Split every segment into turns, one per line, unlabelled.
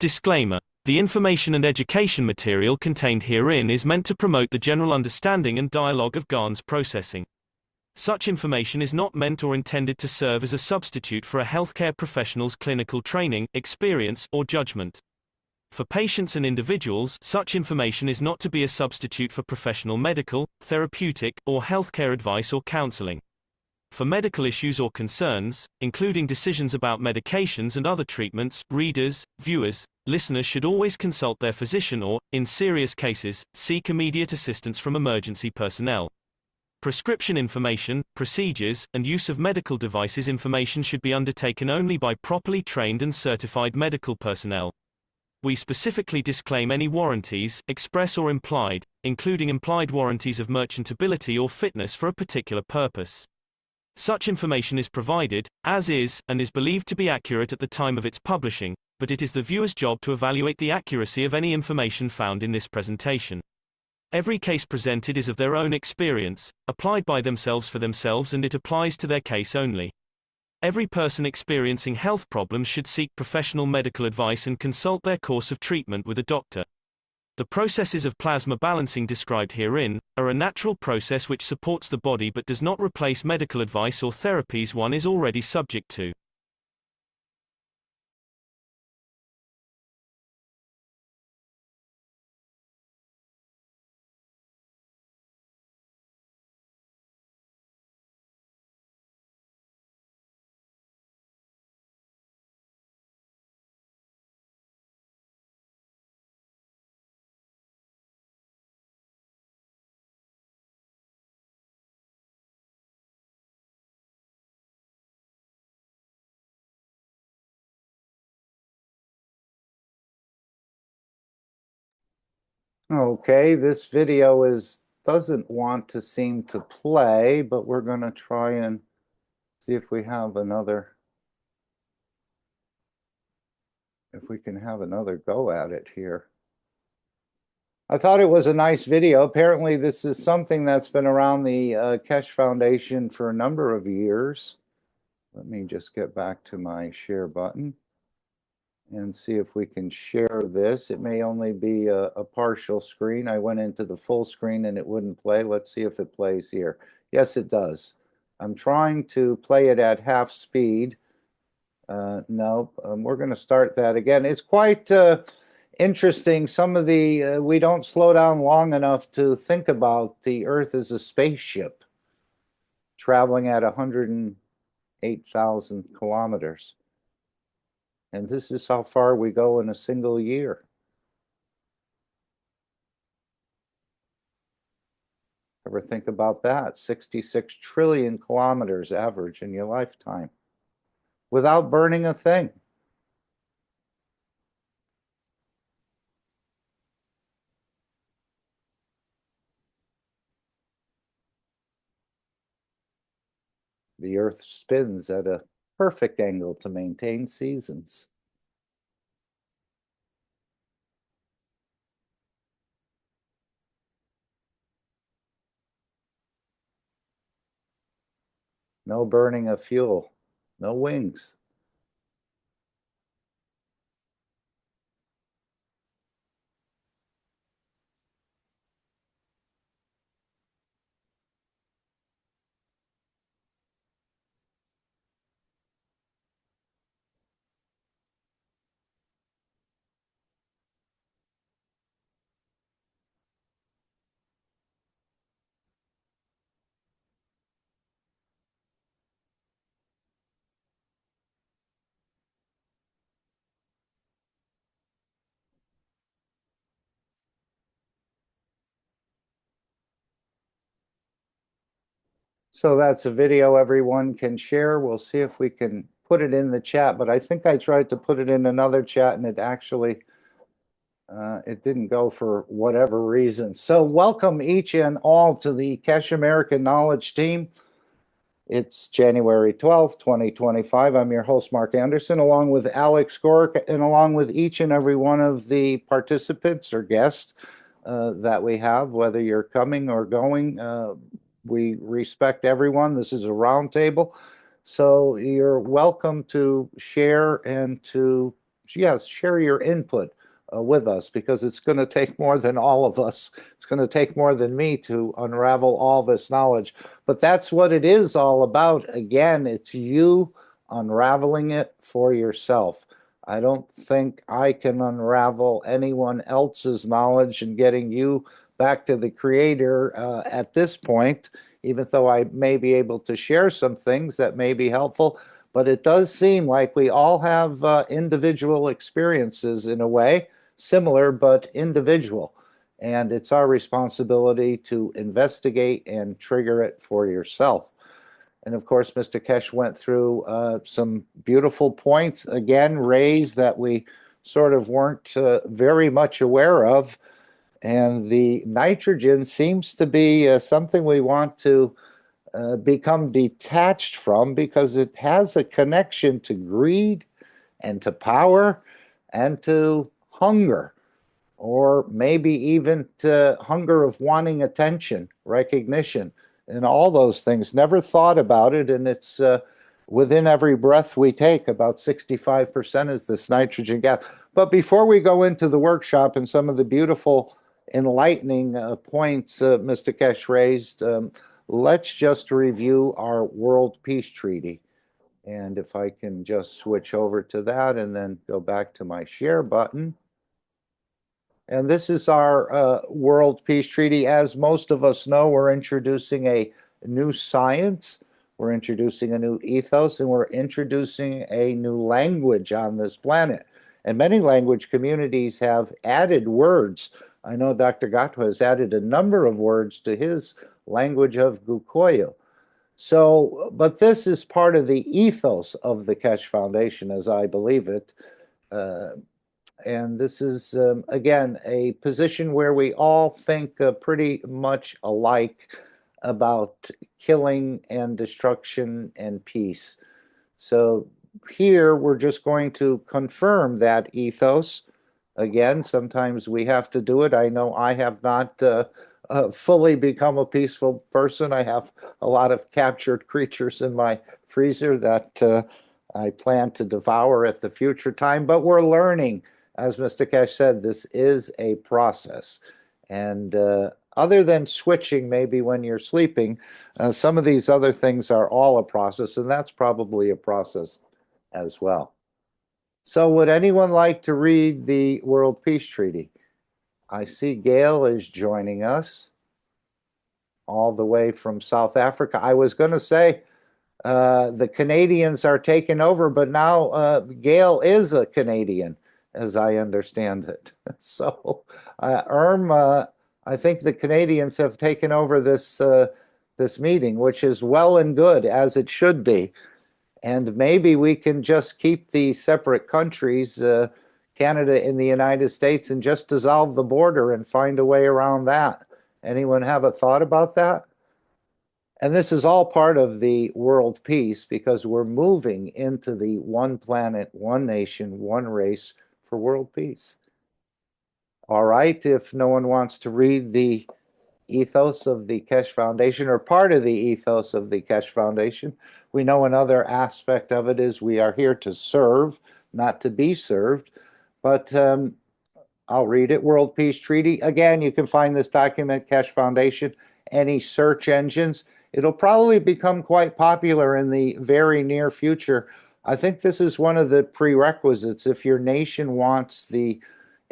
Disclaimer: the information and education material contained herein is meant to promote the general understanding and dialogue of GAN's processing. Such information is not meant or intended to serve as a substitute for a healthcare professional's clinical training, experience, or judgment. For patients and individuals, such information is not to be a substitute for professional medical, therapeutic, or healthcare advice or counseling. For medical issues or concerns, including decisions about medications and other treatments, readers, viewers, listeners should always consult their physician or, in serious cases, seek immediate assistance from emergency personnel. Prescription information, procedures, and use of medical devices information should be undertaken only by properly trained and certified medical personnel. We specifically disclaim any warranties, express or implied, including implied warranties of merchantability or fitness for a particular purpose. Such information is provided, as is, and is believed to be accurate at the time of its publishing, but it is the viewer's job to evaluate the accuracy of any information found in this presentation. Every case presented is of their own experience, applied by themselves for themselves, and it applies to their case only. Every person experiencing health problems should seek professional medical advice and consult their course of treatment with a doctor. The processes of plasma balancing described herein are a natural process which supports the body but does not replace medical advice or therapies one is already subject to.
Okay, this video doesn't want to seem to play, but we're going to try and see if we have if we can have another go at it here. I thought it was a nice video. Apparently, this is something that's been around the Keshe Foundation for a number of years. Let me just get back to my share button and see if we can share this. It may only be a partial screen. I went into the full screen and it wouldn't play. Let's see if it plays here. Yes, it does. I'm trying to play it at half speed. No, we're going to start that again. It's quite interesting. Some of the, we don't slow down long enough to think about the Earth as a spaceship traveling at 108,000 kilometers. And this is how far we go in a single year. Ever think about that? 66 trillion kilometers average in your lifetime without burning a thing. The Earth spins at a perfect angle to maintain seasons. No burning of fuel, no wings. So that's a video everyone can share. We'll see if we can put it in the chat, but I think I tried to put it in another chat and it actually, it didn't go for whatever reason. So welcome each and all to the Keshe American Knowledge Team. It's January 12th, 2025. I'm your host, Mark Anderson, along with Alex Gork, and along with each and every one of the participants or guests that we have, whether you're coming or going. We respect everyone. This is a roundtable, so you're welcome to share and to yes, share your input with us, because it's going to take more than all of us. It's going to take more than me to unravel all this knowledge. But that's what it is all about. Again, it's you unraveling it for yourself. I don't think I can unravel anyone else's knowledge and getting you back to the creator at this point, even though I may be able to share some things that may be helpful. But it does seem like we all have individual experiences in a way, similar but individual. And it's our responsibility to investigate and trigger it for yourself. And of course, Mr. Keshe went through some beautiful points, again, raised that we sort of weren't very much aware of. And the nitrogen seems to be something we want to become detached from, because it has a connection to greed and to power and to hunger, or maybe even to hunger of wanting attention, recognition, and all those things. Never thought about it, and it's within every breath we take. About 65% is this nitrogen gas. But before we go into the workshop and some of the beautiful, enlightening points Mr. Keshe raised, let's just review our World Peace Treaty. And if I can just switch over to that and then go back to my share button. And this is our World Peace Treaty. As most of us know, we're introducing a new science, we're introducing a new ethos, and we're introducing a new language on this planet. And many language communities have added words. I know Dr. Gatwa has added a number of words to his language of Gukoyo. So, but this is part of the ethos of the Keshe Foundation, as I believe it. And this is, again, a position where we all think pretty much alike about killing and destruction and peace. So here we're just going to confirm that ethos. Again, sometimes we have to do it. I know I have not fully become a peaceful person. I have a lot of captured creatures in my freezer that I plan to devour at the future time, but we're learning. As Mr. Keshe said, this is a process. And other than switching maybe when you're sleeping, some of these other things are all a process, and that's probably a process as well. So would anyone like to read the World Peace Treaty? I see Gail is joining us all the way from South Africa. I was going to say the Canadians are taking over, but now Gail is a Canadian, as I understand it. So, I think the Canadians have taken over this meeting, which is well and good, as it should be. And maybe we can just keep the separate countries, Canada and the United States, and just dissolve the border and find a way around that. Anyone have a thought about that? And this is all part of the world peace, because we're moving into the one planet, one nation, one race for world peace. All right, if no one wants to read the ethos of the Keshe Foundation, or part of the ethos of the Keshe Foundation, we know another aspect of it is we are here to serve, not to be served. But I'll read it. World Peace Treaty. Again, you can find this document, Keshe Foundation, any search engines. It'll probably become quite popular in the very near future. I think this is one of the prerequisites. If your nation wants the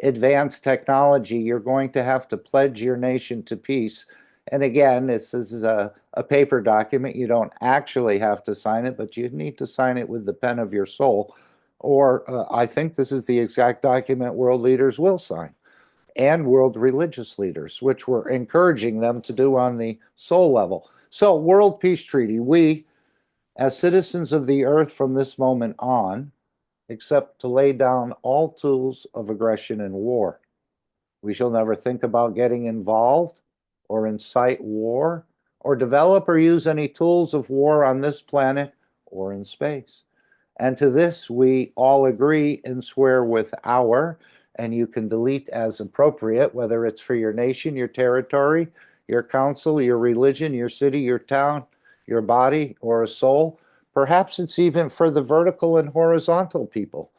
advanced technology, you're going to have to pledge your nation to peace. And again, this is a paper document. You don't actually have to sign it, but you need to sign it with the pen of your soul. Or I think this is the exact document world leaders will sign, and world religious leaders, which we're encouraging them to do on the soul level. So, World Peace Treaty, we, as citizens of the earth from this moment on, except to lay down all tools of aggression and war. We shall never think about getting involved or incite war or develop or use any tools of war on this planet or in space. And to this we all agree and swear with our, and you can delete as appropriate, whether it's for your nation, your territory, your council, your religion, your city, your town, your body, or a soul. Perhaps it's even for the vertical and horizontal people.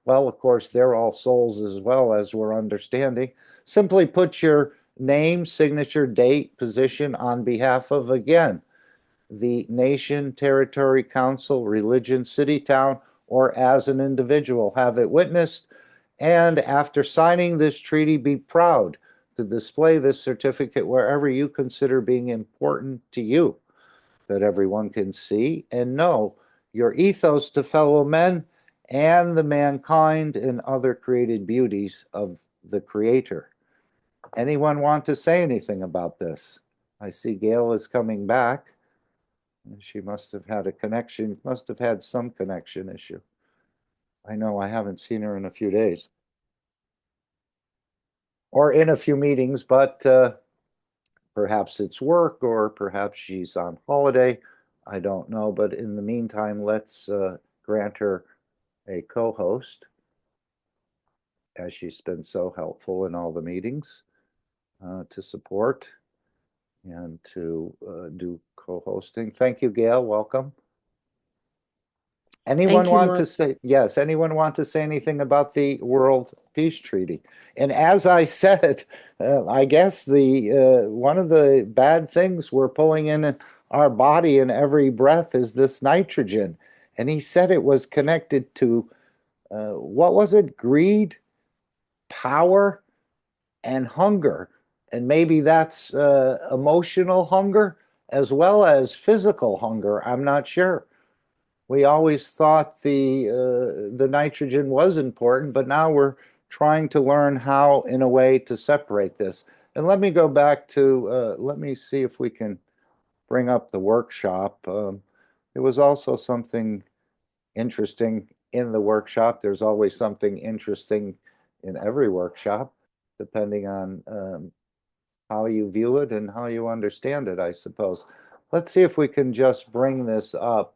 well, of course, they're all souls as well, as we're understanding. Simply put your name, signature, date, position on behalf of, again, the nation, territory, council, religion, city, town, or as an individual. Have it witnessed, and after signing this treaty, be proud to display this certificate wherever you consider being important to you, that everyone can see and know your ethos to fellow men and the mankind and other created beauties of the Creator. Anyone want to say anything about this? I see Gail is coming back. She must have had a connection, must have had some connection issue. I know I haven't seen her in a few days. Or in a few meetings, but perhaps it's work or perhaps she's on holiday. I don't know, but in the meantime, let's grant her a co-host, as she's been so helpful in all the meetings to support and to do co-hosting. Thank you, Gail. Welcome. Anyone want to say, yes, anyone want to say anything about the World Peace Treaty? And as I said, I guess the one of the bad things we're pulling in our body in every breath is this nitrogen. And he said it was connected to, what was it? Greed, power, and hunger. And maybe that's emotional hunger as well as physical hunger. I'm not sure. We always thought the nitrogen was important, but now we're trying to learn how, in a way, to separate this. And let me go back to, let me see if we can bring up the workshop. There was also something interesting in the workshop. There's always something interesting in every workshop, depending on how you view it and how you understand it, I suppose. Let's see if we can just bring this up.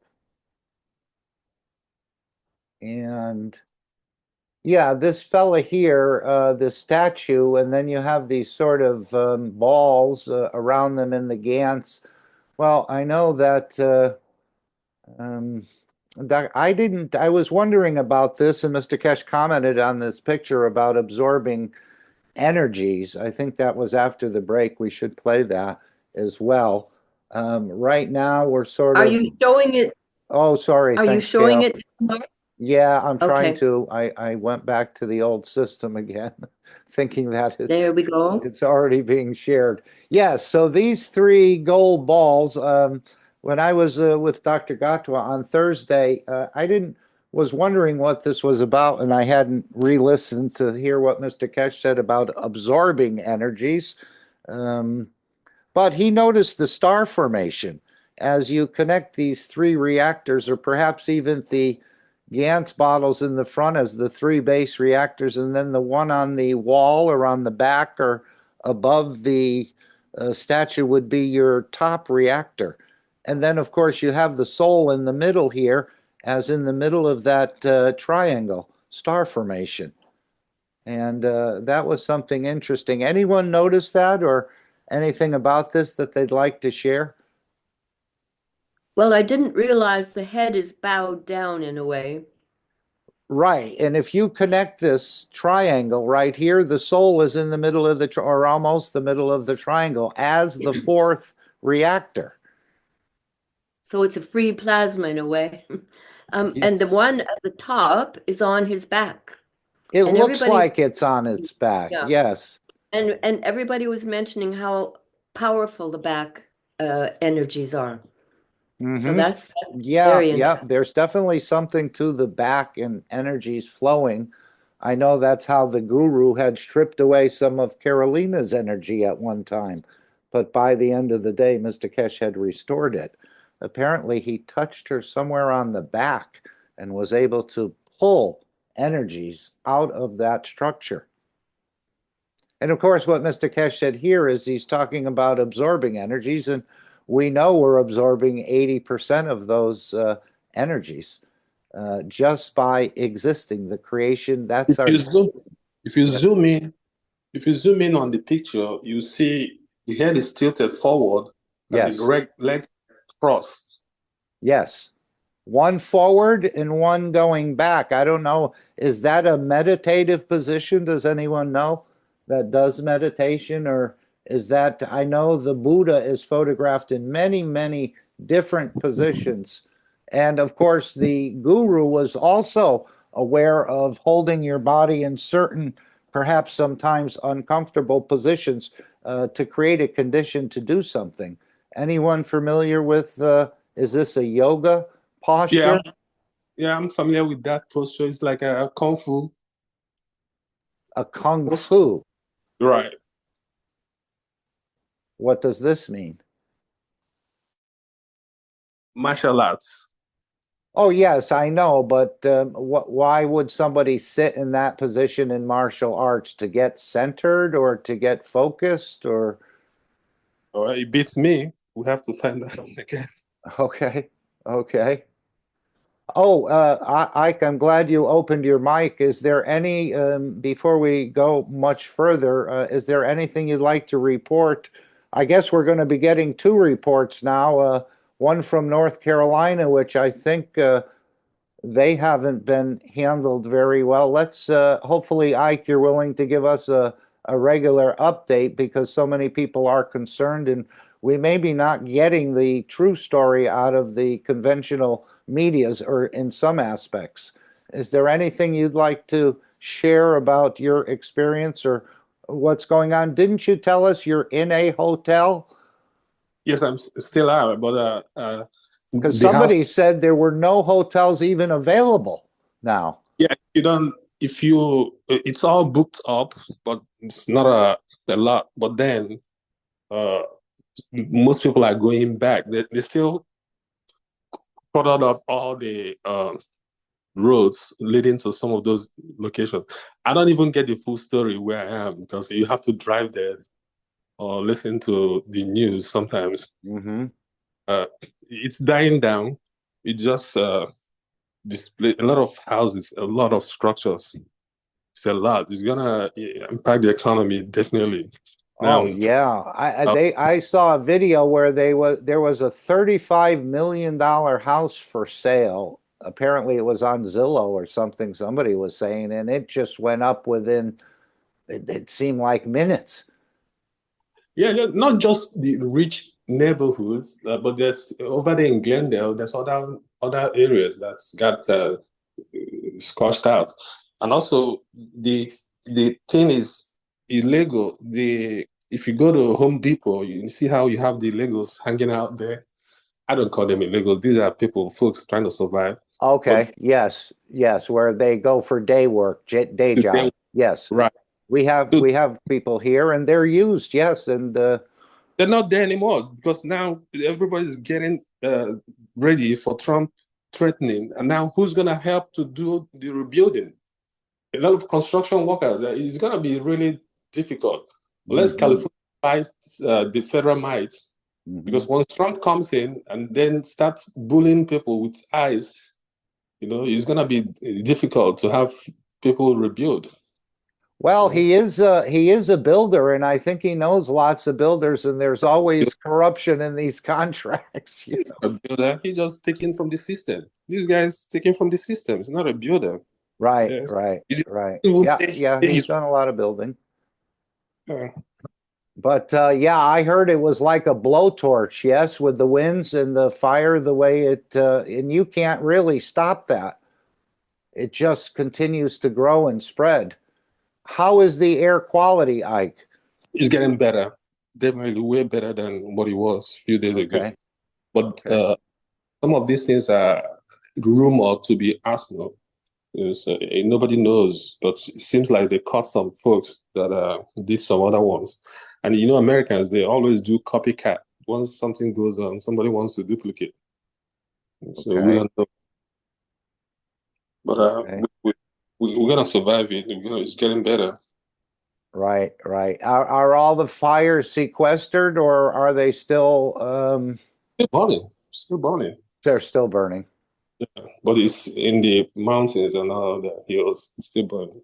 And yeah, this fella here, this statue, and then you have these sort of balls around them in the Gantz. Well, I know that I was wondering about this, and Mr. Keshe commented on this picture about absorbing energies. I think that was after the break. We should play that as well. Right now, we're sort of.
Are you showing it?
Oh, sorry.
Are you
Thanks,
showing
Gail.
it?
Yeah, I'm trying
Okay.
to. I went back to the old system again, thinking that
There we go.
it's already being shared. Yes, so these three gold balls, when I was with Dr. Gatwa on Thursday, was wondering what this was about, and I hadn't re-listened to hear what Mr. Keshe said about absorbing energies. But he noticed the star formation as you connect these three reactors, or perhaps even the Gantz bottles in the front as the three base reactors, and then the one on the wall or on the back or above the statue would be your top reactor. And then, of course, you have the soul in the middle here, as in the middle of that triangle, star formation. And that was something interesting. Anyone notice that or anything about this that they'd like to share?
Well, I didn't realize the head is bowed down in a way.
Right. And if you connect this triangle right here, the soul is in the middle of the, or almost the middle of the triangle as the fourth reactor.
So it's a free plasma in a way. And the
Yes.
one at the top is on his back.
It
And
looks
everybody,
like it's on its back.
yeah.
Yes.
And everybody was mentioning how powerful the back energies are. So that's
Yeah,
very
yeah.
interesting.
There's definitely something to the back and energies flowing. I know that's how the guru had stripped away some of Carolina's energy at one time. But by the end of the day, Mr. Keshe had restored it. Apparently, he touched her somewhere on the back and was able to pull energies out of that structure. And of course, what Mr. Keshe said here is he's talking about absorbing energies, and we know we're absorbing 80% of those energies just by existing. The creation, that's our.
If you zoom in, if you zoom in on the picture, you see the head is tilted forward and
Yes.
the legs crossed.
Yes. one forward and one going back. I don't know. Is that a meditative position? Does anyone know that does meditation? Or is that, I know the Buddha is photographed in many, many different positions. And of course, the guru was also aware of holding your body in certain, perhaps sometimes uncomfortable positions to create a condition to do something. Anyone familiar with, is this a yoga
Yeah,
posture?
yeah, I'm familiar with that posture. It's like a kung fu.
A kung fu.
Right.
What does this mean?
Martial arts.
Oh, yes, I know, but why would somebody sit in that position in martial arts to get centered or to get focused or?
It beats me. We have to find that out again.
Okay, okay. Oh, Ike, I'm glad you opened your mic. Is there any, before we go much further, is there anything you'd like to report? I guess we're going to be getting two reports now, one from North Carolina, which I think they haven't been handled very well. Let's, hopefully, Ike, you're willing to give us a regular update because so many people are concerned and we may be not getting the true story out of the conventional medias or in some aspects. Is there anything you'd like to share about your experience or what's going on? Didn't you tell us you're in a hotel?
Yes, I'm still out, but
Because
the house.
somebody said there were no hotels even available now.
Yeah, you don't. If you, it's all booked up, but it's not a lot. But then, uh, most people are going back. They still cut out of all the roads leading to some of those locations. I don't even get the full story where I am because you have to drive there or listen to the news sometimes.
Mm-hmm.
It's dying down. It just display a lot of houses, a lot of structures. It's a lot. It's gonna impact the economy definitely.
Oh
Now,
yeah, I saw a video where there was a $35 million house for sale. Apparently it was on Zillow or something somebody was saying, and it just went up within it seemed like minutes.
yeah, not just the rich neighborhoods, but there's over there in Glendale, there's other areas that's got scorched out, and also the thing is illegal. The If you go to Home Depot, you see how you have the Legos hanging out there. I don't call them illegals. These are people, folks trying to survive. But
Okay, yes, yes, where they go for day work, day
they,
job. Yes.
right,
We have
so
we have people here and they're used, yes, and
they're not there anymore because now everybody's getting ready for Trump threatening, and now who's gonna help to do the rebuilding? A lot of construction workers. It's gonna be really difficult unless
mhm,
California fights the federal might.
mhm.
Because once Trump comes in and then starts bullying people with ICE, it's gonna be difficult to have people rebuild.
Well,
You know,
he is a builder, and I think he knows lots of builders, and there's always corruption in these contracts. You
he's
know.
not a builder. He just taking from the system. These guys taking from the system. He's not a builder.
Right,
Yes.
right,
He
right.
will
Yeah,
pay
yeah, he's
his-
done a lot of building.
uh,
But yeah, I heard it was like a blowtorch, yes, with the winds and the fire, the way and you can't really stop that. It just continues to grow and spread. How is the air quality, Ike?
He's getting better. Definitely way better than what he was a few days ago.
Okay,
But
okay,
some of these things are rumored to be arsenal. Yes, nobody knows, but it seems like they caught some folks that did some other ones. And Americans, they always do copycat. Once something goes on, somebody wants to duplicate. So we
okay,
don't know. But
okay.
we're gonna survive it. It's getting better.
Right, right. Are all the fires sequestered or are they still
Still burning. Still burning.
they're still burning?
Yeah. But it's in the mountains and all the hills. It's still burning.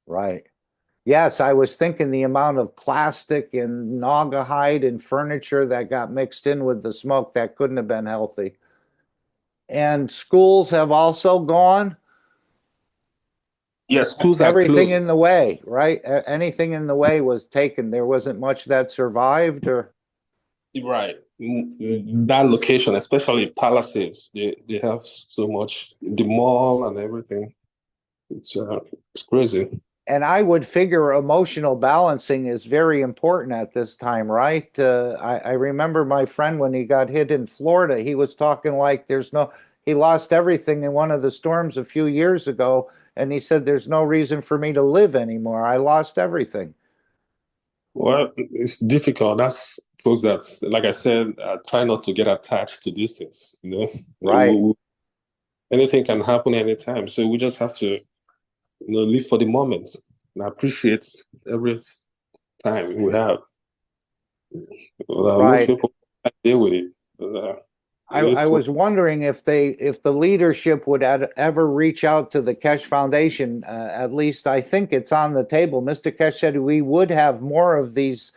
Right. Yes, I was thinking the amount of plastic and naugahyde and furniture that got mixed in with the smoke, that couldn't have been healthy. And schools have also gone.
Yes, schools are
Everything in
closed.
the way, right? Anything in the way was taken. There wasn't much that survived, or
Right. That location, especially Palaces, they have so much, the mall and everything. It's crazy.
and I would figure emotional balancing is very important at this time, right? I remember my friend when he got hit in Florida, he was talking like he lost everything in one of the storms a few years ago, and he said, there's no reason for me to live anymore. I lost everything.
Well, it's difficult. That's folks that's like I said, try not to get attached to these things.
Right,
Anything can happen anytime. So we just have to, live for the moment and appreciate every time we have. Most
right.
people deal with it. It
I
is
was wondering if the leadership would ever reach out to the Keshe Foundation. At least I think it's on the table. Mr. Keshe said we would have more of these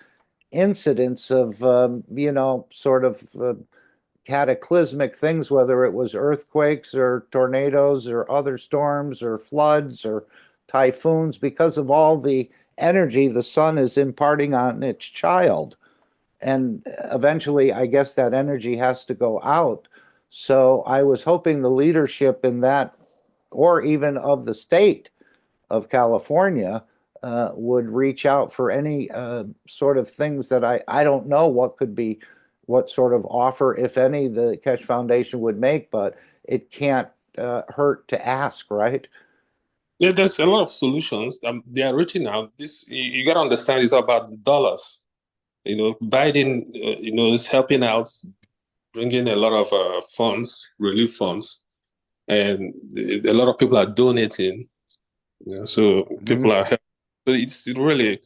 incidents of sort of cataclysmic things, whether it was earthquakes or tornadoes or other storms or floods or typhoons, because of all the energy the sun is imparting on its child. And eventually, I guess that energy has to go out. So I was hoping the leadership in that, or even of the state of California, would reach out for any sort of things that I don't know what sort of offer, if any, the Keshe Foundation would make, but it can't hurt to ask, right?
Yeah, there's a lot of solutions. They are reaching out. This you got to understand is about the dollars. Biden, is helping out, bringing a lot of funds, relief funds, and a lot of people are donating. So
Mhm.
people are helping. But it really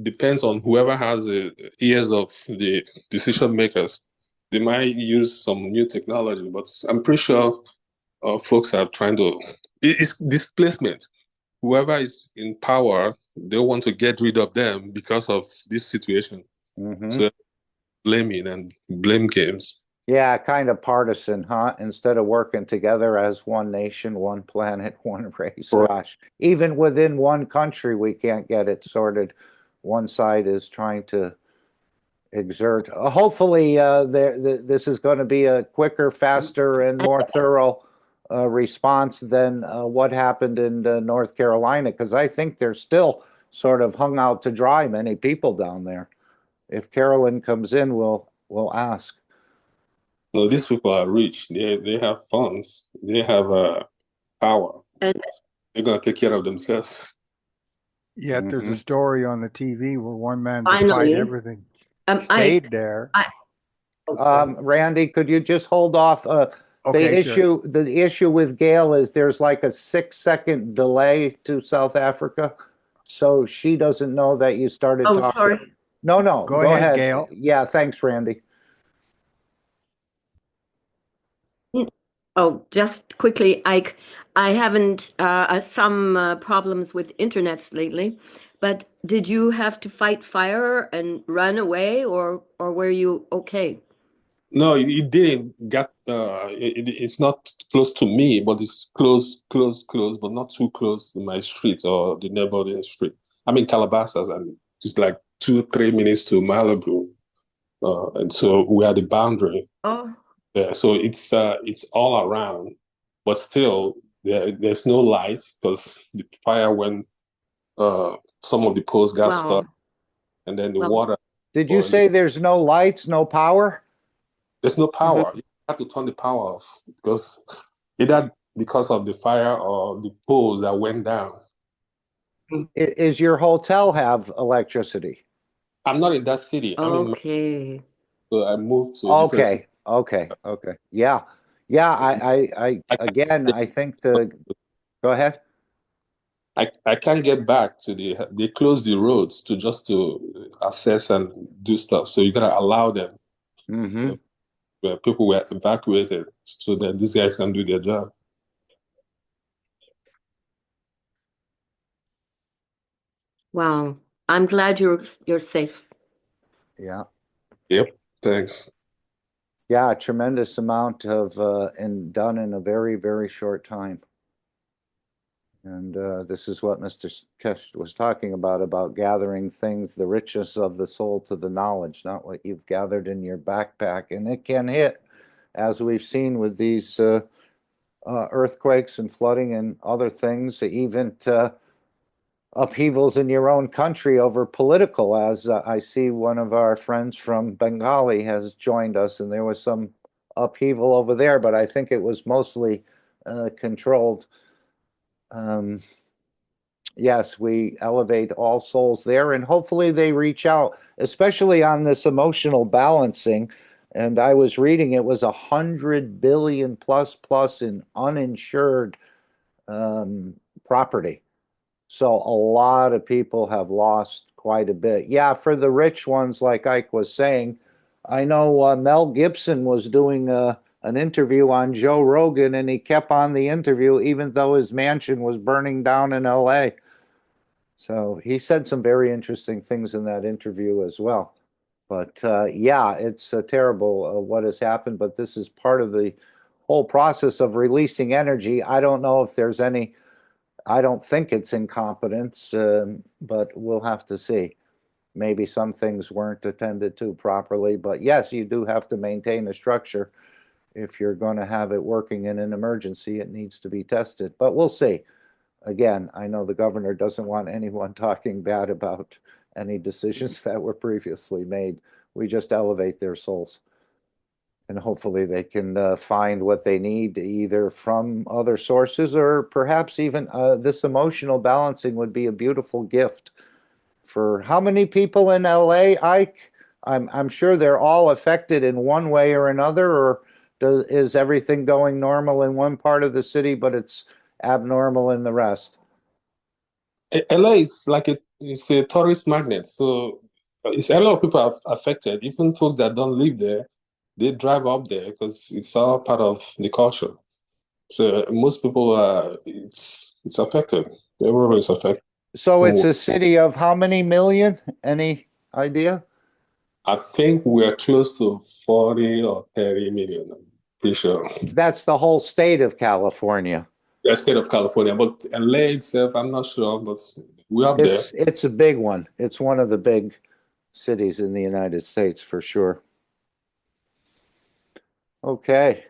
depends on whoever has the ears of the decision makers. They might use some new technology, but I'm pretty sure folks are trying to. It's displacement. Whoever is in power, they want to get rid of them because of this situation.
Mhm.
So blaming and blame games.
Yeah, kind of partisan, huh? Instead of working together as one nation, one planet, one race.
Or
Gosh, even within one country, we can't get it sorted. One side is trying to exert. Hopefully, this is going to be a quicker, faster, and more thorough response than what happened in North Carolina, because I think they're still sort of hung out to dry, many people down there. If Carolyn comes in, we'll ask.
no, these people are rich. They have funds. They have power.
And
They're gonna take care of themselves.
Yet there's a
Mhm.
story on the TV where one man defied
finally,
everything,
Ike,
stayed there.
I, okay.
Randy, could you just hold off?
Okay, good.
The issue with Gail is there's like a 6-second delay to South Africa, so she doesn't know that you started
Oh,
talking.
sorry.
No, no,
Go
go
ahead,
ahead.
Gail.
Yeah, thanks, Randy.
Oh, just quickly, I haven't some problems with internets lately, but did you have to fight fire and run away, or were you okay?
No, it didn't get. It's not close to me, but it's close, close, close, but not too close to my street or the neighboring street. I'm in Calabasas, and it's like 2, 3 minutes to Malibu, and so we are the boundary.
Oh,
Yeah, so it's all around, but still there's no light because the fire when some of the poles got stuck,
wow.
and then the
Well,
water
Did you
going.
say there's no lights, no power?
There's no
mhm.
power. You have to turn the power off because either because of the fire or the poles that went down.
Is your hotel have electricity?
I'm not in that city.
Okay.
So I moved to a different city.
Okay. Yeah, yeah.
I
Again, I think go ahead.
I can't get back to they closed the roads to access and do stuff. So you gotta allow them.
Hmm.
Where people were evacuated so that these guys can do their job.
Wow. I'm glad you're safe.
Yeah.
Yep. Thanks.
Yeah, a tremendous amount of and done in a very, very short time. And this is what Mr. Keshe was talking about gathering things, the richness of the soul to the knowledge, not what you've gathered in your backpack. And it can hit, as we've seen with these earthquakes and flooding and other things, even upheavals in your own country over political, as I see one of our friends from Bengali has joined us, and there was some upheaval over there, but I think it was mostly controlled. Yes, we elevate all souls there, and hopefully they reach out, especially on this emotional balancing. And I was reading it was 100 billion plus in uninsured property. So a lot of people have lost quite a bit. Yeah, for the rich ones, like Ike was saying, I know Mel Gibson was doing an interview on Joe Rogan, and he kept on the interview even though his mansion was burning down in LA. So he said some very interesting things in that interview as well. But yeah, it's terrible what has happened, but this is part of the whole process of releasing energy. I don't know if there's any, I don't think it's incompetence, but we'll have to see. Maybe some things weren't attended to properly, but yes, you do have to maintain a structure. If you're going to have it working in an emergency, it needs to be tested, but we'll see. Again, I know the governor doesn't want anyone talking bad about any decisions that were previously made. We just elevate their souls. And hopefully they can find what they need either from other sources or perhaps even this emotional balancing would be a beautiful gift for how many people in LA, Ike? I'm sure they're all affected in one way or another, or is everything going normal in one part of the city, but it's abnormal in the rest?
LA is like it's a tourist magnet, so it's a lot of people are affected. Even folks that don't live there, they drive up there because it's all part of the culture. So most people are it's affected. Everyone is affected.
So it's a city of how many million? Any idea?
I think we're close to 40 or 30 million. I'm pretty sure.
That's the whole state of California.
The state of California, but LA itself, I'm not sure, but we're up there.
It's a big one. It's one of the big cities in the United States for sure. Okay.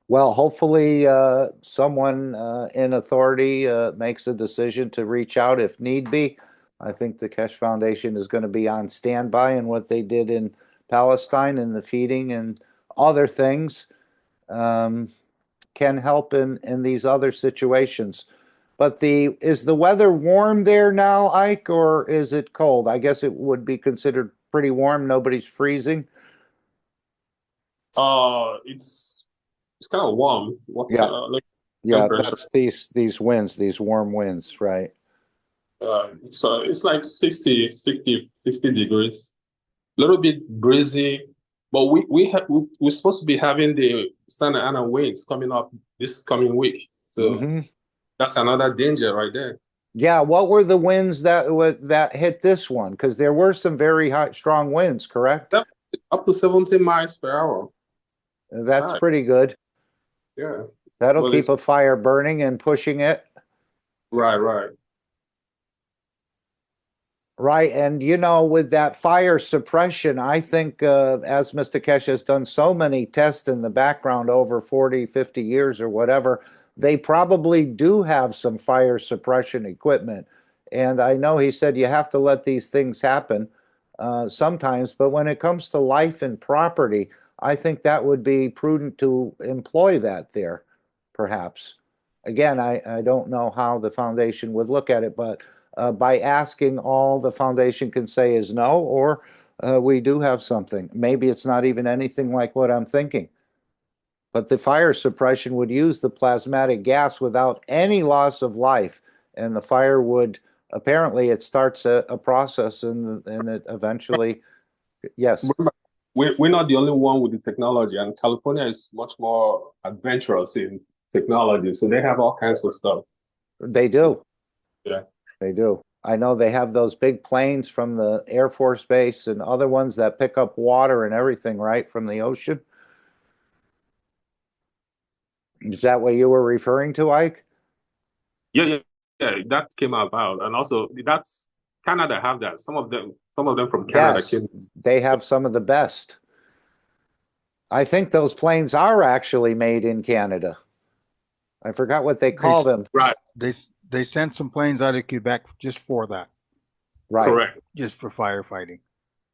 Well, hopefully someone in authority makes a decision to reach out if need be. I think the Keshe Foundation is going to be on standby, and what they did in Palestine and the feeding and other things can help in these other situations. But is the weather warm there now, Ike, or is it cold? I guess it would be considered pretty warm. Nobody's freezing.
It's kind of warm. What
Yeah.
like
Yeah,
temperature?
that's these winds, these warm winds, right?
So it's like 60 degrees. A little bit breezy, but we're supposed to be having the Santa Ana winds coming up this coming week. So that's another danger right there.
Yeah, what were the winds that hit this one? Because there were some very high, strong winds, correct?
Up to 70 miles per hour.
That's
Right.
pretty good.
Yeah.
That'll
Well,
keep a fire burning and pushing it.
Right.
Right, and you know, with that fire suppression, I think as Mr. Keshe has done so many tests in the background over 40, 50 years or whatever, they probably do have some fire suppression equipment. And I know he said you have to let these things happen sometimes, but when it comes to life and property, I think that would be prudent to employ that there, perhaps. Again, I don't know how the foundation would look at it, but by asking, all the foundation can say is no, or we do have something. Maybe it's not even anything like what I'm thinking. But the fire suppression would use the plasmatic gas without any loss of life. And the fire would, apparently, it starts a process and it eventually, yes.
We're not the only one with the technology, and California is much more adventurous in technology, so they have all kinds of stuff.
They do.
Yeah.
They do. I know they have those big planes from the Air Force Base and other ones that pick up water and everything, right, from the ocean. Is that what you were referring to, Ike?
Yeah, yeah, yeah. That came about, and also that's Canada have that. Some of them from Canada
Yes,
came.
they have some of the best. I think those planes are actually made in Canada. I forgot what they call them.
Right,
They sent some planes out of Quebec just for that,
Right.
correct.
just for firefighting.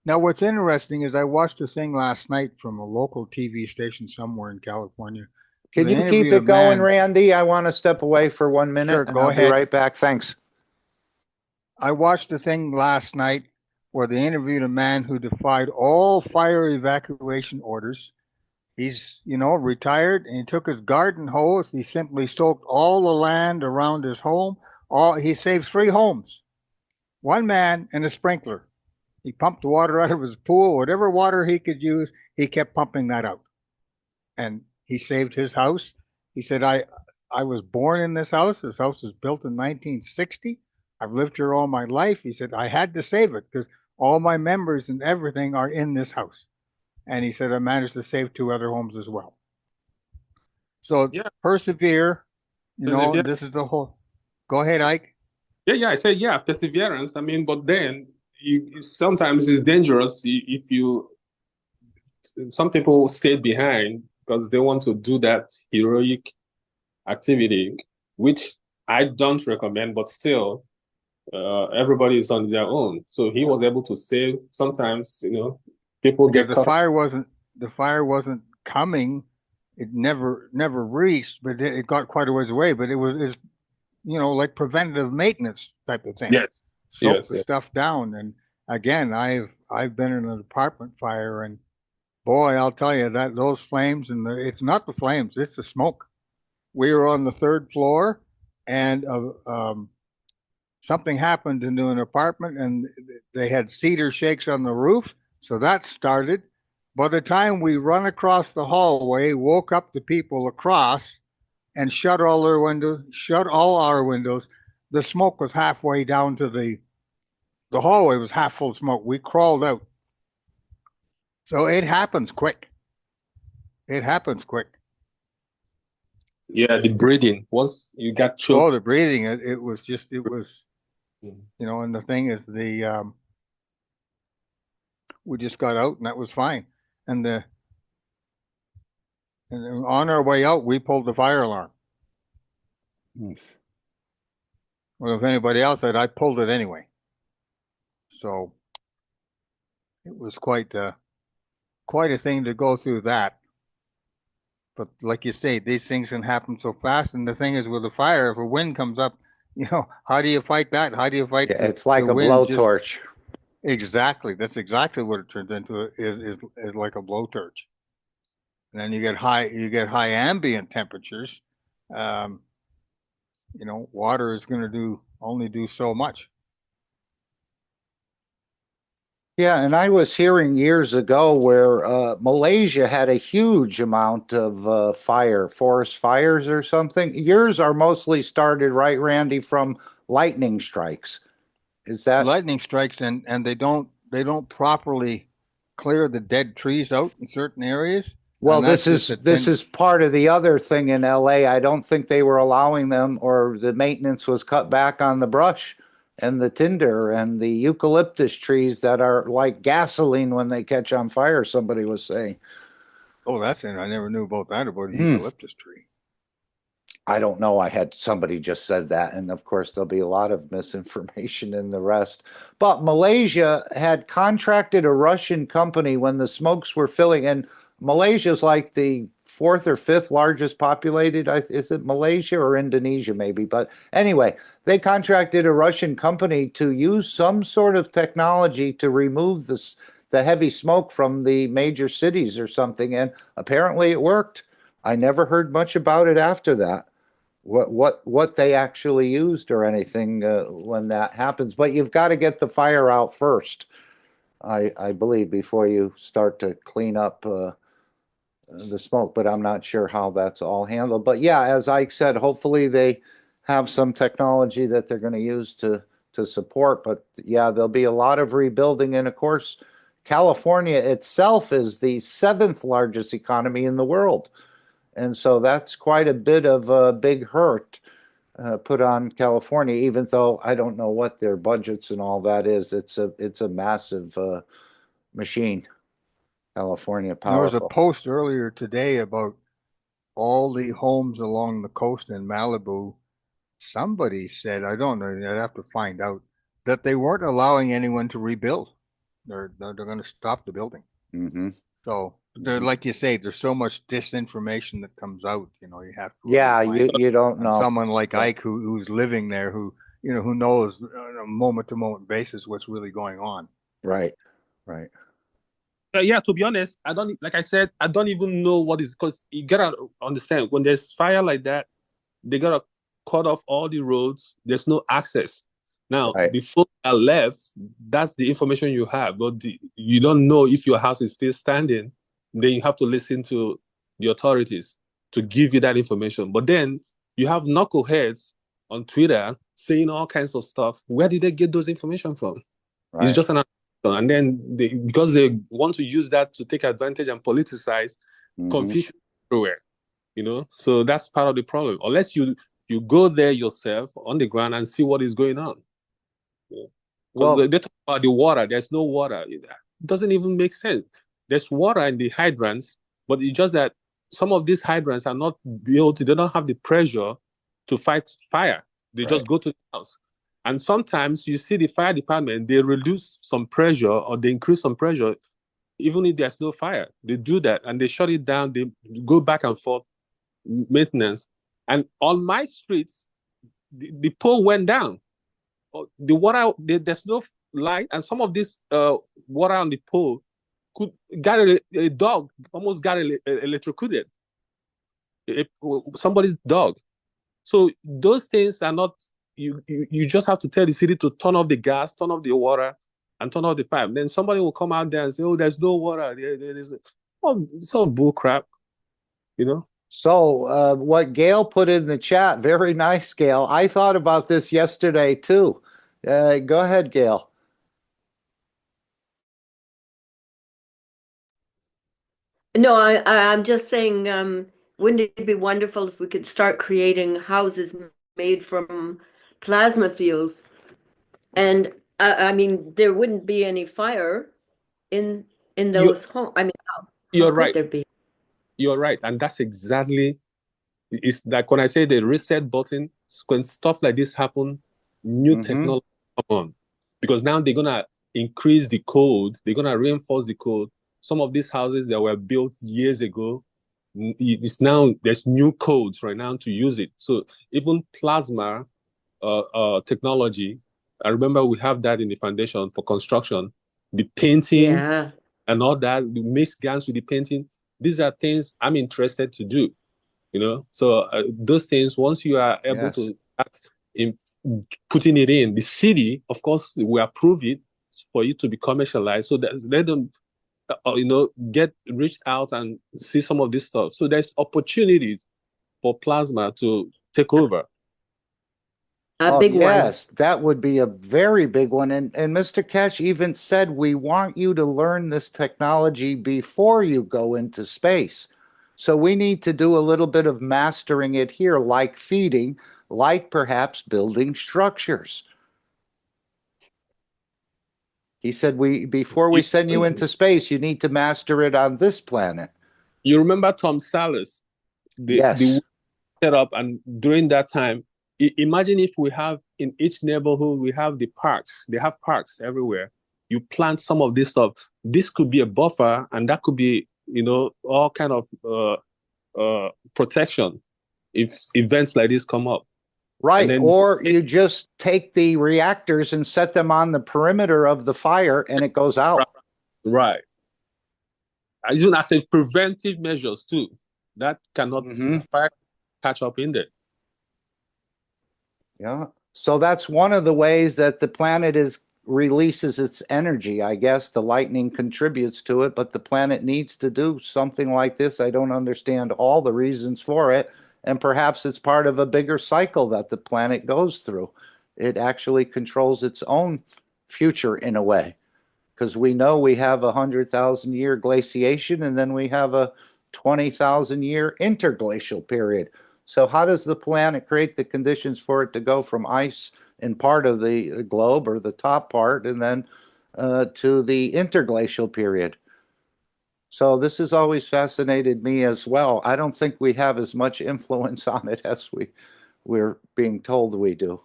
Now, what's interesting is I watched a thing last night from a local TV station somewhere in California.
Can
They
you keep
interviewed a
it going,
man.
Randy? I want to step away for 1 minute
Sure,
and
go
I'll be
ahead.
right back. Thanks.
I watched a thing last night where they interviewed a man who defied all fire evacuation orders. He's, retired, and he took his garden hose. He simply soaked all the land around his home. He saved 3 homes. One man and a sprinkler. He pumped the water out of his pool, whatever water he could use, he kept pumping that out. And he saved his house. He said, I was born in this house. This house was built in 1960. I've lived here all my life. He said, I had to save it because all my members and everything are in this house. And he said, I managed to save 2 other homes as well. So
Yeah,
persevere,
persevere.
this is the whole. Go ahead, Ike.
Yeah. I said, yeah, perseverance. I mean, but then sometimes it's dangerous if you. Some people stay behind because they want to do that heroic activity, which I don't recommend. But still, everybody is on their own. So he was able to save. Sometimes, people
Because
get caught.
the fire wasn't coming. It never reached, but it got quite a ways away. But it's like preventative maintenance type of thing.
Yes,
Soak the
yes.
stuff down. And again, I've been in an apartment fire, and boy, I'll tell you that those flames it's not the flames, it's the smoke. We were on the 3rd floor, and something happened into an apartment, and they had cedar shakes on the roof, so that started. By the time we run across the hallway, woke up the people across, and shut all our windows, the smoke was halfway down to the hallway was half full of smoke. We crawled out. So it happens quick. It happens quick.
Yeah, the breathing. Once you got choked.
Oh, the breathing. It was. And the thing is, we just got out, and that was fine. And on our way out, we pulled the fire alarm. Well, if anybody else said, I pulled it anyway. So it was quite a thing to go through that. But like you say, these things can happen so fast. And the thing is, with the fire, if a wind comes up, how do you fight that? How do you fight?
It's like a blowtorch.
Exactly. That's exactly what it turns into. Is like a blowtorch. And then you get high ambient temperatures. Water is going to only do so much.
Yeah, and I was hearing years ago where Malaysia had a huge amount of forest fires or something. Yours are mostly started, right, Randy, from lightning strikes. Is that
lightning strikes, and they don't properly clear the dead trees out in certain areas?
Well, this is part of the other thing in LA. I don't think they were allowing them, or the maintenance was cut back on the brush and the tinder and the eucalyptus trees that are like gasoline when they catch on fire, somebody was saying.
Oh, that's it. I never knew about that, about a eucalyptus tree.
I don't know. I had somebody just said that. And of course, there'll be a lot of misinformation in the rest. But Malaysia had contracted a Russian company when the smokes were filling. And Malaysia's like the 4th or 5th largest populated. Is it Malaysia or Indonesia maybe? But anyway, they contracted a Russian company to use some sort of technology to remove the heavy smoke from the major cities or something. And apparently it worked. I never heard much about it after that. What they actually used or anything when that happens. But you've got to get the fire out first, I believe, before you start to clean up the smoke. But I'm not sure how that's all handled. But yeah, as Ike said, hopefully they have some technology that they're going to use to to support. But yeah, there'll be a lot of rebuilding. And of course, California itself is the 7th largest economy in the world. And so that's quite a bit of a big hurt put on California, even though I don't know what their budgets and all that is. It's a massive machine. California,
There was a
powerful.
post earlier today about all the homes along the coast in Malibu. Somebody said, I don't know, I'd have to find out, that they weren't allowing anyone to rebuild. They're going to stop the building.
Mm-hmm.
So, like you say, there's so much disinformation that comes out. You know, you have to
Yeah, you don't know.
someone like Ike who's living there, who knows on a moment-to-moment basis what's really going on.
Right.
Yeah, to be honest, like I said, I don't even know what is, because you gotta understand, when there's fire like that, they gotta cut off all the roads. There's no access. Now, before I left, that's the information you have, but you don't know if your house is still standing. Then you have to listen to the authorities to give you that information. But then you have knuckleheads on Twitter saying all kinds of stuff. Where did they get those information from? It's just an, and then because they want to use that to take advantage and politicize confusion everywhere. So that's part of the problem. Unless you go there yourself on the ground and see what is going on. Well, they talk about the water. There's no water. It doesn't even make sense. There's water in the hydrants, but it's just that some of these hydrants are not built. They don't have the pressure to fight fire. They just go to the house. And sometimes you see the fire department, they reduce some pressure or they increase some pressure, even if there's no fire. They do that and they shut it down. They go back and forth, maintenance. And on my streets, the pole went down. The water, there's no light, and some of this water on the pole got a dog, almost got electrocuted. Somebody's dog. So those things are not, you just have to tell the city to turn off the gas, turn off the water, and turn off the pipe. Then somebody will come out there and say, oh, there's no water. It's all bull crap,
So what Gail put in the chat, very nice, Gail. I thought about this yesterday too. Go ahead, Gail.
No, I'm just saying, wouldn't it be wonderful if we could start creating houses made from plasma fields? And I mean, there wouldn't be any fire in those homes. I mean, how could there be?
You're right, and that's exactly. It's like when I say the reset button, when stuff like this happen, new technology come on, because now they're gonna increase the code. They're gonna reinforce the code. Some of these houses that were built years ago, it's now there's new codes right now to use it. So even plasma technology, I remember we have that in the foundation for construction, the painting and all that, the mixed gowns with the painting. These are things I'm interested to do, So those things, once you are able to start in putting it in, the city, of course, we approve it for it to be commercialized. So that let them, get reached out and see some of this stuff. So there's opportunities for plasma to take over.
Yes, that would be a very big one. And Mr. Keshe even said, we want you to learn this technology before you go into space. So we need to do a little bit of mastering it here, like feeding, like perhaps building structures. He said, before we send you into space, you need to master it on this planet.
You remember Tom Salas? The set up, and during that time, imagine if we have in each neighborhood, we have the parks. They have parks everywhere. You plant some of this stuff. This could be a buffer, and that could be, all kind of protection if events like this come up.
Right, or you just take the reactors and set them on the perimeter of the fire, and it goes out.
Right. Even as a preventive measures too, that cannot fire catch up in there.
Yeah. So that's one of the ways that the planet releases its energy. I guess the lightning contributes to it, but the planet needs to do something like this. I don't understand all the reasons for it. And perhaps it's part of a bigger cycle that the planet goes through. it actually controls its own future in a way. Because we know we have 100,000-year glaciation, and then we have a 20,000-year interglacial period. So how does the planet create the conditions for it to go from ice in part of the globe, or the top part, and then to the interglacial period? So this has always fascinated me as well. I don't think we have as much influence on it as we're being told we do.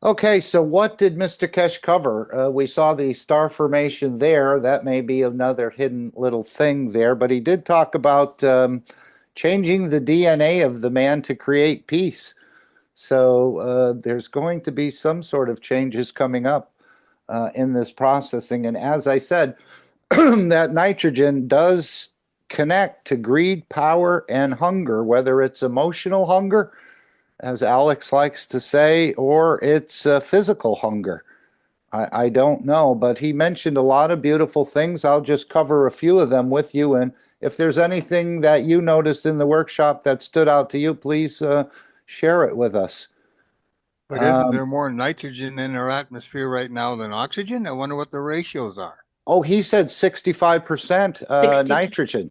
Okay, so what did Mr. Keshe cover? We saw the star formation there. That may be another hidden little thing there, but he did talk about changing the DNA of the man to create peace. So there's going to be some sort of changes coming up in this processing. And as I said, that nitrogen does connect to greed, power, and hunger, whether it's emotional hunger, as Alex likes to say, or it's physical hunger. I don't know, but he mentioned a lot of beautiful things. I'll just cover a few of them with you. And if there's anything that you noticed in the workshop that stood out to you, please share it with us.
But isn't there more nitrogen in our atmosphere right now than oxygen? I wonder what the ratios are.
Oh, he said 65%
60.
nitrogen.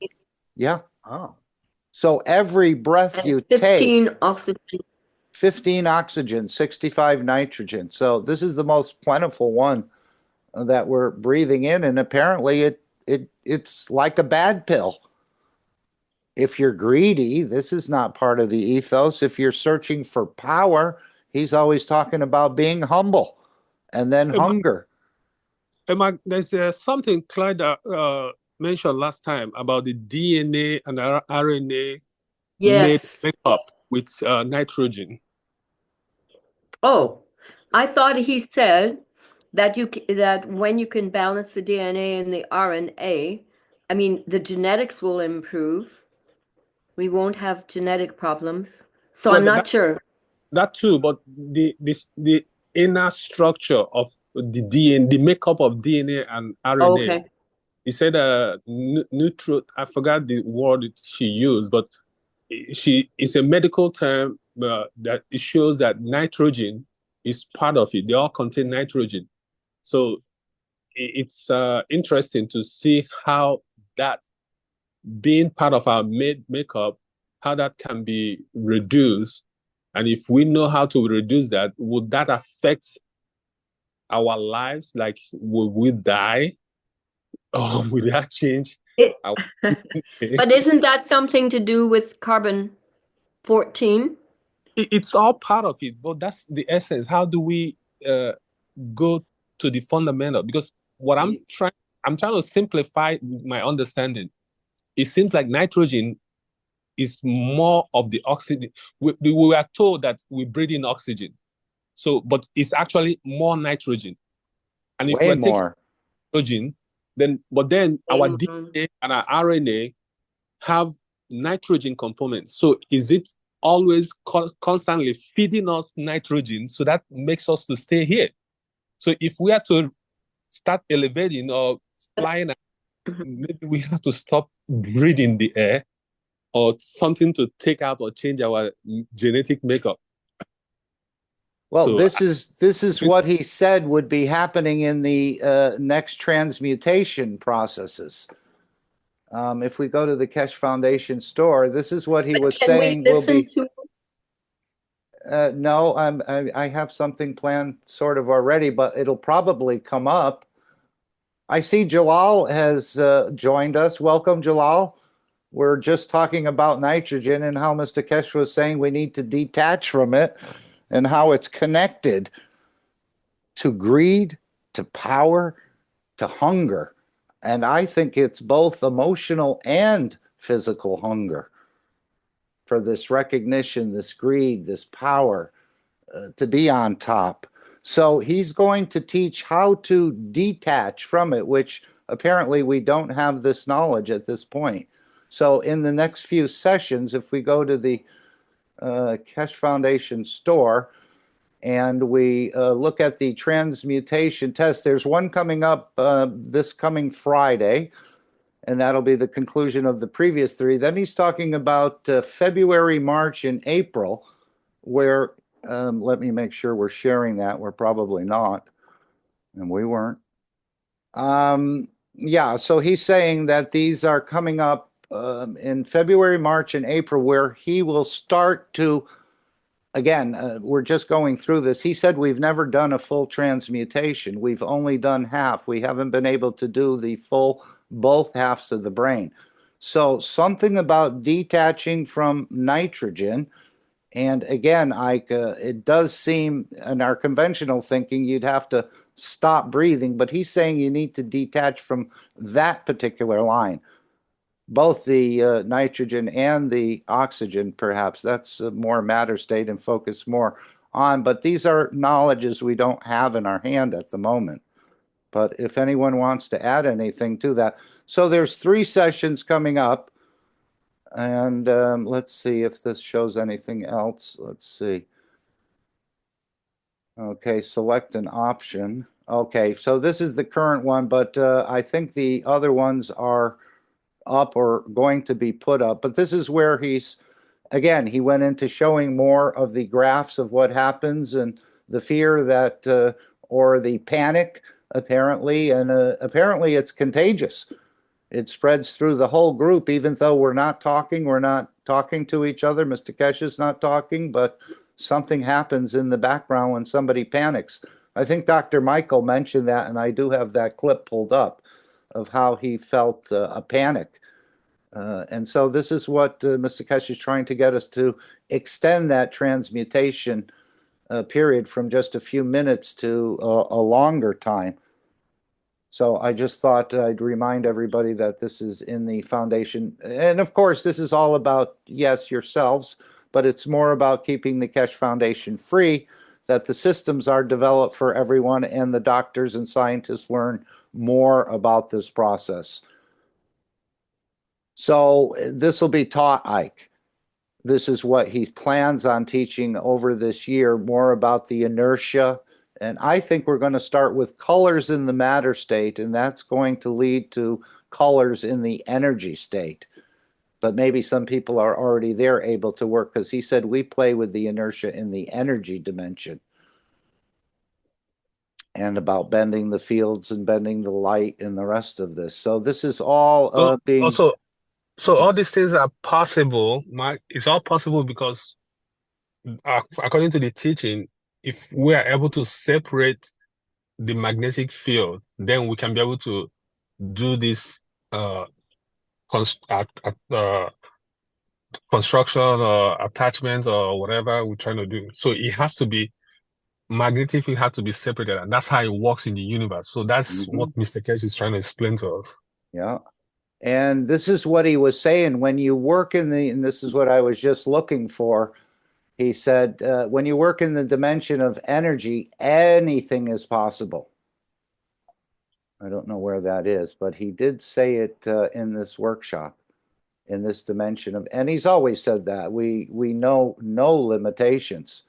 Yeah.
Oh.
So every breath
And
you
15
take,
oxygen.
15 oxygen, 65 nitrogen. So this is the most plentiful one that we're breathing in, and apparently it's like a bad pill. If you're greedy, this is not part of the ethos. If you're searching for power, he's always talking about being humble, and then hunger.
There's something Clyde mentioned last time about the DNA and RNA made
Yes.
up with nitrogen.
Oh, I thought he said that that when you can balance the DNA and the RNA, I mean, the genetics will improve. We won't have genetic problems. So
Well,
I'm not sure.
that too, but the inner structure of the DNA, the makeup of DNA and RNA.
Okay.
He said neutral. I forgot the word she used, but it's a medical term that it shows that nitrogen is part of it. They all contain nitrogen. So it's interesting to see how that being part of our makeup, how that can be reduced. And if we know how to reduce that, would that affect our lives? Like, will we die? Or will that change?
But isn't that something to do with carbon 14?
It's all part of it, but that's the essence. How do we go to the fundamental? Because what I'm trying to simplify my understanding. It seems like nitrogen is more of the oxygen. We were told that we breathe in oxygen, but it's actually more nitrogen. And if
Way
we're taking
more
nitrogen, then our DNA and our RNA have nitrogen components. So is it always constantly feeding us nitrogen, so that makes us to stay here? So if we are to start elevating or flying, maybe we have to stop breathing the air, or something to take out or change our genetic makeup.
Well,
So,
this is what he said would be happening in the next transmutation processes. If we go to the Keshe Foundation store, this is what he was saying will be. No, I have something planned sort of already, but it'll probably come up. I see Jalal has joined us. Welcome, Jalal. We're just talking about nitrogen and how Mr. Keshe was saying we need to detach from it and how it's connected to greed, to power, to hunger. And I think it's both emotional and physical hunger for this recognition, this greed, this power to be on top. So he's going to teach how to detach from it, which apparently we don't have this knowledge at this point. So in the next few sessions, if we go to the Keshe Foundation store and we look at the transmutation test, there's one coming up this coming Friday. and that'll be the conclusion of the previous three. Then he's talking about February, March, and April, where, let me make sure we're sharing that. We're probably not, and we weren't. Yeah, so he's saying that these are coming up in February, March, and April, where he will start to, again, we're just going through this. He said we've never done a full transmutation. We've only done half. We haven't been able to do the full, both halves of the brain. So something about detaching from nitrogen. And again, Ike, it does seem in our conventional thinking you'd have to stop breathing, but he's saying you need to detach from that particular line, both the nitrogen and the oxygen, perhaps. That's a more matter state and focus more on. But these are knowledges we don't have in our hand at the moment. But if anyone wants to add anything to that. So there's 3 sessions coming up. And let's see if this shows anything else. Let's see. Okay, select an option. Okay, so this is the current one, but I think the other ones are up or going to be put up. But this is where he's, again, he went into showing more of the graphs of what happens and the fear that, or the panic, apparently, and apparently it's contagious. It spreads through the whole group, even though we're not talking to each other. Mr. Keshe's not talking, but something happens in the background when somebody panics. I think Dr. Michael mentioned that, and I do have that clip pulled up of how he felt a panic. And so this is what Mr. Keshe is trying to get us to extend that transmutation period from just a few minutes to a longer time. So I just thought I'd remind everybody that this is in the foundation. And of course, this is all about, yes, yourselves, but it's more about keeping the Keshe Foundation free, that the systems are developed for everyone and the doctors and scientists learn more about this process. So this will be taught, Ike. This is what he plans on teaching over this year, more about the inertia. And I think we're going to start with colors in the matter state, and that's going to lead to colors in the energy state. But maybe some people are already there able to work, because he said we play with the inertia in the energy dimension. And about bending the fields and bending the light and the rest of this. So this is all being...
Also, so all
Yes.
these things are possible, Mike. It's all possible because according to the teaching, if we are able to separate the magnetic field, then we can be able to do this construction or attachment or whatever we're trying to do. So it has to be magnetic field, has to be separated, and that's how it works in the universe. So that's what Mr. Keshe is trying to explain to us.
Yeah. And this is what he was saying when you work in the, and this is what I was just looking for. He said, when you work in the dimension of energy, anything is possible. I don't know where that is, but he did say it in this workshop, in this dimension of, and he's always said that we know no limitations.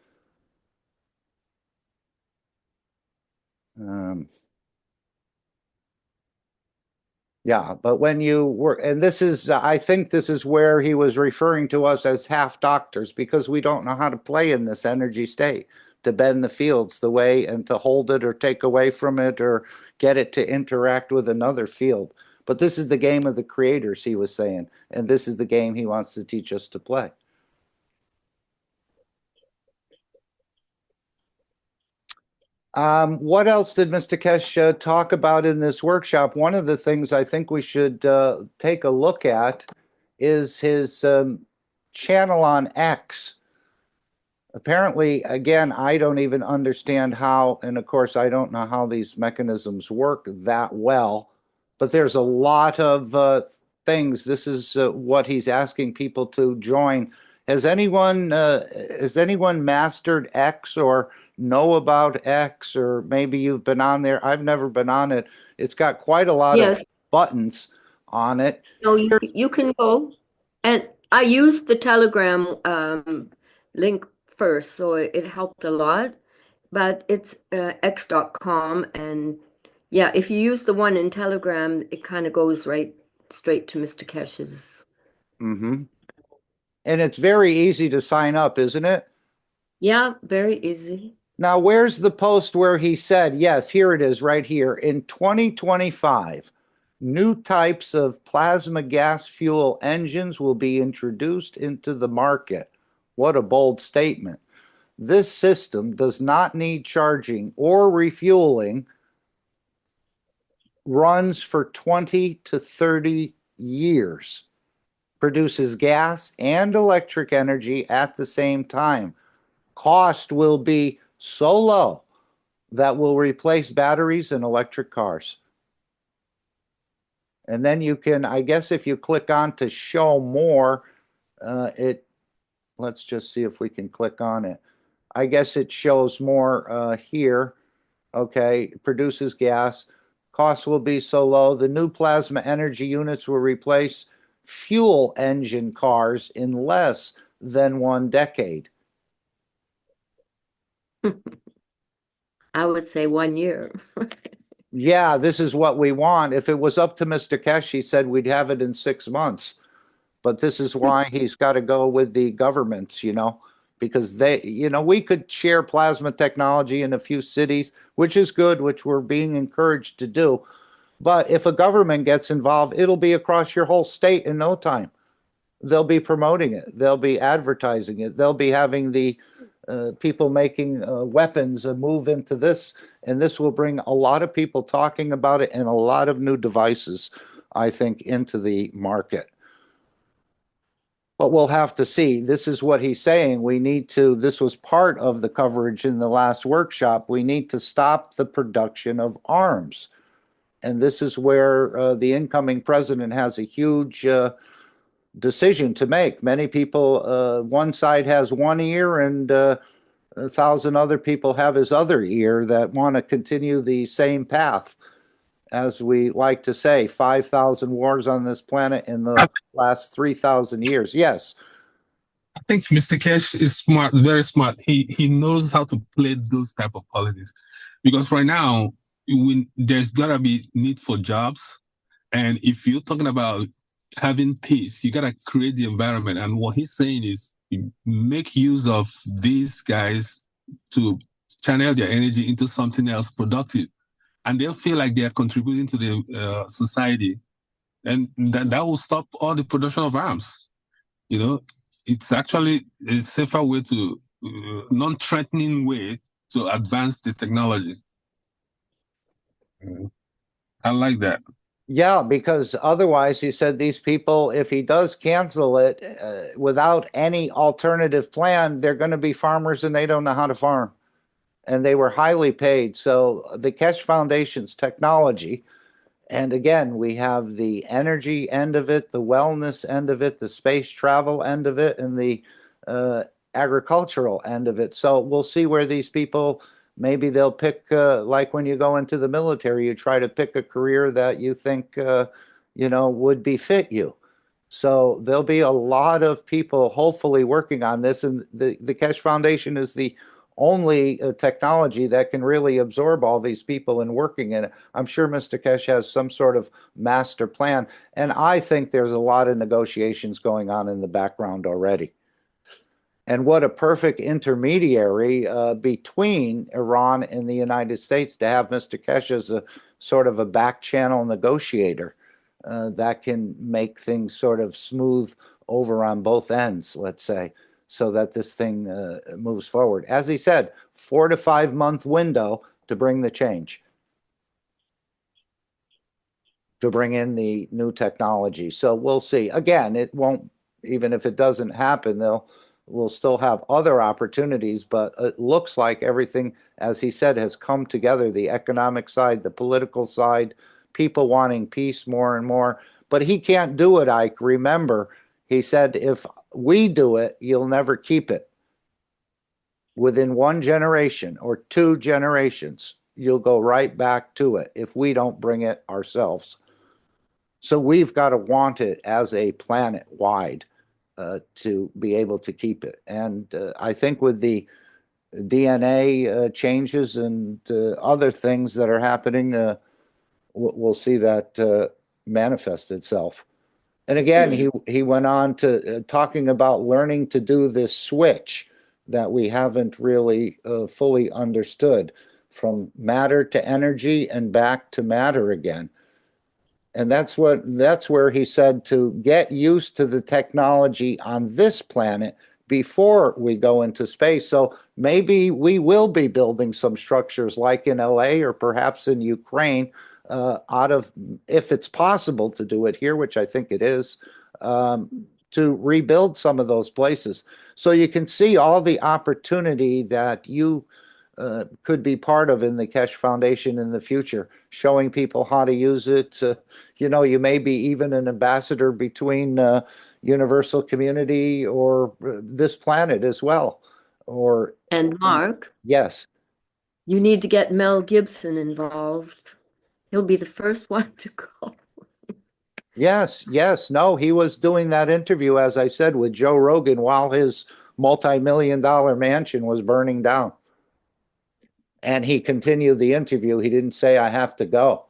Yeah, but when you work, and this is, I think this is where he was referring to us as half doctors, because we don't know how to play in this energy state, to bend the fields the way and to hold it or take away from it or get it to interact with another field. But this is the game of the creators, he was saying, and this is the game he wants to teach us to play. What else did Mr. Keshe talk about in this workshop? One of the things I think we should take a look at is his channel on X. Apparently, again, I don't even understand how, and of course, I don't know how these mechanisms work that well, but there's a lot of things. This is what he's asking people to join. Has anyone mastered X or know about X, or maybe you've been on there? I've never been on it. It's got quite a lot
Yes.
of buttons on it.
No, you can go. And I used the Telegram link first, so it helped a lot. But it's x.com, and yeah, if you use the one in Telegram, it kind of goes right straight to Mr. Keshe's.
Mm-hmm. And it's very easy to sign up, isn't it?
Yeah, very easy.
Now, where's the post where he said, yes, here it is right here. In 2025, new types of plasma gas fuel engines will be introduced into the market. What a bold statement. This system does not need charging or refueling, runs for 20 to 30 years, produces gas and electric energy at the same time. Cost will be so low that will replace batteries in electric cars. And then you can, I guess if you click on to show more, let's just see if we can click on it. I guess it shows more here. Okay, produces gas. Costs will be so low. The new plasma energy units will replace fuel engine cars in less than 1 decade.
I would say 1 year.
Yeah, this is what we want. If it was up to Mr. Keshe, he said we'd have it in 6 months. But this is why he's got to go with the governments, because they, we could share plasma technology in a few cities, which is good, which we're being encouraged to do. But if a government gets involved, it'll be across your whole state in no time. They'll be promoting it. They'll be advertising it. They'll be having the people making weapons move into this. And this will bring a lot of people talking about it and a lot of new devices, I think, into the market. But we'll have to see. This is what he's saying. We need to, this was part of the coverage in the last workshop. We need to stop the production of arms. And this is where the incoming president has a huge decision to make. Many people, one side has one ear and 1,000 other people have his other ear that want to continue the same path. As we like to say, 5,000 wars on this planet in the last 3,000 years. Yes.
I think Mr. Keshe is smart, very smart. He knows how to play those type of politics, because right now there's gotta be need for jobs, and if you're talking about having peace, you gotta create the environment. And what he's saying is make use of these guys to channel their energy into something else productive, and they'll feel like they are contributing to the society, and that will stop all the production of arms. It's actually a safer way to, non-threatening way to advance the technology. I like that.
Yeah, because otherwise, he said these people, if he does cancel it without any alternative plan, they're going to be farmers and they don't know how to farm. And they were highly paid. So the Keshe Foundation's technology, and again, we have the energy end of it, the wellness end of it, the space travel end of it, and the agricultural end of it. So we'll see where these people, maybe they'll pick, like when you go into the military, you try to pick a career that you think, would befit you. So there'll be a lot of people hopefully working on this. And the Keshe Foundation is the only technology that can really absorb all these people and working in it. I'm sure Mr. Keshe has some sort of master plan. And I think there's a lot of negotiations going on in the background already. And what a perfect intermediary between Iran and the United States to have Mr. Keshe as a sort of a back channel negotiator that can make things sort of smooth over on both ends, let's say, so that this thing moves forward. As he said, 4 to 5 month window to bring the change, to bring in the new technology. So we'll see. Again, it won't, even if it doesn't happen, we'll still have other opportunities, but it looks like everything, as he said, has come together, the economic side, the political side, people wanting peace more and more. But he can't do it, Ike. Remember, he said, if we do it, you'll never keep it. Within 1 generation or 2 generations, you'll go right back to it if we don't bring it ourselves. So we've got to want it as a planet wide to be able to keep it. And I think with the DNA changes and other things that are happening, we'll see that manifest itself. And again, he went on to talking about learning to do this switch that we haven't really fully understood, from matter to energy and back to matter again. And that's where he said to get used to the technology on this planet before we go into space. So maybe we will be building some structures like in LA or perhaps in Ukraine, out of, if it's possible to do it here, which I think it is, to rebuild some of those places. So you can see all the opportunity that you could be part of in the Keshe Foundation in the future, showing people how to use it. You may be even an ambassador between universal community or this planet as well.
And Mark,
Yes.
you need to get Mel Gibson involved. He'll be the first one to go.
Yes. No, he was doing that interview, as I said, with Joe Rogan while his multi-million-dollar mansion was burning down. And he continued the interview. He didn't say, I have to go.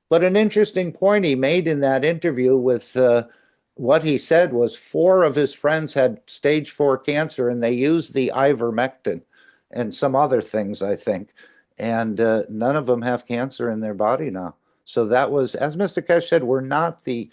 But an interesting point he made in that interview with what he said was 4 of his friends had stage 4 cancer, and they used the ivermectin and some other things, I think. And none of them have cancer in their body now. So that was, as Mr. Keshe said, we're not the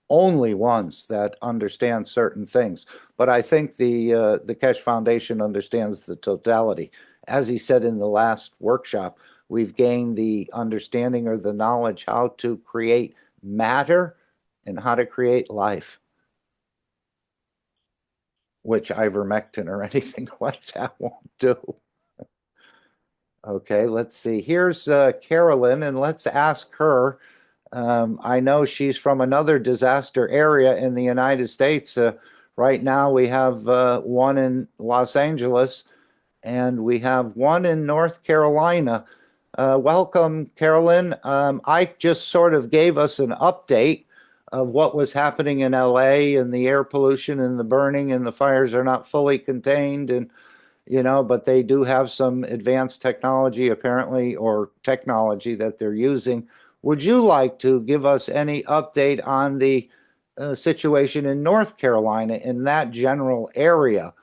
only ones that understand certain things. But I think the Keshe Foundation understands the totality. As he said in the last workshop, we've gained the understanding or the knowledge how to create matter and how to create life, which ivermectin or anything like that won't do. Okay, let's see. Here's Carolyn, and let's ask her. I know she's from another disaster area in the United States. Right now, we have one in Los Angeles, and we have one in North Carolina. Welcome, Carolyn. Ike just sort of gave us an update of what was happening in LA and the air pollution and the burning, and the fires are not fully contained, and but they do have some advanced technology apparently, or technology that they're using. Would you like to give us any update on the situation in North Carolina, in that general area?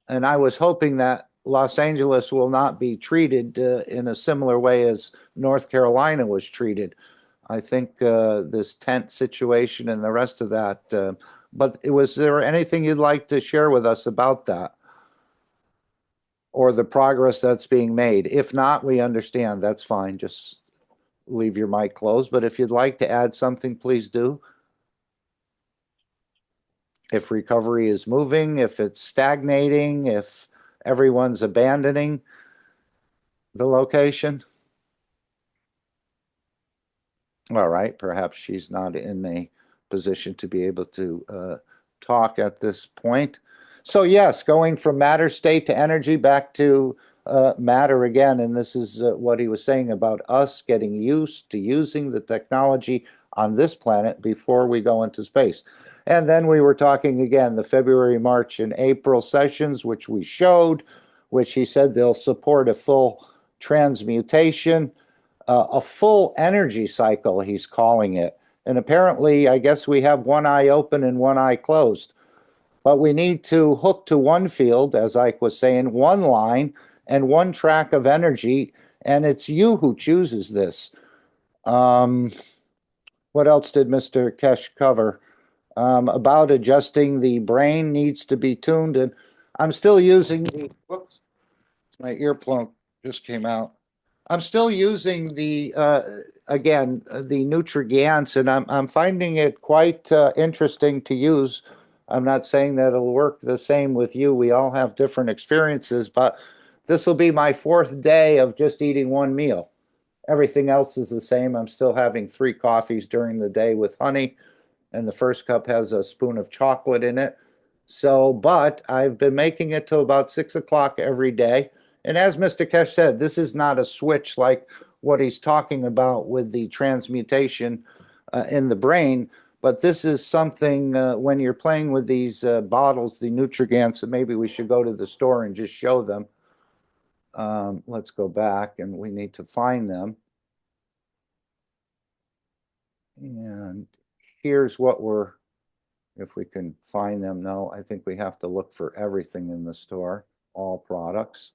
And I was hoping that Los Angeles will not be treated in a similar way as North Carolina was treated. I think this tent situation and the rest of that. But was there anything you'd like to share with us about that, or the progress that's being made? If not, we understand. That's fine. Just leave your mic closed. But if you'd like to add something, please do. If recovery is moving, if it's stagnating, if everyone's abandoning the location. All right, perhaps she's not in a position to be able to talk at this point. So yes, going from matter state to energy back to matter again, and this is what he was saying about us getting used to using the technology on this planet before we go into space. And then we were talking again, the February, March, and April sessions, which we showed, which he said they'll support a full transmutation, a full energy cycle, he's calling it. And apparently, I guess we have one eye open and one eye closed. But we need to hook to one field, as Ike was saying, one line and one track of energy, and it's you who chooses this. What else did Mr. Keshe cover? About adjusting the brain needs to be tuned, and I'm still using the, whoops, my earplug just came out. I'm still using the, again, the NutriGans, and I'm finding it quite interesting to use. I'm not saying that it'll work the same with you. We all have different experiences, but this will be my 4th day of just eating one meal. Everything else is the same. I'm still having 3 coffees during the day with honey, and the first cup has a spoon of chocolate in it. So, but I've been making it till about 6 o'clock every day. And as Mr. Keshe said, this is not a switch like what he's talking about with the transmutation in the brain, but this is something when you're playing with these bottles, the NutriGants, so maybe we should go to the store and just show them. Let's go back, and we need to find them. And here's what we're, if we can find them. No, I think we have to look for everything in the store, all products.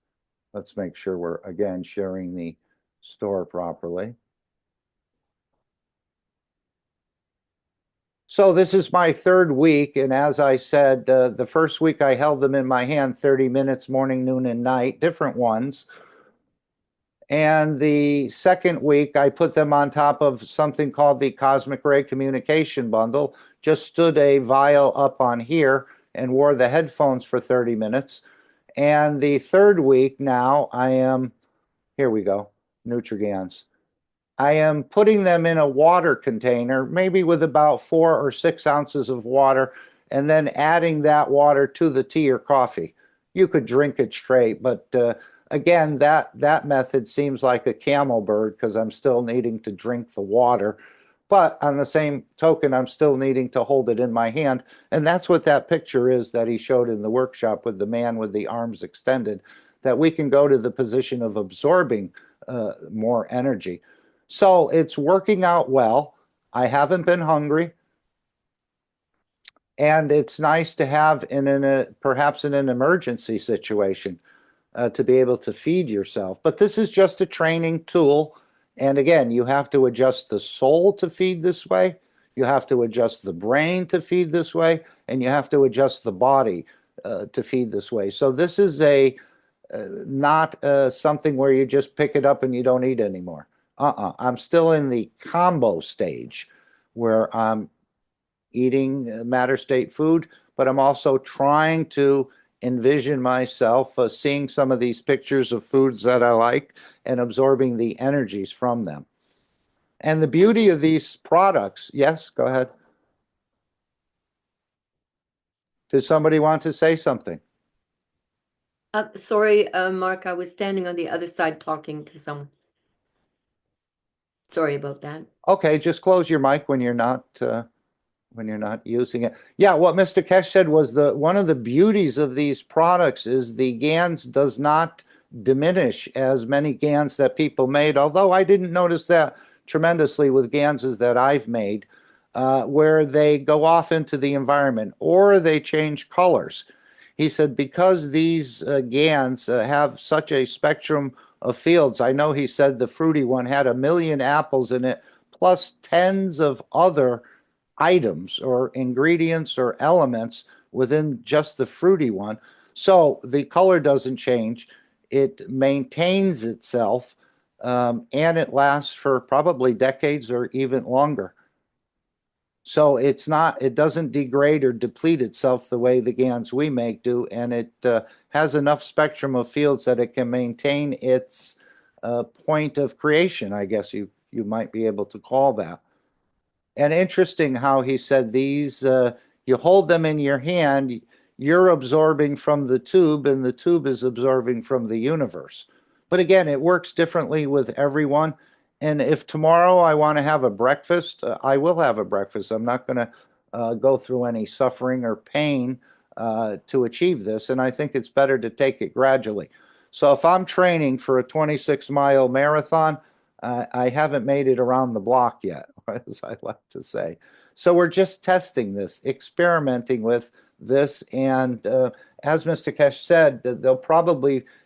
Let's make sure we're, again, sharing the store properly. So this is my third week, and as I said, the first week I held them in my hand 30 minutes, morning, noon, and night, different ones. And the second week, I put them on top of something called the Cosmic Ray Communication Bundle, just stood a vial up on here and wore the headphones for 30 minutes. And the third week now, I am, here we go, Nutrigans. I am putting them in a water container, maybe with about 4 or 6 ounces of water, and then adding that water to the tea or coffee. You could drink it straight, but again, that method seems like a camel bird because I'm still needing to drink the water. But on the same token, I'm still needing to hold it in my hand. And that's what that picture is that he showed in the workshop with the man with the arms extended, that we can go to the position of absorbing more energy. So it's working out well. I haven't been hungry. And it's nice to have perhaps in an emergency situation to be able to feed yourself. But this is just a training tool. And again, you have to adjust the soul to feed this way. You have to adjust the brain to feed this way. And you have to adjust the body to feed this way. So this is not something where you just pick it up and you don't eat anymore. I'm still in the combo stage where I'm eating matter state food, but I'm also trying to envision myself seeing some of these pictures of foods that I like and absorbing the energies from them. And the beauty of these products, yes, go ahead. Did somebody want to say something?
Sorry, Mark, I was standing on the other side talking to someone. Sorry about that.
Okay, just close your mic when you're not using it. Yeah, what Mr. Keshe said was one of the beauties of these products is the GANs does not diminish as many GANs that people made, although I didn't notice that tremendously with GANs that I've made, where they go off into the environment or they change colors. He said because these GANs have such a spectrum of fields. I know he said the fruity one had 1 million apples in it, plus tens of other items or ingredients or elements within just the fruity one. So the color doesn't change. It maintains itself, and it lasts for probably decades or even longer. So it doesn't degrade or deplete itself the way the GANs we make do, and it has enough spectrum of fields that it can maintain its point of creation, I guess you might be able to call that. And interesting how he said these, you hold them in your hand, you're absorbing from the tube, and the tube is absorbing from the universe. But again, it works differently with everyone. And if tomorrow I want to have a breakfast, I will have a breakfast. I'm not going to go through any suffering or pain to achieve this. And I think it's better to take it gradually. So if I'm training for a 26-mile marathon, I haven't made it around the block yet, as I like to say. So we're just testing this, experimenting with this. And as Mr. Keshe said,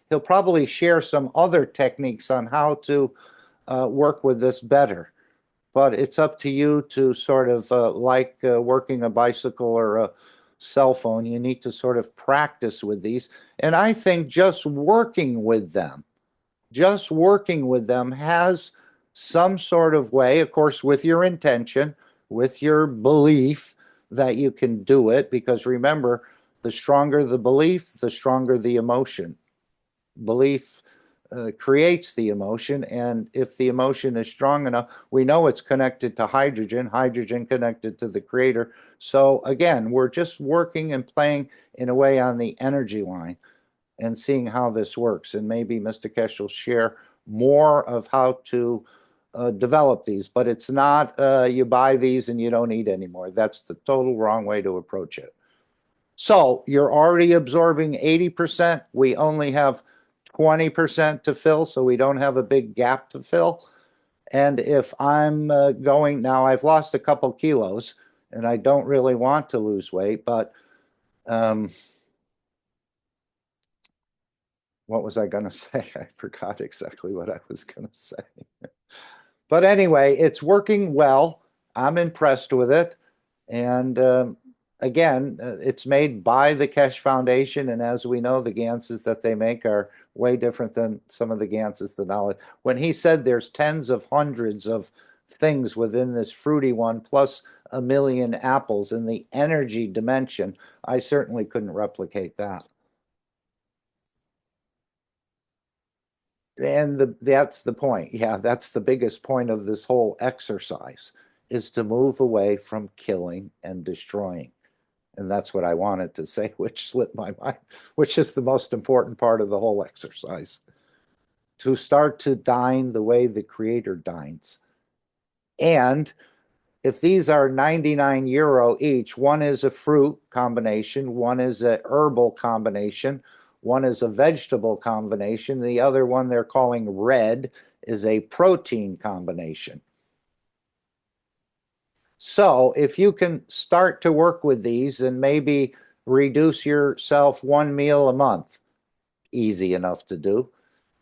he'll probably share some other techniques on how to work with this better. But it's up to you to sort of like working a bicycle or a cell phone. You need to sort of practice with these. And I think just working with them has some sort of way, of course, with your intention, with your belief that you can do it. Because remember, the stronger the belief, the stronger the emotion. Belief creates the emotion, and if the emotion is strong enough, we know it's connected to hydrogen connected to the creator. So again, we're just working and playing in a way on the energy line and seeing how this works. And maybe Mr. Keshe will share more of how to develop these, but it's not you buy these and you don't eat anymore. That's the total wrong way to approach it. So you're already absorbing 80%. We only have 20% to fill, so we don't have a big gap to fill. And if I'm going now, I've lost a couple kilos and I don't really want to lose weight, but what was I going to say? I forgot exactly what I was going to say. But anyway, it's working well. I'm impressed with it. And again, it's made by the Keshe Foundation. And as we know, the ganses that they make are way different than some of the ganses that knowledge. When he said there's tens of hundreds of things within this fruity one, plus a million apples in the energy dimension, I certainly couldn't replicate that. And that's the point. Yeah, that's the biggest point of this whole exercise, is to move away from killing and destroying. And that's what I wanted to say, which slipped my mind, which is the most important part of the whole exercise. To start to dine the way the Creator dines. And if these are 99 euro each, one is a fruit combination, one is a herbal combination, one is a vegetable combination, the other one they're calling red is a protein combination. So if you can start to work with these and maybe reduce yourself one meal a month, easy enough to do,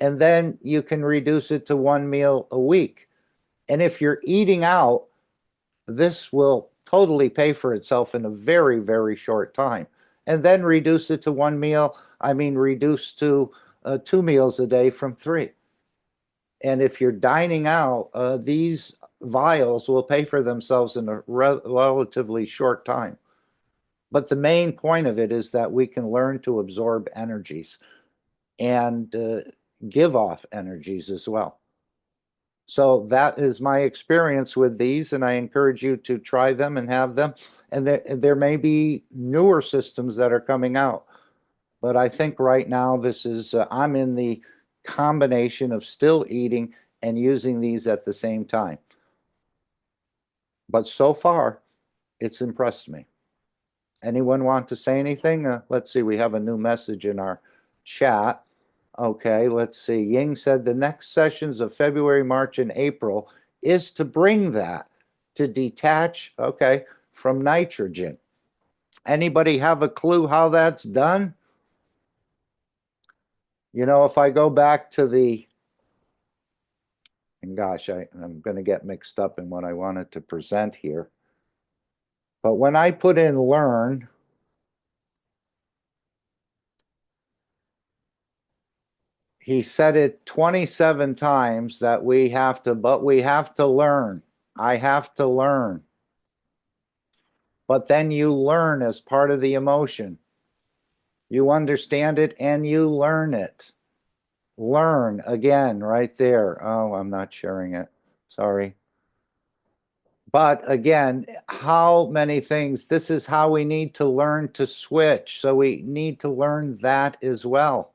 and then you can reduce it to one meal a week. And if you're eating out, this will totally pay for itself in a very, very short time. And then reduce it to one meal. I mean, reduce to 2 meals a day from 3. And if you're dining out, these vials will pay for themselves in a relatively short time. But the main point of it is that we can learn to absorb energies and give off energies as well. So that is my experience with these, and I encourage you to try them and have them. And there may be newer systems that are coming out. But I think right now this is, I'm in the combination of still eating and using these at the same time. But so far, it's impressed me. Anyone want to say anything? Let's see, we have a new message in our chat. Okay, let's see. Ying said the next sessions of February, March, and April is to bring that, to detach, okay, from nitrogen. Anybody have a clue how that's done? You know, if I go back to the, and gosh, I'm going to get mixed up in what I wanted to present here. But when I put in learn, he said it 27 times that we have to, but we have to learn. I have to learn. But then you learn as part of the emotion. You understand it and you learn it. Learn again right there. Oh, I'm not sharing it. Sorry. But again, how many things? This is how we need to learn to switch. So we need to learn that as well.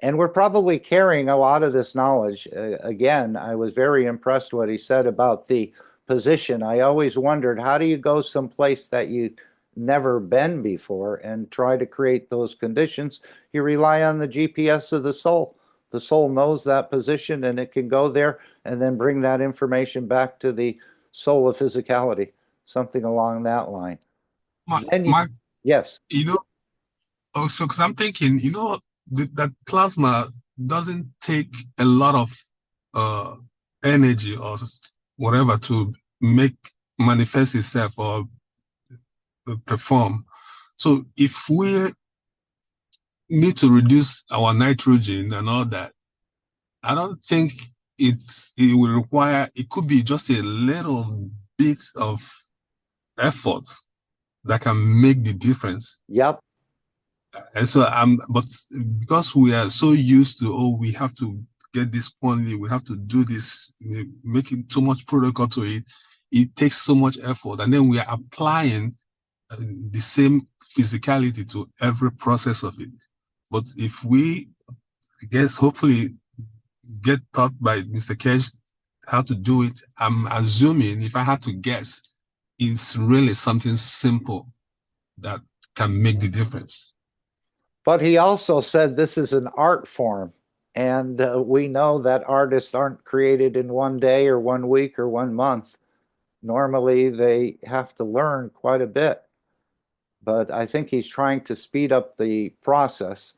And we're probably carrying a lot of this knowledge. Again, I was very impressed what he said about the position. I always wondered, how do you go someplace that you've never been before and try to create those conditions? You rely on the GPS of the soul. The soul knows that position and it can go there and then bring that information back to the soul of physicality, something along that line.
Mark,
yes.
you know, also, because I'm thinking, you know, that plasma doesn't take a lot of energy or whatever to manifest itself or perform. So if we need to reduce our nitrogen and all that, I don't think it will require, it could be just a little bit of effort that can make the difference.
Yep.
And so but because we are so used to, oh, we have to get this quantity, we have to do this, making too much protocol to it, it takes so much effort. And then we are applying the same physicality to every process of it. But if we, I guess, hopefully get taught by Mr. Keshe how to do it, I'm assuming, if I had to guess, it's really something simple that can make the difference.
But he also said this is an art form. And we know that artists aren't created in one day or 1 week or 1 month. Normally, they have to learn quite a bit. But I think he's trying to speed up the process.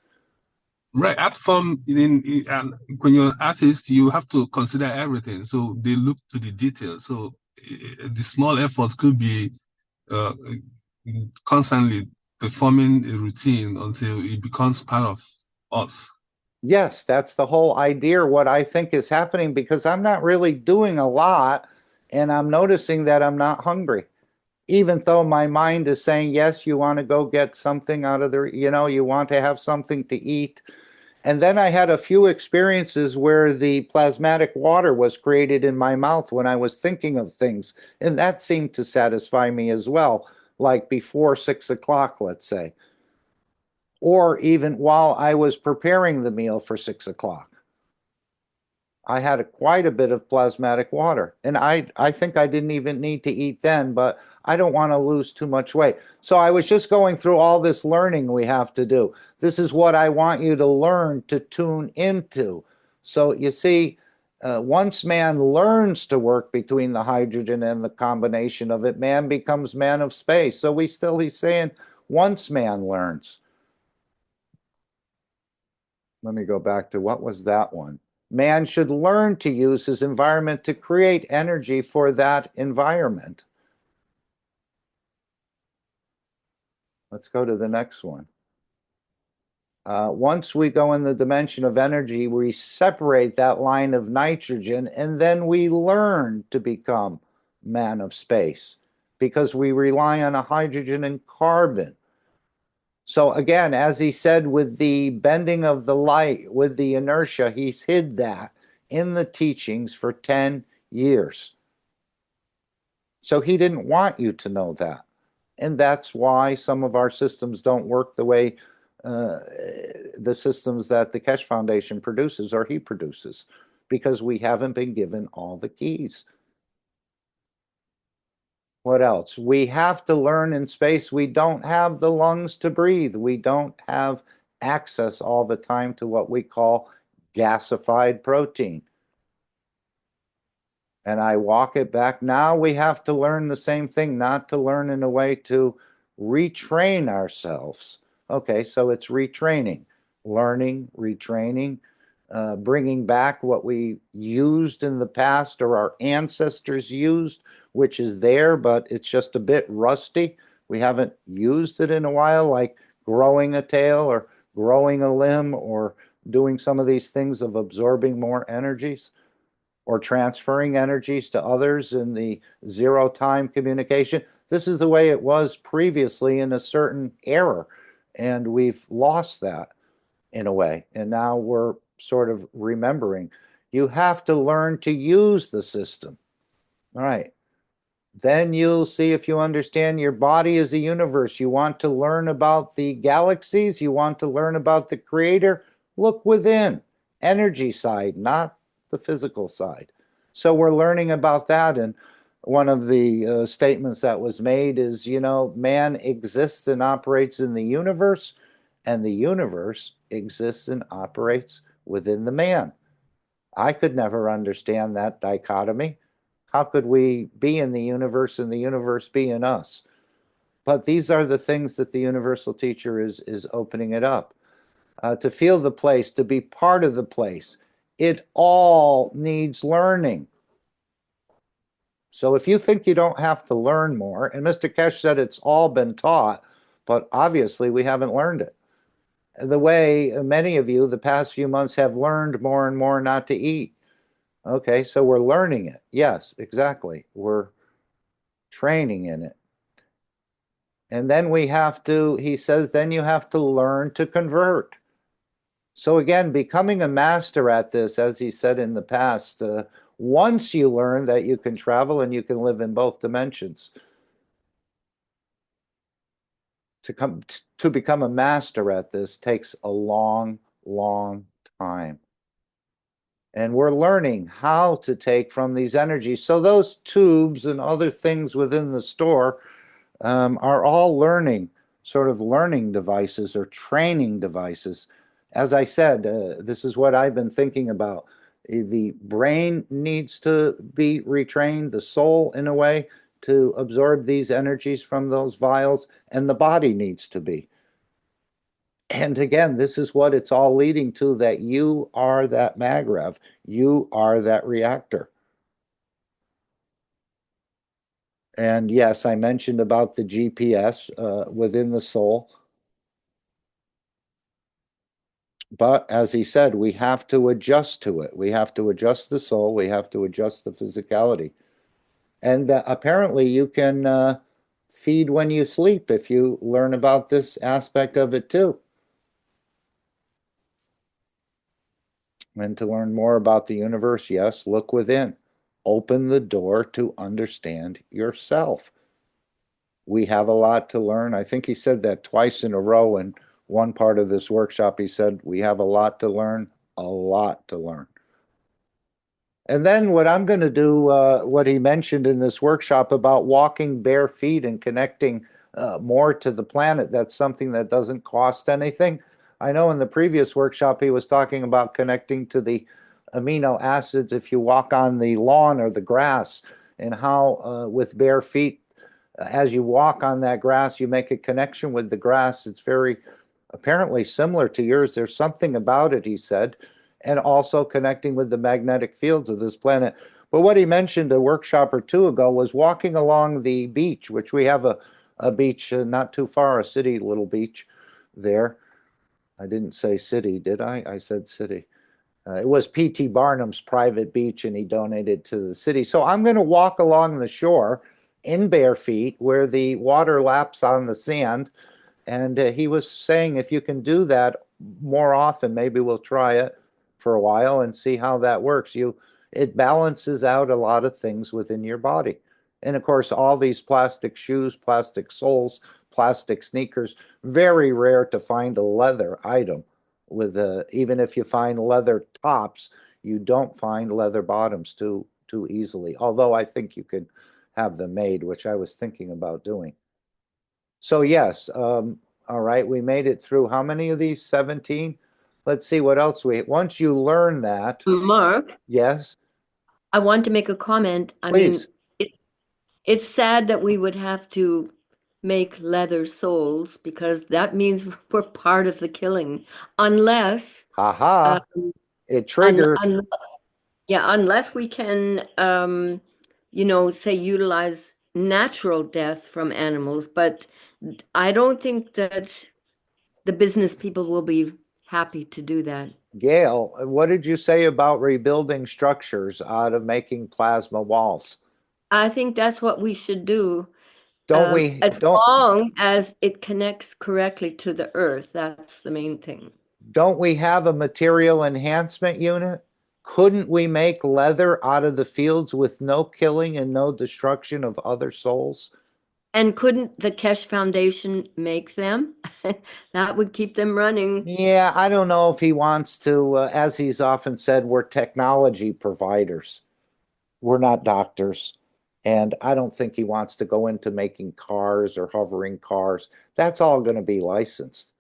Right. Art form, and when you're an artist, you have to consider everything. So they look to the details. So the small effort could be uh, constantly performing a routine until it becomes part of us.
Yes, that's the whole idea. What I think is happening, because I'm not really doing a lot and I'm noticing that I'm not hungry. Even though my mind is saying, yes, you want to go get something out of the, you want to have something to eat. And then I had a few experiences where the plasmatic water was created in my mouth when I was thinking of things. And that seemed to satisfy me as well, like before 6 o'clock, let's say, or even while I was preparing the meal for 6 o'clock. I had quite a bit of plasmatic water. And I think I didn't even need to eat then, but I don't want to lose too much weight. So I was just going through all this learning we have to do. This is what I want you to learn to tune into. So you see, once man learns to work between the hydrogen and the combination of it, man becomes man of space. So he's saying, once man learns. Let me go back to, what was that one? Man should learn to use his environment to create energy for that environment. Let's go to the next one. Once we go in the dimension of energy, we separate that line of nitrogen, and then we learn to become man of space because we rely on a hydrogen and carbon. So again, as he said, with the bending of the light, with the inertia, he's hid that in the teachings for 10 years. So he didn't want you to know that. And that's why some of our systems don't work the way the systems that the Keshe Foundation produces or he produces, because we haven't been given all the keys. What else? We have to learn in space. We don't have the lungs to breathe. We don't have access all the time to what we call gasified protein. And I walk it back. Now we have to learn the same thing, not to learn in a way to retrain ourselves. Okay, so it's retraining, learning, retraining, bringing back what we used in the past or our ancestors used, which is there, but it's just a bit rusty. We haven't used it in a while, like growing a tail or growing a limb or doing some of these things of absorbing more energies or transferring energies to others in the zero-time communication. This is the way it was previously in a certain era, and we've lost that in a way. And now we're sort of remembering. You have to learn to use the system. All right. Then you'll see if you understand your body is a universe. You want to learn about the galaxies. You want to learn about the creator. Look within. Energy side, not the physical side. So we're learning about that. And one of the statements that was made is, man exists and operates in the universe, and the universe exists and operates within the man. I could never understand that dichotomy. How could we be in the universe and the universe be in us? But these are the things that the universal teacher is opening it up. To feel the place, to be part of the place. It all needs learning. So if you think you don't have to learn more, and Mr. Keshe said it's all been taught, but obviously we haven't learned it. The way many of you the past few months have learned more and more not to eat. Okay, so we're learning it. Yes, exactly. We're training in it. And then we have to, he says, then you have to learn to convert. So again, becoming a master at this, as he said in the past, once you learn that you can travel and you can live in both dimensions, to become a master at this takes a long, long time. And we're learning how to take from these energies. So those tubes and other things within the store are all learning, sort of learning devices or training devices. as I said, this is what I've been thinking about. The brain needs to be retrained, the soul in a way, to absorb these energies from those vials, and the body needs to be. And again, this is what it's all leading to, that you are that magrev, you are that reactor. And yes, I mentioned about the GPS within the soul. But as he said, we have to adjust to it. We have to adjust the soul. We have to adjust the physicality. And apparently you can feed when you sleep if you learn about this aspect of it too. And to learn more about the universe, yes, look within. Open the door to understand yourself. We have a lot to learn. I think he said that twice in a row in one part of this workshop. He said, we have a lot to learn, a lot to learn. And then what I'm going to do, what he mentioned in this workshop about walking bare feet and connecting more to the planet, that's something that doesn't cost anything. I know in the previous workshop he was talking about connecting to the amino acids if you walk on the lawn or the grass, and how with bare feet, as you walk on that grass, you make a connection with the grass. It's very apparently similar to yours. There's something about it, he said, and also connecting with the magnetic fields of this planet. But what he mentioned a workshop or two ago was walking along the beach, which we have a beach not too far, a city little beach there. I didn't say city, did I? I said city. It was P.T. Barnum's private beach, and he donated to the city. So I'm going to walk along the shore in bare feet where the water laps on the sand. And he was saying if you can do that more often, maybe we'll try it for a while and see how that works. It balances out a lot of things within your body. And of course, all these plastic shoes, plastic soles, plastic sneakers, very rare to find a leather item with even if you find leather tops, you don't find leather bottoms too easily. Although I think you could have them made, which I was thinking about doing. So yes, all right, we made it through how many of these? 17? Let's see what else once you learn that,
Mark,
yes,
I want to make a comment. I mean,
please.
it's sad that we would have to make leather soles because that means we're part of the killing, unless,
Haha,
um,
it
un,
triggered.
un, yeah, unless we can, say utilize natural death from animals. But I don't think that the business people will be happy to do that.
Gail, what did you say about rebuilding structures out of making plasma walls?
I think that's what we should do.
Don't we,
As long as it connects correctly to the earth, that's the main thing.
don't we have a material enhancement unit? Couldn't we make leather out of the fields with no killing and no destruction of other souls?
And couldn't the Keshe Foundation make them? That would keep them running.
Yeah, I don't know if he wants to, as he's often said, we're technology providers. We're not doctors. And I don't think he wants to go into making cars or hovering cars. That's all going to be licensed.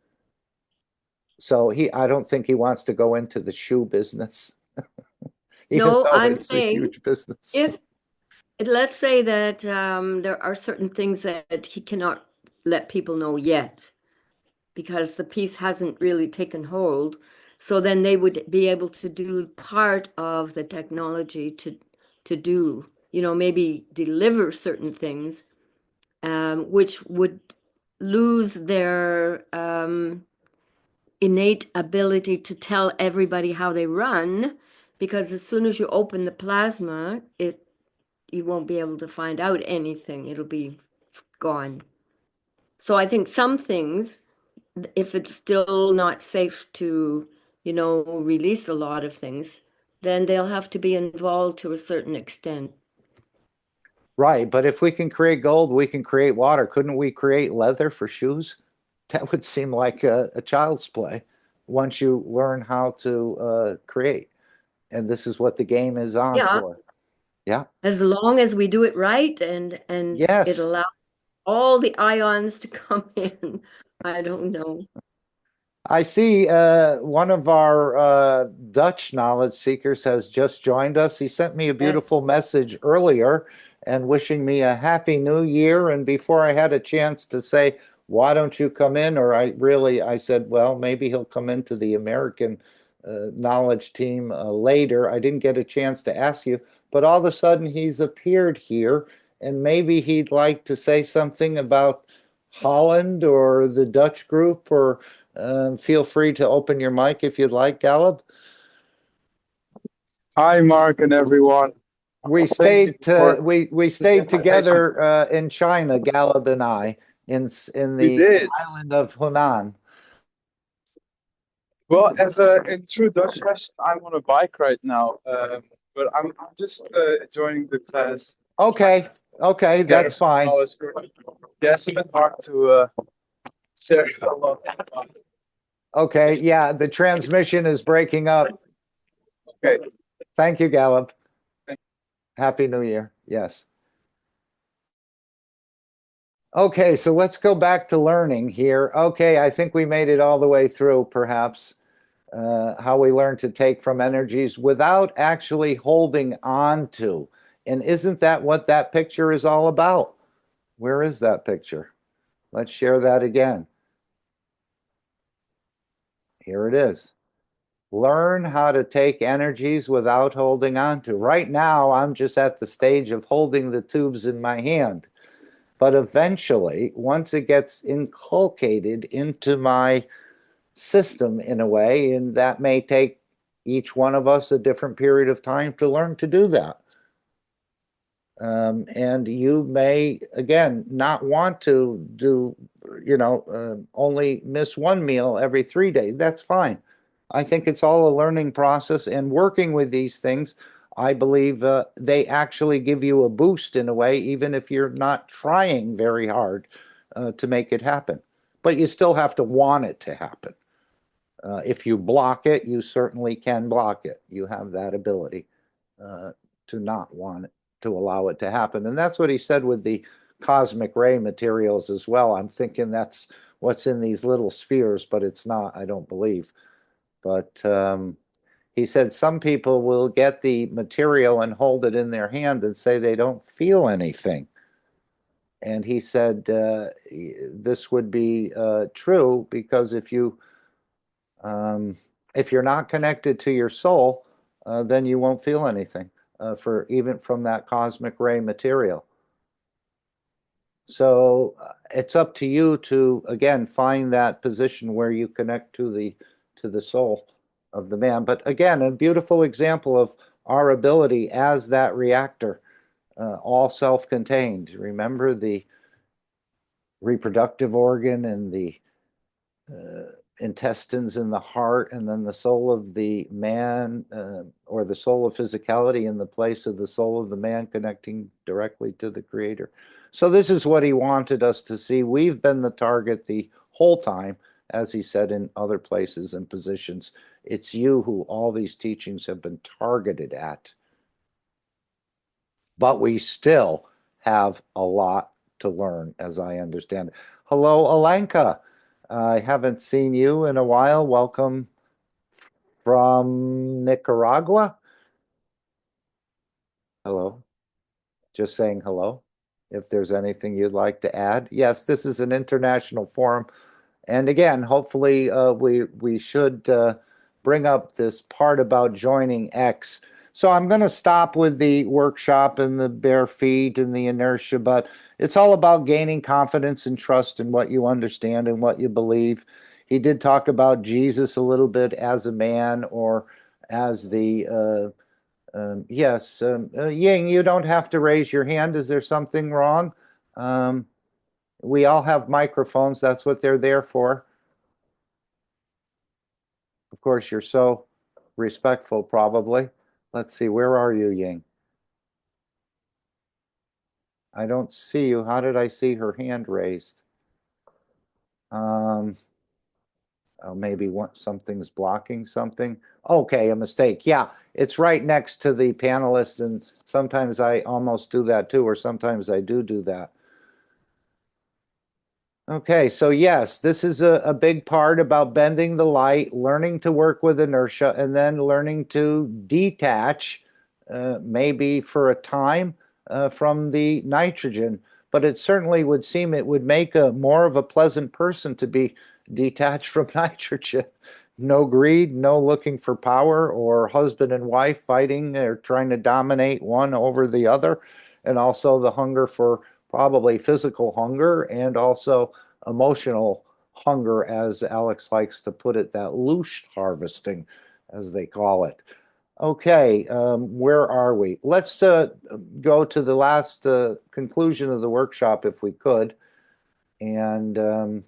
So I don't think he wants to go into the shoe business, even
No,
though
I'm
it's a
saying
huge business.
if let's say that there are certain things that he cannot let people know yet because the piece hasn't really taken hold. So then they would be able to do part of the technology to do, maybe deliver certain things, which would lose their innate ability to tell everybody how they run, because as soon as you open the plasma, you won't be able to find out anything. It'll be gone. So I think some things, if it's still not safe to, release a lot of things, then they'll have to be involved to a certain extent.
Right, but if we can create gold, we can create water. Couldn't we create leather for shoes? That would seem like a child's play once you learn how to create. And this is what the game is on
Yeah,
for. Yeah.
as long as we do it right and it
Yes.
allows all the ions to come in. I don't know.
I see one of our Dutch knowledge seekers has just joined us. He sent me a beautiful message earlier and wishing me a happy new year. And before I had a chance to say, why don't you come in? Or I said, well, maybe he'll come into the American knowledge team later. I didn't get a chance to ask you, but all of a sudden he's appeared here and maybe he'd like to say something about Holland or the Dutch group or feel free to open your mic if you'd like, Gallup.
Hi, Mark and everyone.
We
Thank you
stayed
for
we stayed together in China, Gallup and I, in
We
the
did.
island of Hunan.
Well, as in true Dutch fashion, I'm on a bike right now, but I'm just joining the class.
Okay, okay,
Gather
that's
some
fine.
knowledge. Yeah, it's a bit hard to share a lot.
Okay, yeah, the transmission is breaking up.
Okay.
Thank you, Gallup. Happy New Year. Yes. Okay, so let's go back to learning here. Okay, I think we made it all the way through, perhaps. How we learn to take from energies without actually holding on to. And isn't that what that picture is all about? Where is that picture? Let's share that again. Here it is. Learn how to take energies without holding on to. Right now, I'm just at the stage of holding the tubes in my hand. But eventually, once it gets inculcated into my system in a way, and that may take each one of us a different period of time to learn to do that. And you may, again, not want to do, only miss one meal every 3 days. That's fine. I think it's all a learning process, and working with these things, I believe they actually give you a boost in a way, even if you're not trying very hard to make it happen. But you still have to want it to happen. If you block it, you certainly can block it. You have that ability to not want it, to allow it to happen. And that's what he said with the cosmic ray materials as well. I'm thinking that's what's in these little spheres, but it's not, I don't believe. But he said some people will get the material and hold it in their hand and say they don't feel anything. And he said this would be true because if you're not connected to your soul, then you won't feel anything for even from that cosmic ray material. So it's up to you to again find that position where you connect to the soul of the man. But again, a beautiful example of our ability as that reactor, all self-contained. Remember the reproductive organ and the intestines in the heart, and then the soul of the man, or the soul of physicality in the place of the soul of the man connecting directly to the creator. So this is what he wanted us to see. We've been the target the whole time, as he said in other places and positions. It's you who all these teachings have been targeted at. But we still have a lot to learn, as I understand it. Hello, Alenka. I haven't seen you in a while. Welcome from Nicaragua. Hello. Just saying hello. If there's anything you'd like to add. Yes, this is an international forum. And again, hopefully we should bring up this part about joining X. So I'm going to stop with the workshop and the bare feet and the inertia, but it's all about gaining confidence and trust in what you understand and what you believe. He did talk about Jesus a little bit as a man or as the, yes, Ying, you don't have to raise your hand. Is there something wrong? We all have microphones. That's what they're there for. Of course, you're so respectful, probably. Let's see, where are you, Ying? I don't see you. How did I see her hand raised? Oh, maybe something's blocking something. Okay, a mistake. Yeah, it's right next to the panelist, and sometimes I almost do that too, or sometimes I do that. Okay, so yes, this is a big part about bending the light, learning to work with inertia, and then learning to detach, maybe for a time, from the nitrogen. But it certainly would seem it would make a more of a pleasant person to be detached from nitrogen. No greed, no looking for power, or husband and wife fighting or trying to dominate one over the other, and also the hunger for probably physical hunger and also emotional hunger, as Alex likes to put it, that loose harvesting, as they call it. Okay, where are we? Let's go to the last conclusion of the workshop, if we could. And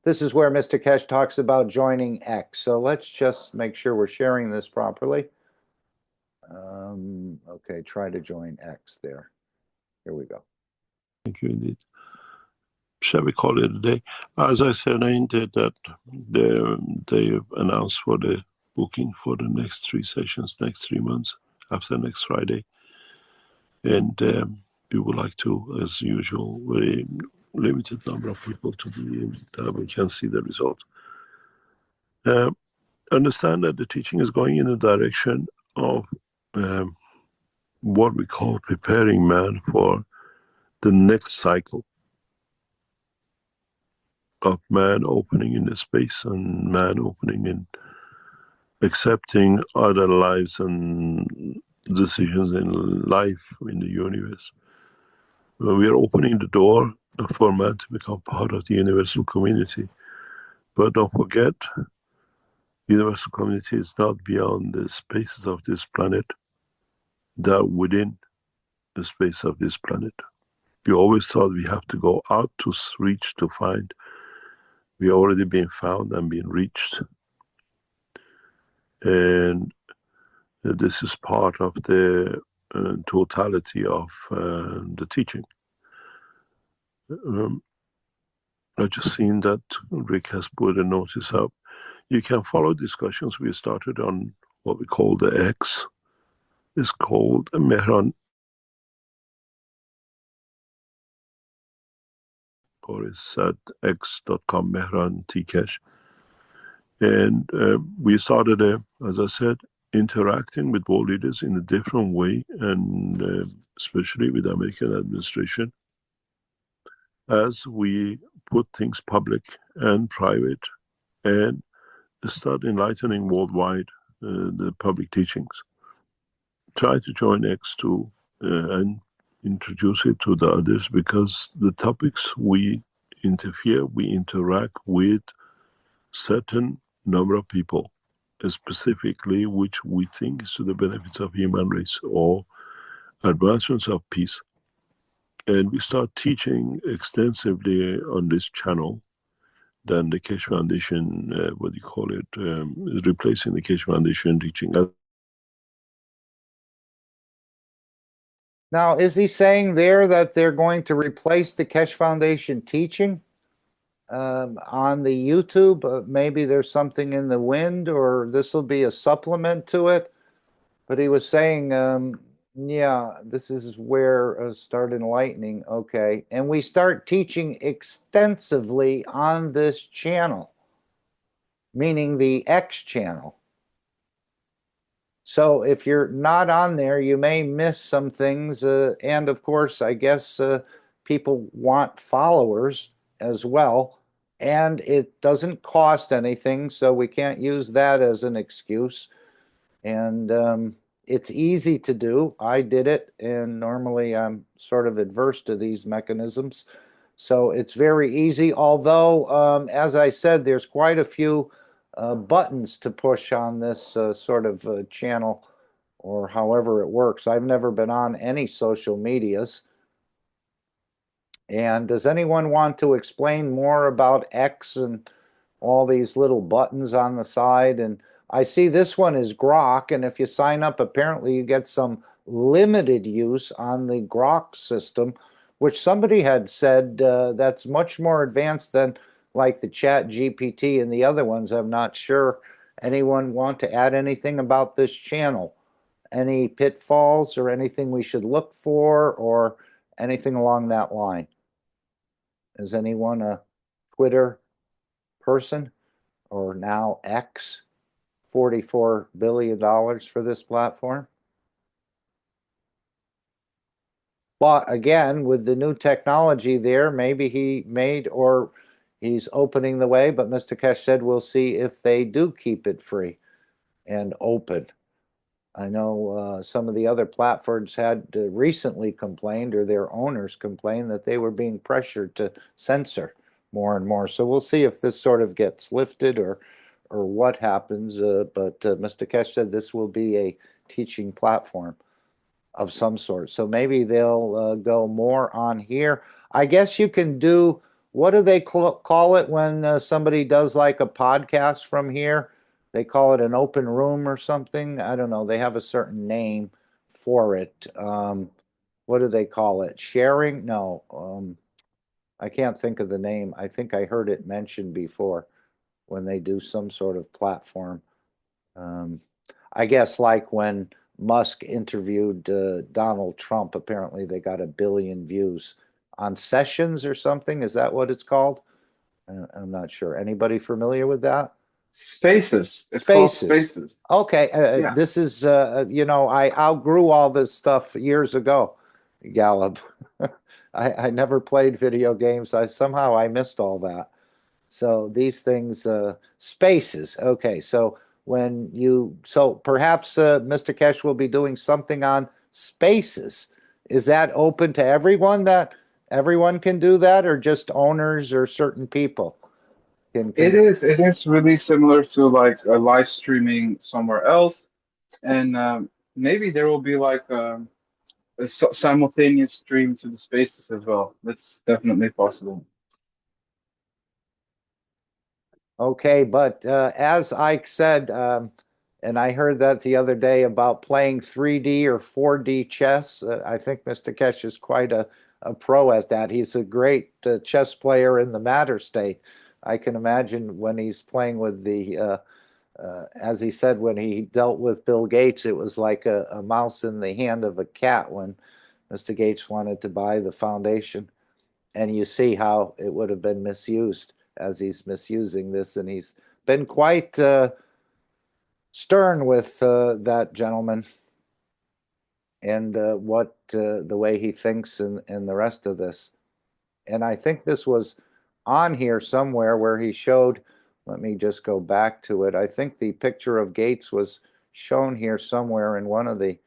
this is where Mr. Keshe talks about joining X. So let's just make sure we're sharing this properly. Okay, try to join X there. Here we go.
Thank you indeed. Shall we call it a day? As I said, I hinted that they announced for the booking for the next 3 sessions, next 3 months, after next Friday. And we would like to, as usual, very limited number of people to be in, that we can see the result. Understand that the teaching is going in the direction of what we call preparing man for the next cycle of man opening in the space and man opening in accepting other lives and decisions in life in the universe. We are opening the door for man to become part of the universal community. But don't forget, universal community is not beyond the spaces of this planet, they're within the space of this planet. We always thought we have to go out to reach to find. We already been found and been reached. And this is part of the totality of the teaching. I just seen that Rick has put a notice up. You can follow discussions we started on what we call the X. It's called Mehran, or it's at x.com, Mehran Tkesh. And we started, as I said, interacting with world leaders in a different way, and especially with the American administration, as we put things public and private and start enlightening worldwide the public teachings. Try to join X2 and introduce it to the others, because the topics we interfere, we interact with certain number of people, specifically which we think is to the benefits of human race or advancements of peace. And we start teaching extensively on this channel. Then the Keshe Foundation, what do you call it, is replacing the Keshe Foundation teaching.
Now, is he saying there that they're going to replace the Keshe Foundation teaching on the YouTube? Maybe there's something in the wind, or this will be a supplement to it. But he was saying, yeah, this is where start enlightening. Okay. And we start teaching extensively on this channel, meaning the X channel. So if you're not on there, you may miss some things. And of course, I guess people want followers as well. And it doesn't cost anything, so we can't use that as an excuse. And it's easy to do. I did it, and normally I'm sort of adverse to these mechanisms. So it's very easy, although, as I said, there's quite a few buttons to push on this sort of channel, or however it works. I've never been on any social medias. And does anyone want to explain more about X and all these little buttons on the side? And I see this one is Grok, and if you sign up, apparently you get some limited use on the Grok system, which somebody had said that's much more advanced than like the Chat GPT and the other ones. I'm not sure. Anyone want to add anything about this channel? Any pitfalls or anything we should look for, or anything along that line? Is anyone Twitter person, or now X, $44 billion for this platform. But again, with the new technology there, maybe he made, or he's opening the way, but Mr. Keshe said we'll see if they do keep it free and open. I know some of the other platforms had recently complained, or their owners complained, that they were being pressured to censor more and more. So we'll see if this sort of gets lifted or what happens. But Mr. Keshe said this will be a teaching platform of some sort. So maybe they'll go more on here. I guess you can do, what do they call it when somebody does like a podcast from here? They call it an open room or something. I don't know. They have a certain name for it. What do they call it? Sharing? No. I can't think of the name. I think I heard it mentioned before when they do some sort of platform. I guess like when Musk interviewed Donald Trump, apparently they got 1 billion views on Sessions or something. Is that what it's called? I'm not sure. Anybody familiar with that?
Spaces. It's called Spaces.
Okay.
Yeah.
This is, I outgrew all this stuff years ago, Gallup. I never played video games. Somehow I missed all that. So these things, Spaces. Okay. So perhaps Mr. Keshe will be doing something on Spaces. Is that open to everyone, that everyone can do that, or just owners or certain people?
It is really similar to like a live streaming somewhere else, and maybe there will be like a simultaneous stream to the Spaces as well. That's definitely possible.
Okay, but as Ike said, and I heard that the other day about playing 3D or 4D chess. I think Mr. Keshe is quite a pro at that. He's a great chess player in the matter state. I can imagine when he's playing with the, as he said, when he dealt with Bill Gates, it was like a mouse in the hand of a cat when Mr. Gates wanted to buy the foundation. And you see how it would have been misused, as he's misusing this. And he's been quite stern with that gentleman and what the way he thinks and the rest of this. And I think this was on here somewhere where he showed, let me just go back to it. I think the picture of Gates was shown here somewhere in one of the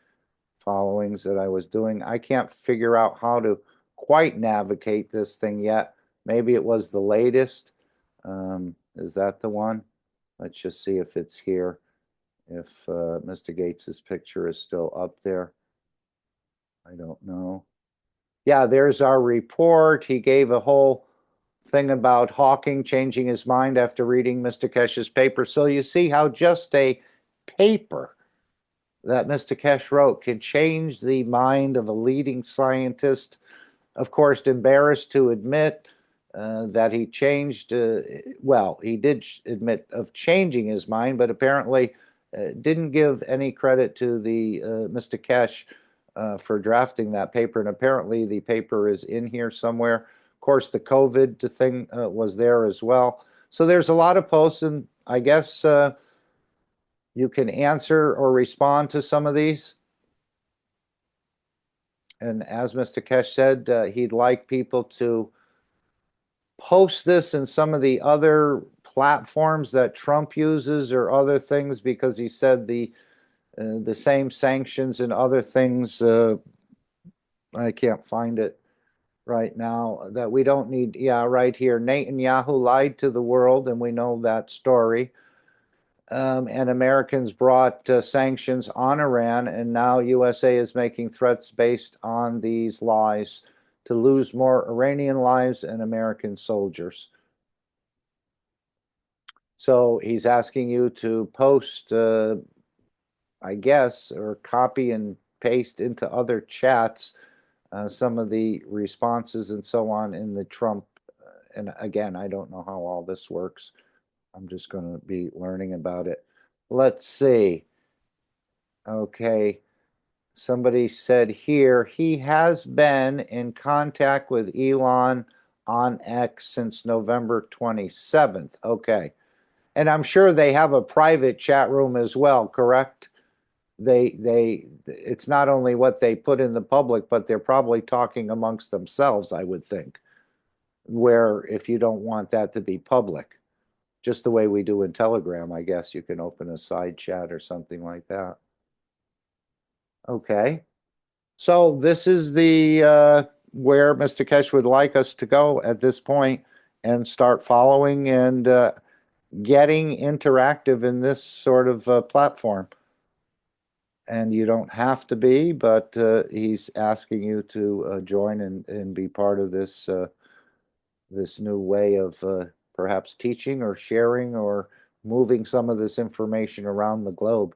followings that I was doing. I can't figure out how to quite navigate this thing yet. Maybe it was the latest. Is that the one? Let's just see if it's here. If Mr. Gates's picture is still up there. I don't know. Yeah, there's our report. He gave a whole thing about Hawking changing his mind after reading Mr. Keshe's paper. So you see how just a paper that Mr. Keshe wrote can change the mind of a leading scientist. Of course, embarrassed to admit that he changed, well, he did admit of changing his mind, but apparently didn't give any credit to the Mr. Keshe for drafting that paper. And apparently the paper is in here somewhere. Of course, the COVID thing was there as well. So there's a lot of posts, and I guess you can answer or respond to some of these. And as Mr. Keshe said, he'd like people to post this in some of the other platforms that Trump uses or other things, because he said the same sanctions and other things, I can't find it right now, that we don't need. Yeah, right here. Netanyahu lied to the world, and we know that story. And Americans brought sanctions on Iran, and now USA is making threats based on these lies to lose more Iranian lives and American soldiers. So he's asking you to post, I guess, or copy and paste into other chats some of the responses and so on in the Trump. And again, I don't know how all this works. I'm just going to be learning about it. Let's see. Okay. Somebody said here, he has been in contact with Elon on X since November 27th. Okay. And I'm sure they have a private chat room as well, correct? It's not only what they put in the public, but they're probably talking amongst themselves, I would think, where if you don't want that to be public, just the way we do in Telegram, I guess you can open a side chat or something like that. Okay. So this is the where Mr. Keshe would like us to go at this point and start following and getting interactive in this sort of platform. And you don't have to be, but he's asking you to join and be part of this this new way of perhaps teaching or sharing or moving some of this information around the globe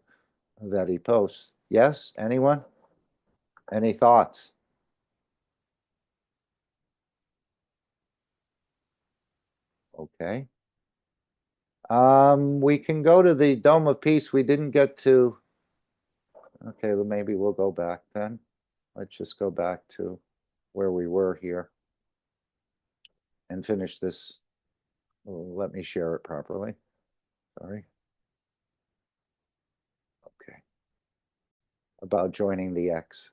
that he posts. Yes, anyone? Any thoughts? Okay. We can go to the Dome of Peace. We didn't get to. Okay, well, maybe we'll go back then. Let's just go back to where we were here and finish this. Oh, let me share it properly. Sorry. Okay. About joining the X.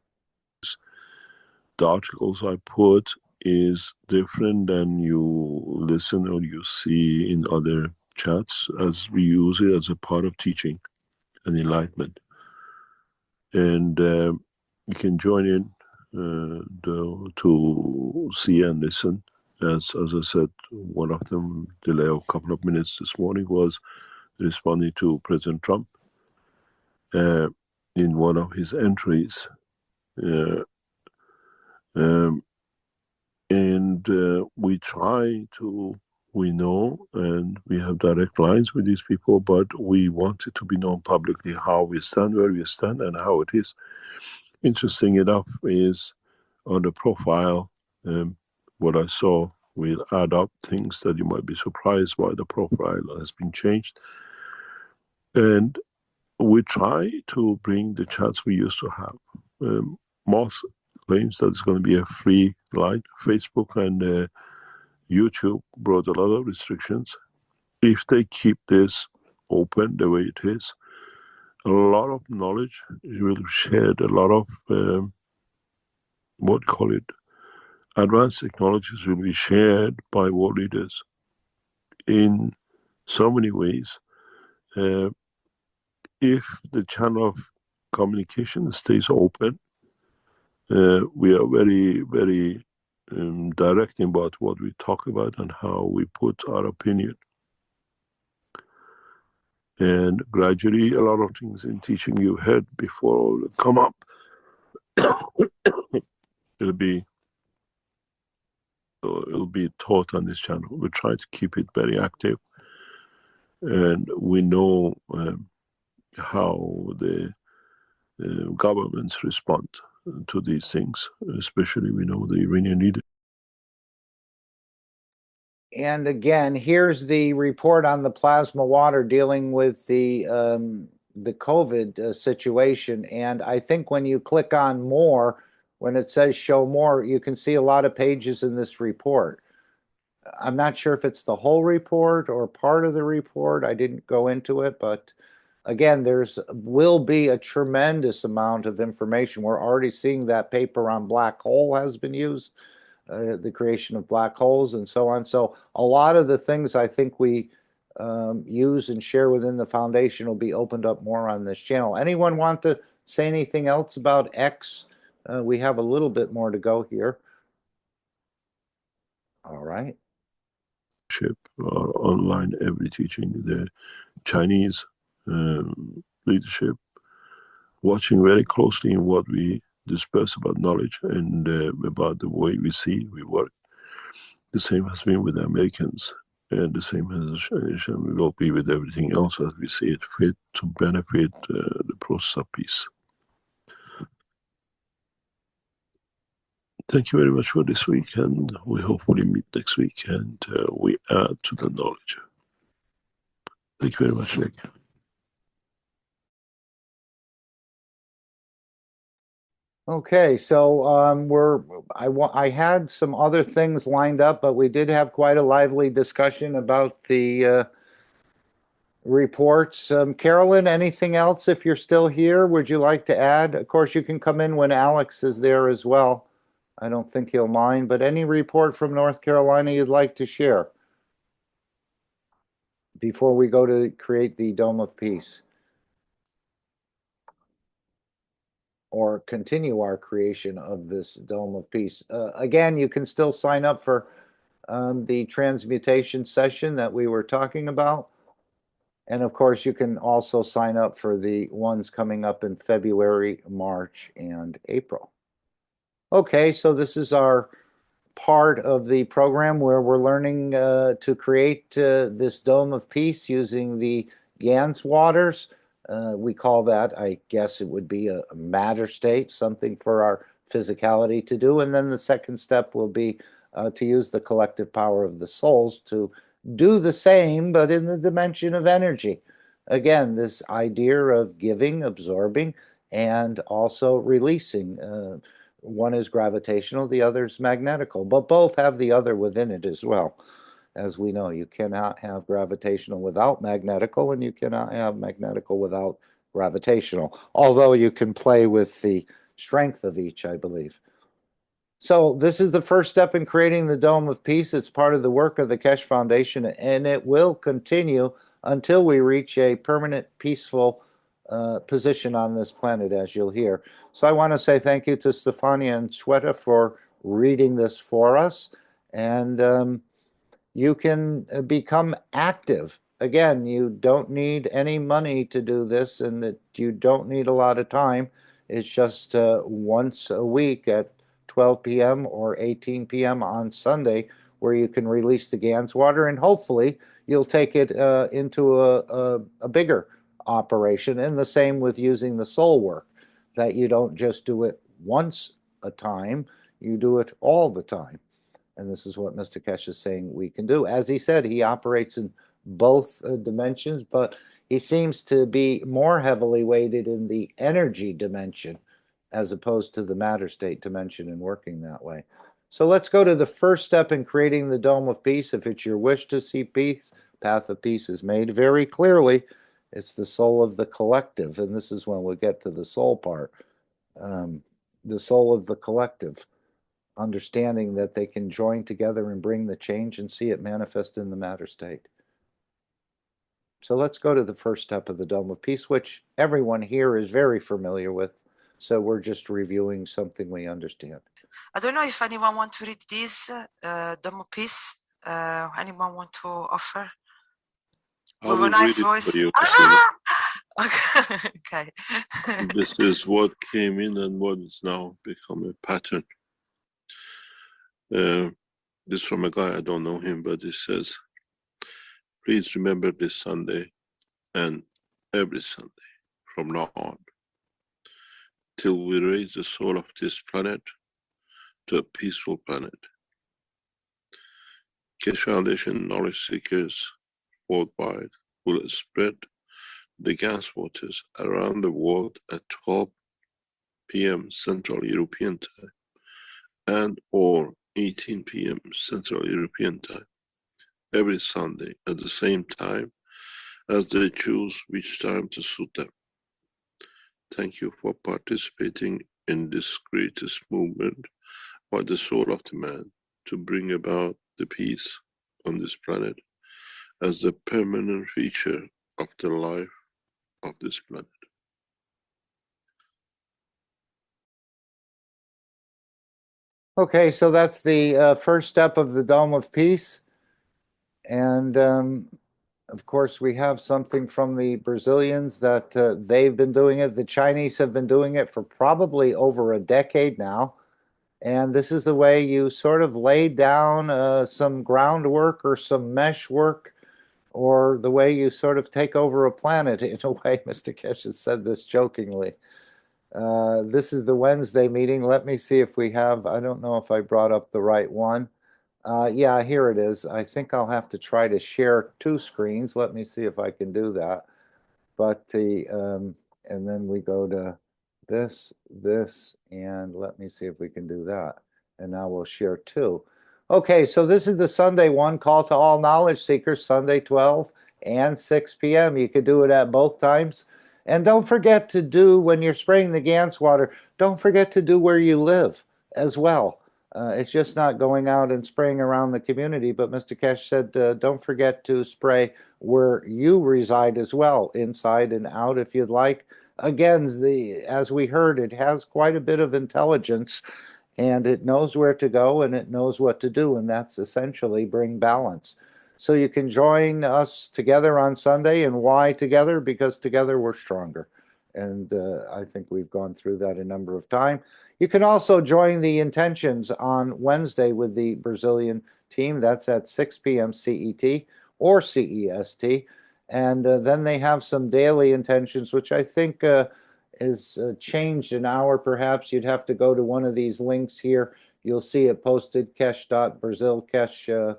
The articles I put is different than you listen or you see in other chats, as we use it as a part of teaching and enlightenment. And you can join in to see and listen. As I said, one of them, delay of a couple of minutes this morning, was responding to President Trump in one of his entries. And we try to, we know, and we have direct lines with these people, but we want it to be known publicly how we stand, where we stand, and how it is. Interesting enough is on the profile, what I saw will add up things that you might be surprised why the profile has been changed. And we try to bring the chats we used to have. Moss claims that it's going to be a free line. Facebook and YouTube brought a lot of restrictions. If they keep this open the way it is, a lot of knowledge will be shared, a lot of advanced technologies will be shared by world leaders in so many ways. If the channel of communication stays open, we are very, very direct about what we talk about and how we put our opinion. And gradually, a lot of things in teaching you heard before will come up. It'll be taught on this channel. We try to keep it very active, and we know how the governments respond to these things. Especially, we know the Iranian leader.
And again, here's the report on the plasma water dealing with the COVID situation. And I think when you click on more, when it says show more, you can see a lot of pages in this report. I'm not sure if it's the whole report or part of the report. I didn't go into it, but again, will be a tremendous amount of information. We're already seeing that paper on black hole has been used. The creation of black holes and so on. So a lot of the things I think we use and share within the foundation will be opened up more on this channel. Anyone want to say anything else about X? We have a little bit more to go here. All right.
Online every teaching, the Chinese leadership watching very closely in what we disperse about knowledge and about the way we see, we work. The same has been with the Americans, and the same will be with everything else as we see it fit to benefit the process of peace. Thank you very much for this week, and we hopefully meet next week and we add to the knowledge. Thank you very much, Nick.
Okay, so I had some other things lined up, but we did have quite a lively discussion about the reports. Carolyn, anything else if you're still here? Would you like to add? Of course, you can come in when Alex is there as well. I don't think he'll mind, but any report from North Carolina you'd like to share before we go to create the Dome of Peace? Or continue our creation of this Dome of Peace. Again, you can still sign up for the transmutation session that we were talking about. And of course, you can also sign up for the ones coming up in February, March, and April. Okay, so this is our part of the program where we're learning to create this Dome of Peace using the Gans waters. We call that, I guess it would be a matter state, something for our physicality to do. And then the second step will be to use the collective power of the souls to do the same, but in the dimension of energy. Again, this idea of giving, absorbing, and also releasing. One is gravitational, the other is magnetical, but both have the other within it as well. As we know, you cannot have gravitational without magnetical, and you cannot have magnetical without gravitational, although you can play with the strength of each, I believe. So this is the first step in creating the Dome of Peace. It's part of the work of the Keshe Foundation, and it will continue until we reach a permanent, peaceful position on this planet, as you'll hear. So I want to say thank you to Stefania and Shweta for reading this for us. And you can become active. Again, you don't need any money to do this, and you don't need a lot of time. It's just once a week at 12 p.m. or 18 p.m. on Sunday, where you can release the Gans water, and hopefully you'll take it into a bigger operation. And the same with using the soul work, that you don't just do it once a time, you do it all the time. And this is what Mr. Keshe is saying we can do. As he said, he operates in both dimensions, but he seems to be more heavily weighted in the energy dimension as opposed to the matter state dimension and working that way. So let's go to the first step in creating the Dome of Peace. If it's your wish to see peace, path of peace is made very clearly. It's the soul of the collective, and this is when we'll get to the soul part. The soul of the collective, understanding that they can join together and bring the change and see it manifest in the matter state. So let's go to the first step of the Dome of Peace, which everyone here is very familiar with. So we're just reviewing something we understand.
I don't know if anyone want to read this Dome of Peace. Anyone want to offer?
I
With
will
a nice
read it
voice.
for you.
Okay.
This is what came in and what is now become a pattern. This from a guy, I don't know him, but he says, please remember this Sunday and every Sunday from now on, till we raise the soul of this planet to a peaceful planet. Keshe Foundation knowledge seekers worldwide will spread the gas waters around the world at 12 p.m. Central European Time and or 18 p.m. Central European Time every Sunday at the same time as they choose which time to suit them. Thank you for participating in this greatest movement by the soul of the man to bring about the peace on this planet as the permanent feature of the life of this planet.
Okay, so that's the first step of the Dome of Peace. And of course, we have something from the Brazilians that they've been doing it. The Chinese have been doing it for probably over a decade now. And this is the way you sort of lay down some groundwork or some mesh work, or the way you sort of take over a planet in a way. Mr. Keshe said this jokingly. This is the Wednesday meeting. Let me see if we have, I don't know if I brought up the right one. Yeah, here it is. I think I'll have to try to share two screens. Let me see if I can do that. But and then we go to this, and let me see if we can do that. And now we'll share two. Okay, so this is the Sunday one, call to all knowledge seekers, Sunday 12 and 6 p.m. You could do it at both times. And don't forget to do, when you're spraying the GANS water, don't forget to do where you live as well. It's just not going out and spraying around the community, but Mr. Keshe said don't forget to spray where you reside as well, inside and out if you'd like. Again, as we heard, it has quite a bit of intelligence, and it knows where to go and it knows what to do, and that's essentially bring balance. So you can join us together on Sunday. And why together? Because together we're stronger. And I think we've gone through that a number of times. You can also join the intentions on Wednesday with the Brazilian team. That's at 6 p.m. CET or CEST. And then they have some daily intentions, which I think is changed an hour perhaps. You'd have to go to one of these links here. You'll see it posted, Keshe.Brazil, Keshe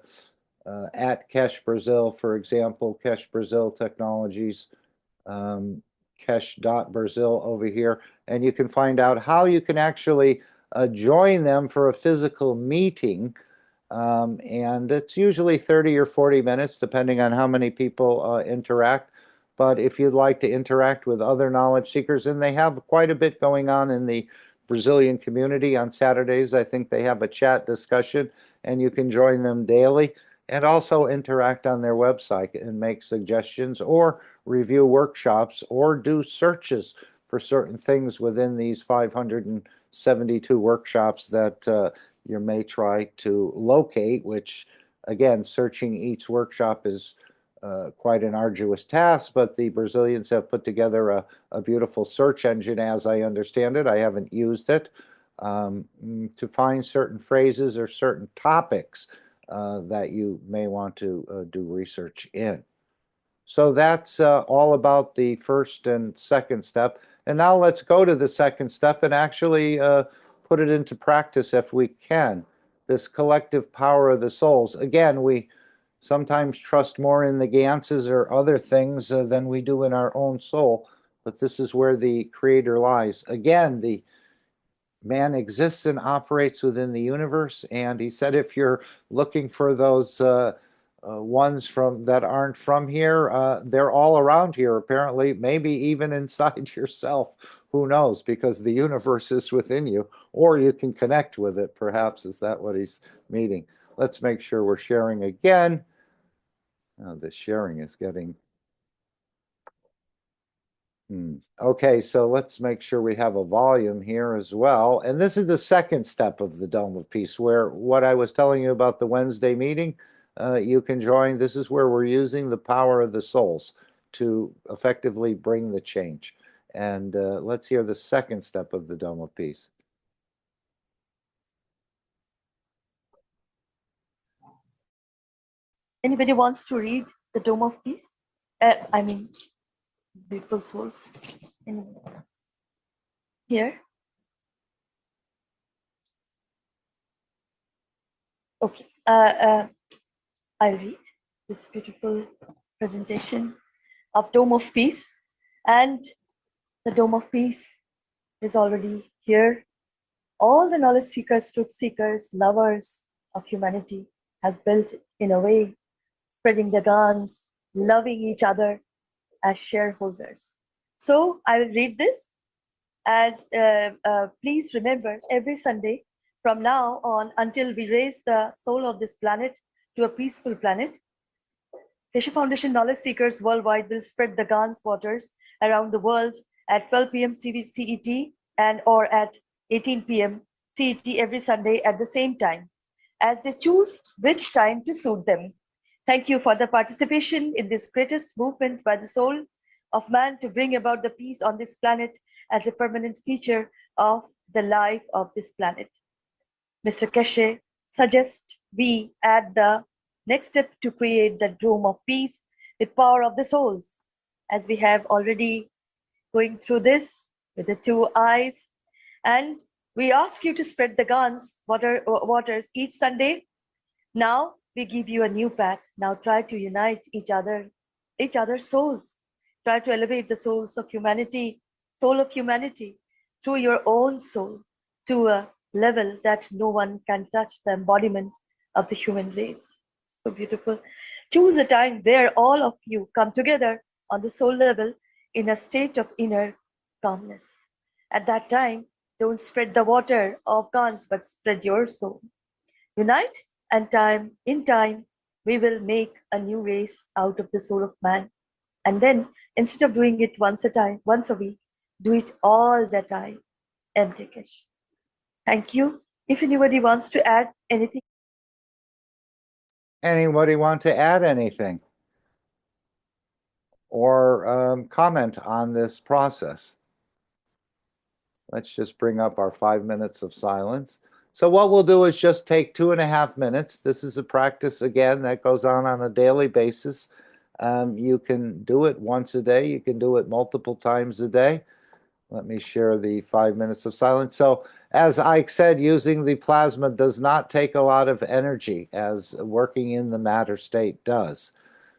at Keshe Brazil, for example, Keshe Brazil Technologies, Keshe.Brazil over here. And you can find out how you can actually join them for a physical meeting. And it's usually 30 or 40 minutes, depending on how many people interact. But if you'd like to interact with other knowledge seekers, and they have quite a bit going on in the Brazilian community on Saturdays, I think they have a chat discussion, and you can join them daily and also interact on their website and make suggestions or review workshops or do searches for certain things within these 572 workshops that you may try to locate, which again, searching each workshop is quite an arduous task, but the Brazilians have put together a beautiful search engine, as I understand it. I haven't used it, to find certain phrases or certain topics that you may want to do research in. So that's all about the first and second step. And now let's go to the second step and actually put it into practice if we can. This collective power of the souls. Again, we sometimes trust more in the Ganses or other things than we do in our own soul, but this is where the Creator lies. Again, the man exists and operates within the universe, and he said if you're looking for those ones from that aren't from here, they're all around here, apparently, maybe even inside yourself. Who knows? Because the universe is within you, or you can connect with it, perhaps. Is that what he's meaning? Let's make sure we're sharing again. The sharing is getting... Okay, so let's make sure we have a volume here as well. And this is the second step of the Dome of Peace, where what I was telling you about the Wednesday meeting, you can join. This is where we're using the power of the souls to effectively bring the change. And let's hear the second step of the Dome of Peace.
Anybody wants to read the Dome of Peace? I mean, beautiful souls. Here. Okay. I'll read this beautiful presentation of Dome of Peace. And the Dome of Peace is already here. All the knowledge seekers, truth seekers, lovers of humanity has built it in a way, spreading the guns, loving each other as shareholders. So I will read this as please remember, every Sunday from now on until we raise the soul of this planet to a peaceful planet, Keshe Foundation knowledge seekers worldwide will spread the GANS waters around the world at 12 p.m. CET and or at 18 p.m. CET every Sunday at the same time, as they choose which time to suit them. Thank you for the participation in this greatest movement by the soul of man to bring about the peace on this planet as a permanent feature of the life of this planet. Mr. Keshe suggests we add the next step to create the Dome of Peace with power of the souls, as we have already going through this with the 2 eyes. And we ask you to spread the GANS waters each Sunday. Now we give you a new path. Now try to unite each other's souls. Try to elevate the souls of humanity, soul of humanity, through your own soul to a level that no one can touch, the embodiment of the human race. So beautiful. Choose a time where all of you come together on the soul level in a state of inner calmness. At that time, don't spread the water of guns, but spread your soul. Unite, and in time, we will make a new race out of the soul of man. And then, instead of doing it once a week, do it all the time. MK Keshe. Thank you. If anybody wants to add anything.
Anybody want to add anything or comment on this process? Let's just bring up our 5 minutes of silence. So what we'll do is just take 2.5 minutes. This is a practice, again, that goes on a daily basis. You can do it once a day. You can do it multiple times a day. Let me share the 5 minutes of silence. So as Ike said, using the plasma does not take a lot of energy as working in the matter state does.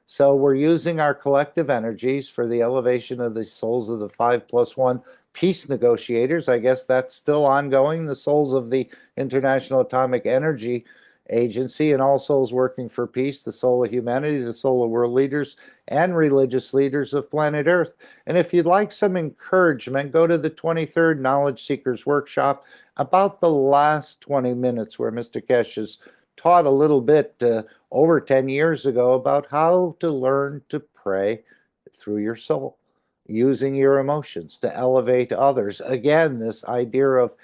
So we're using our collective energies for the elevation of the souls of the 5+1 peace negotiators. I guess that's still ongoing. The souls of the International Atomic Energy Agency and all souls working for peace, the soul of humanity, the soul of world leaders, and religious leaders of planet Earth. And if you'd like some encouragement, go to the 23rd Knowledge Seekers Workshop, about the last 20 minutes where Mr. Keshe has taught a little bit over 10 years ago about how to learn to pray through your soul, using your emotions to elevate others. Again, this idea of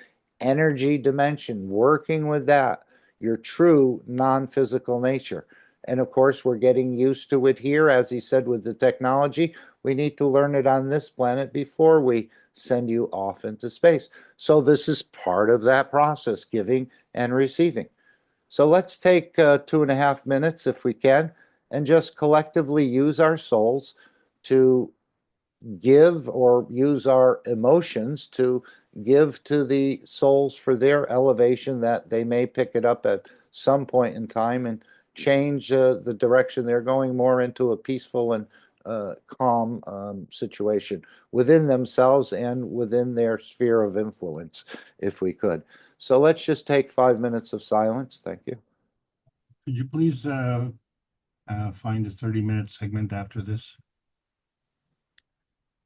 energy dimension, working with that, your true non-physical nature. And of course, we're getting used to it here. As he said, with the technology, we need to learn it on this planet before we send you off into space. So this is part of that process, giving and receiving. So let's take 2.5 minutes, if we can, and just collectively use our souls to give, or use our emotions to give to the souls for their elevation, that they may pick it up at some point in time and change the direction they're going more into a peaceful and calm situation within themselves and within their sphere of influence, if we could. So let's just take 5 minutes of silence. Thank you.
Could you please find a 30-minute segment after this?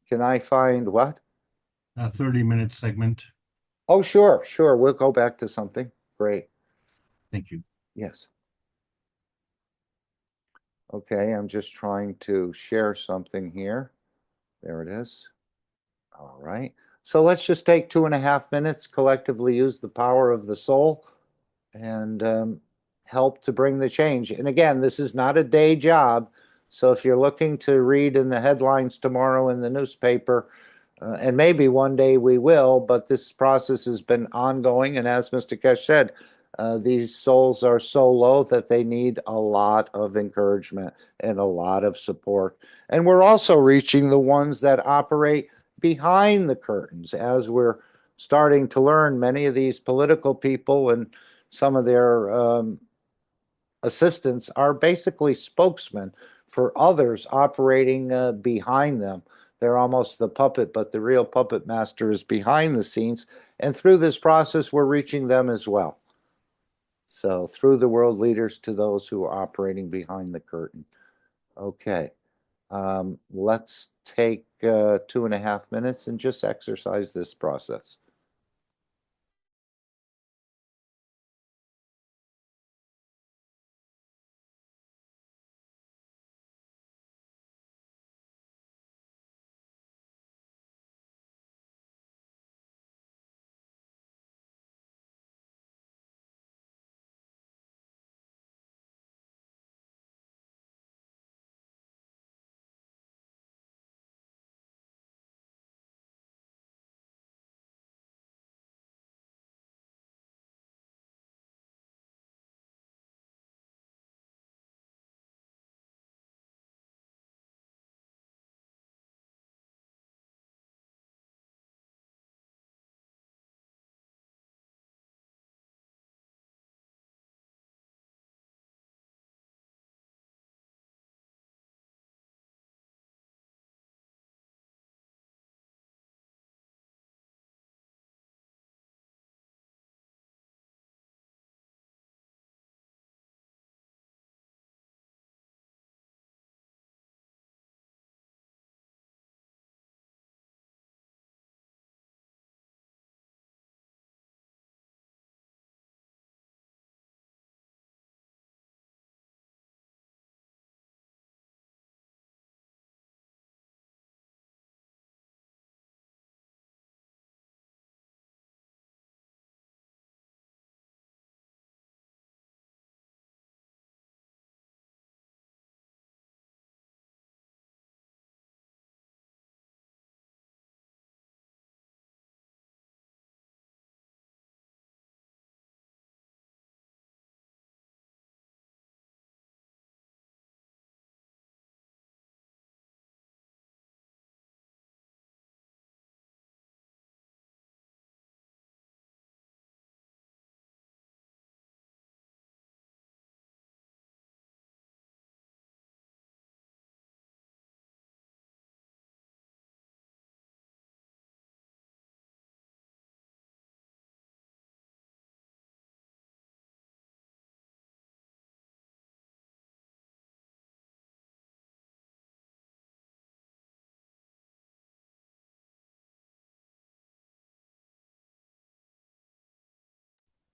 Can I find what?
A 30-minute segment.
Oh, sure, sure. We'll go back to something. Great.
Thank you.
Yes. Okay, I'm just trying to share something here. There it is. All right. So let's just take 2.5 minutes, collectively use the power of the soul and help to bring the change. And again, this is not a day job. So if you're looking to read in the headlines tomorrow in the newspaper, and maybe one day we will, but this process has been ongoing. And as Mr. Keshe said, these souls are so low that they need a lot of encouragement and a lot of support. And we're also reaching the ones that operate behind the curtains, as we're starting to learn. Many of these political people and some of their assistants are basically spokesmen for others operating behind them. They're almost the puppet, but the real puppet master is behind the scenes. And through this process, we're reaching them as well. So through the world leaders to those who are operating behind the curtain. Okay. Let's take 2.5 minutes and just exercise this process.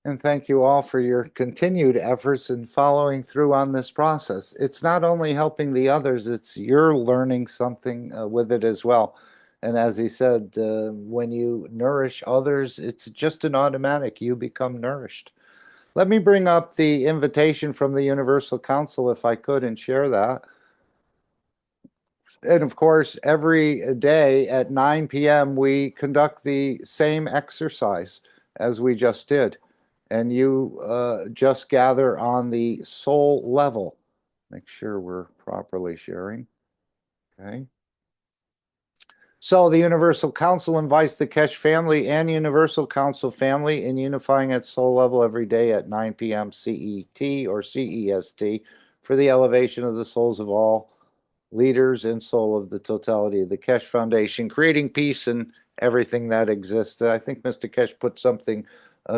And thank you all for your continued efforts in following through on this process. It's not only helping the others, it's you're learning something with it as well. And as he said, when you nourish others, it's just an automatic. You become nourished. Let me bring up the invitation from the Universal Council, if I could, and share that. And of course, every day at 9 p.m., we conduct the same exercise as we just did. And you just gather on the soul level. Make sure we're properly sharing. Okay. So the Universal Council invites the Keshe family and Universal Council family in unifying at soul level every day at 9 p.m. CET or CEST for the elevation of the souls of all leaders and soul of the totality of the Keshe Foundation, creating peace in everything that exists. I think Mr. Keshe put something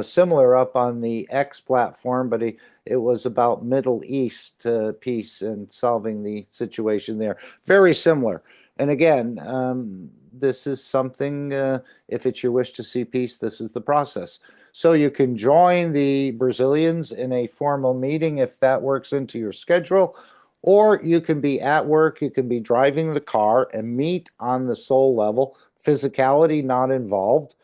similar up on the X platform, but it was about Middle East peace and solving the situation there. Very similar. And again, this is something, if it's your wish to see peace, this is the process. So you can join the Brazilians in a formal meeting if that works into your schedule, or you can be at work, you can be driving the car and meet on the soul level, physicality not involved,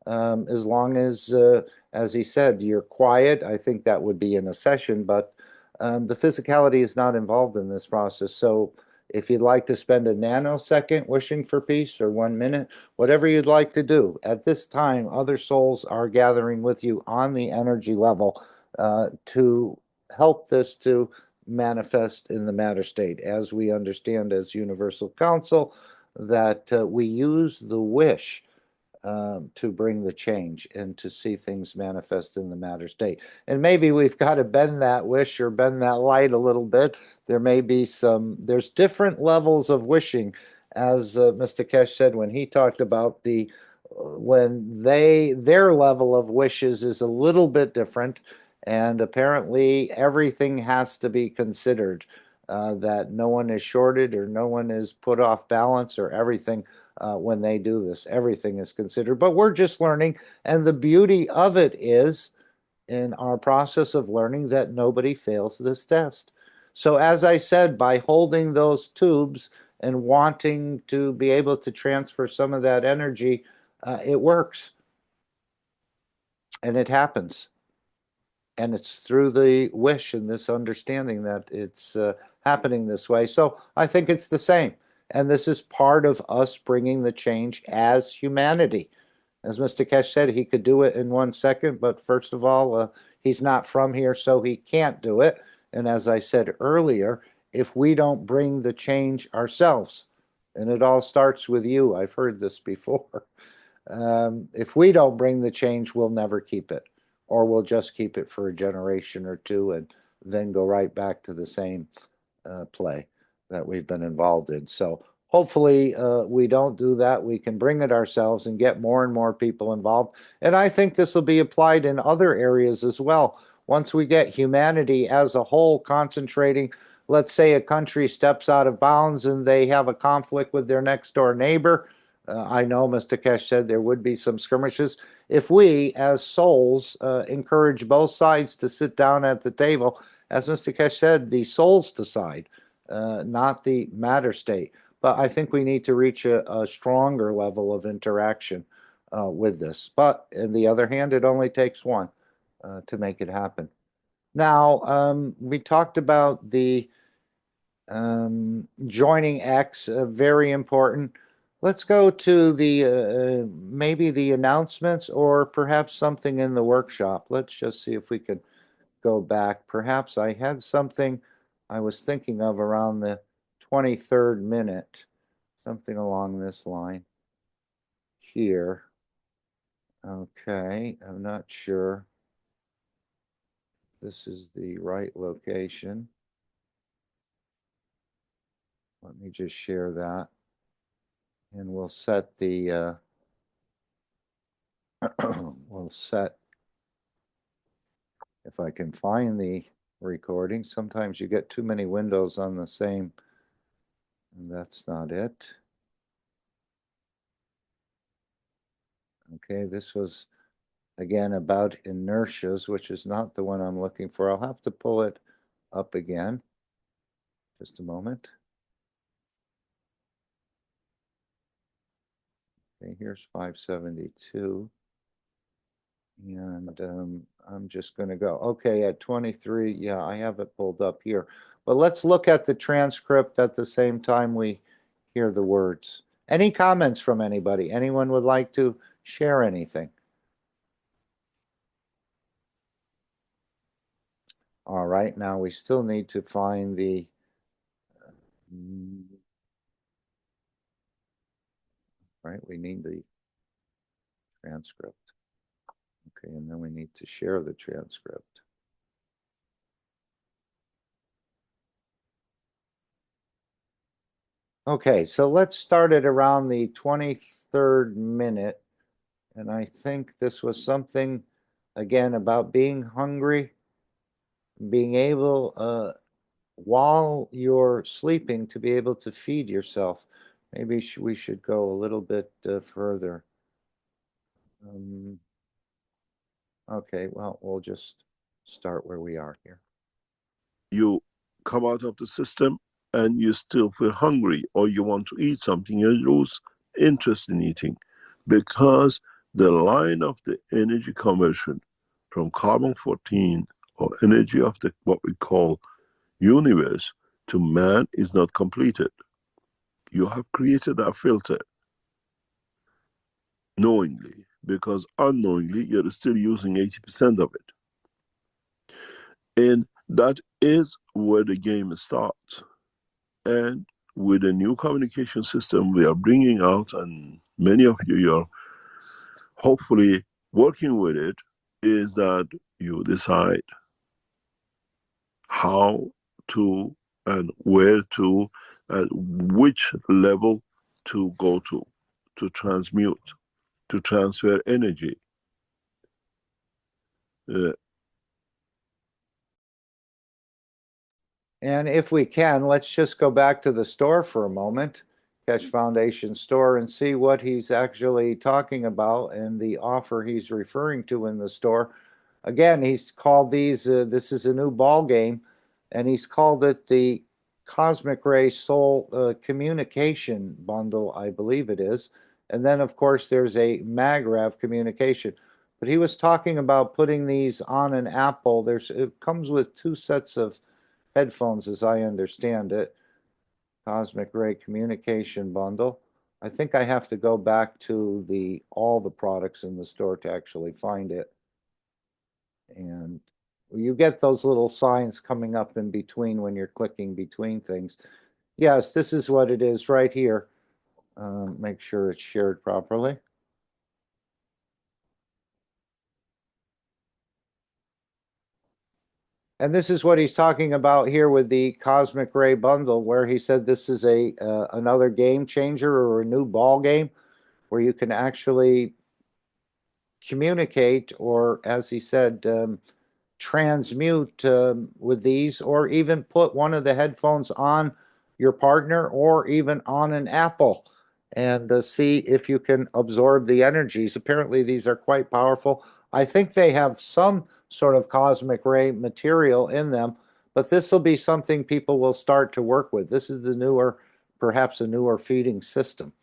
as long as he said, you're quiet. I think that would be in a session, but the physicality is not involved in this process. So if you'd like to spend a nanosecond wishing for peace or 1 minute, whatever you'd like to do, at this time, other souls are gathering with you on the energy level to help this to manifest in the matter state. As we understand as Universal Council, that we use the wish to bring the change and to see things manifest in the matter state. And maybe we've got to bend that wish or bend that light a little bit. There may be there's different levels of wishing, as Mr. Keshe said when he talked about when their level of wishes is a little bit different. And apparently everything has to be considered, that no one is shorted or no one is put off balance or everything. When they do this, everything is considered, but we're just learning. And the beauty of it is in our process of learning that nobody fails this test. So as I said, by holding those tubes and wanting to be able to transfer some of that energy, it works and it happens. And it's through the wish and this understanding that it's happening this way. So I think it's the same. And this is part of us bringing the change as humanity. As Mr. Keshe said, he could do it in 1 second, but first of all, he's not from here, so he can't do it. And as I said earlier, if we don't bring the change ourselves, and it all starts with you, I've heard this before, if we don't bring the change, we'll never keep it, or we'll just keep it for a generation or two and then go right back to the same play that we've been involved in. So hopefully we don't do that. We can bring it ourselves and get more and more people involved. And I think this will be applied in other areas as well. Once we get humanity as a whole concentrating, let's say a country steps out of bounds and they have a conflict with their next door neighbor. I know Mr. Keshe said there would be some skirmishes. If we, as souls, encourage both sides to sit down at the table, as Mr. Keshe said, the souls decide, not the matter state. But I think we need to reach a stronger level of interaction with this. But on the other hand, it only takes one to make it happen. Now, we talked about the joining X, very important. Let's go to the maybe the announcements or perhaps something in the workshop. Let's just see if we could go back. Perhaps I had something I was thinking of around the 23rd minute, something along this line here. Okay, I'm not sure this is the right location. Let me just share that. And we'll set the, we'll set, if I can find the recording. Sometimes you get too many windows on the same, and that's not it. Okay, this was again, about inertias, which is not the one I'm looking for. I'll have to pull it up again. Just a moment. Okay, here's 572. And I'm just going to go, okay, at 23, yeah, I have it pulled up here. But let's look at the transcript at the same time we hear the words. Any comments from anybody? Anyone would like to share anything? All right, now we still need to find the right, we need the transcript. Okay, and then we need to share the transcript. Okay, so let's start it around the 23rd minute. And I think this was something, again, about being hungry, being able, while you're sleeping, to be able to feed yourself. Maybe we should go a little bit further. Okay, well, we'll just start where we are here.
You come out of the system and you still feel hungry, or you want to eat something, you lose interest in eating, because the line of the energy conversion from carbon-14, or energy of the what we call universe, to man is not completed. You have created that filter knowingly, because unknowingly you're still using 80% of it. And that is where the game starts. And with a new communication system we are bringing out, and many of you are hopefully working with it, is that you decide how to and where to, at which level to go to transmute, to transfer energy.
And if we can, let's just go back to the store for a moment, Keshe Foundation store, and see what he's actually talking about and the offer he's referring to in the store. Again, he's called these, this is a new ball game, and he's called it the Cosmic Ray Soul Communication Bundle, I believe it is. And then, of course, there's a MagRav communication. But he was talking about putting these on an Apple. It comes with 2 sets of headphones, as I understand it. Cosmic Ray Communication Bundle. I think I have to go back to all the products in the store to actually find it. And you get those little signs coming up in between when you're clicking between things. Yes, this is what it is right here. Make sure it's shared properly. And this is what he's talking about here with the Cosmic Ray bundle, where he said this is another game changer, or a new ball game, where you can actually communicate, or as he said, transmute with these, or even put one of the headphones on your partner, or even on an Apple, and see if you can absorb the energies. Apparently these are quite powerful. I think they have some sort of cosmic ray material in them, but this will be something people will start to work with. This is the newer, perhaps a newer feeding system.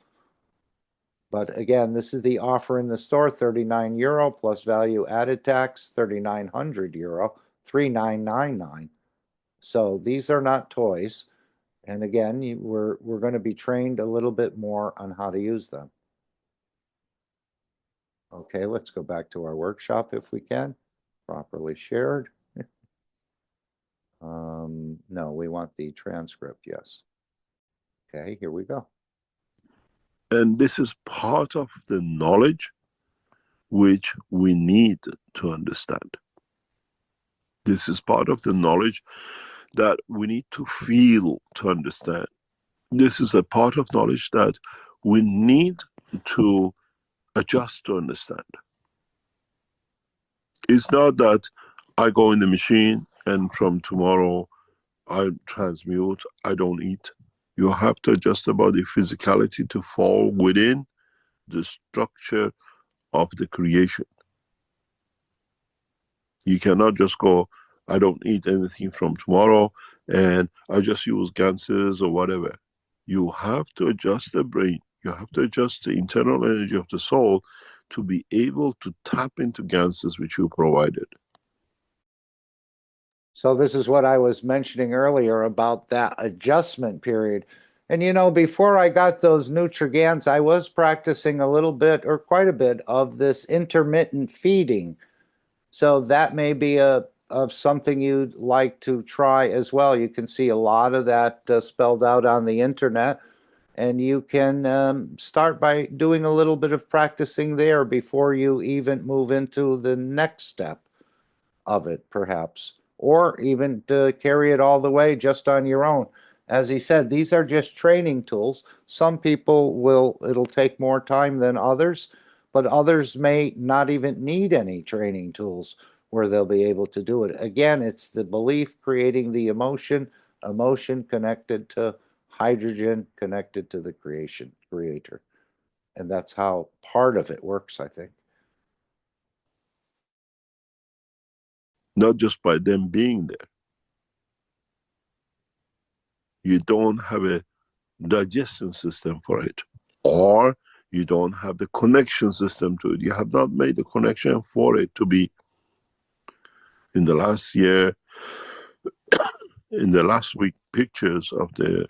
But again, this is the offer in the store, €39 plus value added tax, €3,900, 3,999. So these are not toys. And again, we're going to be trained a little bit more on how to use them. Okay, let's go back to our workshop if we can. Properly shared. No, we want the transcript, yes. Okay, here we go.
And this is part of the knowledge which we need to understand. This is part of the knowledge that we need to feel to understand. This is a part of knowledge that we need to adjust to understand. It's not that I go in the machine and from tomorrow I transmute, I don't eat. You have to adjust the body physicality to fall within the structure of the creation. You cannot just go, I don't eat anything from tomorrow and I just use ganses or whatever. You have to adjust the brain. You have to adjust the internal energy of the soul to be able to tap into ganses which you provided.
So this is what I was mentioning earlier about that adjustment period. And you know, before I got those Nutrigans, I was practicing a little bit or quite a bit of this intermittent feeding. So that may be of something you'd like to try as well. You can see a lot of that spelled out on the internet, and you can start by doing a little bit of practicing there before you even move into the next step of it, perhaps, or even to carry it all the way just on your own. As he said, these are just training tools. Some people will, it'll take more time than others, but others may not even need any training tools where they'll be able to do it. Again, it's the belief creating the emotion, emotion connected to hydrogen, connected to the creator. And that's how part of it works, I think.
Not just by them being there. You don't have a digestion system for it, or you don't have the connection system to it. You have not made the connection for it to be. In the last year, in the last week pictures of the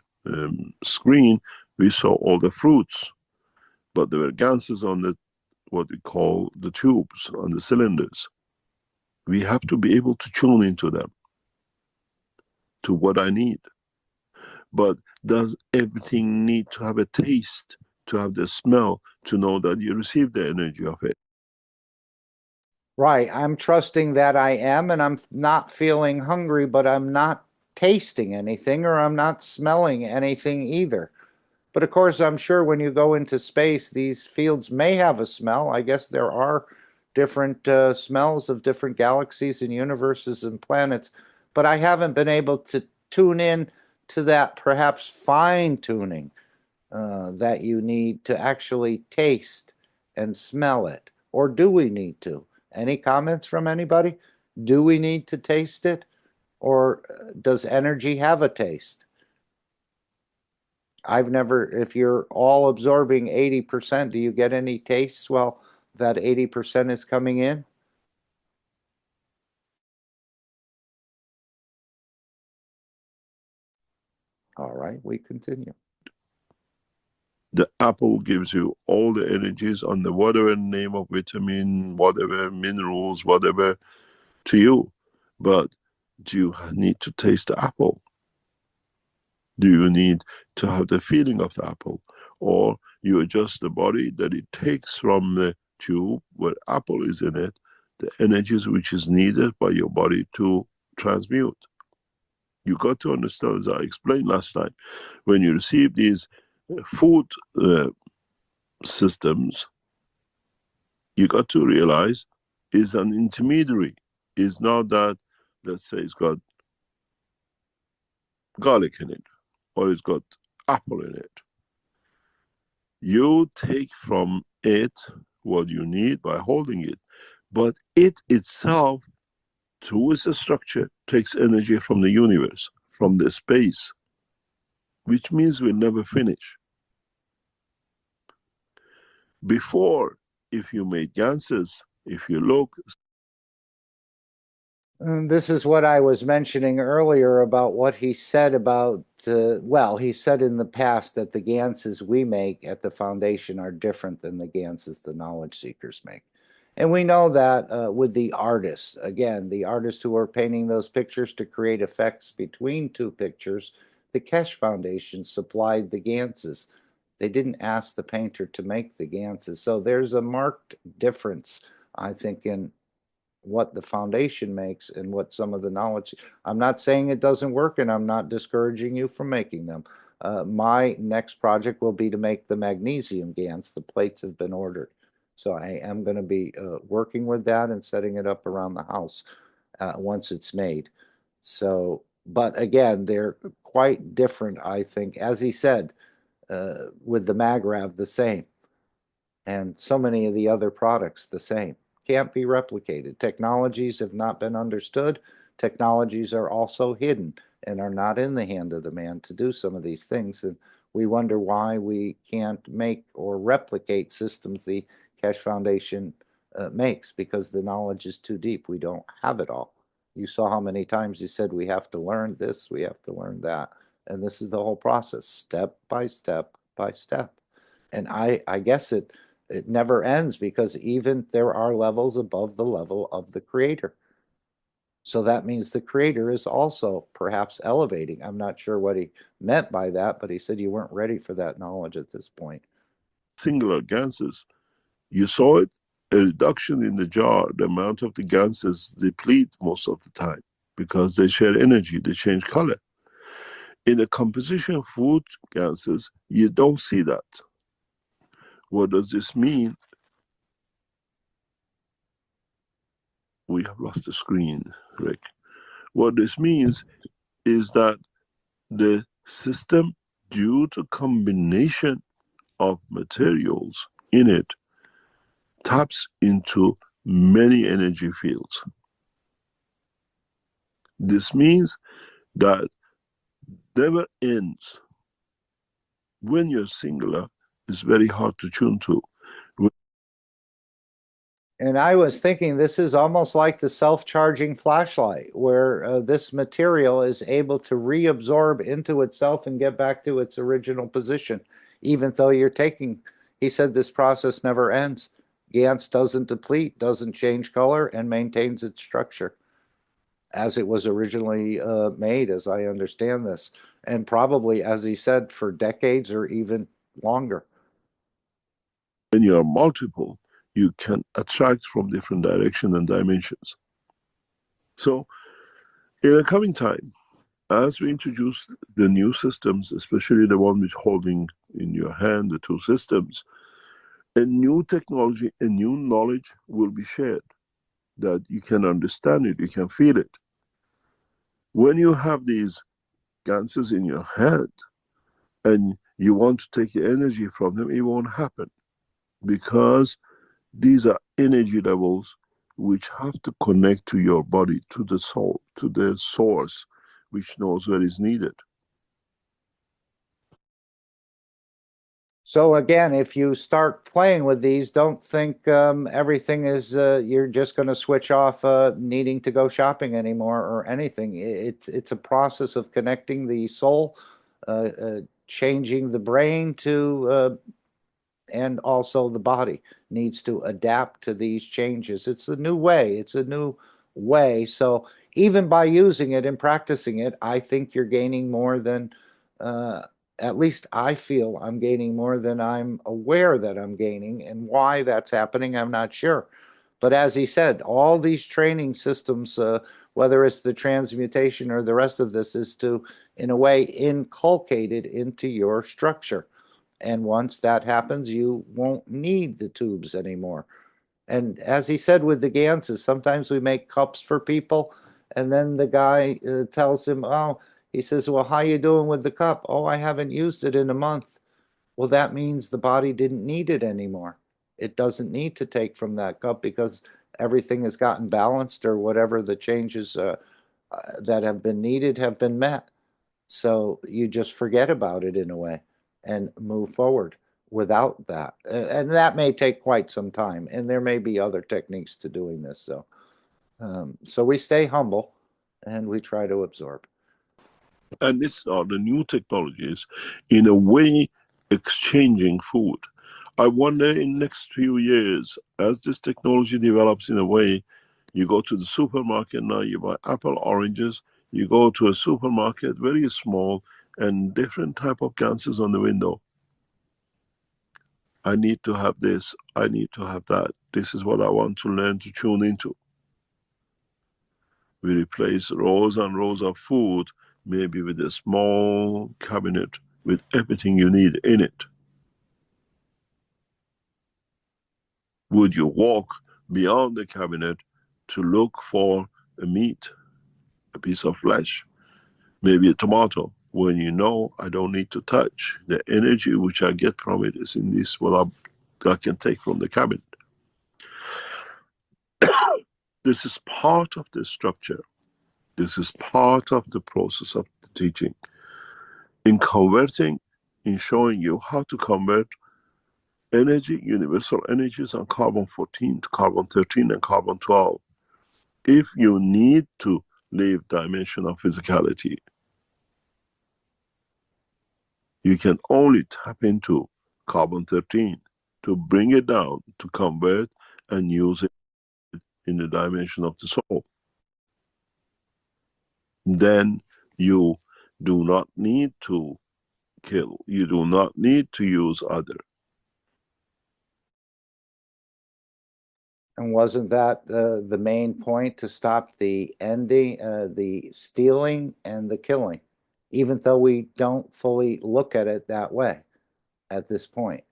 screen, we saw all the fruits, but there were ganses on the, what we call the tubes, on the cylinders. We have to be able to tune into them, to what I need. But does everything need to have a taste, to have the smell, to know that you receive the energy of it?
Right. I'm trusting that I am, and I'm not feeling hungry, but I'm not tasting anything, or I'm not smelling anything either. But of course, I'm sure when you go into space, these fields may have a smell. I guess there are different smells of different galaxies and universes and planets, but I haven't been able to tune in to that perhaps fine tuning that you need to actually taste and smell it. Or do we need to? Any comments from anybody? Do we need to taste it? Or does energy have a taste? I've never, if you're all absorbing 80%, do you get any taste? Well, that 80% is coming in. All right, we continue.
The apple gives you all the energies on the whatever name of vitamin, whatever minerals, whatever to you. But do you need to taste the apple? Do you need to have the feeling of the apple? Or you adjust the body that it takes from the tube where apple is in it, the energies which is needed by your body to transmute. You got to understand, as I explained last time, when you receive these food systems, you got to realize is an intermediary. Is not that, let's say, it's got garlic in it, or it's got apple in it. You take from it what you need by holding it, but it itself, through its structure, takes energy from the universe, from the space, which means we'll never finish. Before, if you made ganses, if you look.
This is what I was mentioning earlier about what he said about, well, he said in the past that the ganses we make at the foundation are different than the ganses the knowledge seekers make. And we know that with the artists, again, the artists who are painting those pictures to create effects between two pictures, the Keshe Foundation supplied the ganses. They didn't ask the painter to make the ganses. So there's a marked difference, I think, in what the foundation makes and what some of the knowledge. I'm not saying it doesn't work, and I'm not discouraging you from making them. My next project will be to make the magnesium GANs. The plates have been ordered. So I am going to be working with that and setting it up around the house once it's made. So, but again, they're quite different, I think. As he said, with the MagRav, the same. And so many of the other products, the same. can't be replicated. Technologies have not been understood. Technologies are also hidden and are not in the hand of the man to do some of these things. And we wonder why we can't make or replicate systems the Keshe Foundation makes, because the knowledge is too deep. We don't have it all. You saw how many times he said we have to learn this, we have to learn that. And this is the whole process, step by step by step. And I guess it never ends, because even there are levels above the level of the creator. So that means the creator is also perhaps elevating. I'm not sure what he meant by that, but he said you weren't ready for that knowledge at this point.
Singular ganses, you saw it, a reduction in the jar, the amount of the ganses deplete most of the time because they share energy, they change color. In the composition of food ganses, you don't see that. What does this mean? We have lost the screen, Rick. What this means is that the system, due to combination of materials in it, taps into many energy fields. This means that never ends. When you're singular, it's very hard to tune to.
And I was thinking this is almost like the self-charging flashlight, where this material is able to reabsorb into itself and get back to its original position, even though you're taking, he said this process never ends. GANS doesn't deplete, doesn't change color, and maintains its structure as it was originally made, as I understand this. And probably, as he said, for decades or even longer.
When you are multiple, you can attract from different directions and dimensions. So, in the coming time, as we introduce the new systems, especially the one with holding in your hand, the two systems, a new technology, a new knowledge will be shared that you can understand it, you can feel it. When you have these ganses in your hand and you want to take the energy from them, it won't happen, because these are energy levels which have to connect to your body, to the soul, to the source, which knows where is needed.
So again, if you start playing with these, don't think everything is, you're just going to switch off needing to go shopping anymore or anything. It's a process of connecting the soul, changing the brain to, and also the body needs to adapt to these changes. It's a new way. It's a new way. So even by using it and practicing it, I think you're gaining more than, at least I feel I'm gaining more than I'm aware that I'm gaining. And why that's happening, I'm not sure. But as he said, all these training systems, whether it's the transmutation or the rest of this, is to, in a way, inculcate it into your structure. And once that happens, you won't need the tubes anymore. And as he said with the ganses, sometimes we make cups for people, and then the guy tells him, oh, he says, well, how you doing with the cup? Oh, I haven't used it in a month. Well, that means the body didn't need it anymore. It doesn't need to take from that cup because everything has gotten balanced, or whatever the changes that have been needed have been met. So you just forget about it in a way and move forward without that. And that may take quite some time, and there may be other techniques to doing this. So, so we stay humble and we try to absorb.
And these are the new technologies, in a way, exchanging food. I wonder in the next few years, as this technology develops in a way, you go to the supermarket now, you buy apple, oranges, you go to a supermarket, very small, and different type of ganses on the window. I need to have this, I need to have that. This is what I want to learn to tune into. We replace rows and rows of food, maybe with a small cabinet with everything you need in it. Would you walk beyond the cabinet to look for a meat, a piece of flesh, maybe a tomato, when you know I don't need to touch? The energy which I get from it is in this, what I can take from the cabinet. This is part of the structure. This is part of the process of the teaching. In converting, in showing you how to convert energy, universal energies on carbon-14 to carbon-13 and carbon-12. If you need to leave dimension of physicality, you can only tap into carbon-13 to bring it down, to convert and use it in the dimension of the soul. Then you do not need to kill. You do not need to use other.
And wasn't that the main point, to stop the ending, the stealing and the killing, even though we don't fully look at it that way at this point,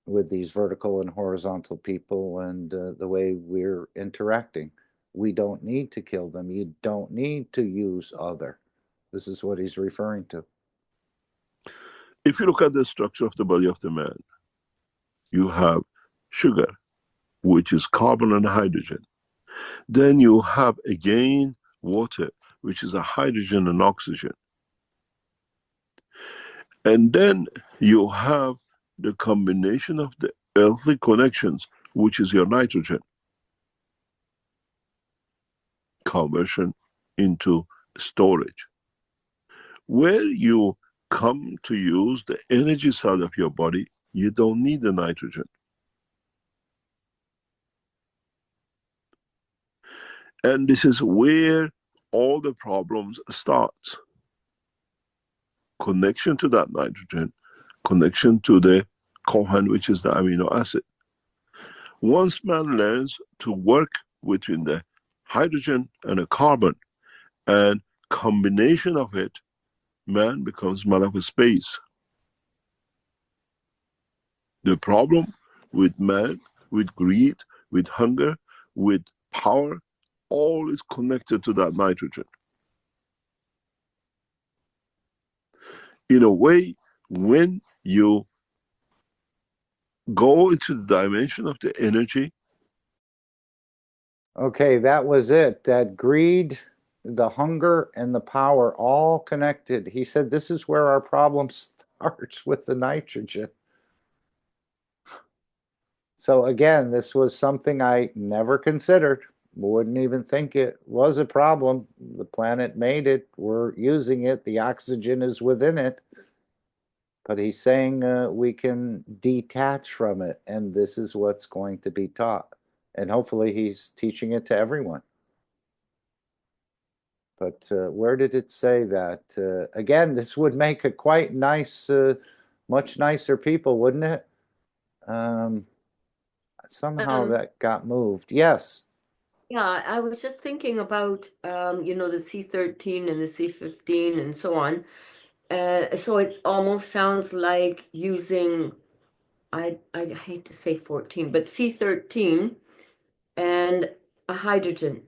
with these vertical and horizontal people and the way we're interacting? We don't need to kill them. You don't need to use other. This is what he's referring to.
If you look at the structure of the body of the man, you have sugar, which is carbon and hydrogen. Then you have again water, which is a hydrogen and oxygen. And then you have the combination of the earthly connections, which is your nitrogen. Conversion into storage. Where you come to use the energy side of your body, you don't need the nitrogen. And this is where all the problems starts. Connection to that nitrogen, connection to the Cohen, which is the amino acid. Once man learns to work between the hydrogen and a carbon, and combination of it, man becomes man of space. The problem with man, with greed, with hunger, with power, all is connected to that nitrogen. In a way, when you go into the dimension of the energy.
Okay, that was it. That greed, the hunger, and the power all connected. He said this is where our problem starts, with the nitrogen. So again, this was something I never considered. Wouldn't even think it was a problem. The planet made it. We're using it. The oxygen is within it. But he's saying we can detach from it, and this is what's going to be taught. And hopefully he's teaching it to everyone. But where did it say that? Again, this would make a quite nice, much nicer people, wouldn't it? Somehow that got moved. Yes.
Yeah, I was just thinking about, you know, the C13 and the C15 and so on. So it almost sounds like using, I hate to say 14, but C13 and a hydrogen.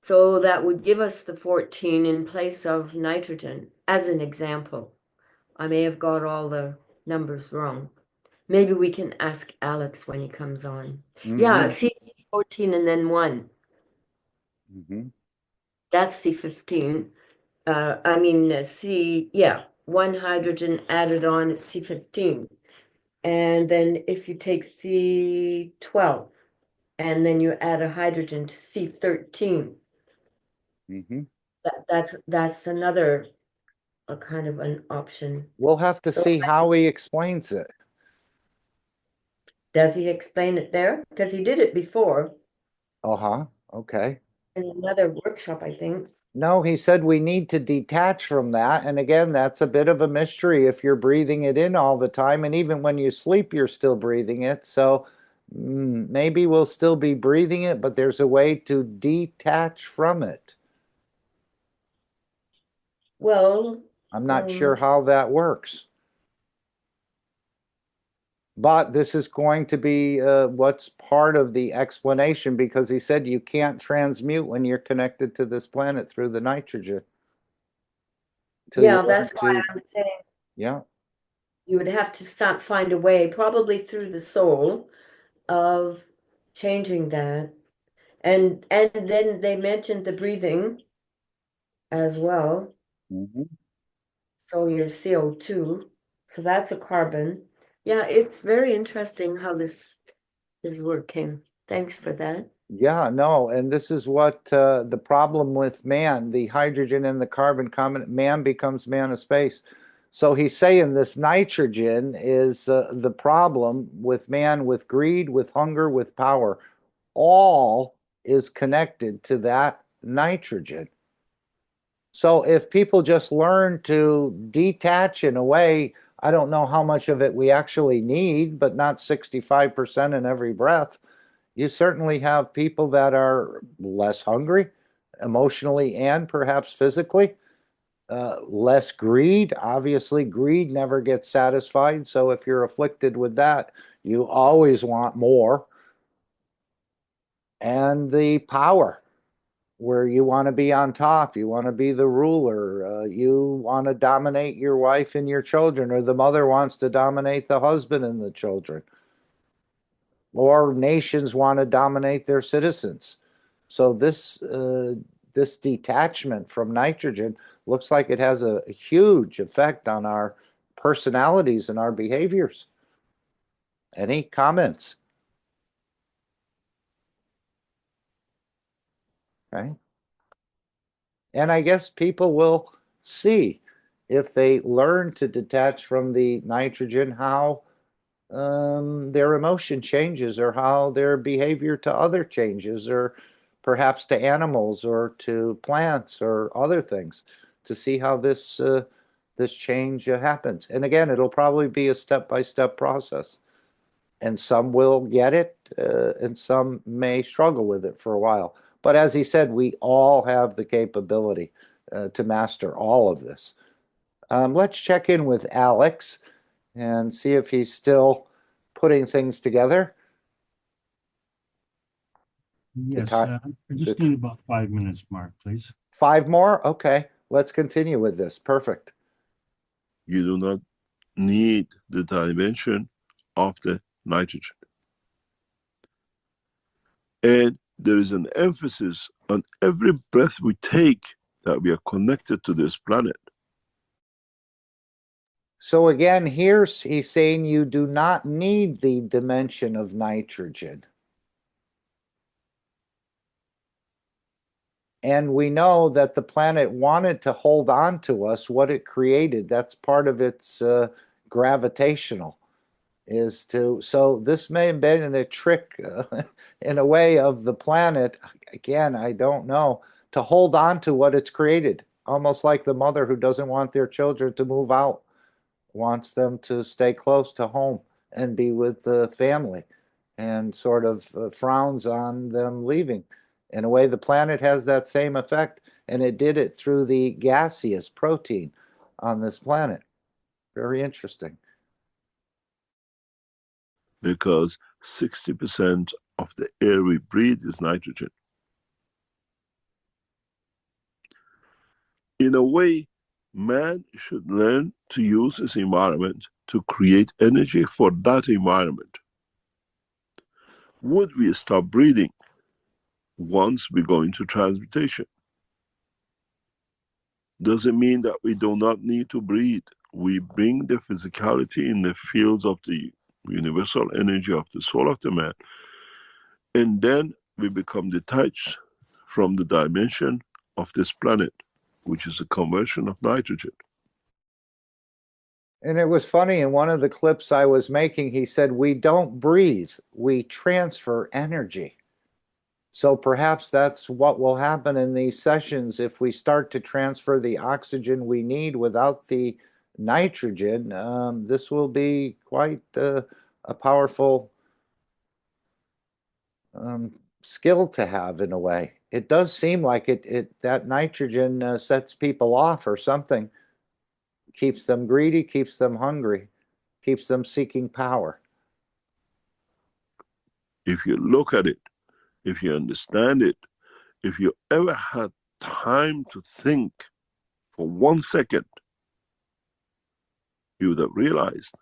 So that would give us the 14 in place of nitrogen, as an example. I may have got all the numbers wrong. Maybe we can ask Alex when he comes on. Yeah, C14 and then 1. That's C15. I mean, one hydrogen added on at C15. And then if you take C12 and then you add a hydrogen to C13, that's another a kind of an option.
We'll have to see how he explains it.
Does he explain it there? Because he did it before.
Okay.
In another workshop, I think.
No, he said we need to detach from that. And again, that's a bit of a mystery if you're breathing it in all the time. And even when you sleep, you're still breathing it. So maybe we'll still be breathing it, but there's a way to detach from it.
Well,
I'm not sure how that works. But this is going to be what's part of the explanation, because he said you can't transmute when you're connected to this planet through the nitrogen.
Yeah, that's why I'm saying.
Yeah.
You would have to find a way, probably through the soul, of changing that. And then they mentioned the breathing as well.
Mhm.
So your CO2. So that's a carbon. Yeah, it's very interesting how this is working. Thanks for that.
Yeah, no, and this is what the problem with man, the hydrogen and the carbon combination, man becomes man of space. So he's saying this nitrogen is the problem with man, with greed, with hunger, with power. All is connected to that nitrogen. So if people just learn to detach in a way, I don't know how much of it we actually need, but not 65% in every breath. You certainly have people that are less hungry, emotionally and perhaps physically, less greed. Obviously, greed never gets satisfied. So if you're afflicted with that, you always want more. And the power, where you want to be on top, you want to be the ruler, you want to dominate your wife and your children, or the mother wants to dominate the husband and the children, or nations want to dominate their citizens. So this detachment from nitrogen looks like it has a huge effect on our personalities and our behaviors. Any comments? Okay. And I guess people will see if they learn to detach from the nitrogen how their emotion changes, or how their behavior to other changes, or perhaps to animals or to plants or other things, to see how this change happens. And again, it'll probably be a step-by-step process. And some will get it, and some may struggle with it for a while. But as he said, we all have the capability to master all of this. Let's check in with Alex and see if he's still putting things together.
Yes,
time,
I just need about 5 minutes, Mark, please.
5 more? Okay, let's continue with this. Perfect.
You do not need the dimension of the nitrogen. And there is an emphasis on every breath we take that we are connected to this planet.
So again, he's saying you do not need the dimension of nitrogen. And we know that the planet wanted to hold on to us, what it created. That's part of its gravitational, is to, so this may have been a trick in a way of the planet, again, I don't know, to hold on to what it's created, almost like the mother who doesn't want their children to move out, wants them to stay close to home and be with the family, and sort of frowns on them leaving. In a way, the planet has that same effect, and it did it through the gaseous protein on this planet. Very interesting.
Because 60% of the air we breathe is nitrogen. In a way, man should learn to use his environment to create energy for that environment. Would we stop breathing once we go into transmutation? Doesn't mean that we do not need to breathe. We bring the physicality in the fields of the universal energy of the soul of the man, and then we become detached from the dimension of this planet, which is a conversion of nitrogen.
And it was funny, in one of the clips I was making, he said, we don't breathe, we transfer energy. So perhaps that's what will happen in these sessions if we start to transfer the oxygen we need without the nitrogen. This will be quite a powerful skill to have, in a way. It does seem like that nitrogen sets people off or something, keeps them greedy, keeps them hungry, keeps them seeking power.
If you look at it, if you understand it, if you ever had time to think for 1 second, you would have realized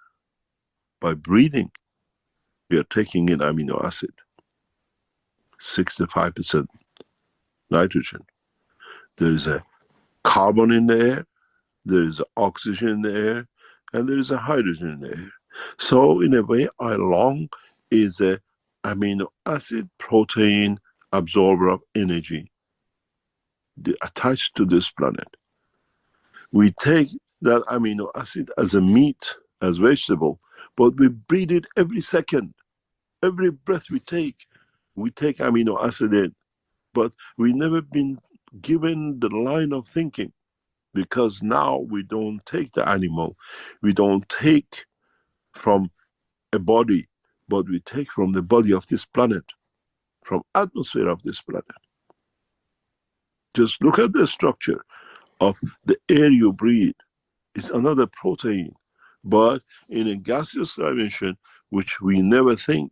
by breathing, we are taking in amino acid. 65% nitrogen. There is a carbon in the air, there is oxygen in the air, and there is a hydrogen in the air. So in a way, our lung is a amino acid protein absorber of energy attached to this planet. We take that amino acid as a meat, as vegetable, but we breathe it every second. Every breath we take amino acid in. But we've never been given the line of thinking, because now we don't take the animal, we don't take from a body, but we take from the body of this planet, from atmosphere of this planet. Just look at the structure of the air you breathe. It's another protein, but in a gaseous dimension, which we never think.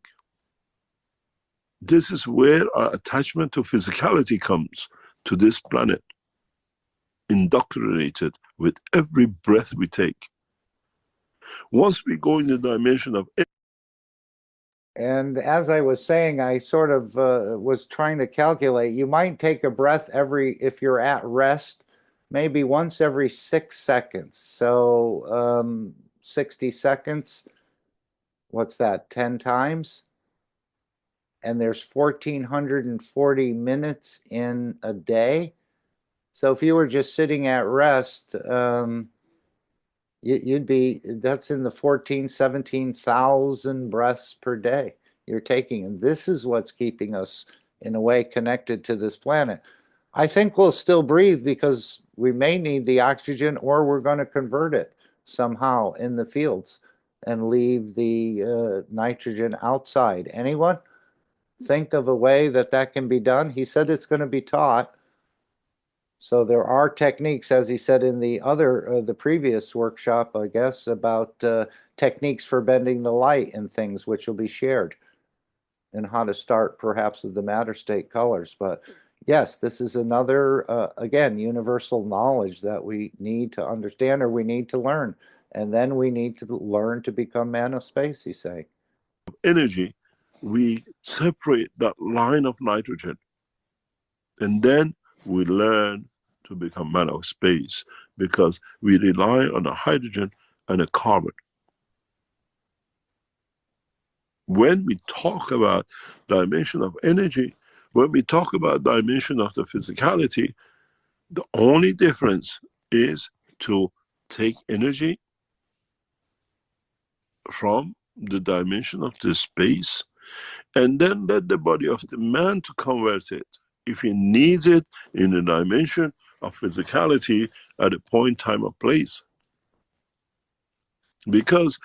This is where our attachment to physicality comes, to this planet, indoctrinated with every breath we take. Once we go in the dimension of...
And as I was saying, I sort of was trying to calculate, you might take a breath if you're at rest, maybe once every 6 seconds. So 60 seconds, what's that, 10 times? And there's 1,440 minutes in a day. So if you were just sitting at rest, that's in the 17,000 breaths per day you're taking. And this is what's keeping us, in a way, connected to this planet. I think we'll still breathe because we may need the oxygen, or we're going to convert it somehow in the fields and leave the nitrogen outside. Anyone think of a way that can be done? He said it's going to be taught. So there are techniques, as he said in the previous workshop, I guess, about techniques for bending the light and things, which will be shared, and how to start perhaps with the matter state colors. But yes, this is another, again, universal knowledge that we need to understand, or we need to learn. And then we need to learn to become man of space, he's saying.
Energy, we separate that line of nitrogen, and then we learn to become man of space, because we rely on a hydrogen and a carbon. When we talk about dimension of energy, when we talk about dimension of the physicality, the only difference is to take energy from the dimension of the space, and then let the body of the man to convert it, if he needs it, in a dimension of physicality at a point, time, or place. Because...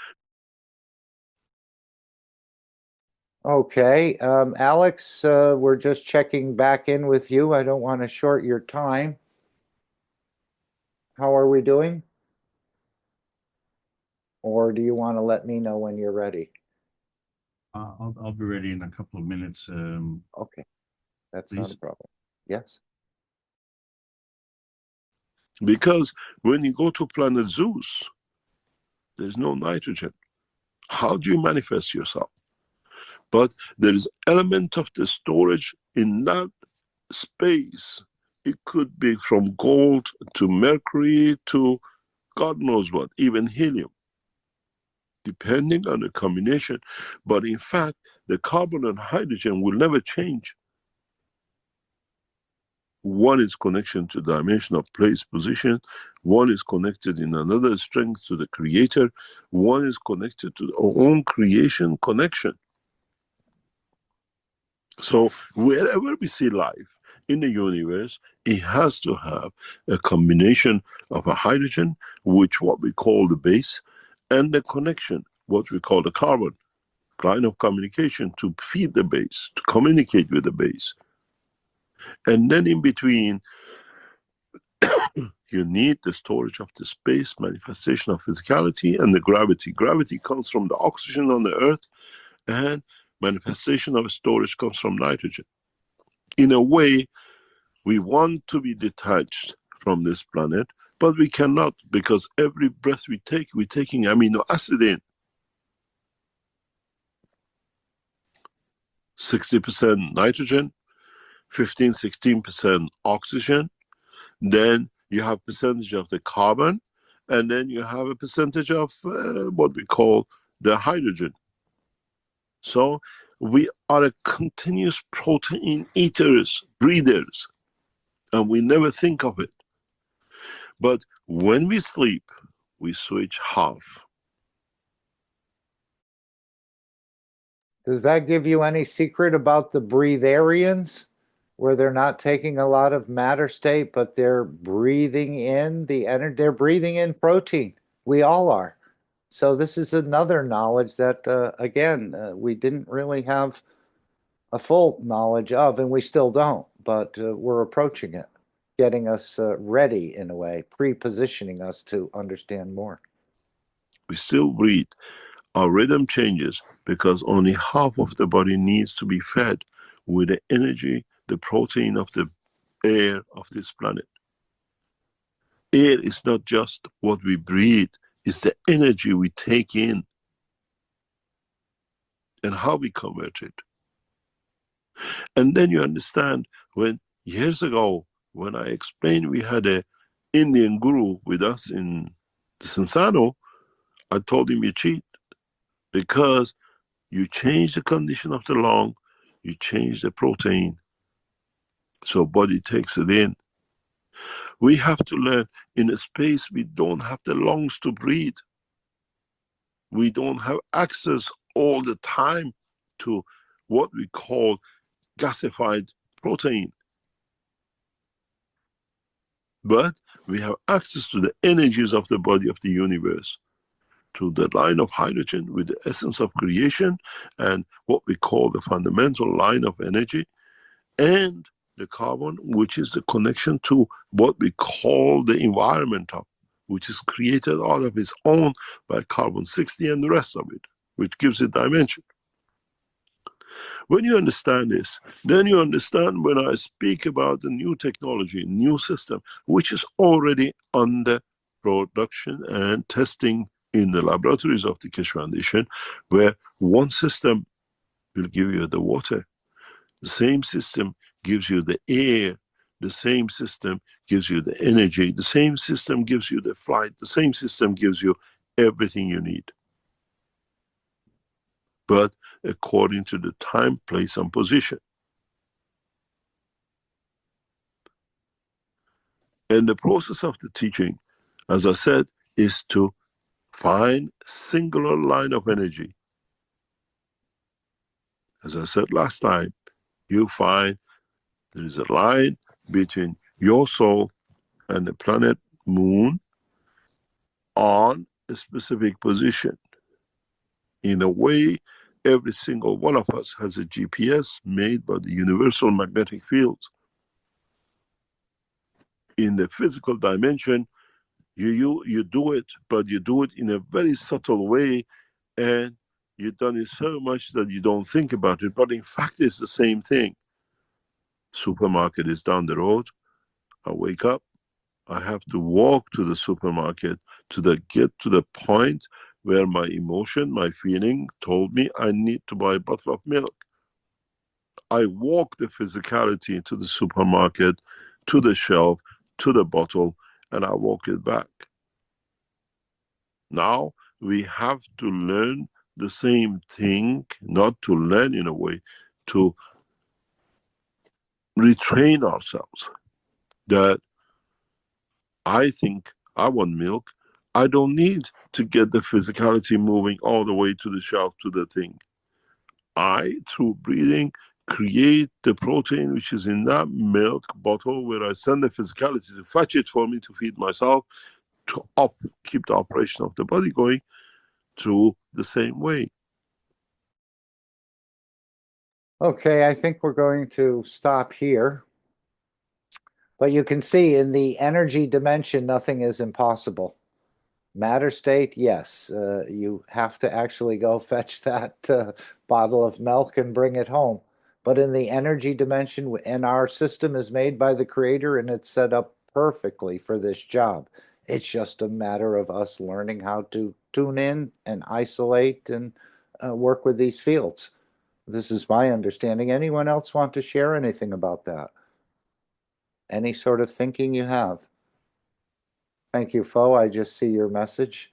Okay, Alex, we're just checking back in with you. I don't want to short your time. How are we doing? Or do you want to let me know when you're ready?
I'll be ready in a couple of minutes.
Okay, that's
please.
not a problem. Yes.
Because when you go to planet Zeus, there's no nitrogen. How do you manifest yourself? But there is element of the storage in that space. It could be from gold to mercury to God knows what, even helium, depending on the combination. But in fact, the carbon and hydrogen will never change. One is connection to dimension of place, position. One is connected in another strength to the creator. One is connected to our own creation connection. So wherever we see life in the universe, it has to have a combination of a hydrogen, which what we call the base, and the connection, what we call the carbon, line of communication to feed the base, to communicate with the base. And then in between, you need the storage of the space, manifestation of physicality, and the gravity. Gravity comes from the oxygen on the earth, and manifestation of storage comes from nitrogen. In a way, we want to be detached from this planet, but we cannot, because every breath we take, we're taking amino acid in. 60% nitrogen, 15, 16% oxygen. Then you have percentage of the carbon, and then you have a percentage of what we call the hydrogen. So we are a continuous protein eaters, breathers, and we never think of it. But when we sleep, we switch half.
Does that give you any secret about the breatharians, where they're not taking a lot of matter state, but they're breathing in the energy, they're breathing in protein. We all are. So this is another knowledge that, again, we didn't really have a full knowledge of, and we still don't, but we're approaching it, getting us ready in a way, pre-positioning us to understand more.
We still breathe. Our rhythm changes because only half of the body needs to be fed with the energy, the protein of the air of this planet. Air is not just what we breathe, it's the energy we take in and how we convert it. And then you understand, when years ago, when I explained we had an Indian guru with us in Sansano, I told him you cheat, because you change the condition of the lung, you change the protein, so body takes it in. We have to learn in a space we don't have the lungs to breathe. We don't have access all the time to what we call gasified protein. But we have access to the energies of the body of the universe, to the line of hydrogen with the essence of creation and what we call the fundamental line of energy, and the carbon, which is the connection to what we call the environment, which is created out of its own by carbon-60 and the rest of it, which gives it dimension. When you understand this, then you understand when I speak about the new technology, new system, which is already under production and testing in the laboratories of the Keshe Foundation, where one system will give you the water, the same system gives you the air, the same system gives you the energy, the same system gives you the flight, the same system gives you everything you need. But according to the time, place, and position. And the process of the teaching, as I said, is to find singular line of energy. As I said last time, you find there is a line between your soul and the planet Moon on a specific position. In a way, every single one of us has a GPS made by the universal magnetic fields. In the physical dimension, you do it, but you do it in a very subtle way, and you've done it so much that you don't think about it, but in fact it's the same thing. Supermarket is down the road. I wake up, I have to walk to the supermarket to get to the point where my emotion, my feeling told me I need to buy a bottle of milk. I walk the physicality to the supermarket, to the shelf, to the bottle, and I walk it back. Now we have to learn the same thing, not to learn in a way, to retrain ourselves. That I think I want milk, I don't need to get the physicality moving all the way to the shelf to the thing. I, through breathing, create the protein which is in that milk bottle, where I send the physicality to fetch it for me to feed myself, to keep the operation of the body going through the same way.
Okay, I think we're going to stop here. But you can see in the energy dimension, nothing is impossible. Matter state, yes, you have to actually go fetch that bottle of milk and bring it home. But in the energy dimension, and our system is made by the Creator and it's set up perfectly for this job. It's just a matter of us learning how to tune in and isolate and work with these fields. This is my understanding. Anyone else want to share anything about that? Any sort of thinking you have? Thank you, Fo. I just see your message.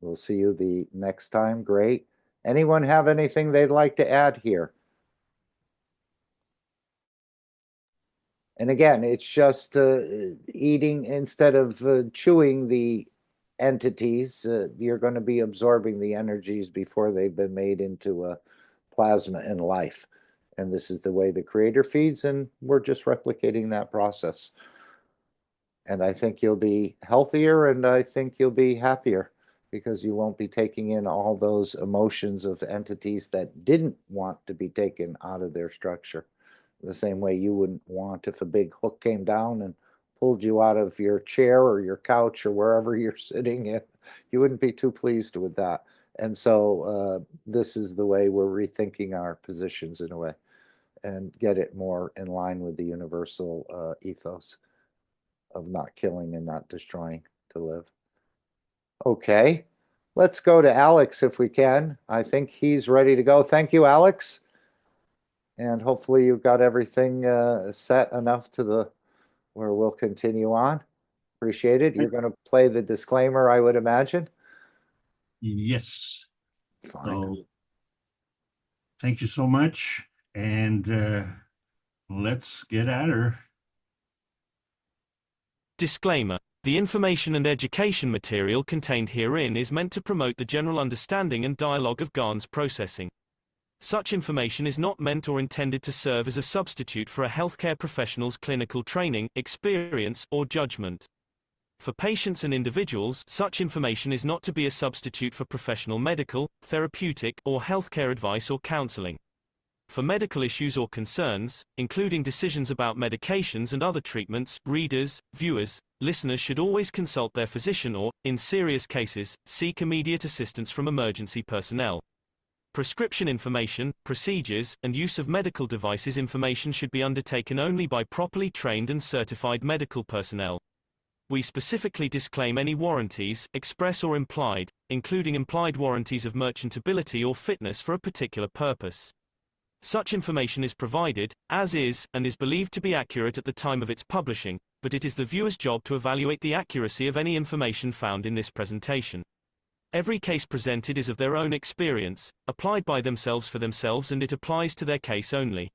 We'll see you the next time. Great. Anyone have anything they'd like to add here? And again, it's just eating instead of chewing the entities. You're going to be absorbing the energies before they've been made into a plasma in life. And this is the way the creator feeds, and we're just replicating that process. And I think you'll be healthier, and I think you'll be happier because you won't be taking in all those emotions of entities that didn't want to be taken out of their structure. The same way you wouldn't want if a big hook came down and pulled you out of your chair or your couch or wherever you're sitting in. You wouldn't be too pleased with that. And so this is the way we're rethinking our positions in a way and get it more in line with the universal ethos of not killing and not destroying to live. Okay, let's go to Alex if we can. I think he's ready to go. Thank you, Alex. And hopefully you've got everything set enough to the where we'll continue on. Appreciate it. You're going to play the disclaimer, I would imagine.
Yes.
Fine.
So, thank you so much. And let's get at her.
Disclaimer. The information and education material contained herein is meant to promote the general understanding and dialogue of GAN's processing. Such information is not meant or intended to serve as a substitute for a healthcare professional's clinical training, experience, or judgment. For patients and individuals, such information is not to be a substitute for professional medical, therapeutic, or healthcare advice or counseling. For medical issues or concerns, including decisions about medications and other treatments, readers, viewers, listeners should always consult their physician or, in serious cases, seek immediate assistance from emergency personnel. Prescription information, procedures, and use of medical devices information should be undertaken only by properly trained and certified medical personnel. We specifically disclaim any warranties, express or implied, including implied warranties of merchantability or fitness for a particular purpose. Such information is provided, as is, and is believed to be accurate at the time of its publishing, but it is the viewer's job to evaluate the accuracy of any information found in this presentation. Every case presented is of their own experience, applied by themselves for themselves, and it applies to their case only.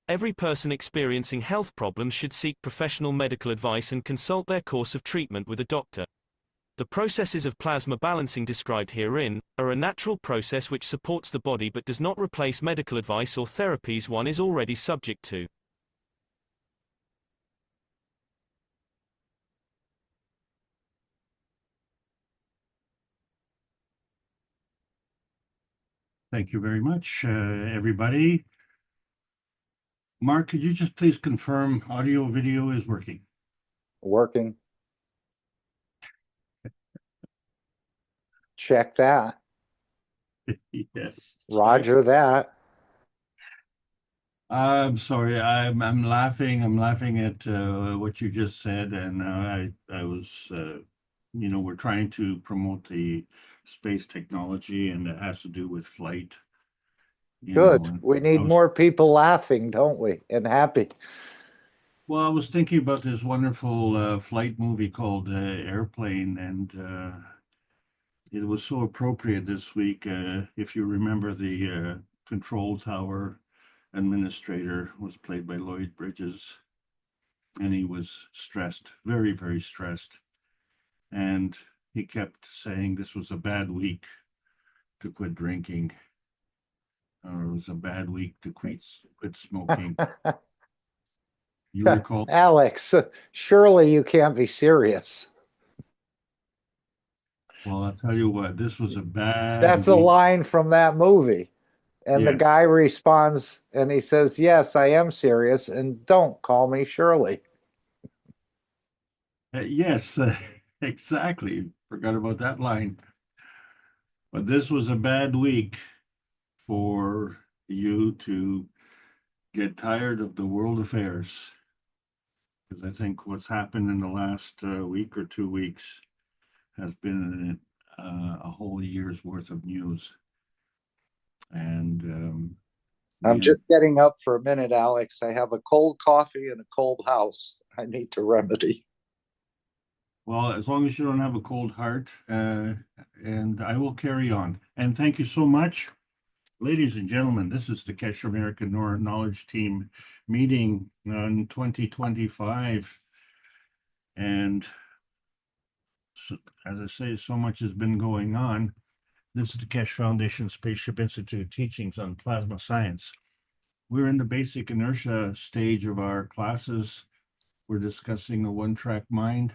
Every person experiencing health problems should seek professional medical advice and consult their course of treatment with a doctor. The processes of plasma balancing described herein are a natural process which supports the body but does not replace medical advice or therapies one is already subject to.
Thank you very much, everybody. Mark, could you just please confirm audio video is working?
Working. Check that.
Yes.
Roger that.
I'm sorry. I'm laughing. I'm laughing at what you just said, and I was, we're trying to promote the space technology, and it has to do with flight.
Good.
And
We need more people laughing, don't we? And happy.
Well, I was thinking about this wonderful flight movie called Airplane, and it was so appropriate this week. If you remember, the control tower administrator was played by Lloyd Bridges, and he was stressed, very, very stressed. And he kept saying this was a bad week to quit drinking, or it was a bad week to quit smoking. You recall?
Alex, surely you can't be serious.
Well, I'll tell you what, this was a bad
That's a
week.
line from that movie. And the
Yes.
guy responds and he says, yes, I am serious, and don't call me Shirley.
Yes, exactly. Forgot about that line. But this was a bad week for you to get tired of the world affairs. Because I think what's happened in the last week or 2 weeks has been a whole year's worth of news. And
I'm just getting up for a minute, Alex. I have a cold coffee and a cold house I need to remedy.
well, as long as you don't have a cold heart, and I will carry on. And thank you so much. Ladies and gentlemen, this is the Keshe American Knowledge Team meeting on 2025. And so, as I say, so much has been going on. This is the Keshe Foundation Spaceship Institute teachings on plasma science. We're in the basic inertia stage of our classes. We're discussing a one-track mind.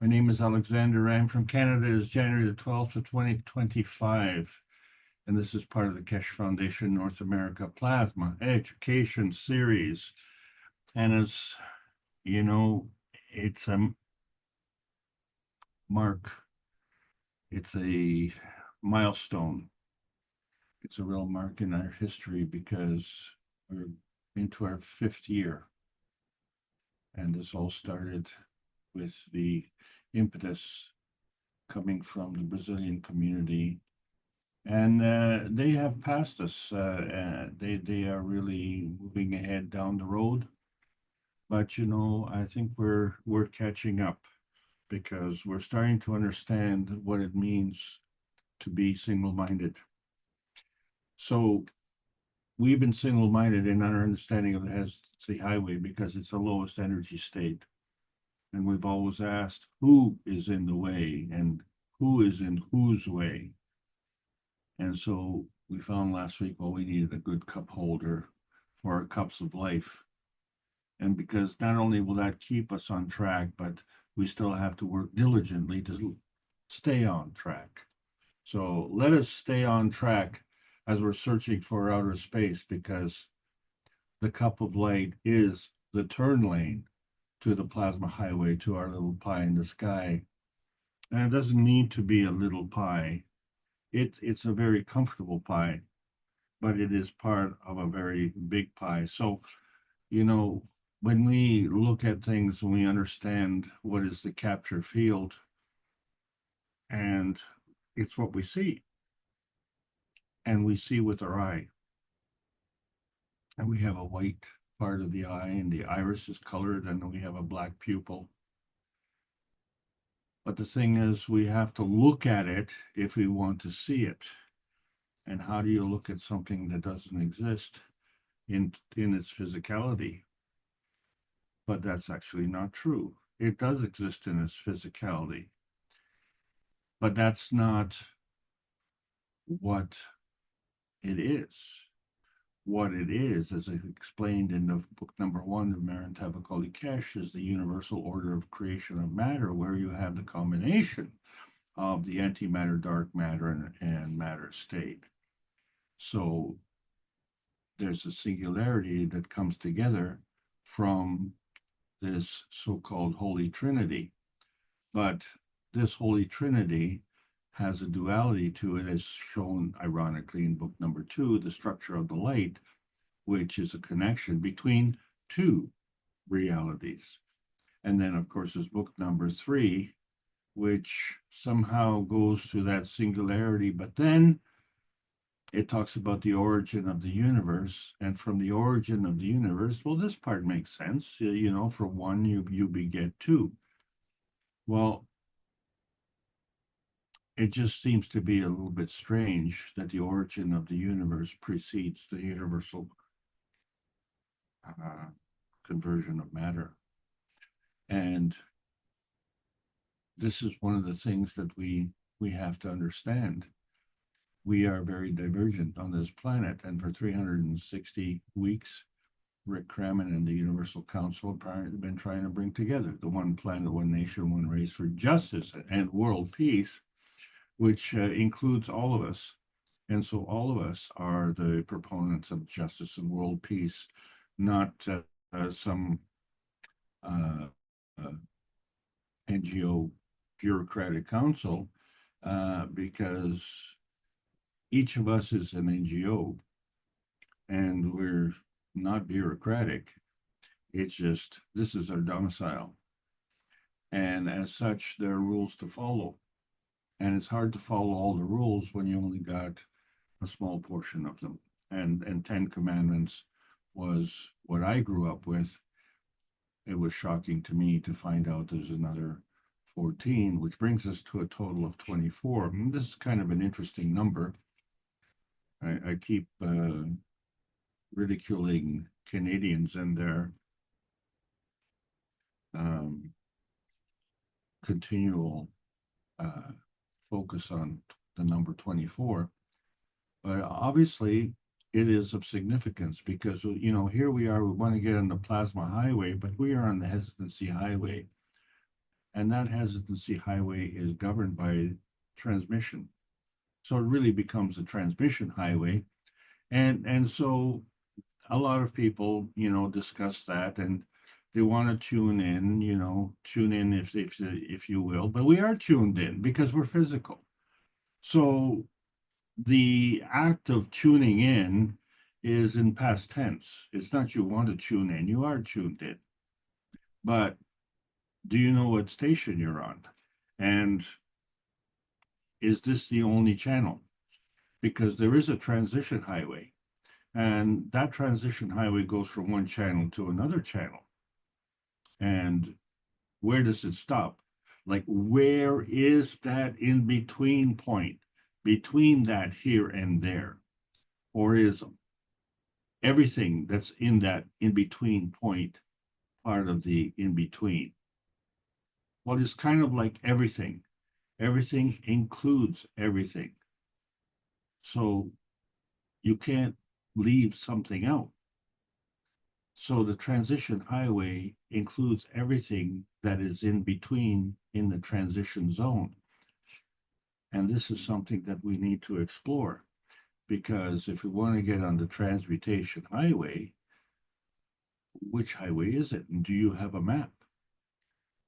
My name is Alexander. I'm from Canada. It is January the 12th of 2025. And this is part of the Keshe Foundation North America Plasma Education Series. And as you know, it's a mark, it's a milestone. It's a real mark in our history because we're into our 5th year. And this all started with the impetus coming from the Brazilian community. And they have passed us. They are really moving ahead down the road. But you know, I think we're catching up because we're starting to understand what it means to be single-minded. So we've been single-minded in our understanding of the Hesse Highway because it's the lowest energy state. And we've always asked who is in the way and who is in whose way. And so we found last week, well, we needed a good cup holder for our cups of life. And because not only will that keep us on track, but we still have to work diligently to stay on track. So let us stay on track as we're searching for outer space, because the cup of light is the turn lane to the plasma highway, to our little pie in the sky. And it doesn't need to be a little pie. It's a very comfortable pie, but it is part of a very big pie. So, you know, when we look at things and we understand what is the capture field, and it's what we see, and we see with our eye. And we have a white part of the eye, and the iris is colored, and we have a black pupil. But the thing is, we have to look at it if we want to see it. And how do you look at something that doesn't exist in its physicality? But that's actually not true. It does exist in its physicality. But that's not what it is. What it is, as I explained in the book number 1 of Marantavakali Keshe, is the universal order of creation of matter, where you have the combination of the antimatter, dark matter, and matter state. So there's a singularity that comes together from this so-called Holy Trinity. But this Holy Trinity has a duality to it, as shown ironically in book number 2, the structure of the light, which is a connection between two realities. And then, of course, is book number 3, which somehow goes to that singularity, but then it talks about the origin of the universe. And from the origin of the universe, well, this part makes sense. You know, for one, you beget two. Well, it just seems to be a little bit strange that the origin of the universe precedes the universal conversion of matter. And this is one of the things that we have to understand. We are very divergent on this planet, and for 360 weeks, Rick Crammon and the Universal Council have been trying to bring together the one planet, one nation, one race for justice and world peace, which includes all of us. And so all of us are the proponents of justice and world peace, not some NGO bureaucratic council, because each of us is an NGO, and we're not bureaucratic. It's just, this is our domicile. And as such, there are rules to follow. And it's hard to follow all the rules when you only got a small portion of them. And 10 Commandments was what I grew up with. It was shocking to me to find out there's another 14, which brings us to a total of 24. And this is kind of an interesting number. I keep ridiculing Canadians and their continual focus on the number 24. But obviously, it is of significance because, you know, here we are, we want to get on the plasma highway, but we are on the hesitancy highway. And that hesitancy highway is governed by transmission. So it really becomes a transmission highway. And so a lot of people, you know, discuss that and they want to tune in, you know, tune in if you will, but we are tuned in because we're physical. So the act of tuning in is in past tense. It's not you want to tune in, you are tuned in. But do you know what station you're on? And is this the only channel? Because there is a transition highway. And that transition highway goes from one channel to another channel. And where does it stop? Like, where is that in between point between that here and there? Or is everything that's in that in between point part of the in between? Well, it's kind of like everything. Everything includes everything. So you can't leave something out. So the transition highway includes everything that is in between in the transition zone. And this is something that we need to explore, because if we want to get on the transmutation highway, which highway is it? And do you have a map?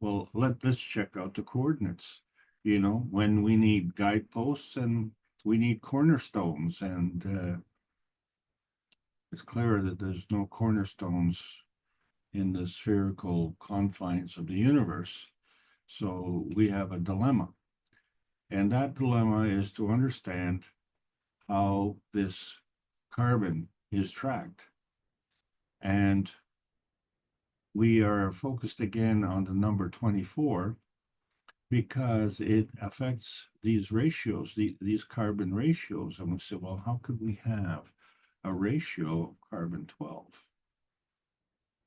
Well, let's check out the coordinates. You know, when we need guideposts and we need cornerstones, and it's clear that there's no cornerstones in the spherical confines of the universe. So we have a dilemma. And that dilemma is to understand how this carbon is tracked. And we are focused again on the number 24 because it affects these ratios, these carbon ratios. And we say, well, how could we have a ratio of carbon 12?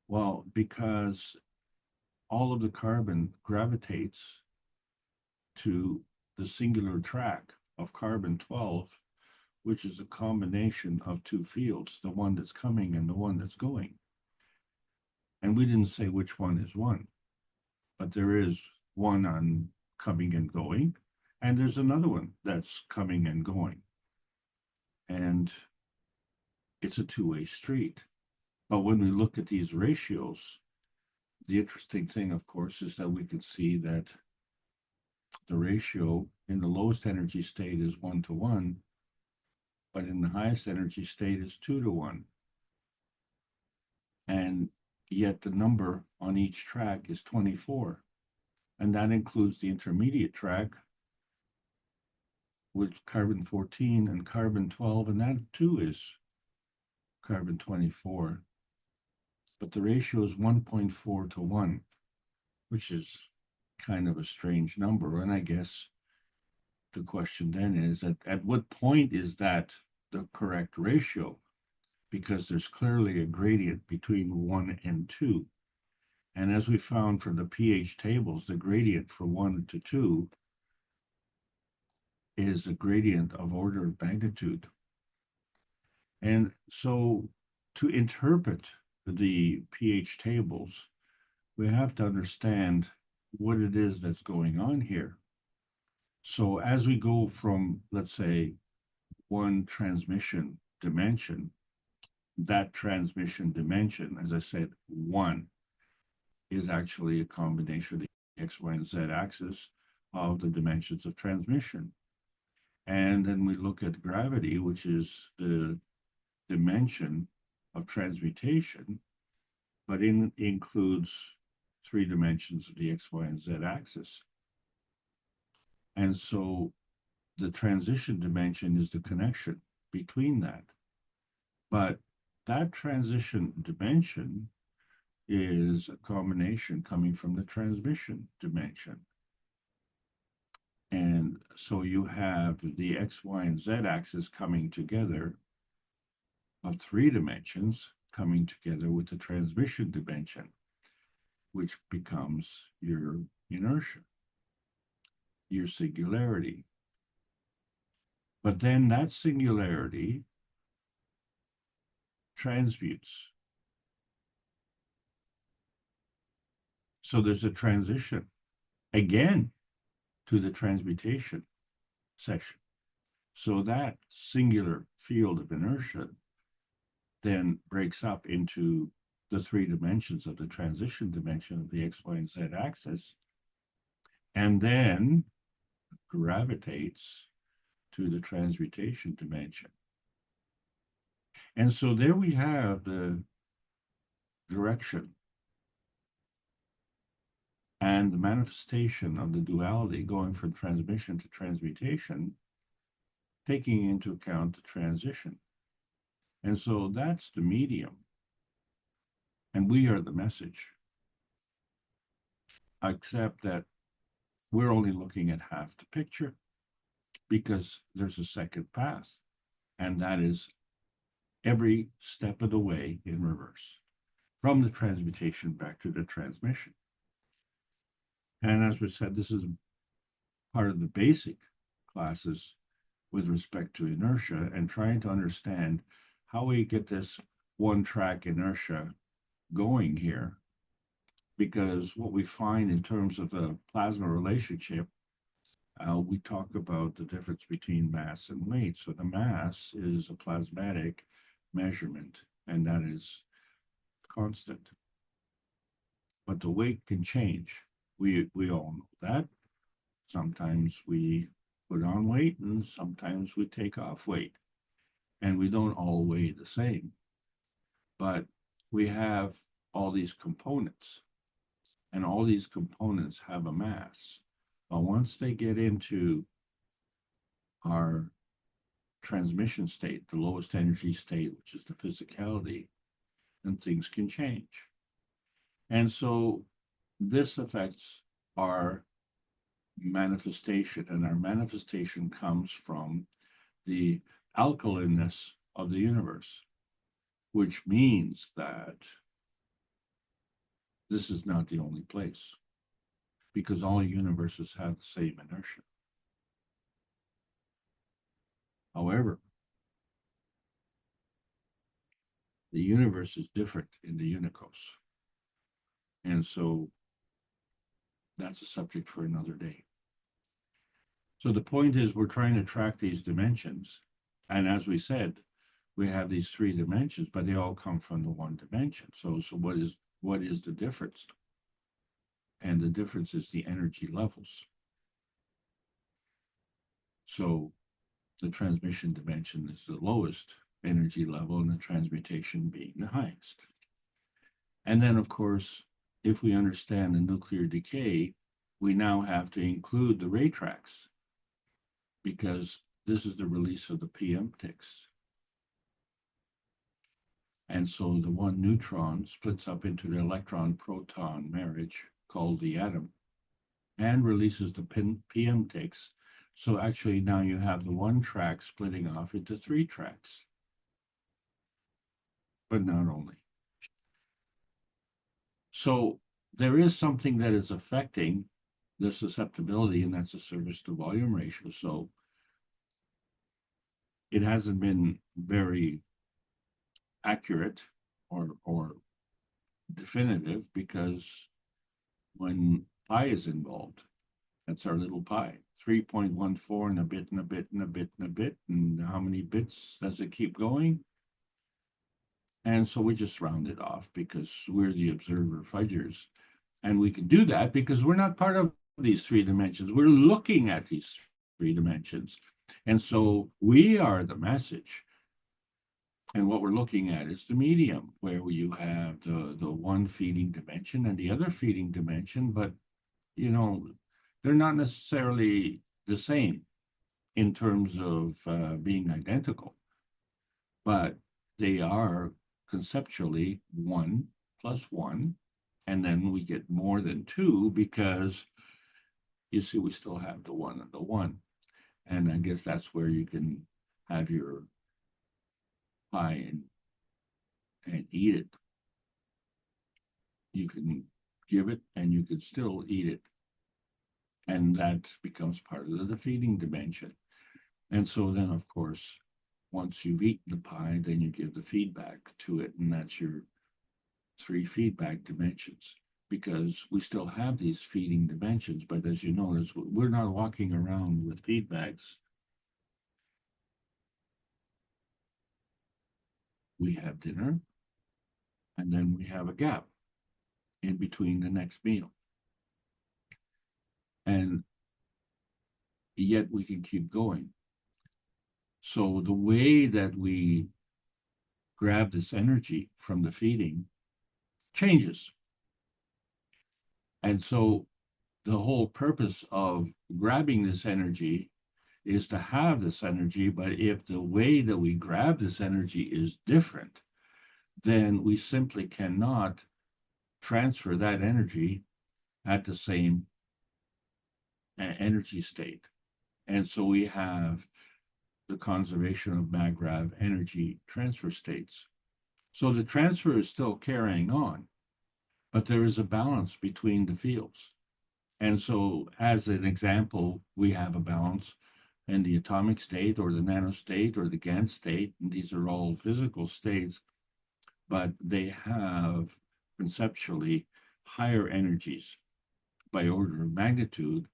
Well, because all of the carbon gravitates to the singular track of carbon 12, which is a combination of two fields, the one that's coming and the one that's going. And we didn't say which one is one, but there is one on coming and going, and there's another one that's coming and going. And it's a two-way street. But when we look at these ratios, the interesting thing, of course, is that we can see that the ratio in the lowest energy state is 1:1, but in the highest energy state is 2:1. And yet the number on each track is 24. And that includes the intermediate track with carbon 14 and carbon 12, and that too is carbon 24. But the ratio is 1.4 to 1, which is kind of a strange number. And I guess the question then is at what point is that the correct ratio? Because there's clearly a gradient between 1 and 2. And as we found from the pH tables, the gradient from 1 to 2 is a gradient of order of magnitude. And so to interpret the pH tables, we have to understand what it is that's going on here. So as we go from, let's say, one transmission dimension, that transmission dimension, as I said, 1 is actually a combination of the X, Y, and Z axis of the dimensions of transmission. And then we look at gravity, which is the dimension of transmutation, but includes 3 dimensions of the X, Y, and Z axis. And so the transition dimension is the connection between that. But that transition dimension is a combination coming from the transmission dimension. And so you have the X, Y, and Z axis coming together of 3 dimensions coming together with the transmission dimension, which becomes your inertia, your singularity. But then that singularity transmutes. So there's a transition again to the transmutation section. So that singular field of inertia then breaks up into the 3 dimensions of the transition dimension of the X, Y, and Z axis, and then gravitates to the transmutation dimension. And so there we have the direction and the manifestation of the duality going from transmission to transmutation, taking into account the transition. And so that's the medium. And we are the message. Except that we're only looking at half the picture because there's a second path. And that is every step of the way in reverse, from the transmutation back to the transmission. And as we said, this is part of the basic classes with respect to inertia and trying to understand how we get this one-track inertia going here. Because what we find in terms of the plasma relationship, we talk about the difference between mass and weight. So the mass is a plasmatic measurement, and that is constant. But the weight can change. We all know that. Sometimes we put on weight and sometimes we take off weight. And we don't all weigh the same. But we have all these components. And all these components have a mass. But once they get into our transmission state, the lowest energy state, which is the physicality, then things can change. And so this affects our manifestation, and our manifestation comes from the alkalineness of the universe, which means that this is not the only place, because all universes have the same inertia. However, the universe is different in the unicos. And so that's a subject for another day. So the point is we're trying to track these dimensions. And as we said, we have these 3 dimensions, but they all come from the one dimension. So what is the difference? And the difference is the energy levels. So the transmission dimension is the lowest energy level, and the transmutation being the highest. And then, of course, if we understand the nuclear decay, we now have to include the ray tracks, because this is the release of the PM ticks. And so the one neutron splits up into the electron-proton marriage called the atom and releases the PM ticks. So actually now you have the 1 track splitting off into 3 tracks. But not only. So there is something that is affecting the susceptibility, and that's the surface to volume ratio. So it hasn't been very accurate or definitive, because when pi is involved, that's our little pi, 3.14 and a bit and a bit and a bit and a bit, and how many bits does it keep going? And so we just round it off because we're the observer fudgers. And we can do that because we're not part of these 3 dimensions. We're looking at these 3 dimensions. And so we are the message. And what we're looking at is the medium, where you have the one feeding dimension and the other feeding dimension, but, you know, they're not necessarily the same in terms of being identical, but they are conceptually 1 plus 1, and then we get more than 2 because you see we still have the 1 and the 1. And I guess that's where you can have your pie and eat it. You can give it and you can still eat it. And that becomes part of the feeding dimension. And so then, of course, once you've eaten the pie, then you give the feedback to it. And that's your 3 feedback dimensions, because we still have these feeding dimensions. But as you notice, we're not walking around with feedbacks. We have dinner, and then we have a gap in between the next meal. And yet we can keep going. So the way that we grab this energy from the feeding changes. And so the whole purpose of grabbing this energy is to have this energy, but if the way that we grab this energy is different, then we simply cannot transfer that energy at the same energy state. And so we have the conservation of MAGRAV energy transfer states. So the transfer is still carrying on, but there is a balance between the fields. And so as an example, we have a balance in the atomic state or the nanostate or the GAN state, and these are all physical states, but they have conceptually higher energies by order of magnitude.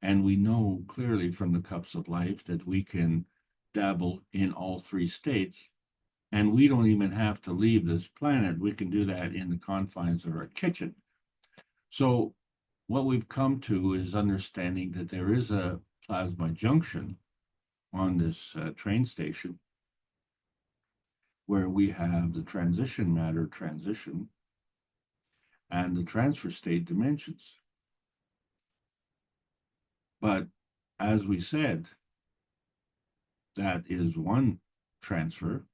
And we know clearly from the cups of life that we can dabble in all 3 states, and we don't even have to leave this planet. We can do that in the confines of our kitchen. So what we've come to is understanding that there is a plasma junction on this train station where we have the transition matter transition and the transfer state dimensions. But as we said, that is one transfer.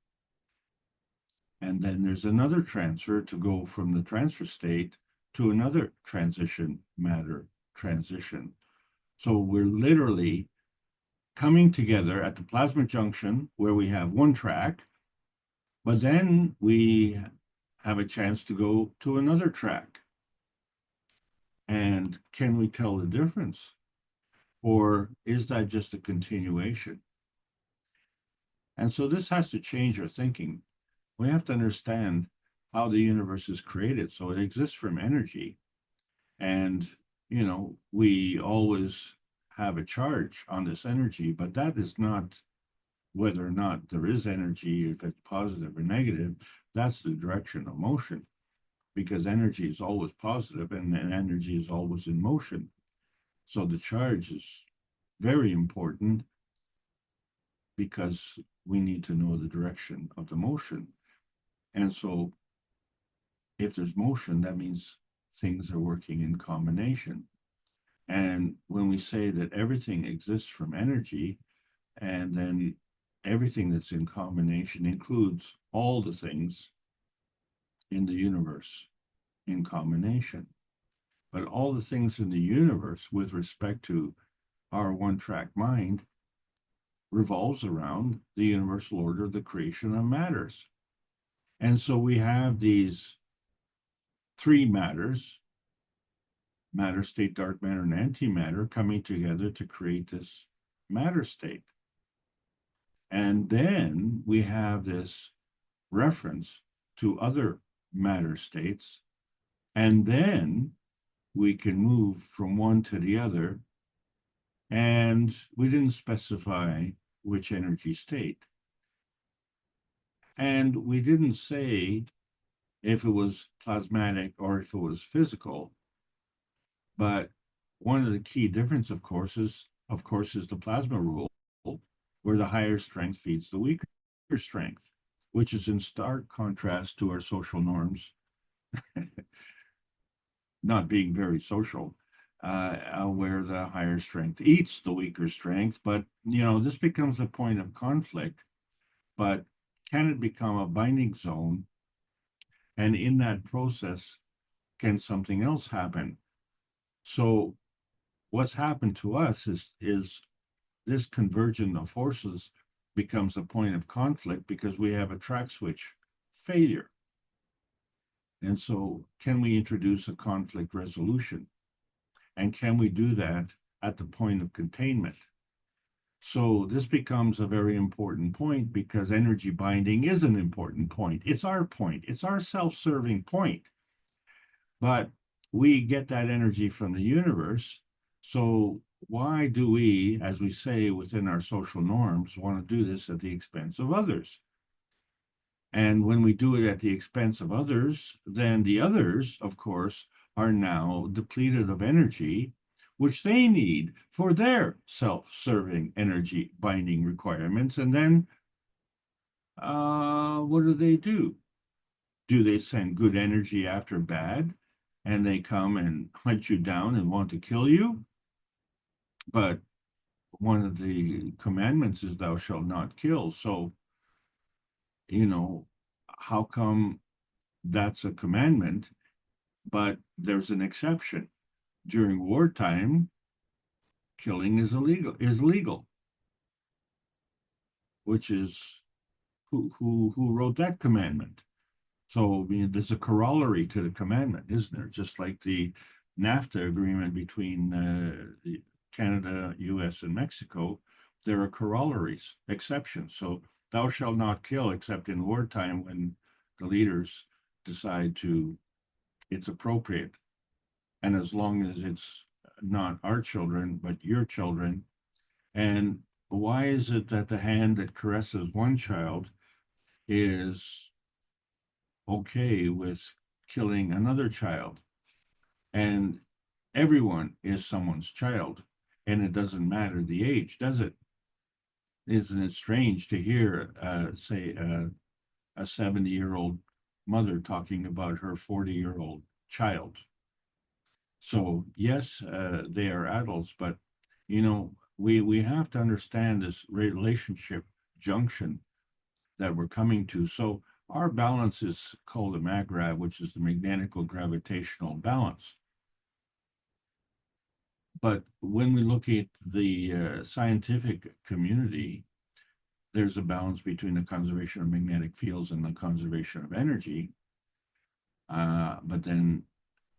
And then there's another transfer to go from the transfer state to another transition matter transition. So we're literally coming together at the plasma junction where we have one track, but then we have a chance to go to another track. And can we tell the difference? Or is that just a continuation? And so this has to change our thinking. We have to understand how the universe is created. So it exists from energy. And, you know, we always have a charge on this energy, but that is not whether or not there is energy, if it's positive or negative. That's the direction of motion, because energy is always positive and energy is always in motion. So the charge is very important because we need to know the direction of the motion. And so if there's motion, that means things are working in combination. And when we say that everything exists from energy, and then everything that's in combination includes all the things in the universe in combination. But all the things in the universe with respect to our one-track mind revolves around the universal order of the creation of matters. And so we have these 3 matters, matter state, dark matter, and antimatter, coming together to create this matter state. And then we have this reference to other matter states, and then we can move from one to the other. And we didn't specify which energy state. And we didn't say if it was plasmatic or if it was physical. But one of the key differences, of course, is the plasma rule, where the higher strength feeds the weaker strength, which is in stark contrast to our social norms not being very social. where the higher strength eats the weaker strength. But, this becomes a point of conflict. But can it become a binding zone? And in that process, can something else happen? So what's happened to us is this convergence of forces becomes a point of conflict because we have a track switch failure. And so can we introduce a conflict resolution? And can we do that at the point of containment? So this becomes a very important point because energy binding is an important point. It's our point. It's our self-serving point. But we get that energy from the universe. So why do we, as we say within our social norms, want to do this at the expense of others? And when we do it at the expense of others, then the others, of course, are now depleted of energy, which they need for their self-serving energy binding requirements. And then what do? Do they send good energy after bad? And they come and hunt you down and want to kill you? But one of the commandments is thou shalt not kill. So, how come that's a commandment, but there's an exception? During wartime, killing is legal, which is who wrote that commandment? So there's a corollary to the commandment, isn't there? Just like the NAFTA agreement between Canada, US, and Mexico, there are corollaries, exceptions. So thou shalt not kill except in wartime when the leaders decide it's appropriate. And as long as it's not our children, but your children. And why is it that the hand that caresses one child is okay with killing another child? And everyone is someone's child, and it doesn't matter the age, does it? Isn't it strange to hear, say, a 70-year-old mother talking about her 40-year-old child? So yes, they are adults, but we have to understand this relationship junction that we're coming to. So our balance is called the MAGRAV, which is the magnetical gravitational balance. But when we look at the scientific community, there's a balance between the conservation of magnetic fields and the conservation of energy. But then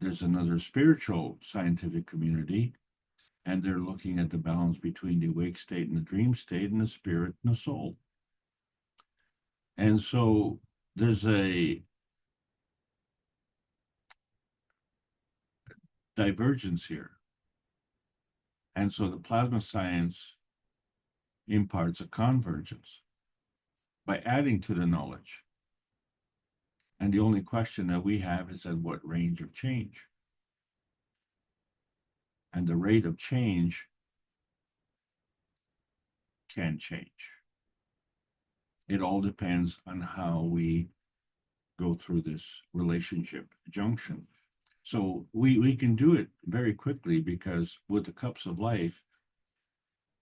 there's another spiritual scientific community, and they're looking at the balance between the awake state and the dream state and the spirit and the soul. And so there's a divergence here. And so the plasma science imparts a convergence by adding to the knowledge. And the only question that we have is at what range of change? And the rate of change can change. It all depends on how we go through this relationship junction. So we can do it very quickly because with the cups of life,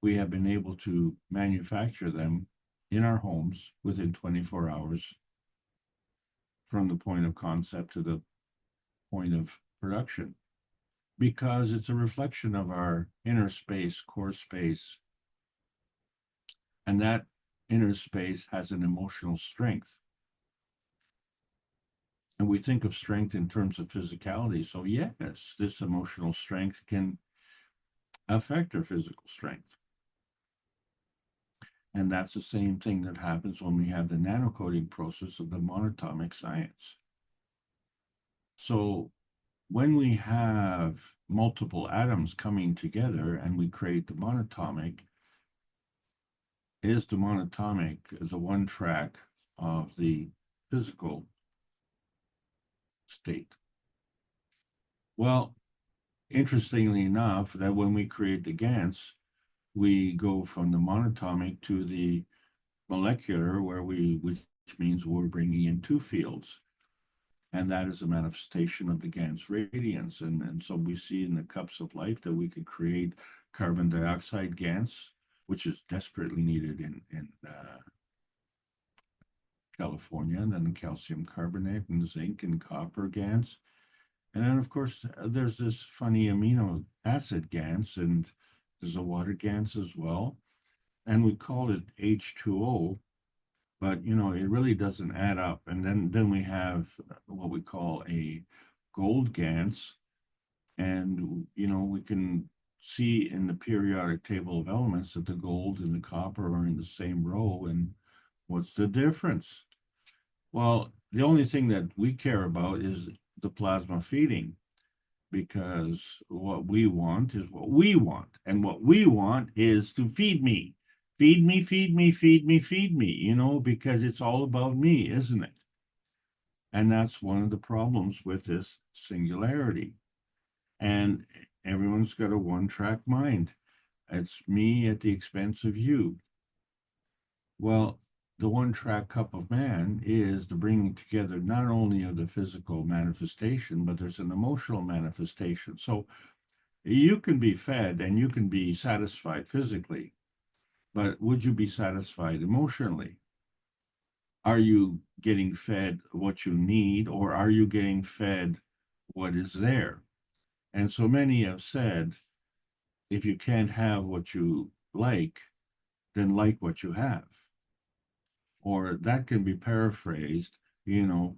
we have been able to manufacture them in our homes within 24 hours from the point of concept to the point of production, because it's a reflection of our inner space, core space. And that inner space has an emotional strength. And we think of strength in terms of physicality. So yes, this emotional strength can affect our physical strength. And that's the same thing that happens when we have the nanocoding process of the monatomic science. So when we have multiple atoms coming together and we create the monatomic, is the monatomic the one track of the physical state? Well, interestingly enough, that when we create the GANs, we go from the monatomic to the molecular, which means we're bringing in two fields. And that is a manifestation of the GANS radiance. And so we see in the cups of life that we could create carbon dioxide GANS, which is desperately needed in California, and then the calcium carbonate and zinc and copper GANS. And then, of course, there's this funny amino acid GANS, and there's a water GANS as well. And we call it H2O, but you know, it really doesn't add up. And then we have what we call a gold GANS, and you know, we can see in the periodic table of elements that the gold and the copper are in the same row. And what's the difference? Well, the only thing that we care about is the plasma feeding, because what we want is what we want. And what we want is to feed me. Feed me, feed me, feed me, feed me, you know, because it's all about me, isn't it? And that's one of the problems with this singularity. And everyone's got a one-track mind. It's me at the expense of you. Well, the one-track cup of man is the bringing together not only of the physical manifestation, but there's an emotional manifestation. So you can be fed and you can be satisfied physically, but would you be satisfied emotionally? Are you getting fed what you need, or are you getting fed what is there? And so many have said, if you can't have what you like, then like what you have. Or that can be paraphrased, you know,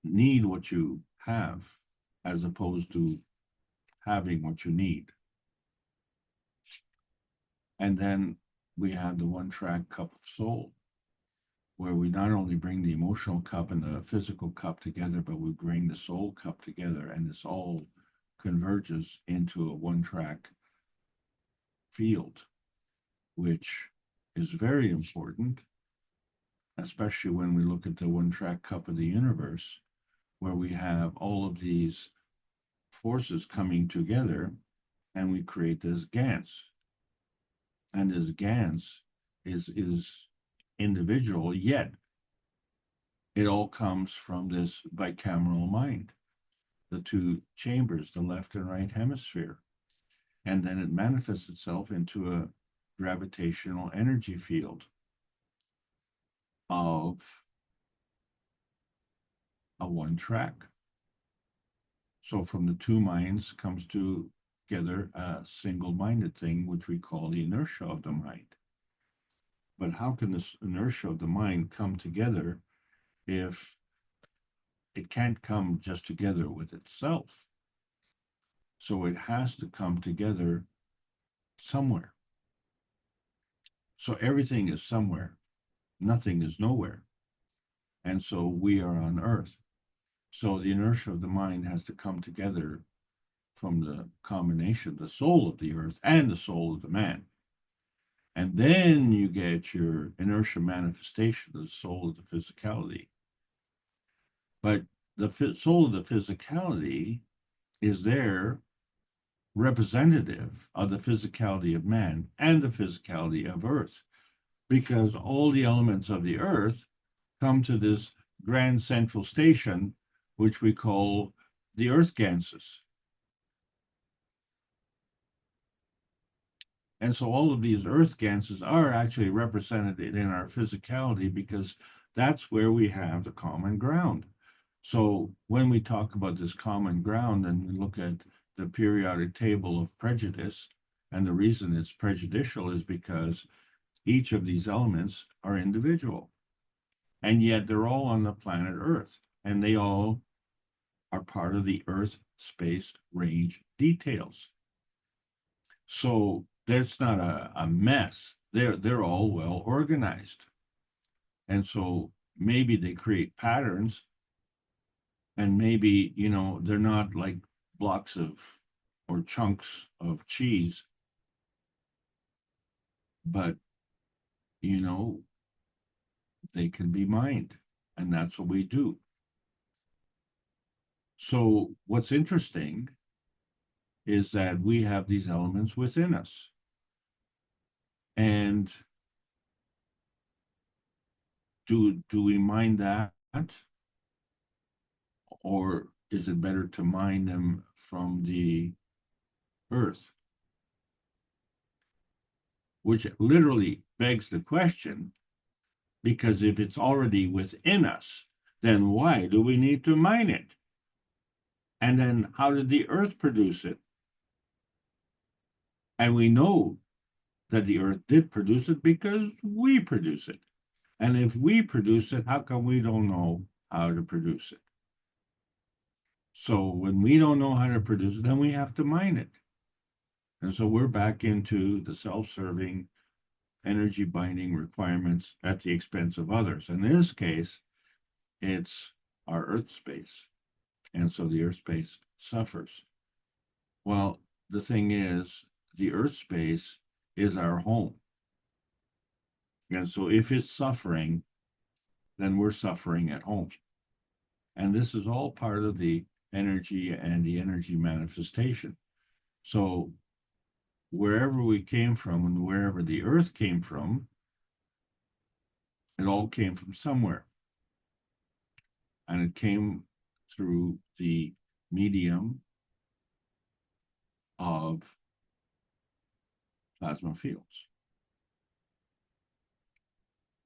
need what you have as opposed to having what you need. And then we have the one-track cup of soul, where we not only bring the emotional cup and the physical cup together, but we bring the soul cup together, and this all converges into a one-track field, which is very important, especially when we look at the one-track cup of the universe, where we have all of these forces coming together, and we create this GANS. And this GANS is individual, yet it all comes from this bicameral mind, the two chambers, the left and right hemisphere. And then it manifests itself into a gravitational energy field of a one track. So from the two minds comes together a single-minded thing, which we call the inertia of the mind. But how can this inertia of the mind come together if it can't come just together with itself? So it has to come together somewhere. So everything is somewhere. Nothing is nowhere. And so we are on Earth. So the inertia of the mind has to come together from the combination, the soul of the earth and the soul of the man. And then you get your inertia manifestation, the soul of the physicality. But the soul of the physicality is there representative of the physicality of man and the physicality of earth, because all the elements of the earth come to this grand central station, which we call the earth ganses. And so all of these earth ganses are actually represented in our physicality, because that's where we have the common ground. So when we talk about this common ground and we look at the periodic table of prejudice, and the reason it's prejudicial is because each of these elements are individual, and yet they're all on the planet Earth, and they all are part of the Earth space range details. So there's not a mess. They're all well organized. And so maybe they create patterns, and maybe, you know, they're not like blocks of or chunks of cheese, but, you know, they can be mined, and that's what we do. So what's interesting is that we have these elements within us. And do we mine that? Or is it better to mine them from the earth? Which literally begs the question, because if it's already within us, then why do we need to mine it? And then how did the earth produce it? And we know that the earth did produce it because we produce it. And if we produce it, how come we don't know how to produce it? So when we don't know how to produce it, then we have to mine it. And so we're back into the self-serving energy binding requirements at the expense of others. In this case, it's our Earth space. And so the Earth space suffers. Well, the thing is, the Earth space is our home. And so if it's suffering, then we're suffering at home. And this is all part of the energy and the energy manifestation. So wherever we came from and wherever the earth came from, it all came from somewhere. And it came through the medium of plasma fields.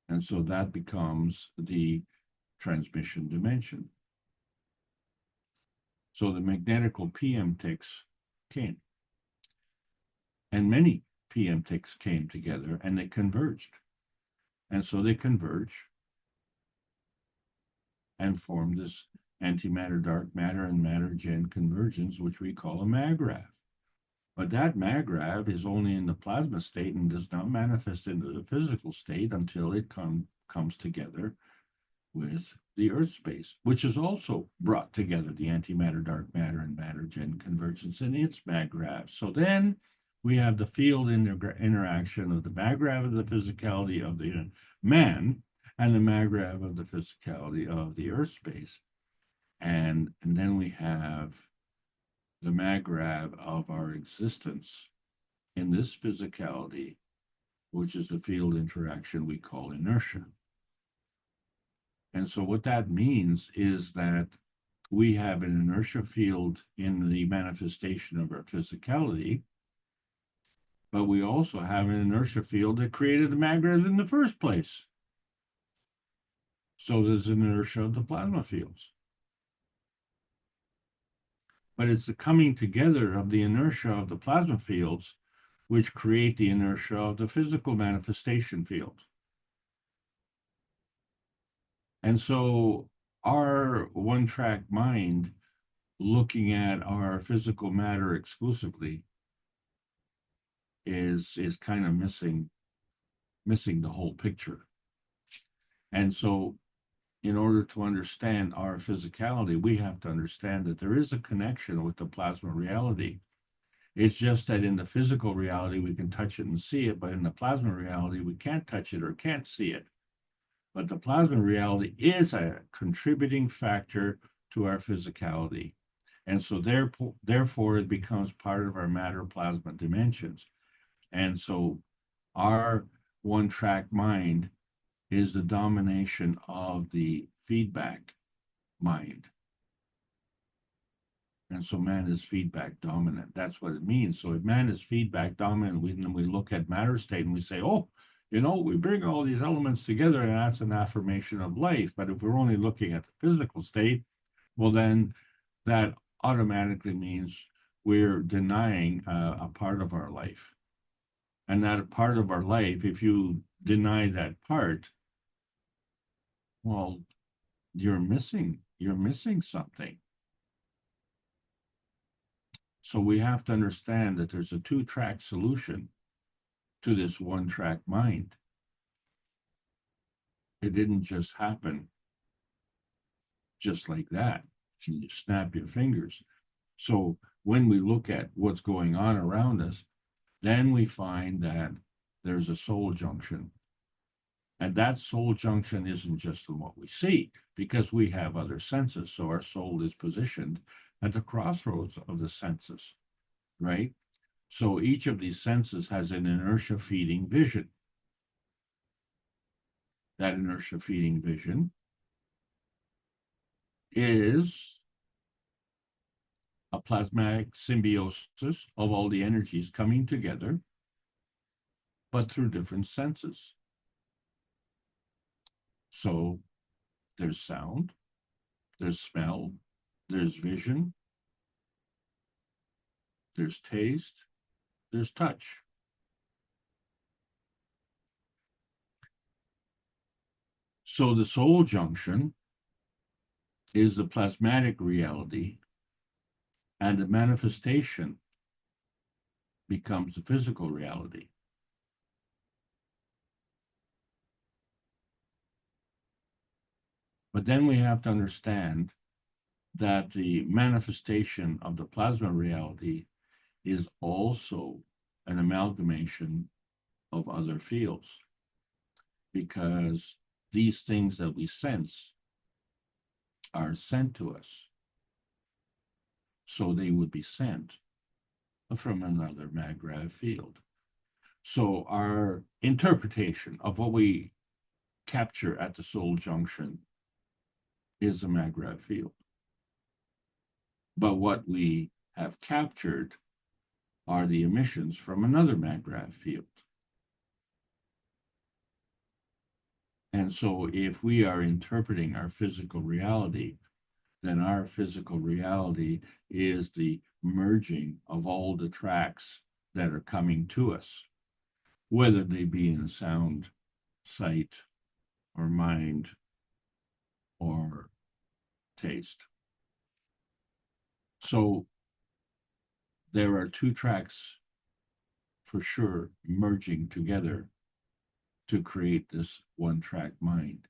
And so that becomes the transmission dimension. So the magnetical PM ticks came. And many PM ticks came together and they converged. And so they converge and form this antimatter, dark matter, and matter-gen convergence, which we call a MAGRAV. But that MAGRAV is only in the plasma state and does not manifest into the physical state until it comes together with the Earth space, which is also brought together the antimatter, dark matter, and matter-gen convergence in its MAGRAV. So then we have the field interaction of the MAGRAV of the physicality of the man and the MAGRAV of the physicality of the Earth space. And then we have the MAGRAV of our existence in this physicality, which is the field interaction we call inertia. And so what that means is that we have an inertia field in the manifestation of our physicality, but we also have an inertia field that created the MAGRAVs in the first place. So there's an inertia of the plasma fields. But it's the coming together of the inertia of the plasma fields which create the inertia of the physical manifestation field. And so our one-track mind, looking at our physical matter exclusively, is kind of missing the whole picture. And so in order to understand our physicality, we have to understand that there is a connection with the plasma reality. It's just that in the physical reality, we can touch it and see it, but in the plasma reality, we can't touch it or can't see it. But the plasma reality is a contributing factor to our physicality. And so therefore, it becomes part of our matter plasma dimensions. And so our one-track mind is the domination of the feedback mind. And so man is feedback dominant. That's what it means. So if man is feedback dominant, we look at matter state and we say, oh, we bring all these elements together and that's an affirmation of life. But if we're only looking at the physical state, well, then that automatically means we're denying a part of our life. And that part of our life, if you deny that part, well, you're missing something. So we have to understand that there's a two-track solution to this one-track mind. It didn't just happen just like that. You snap your fingers. So when we look at what's going on around us, then we find that there's a soul junction. And that soul junction isn't just in what we see, because we have other senses. So our soul is positioned at the crossroads of the senses, right? So each of these senses has an inertia feeding vision. that inertia feeding vision, is a plasmatic symbiosis of all the energies coming together, but through different senses. So there's sound, there's smell, there's vision, there's taste, there's touch. So the soul junction is the plasmatic reality, and the manifestation becomes the physical reality. But then we have to understand that the manifestation of the plasma reality is also an amalgamation of other fields, because these things that we sense are sent to us. So they would be sent from another mag-grav field. So our interpretation of what we capture at the soul junction is a mag-grav field. But what we have captured are the emissions from another mag-grav field. And so if we are interpreting our physical reality, then our physical reality is the merging of all the tracks that are coming to us, whether they be in sound, sight, or mind, or taste. So there are two tracks for sure merging together to create this one-track mind.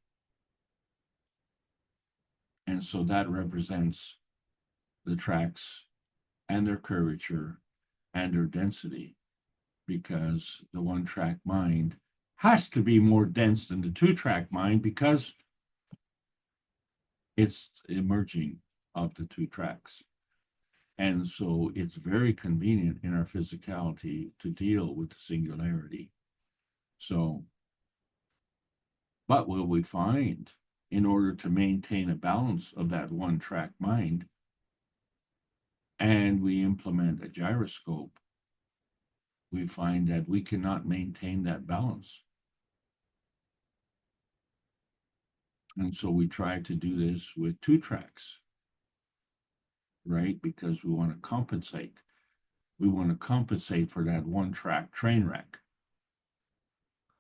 And so that represents the tracks and their curvature and their density, because the one-track mind has to be more dense than the two-track mind because it's the merging of the two tracks. And so it's very convenient in our physicality to deal with the singularity. So, but what we find, in order to maintain a balance of that one-track mind, and we implement a gyroscope, we find that we cannot maintain that balance. And so we try to do this with two tracks, right? Because we want to compensate. We want to compensate for that one-track train wreck.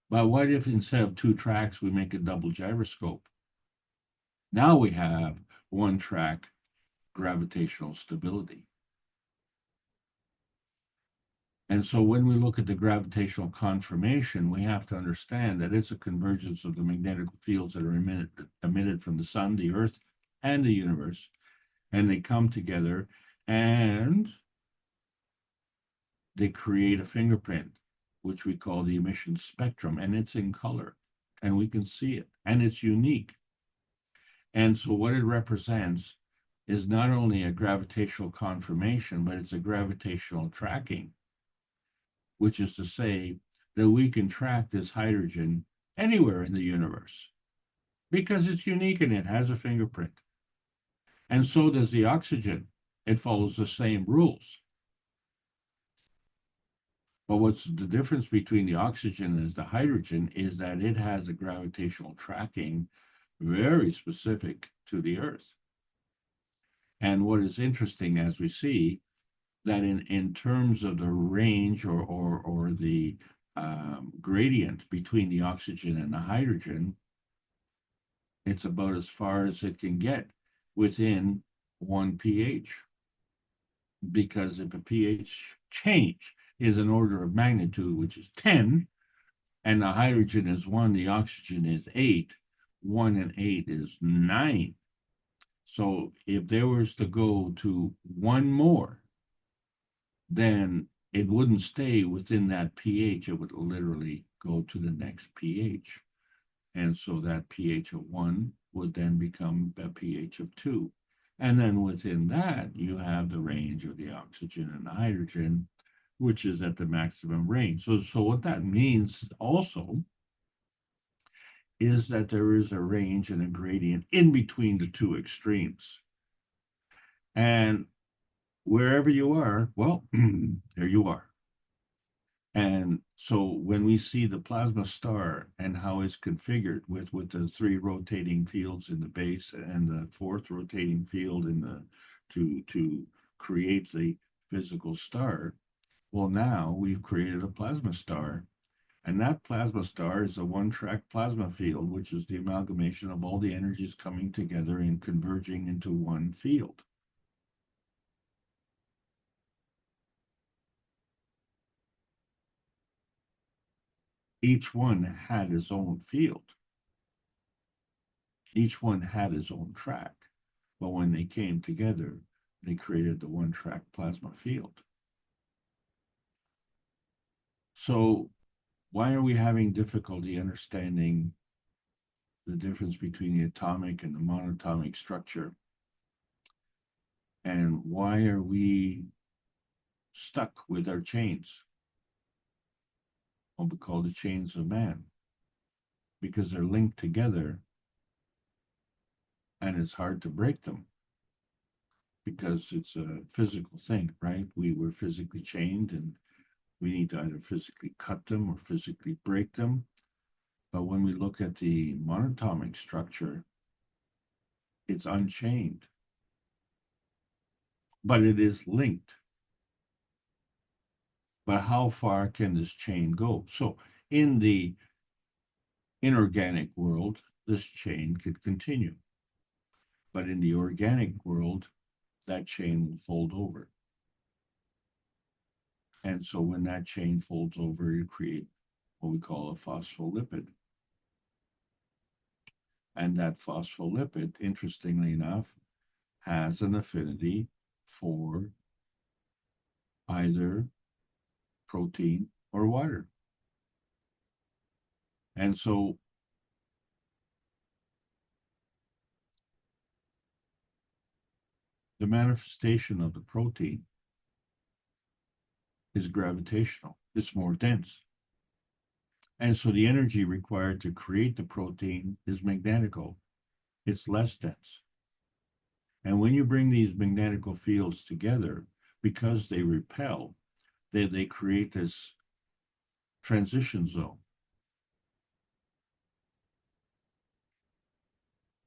But what if instead of two tracks, we make a double gyroscope? Now we have one-track gravitational stability. And so when we look at the gravitational conformation, we have to understand that it's a convergence of the magnetic fields that are emitted from the sun, the earth, and the universe. And they come together and they create a fingerprint, which we call the emission spectrum, and it's in color, and we can see it, and it's unique. And so what it represents is not only a gravitational conformation, but it's a gravitational tracking, which is to say that we can track this hydrogen anywhere in the universe because it's unique and it has a fingerprint. And so does the oxygen. It follows the same rules. But what's the difference between the oxygen and the hydrogen is that it has a gravitational tracking very specific to the Earth. And what is interesting, as we see, that in terms of the range or the gradient between the oxygen and the hydrogen, it's about as far as it can get within 1 pH. Because if a pH change is an order of magnitude, which is 10, and the hydrogen is 1, the oxygen is 8, 1 and 8 is 9. So if there was to go to 1 more, then it wouldn't stay within that pH. It would literally go to the next pH. And so that pH of 1 would then become a pH of 2. And then within that, you have the range of the oxygen and the hydrogen, which is at the maximum range. So what that means also is that there is a range and a gradient in between the two extremes. And wherever you are, well, there you are. And so when we see the plasma star and how it's configured with the 3 rotating fields in the base and the 4th rotating field in the to create the physical star, well, now we've created a plasma star. And that plasma star is a one-track plasma field, which is the amalgamation of all the energies coming together and converging into one field. Each one had its own field. Each one had its own track. But when they came together, they created the one-track plasma field. So why are we having difficulty understanding the difference between the atomic and the monatomic structure? And why are we stuck with our chains? What we call the chains of man, because they're linked together and it's hard to break them because it's a physical thing, right? We were physically chained and we need to either physically cut them or physically break them. But when we look at the monatomic structure, it's unchained, but it is linked. But how far can this chain go? So in the inorganic world, this chain could continue. But in the organic world, that chain will fold over. And so when that chain folds over, you create what we call a phospholipid. And that phospholipid, interestingly enough, has an affinity for either protein or water. And so the manifestation of the protein is gravitational. It's more dense. And so the energy required to create the protein is magnetical. It's less dense. And when you bring these magnetical fields together, because they repel, they create this transition zone.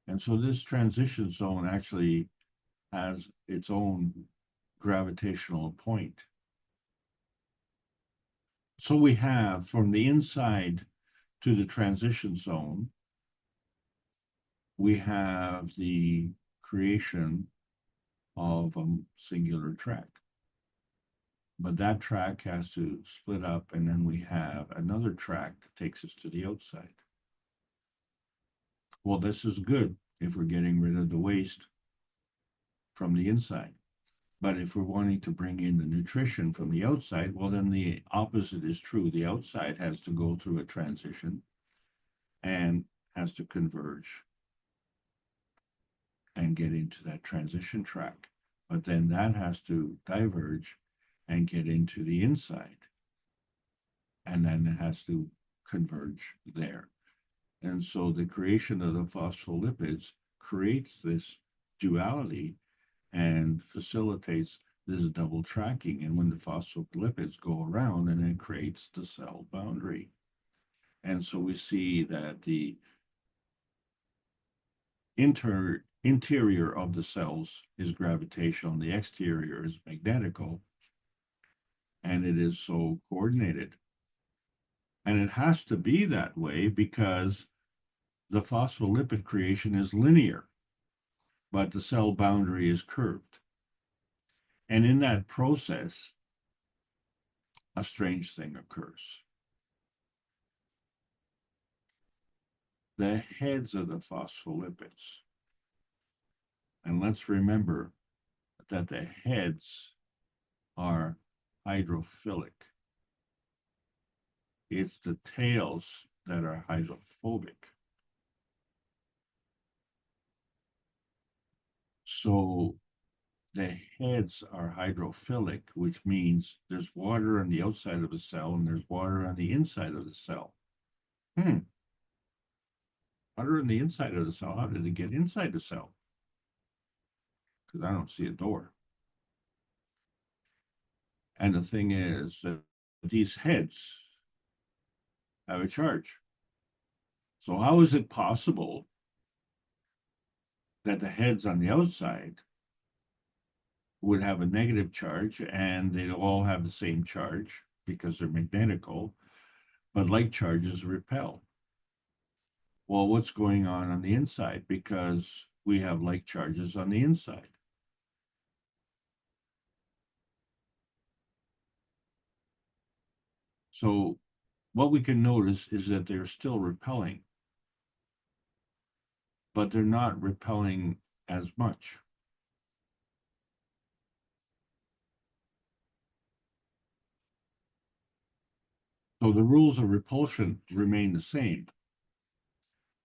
And so this transition zone actually has its own gravitational point. So we have from the inside to the transition zone, we have the creation of a singular track. But that track has to split up, and then we have another track that takes us to the outside. Well, this is good if we're getting rid of the waste from the inside. But if we're wanting to bring in the nutrition from the outside, well, then the opposite is true. The outside has to go through a transition and has to converge and get into that transition track. But then that has to diverge and get into the inside. And then it has to converge there. And so the creation of the phospholipids creates this duality and facilitates this double tracking. And when the phospholipids go around, and it creates the cell boundary. And so we see that the interior of the cells is gravitational, and the exterior is magnetical, and it is so coordinated. And it has to be that way because the phospholipid creation is linear, but the cell boundary is curved. And in that process, a strange thing occurs. The heads of the phospholipids, and let's remember that the heads are hydrophilic. It's the tails that are hydrophobic. So the heads are hydrophilic, which means there's water on the outside of the cell and there's water on the inside of the cell. Water on the inside of the cell. How did it get inside the cell? Because I don't see a door. And the thing is that these heads have a charge. So how is it possible that the heads on the outside would have a negative charge and they all have the same charge because they're magnetical, but like charges repel? Well, what's going on the inside? Because we have like charges on the inside. So what we can notice is that they're still repelling, but they're not repelling as much. So the rules of repulsion remain the same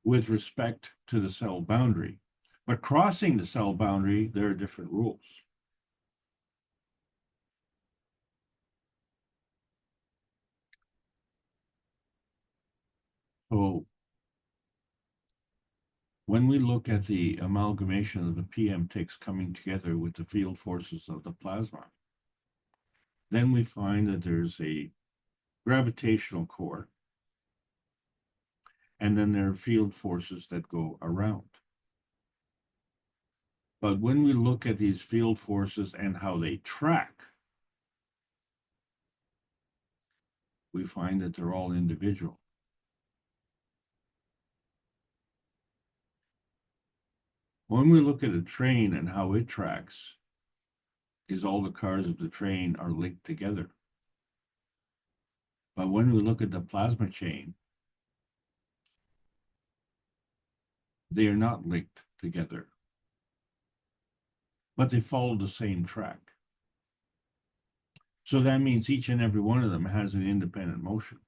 with respect to the cell boundary. But crossing the cell boundary, there are different rules. So when we look at the amalgamation of the PM ticks coming together with the field forces of the plasma, then we find that there's a gravitational core, and then there are field forces that go around. But when we look at these field forces and how they track, we find that they're all individual. When we look at a train and how it tracks, is all the cars of the train are linked together. But when we look at the plasma chain, they are not linked together, but they follow the same track. So that means each and every one of them has an independent motion.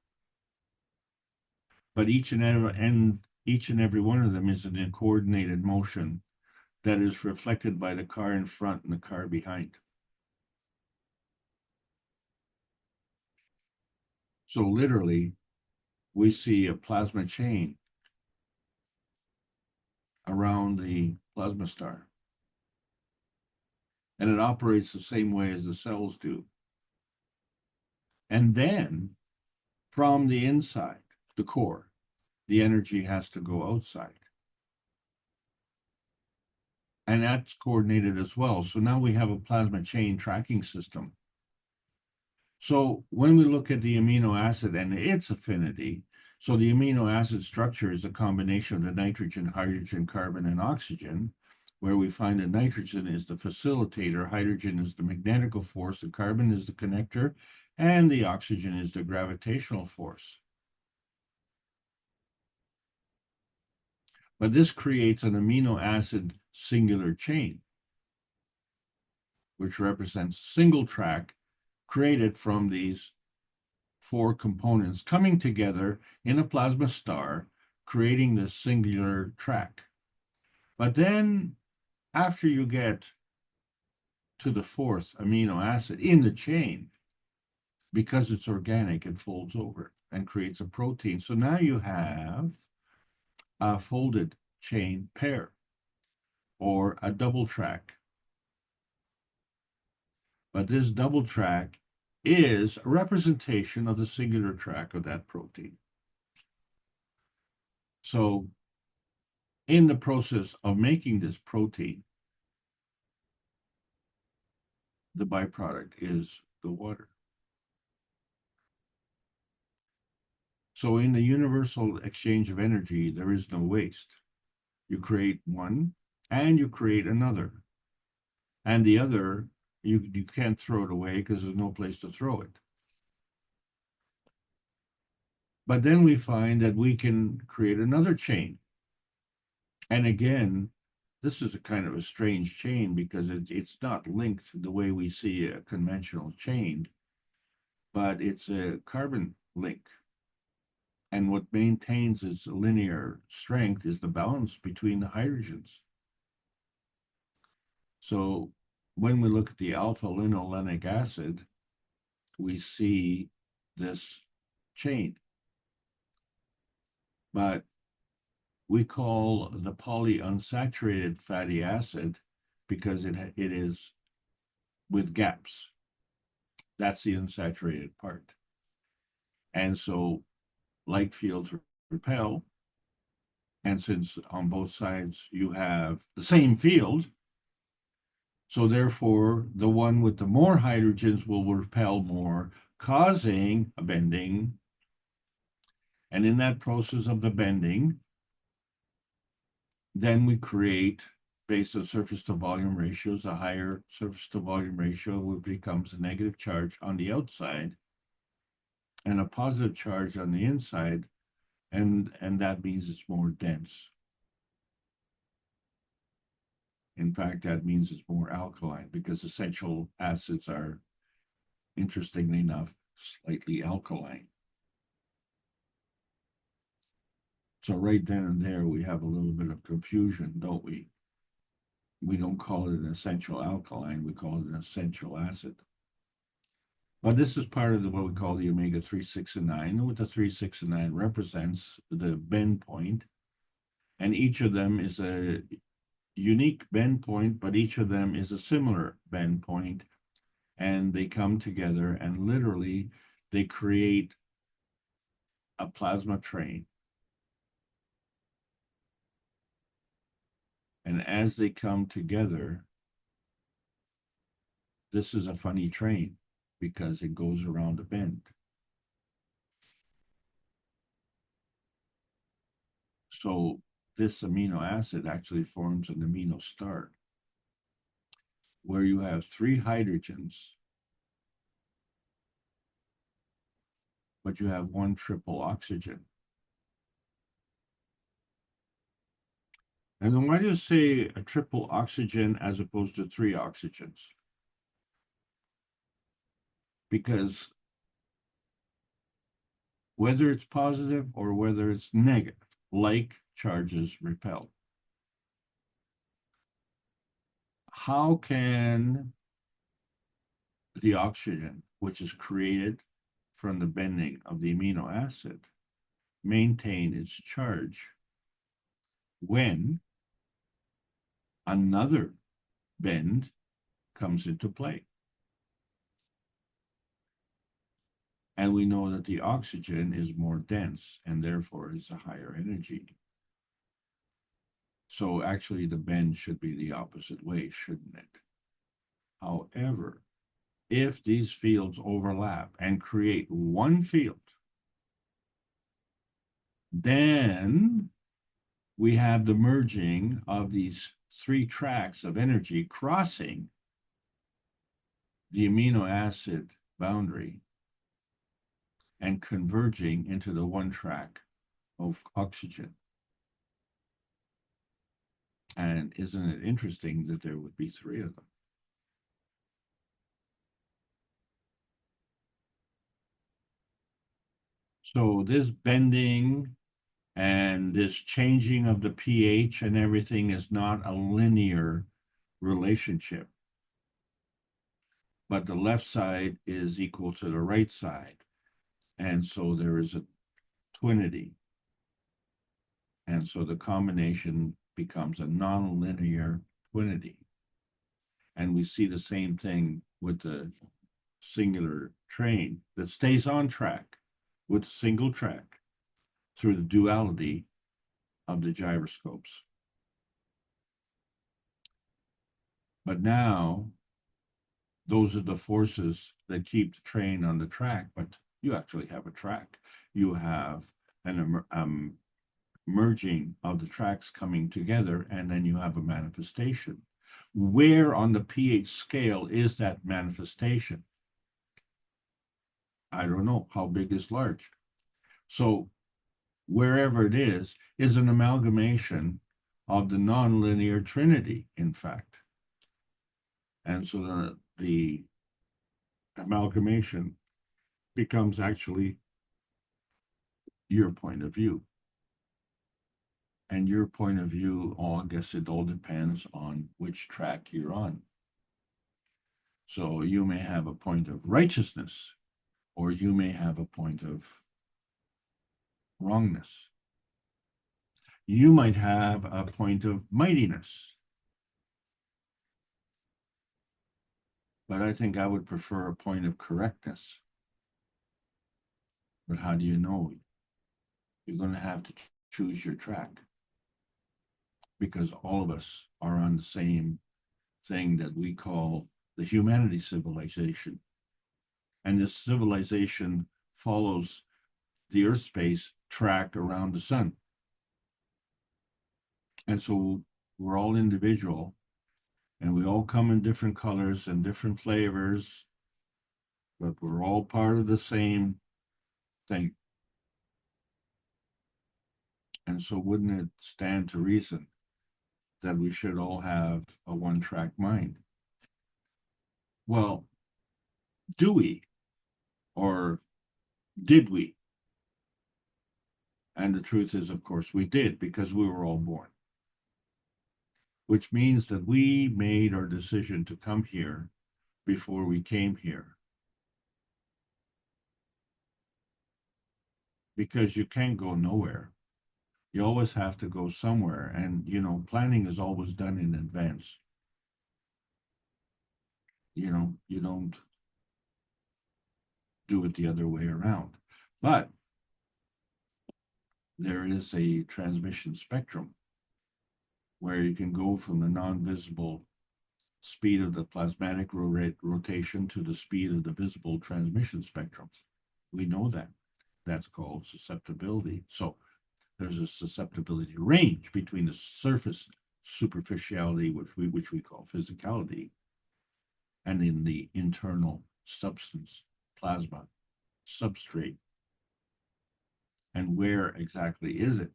But each and every one of them is in a coordinated motion that is reflected by the car in front and the car behind. So literally, we see a plasma chain around the plasma star. And it operates the same way as the cells do. And then, from the inside, the core, the energy has to go outside. And that's coordinated as well. So now we have a plasma chain tracking system. So when we look at the amino acid and its affinity, so the amino acid structure is a combination of the nitrogen, hydrogen, carbon, and oxygen, where we find that nitrogen is the facilitator, hydrogen is the magnetical force, the carbon is the connector, and the oxygen is the gravitational force. But this creates an amino acid singular chain, which represents a single track created from these four components coming together in a plasma star, creating this singular track. But then, after you get to the fourth amino acid in the chain, because it's organic, it folds over and creates a protein. So now you have a folded chain pair or a double track. But this double track is a representation of the singular track of that protein. So in the process of making this protein, the byproduct is the water. So in the universal exchange of energy, there is no waste. You create one and you create another. And the other, you can't throw it away because there's no place to throw it. But then we find that we can create another chain. And again, this is a kind of a strange chain because it's not linked the way we see a conventional chain, but it's a carbon link. And what maintains its linear strength is the balance between the hydrogens. So when we look at the alpha-linolenic acid, we see this chain. But we call the polyunsaturated fatty acid because it is with gaps. That's the unsaturated part. And so light fields repel. And since on both sides you have the same field, so therefore the one with the more hydrogens will repel more, causing a bending. And in that process of the bending, then we create, based on surface to volume ratios, a higher surface to volume ratio, which becomes a negative charge on the outside and a positive charge on the inside, and that means it's more dense. In fact, that means it's more alkaline because essential acids are, interestingly enough, slightly alkaline. So right then and there, we have a little bit of confusion, don't we? We don't call it an essential alkaline, we call it an essential acid. But this is part of what we call the omega-3, 6, and 9. And what the 3, 6, and 9 represents the bend point. And each of them is a unique bend point, but each of them is a similar bend point. And they come together and literally they create a plasma train. And as they come together, this is a funny train because it goes around a bend. So this amino acid actually forms an amino star where you have 3 hydrogens, but you have 1 triple oxygen. And then why do you say a triple oxygen as opposed to 3 oxygens? Because whether it's positive or whether it's negative, like charges repel. How can the oxygen, which is created from the bending of the amino acid, maintain its charge when another bend comes into play? And we know that the oxygen is more dense and therefore is a higher energy. So actually the bend should be the opposite way, shouldn't it? However, if these fields overlap and create one field, then we have the merging of these 3 tracks of energy crossing the amino acid boundary and converging into the 1 track of oxygen. And isn't it interesting that there would be 3 of them? So this bending and this changing of the pH and everything is not a linear relationship. But the left side is equal to the right side. And so there is a twinity. And so the combination becomes a nonlinear twinity. And we see the same thing with the singular train that stays on track with a single track through the duality of the gyroscopes. But now, those are the forces that keep the train on the track, but you actually have a track. You have an merging of the tracks coming together, and then you have a manifestation. Where on the pH scale is that manifestation? I don't know. How big is large? So wherever it is an amalgamation of the nonlinear trinity, in fact. And so the amalgamation becomes actually your point of view. And your point of view, I guess it all depends on which track you're on. So you may have a point of righteousness, or you may have a point of wrongness. You might have a point of mightiness. But I think I would prefer a point of correctness. But how do you know? You're going to have to choose your track, because all of us are on the same thing that we call the humanity civilization. And this civilization follows the Earth space track around the sun. And so we're all individual, and we all come in different colors and different flavors, but we're all part of the same thing. And so wouldn't it stand to reason that we should all have a one-track mind? Well, do we? Or did we? And the truth is, of course, we did, because we were all born. Which means that we made our decision to come here before we came here. Because you can't go nowhere. You always have to go somewhere. And, you know, planning is always done in advance. You know, you don't do it the other way around. But there is a transmission spectrum where you can go from the non-visible speed of the plasmatic rotation to the speed of the visible transmission spectrums. We know that. That's called susceptibility. So there's a susceptibility range between the surface superficiality, which we call physicality, and in the internal substance, plasma, substrate. And where exactly is it?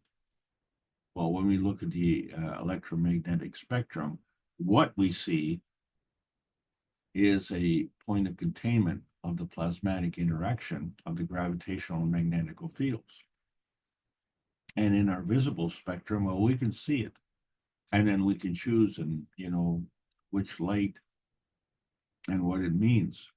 Well, when we look at the electromagnetic spectrum, what we see is a point of containment of the plasmatic interaction of the gravitational and magnetical fields. And in our visible spectrum, well, we can see it. And then we can choose, and you know, which light and what it means.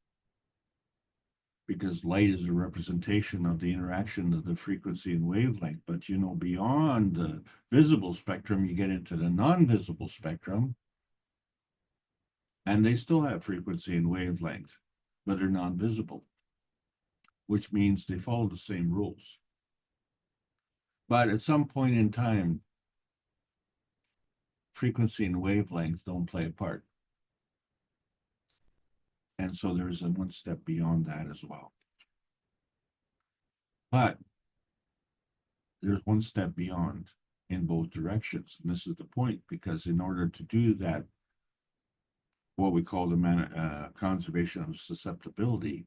Because light is a representation of the interaction of the frequency and wavelength. But you know, beyond the visible spectrum, you get into the non-visible spectrum, and they still have frequency and wavelength, but they're non-visible, which means they follow the same rules. But at some point in time, frequency and wavelength don't play a part. And so there's a one step beyond that as well. But there's one step beyond in both directions. And this is the point, because in order to do that, what we call the conservation of susceptibility,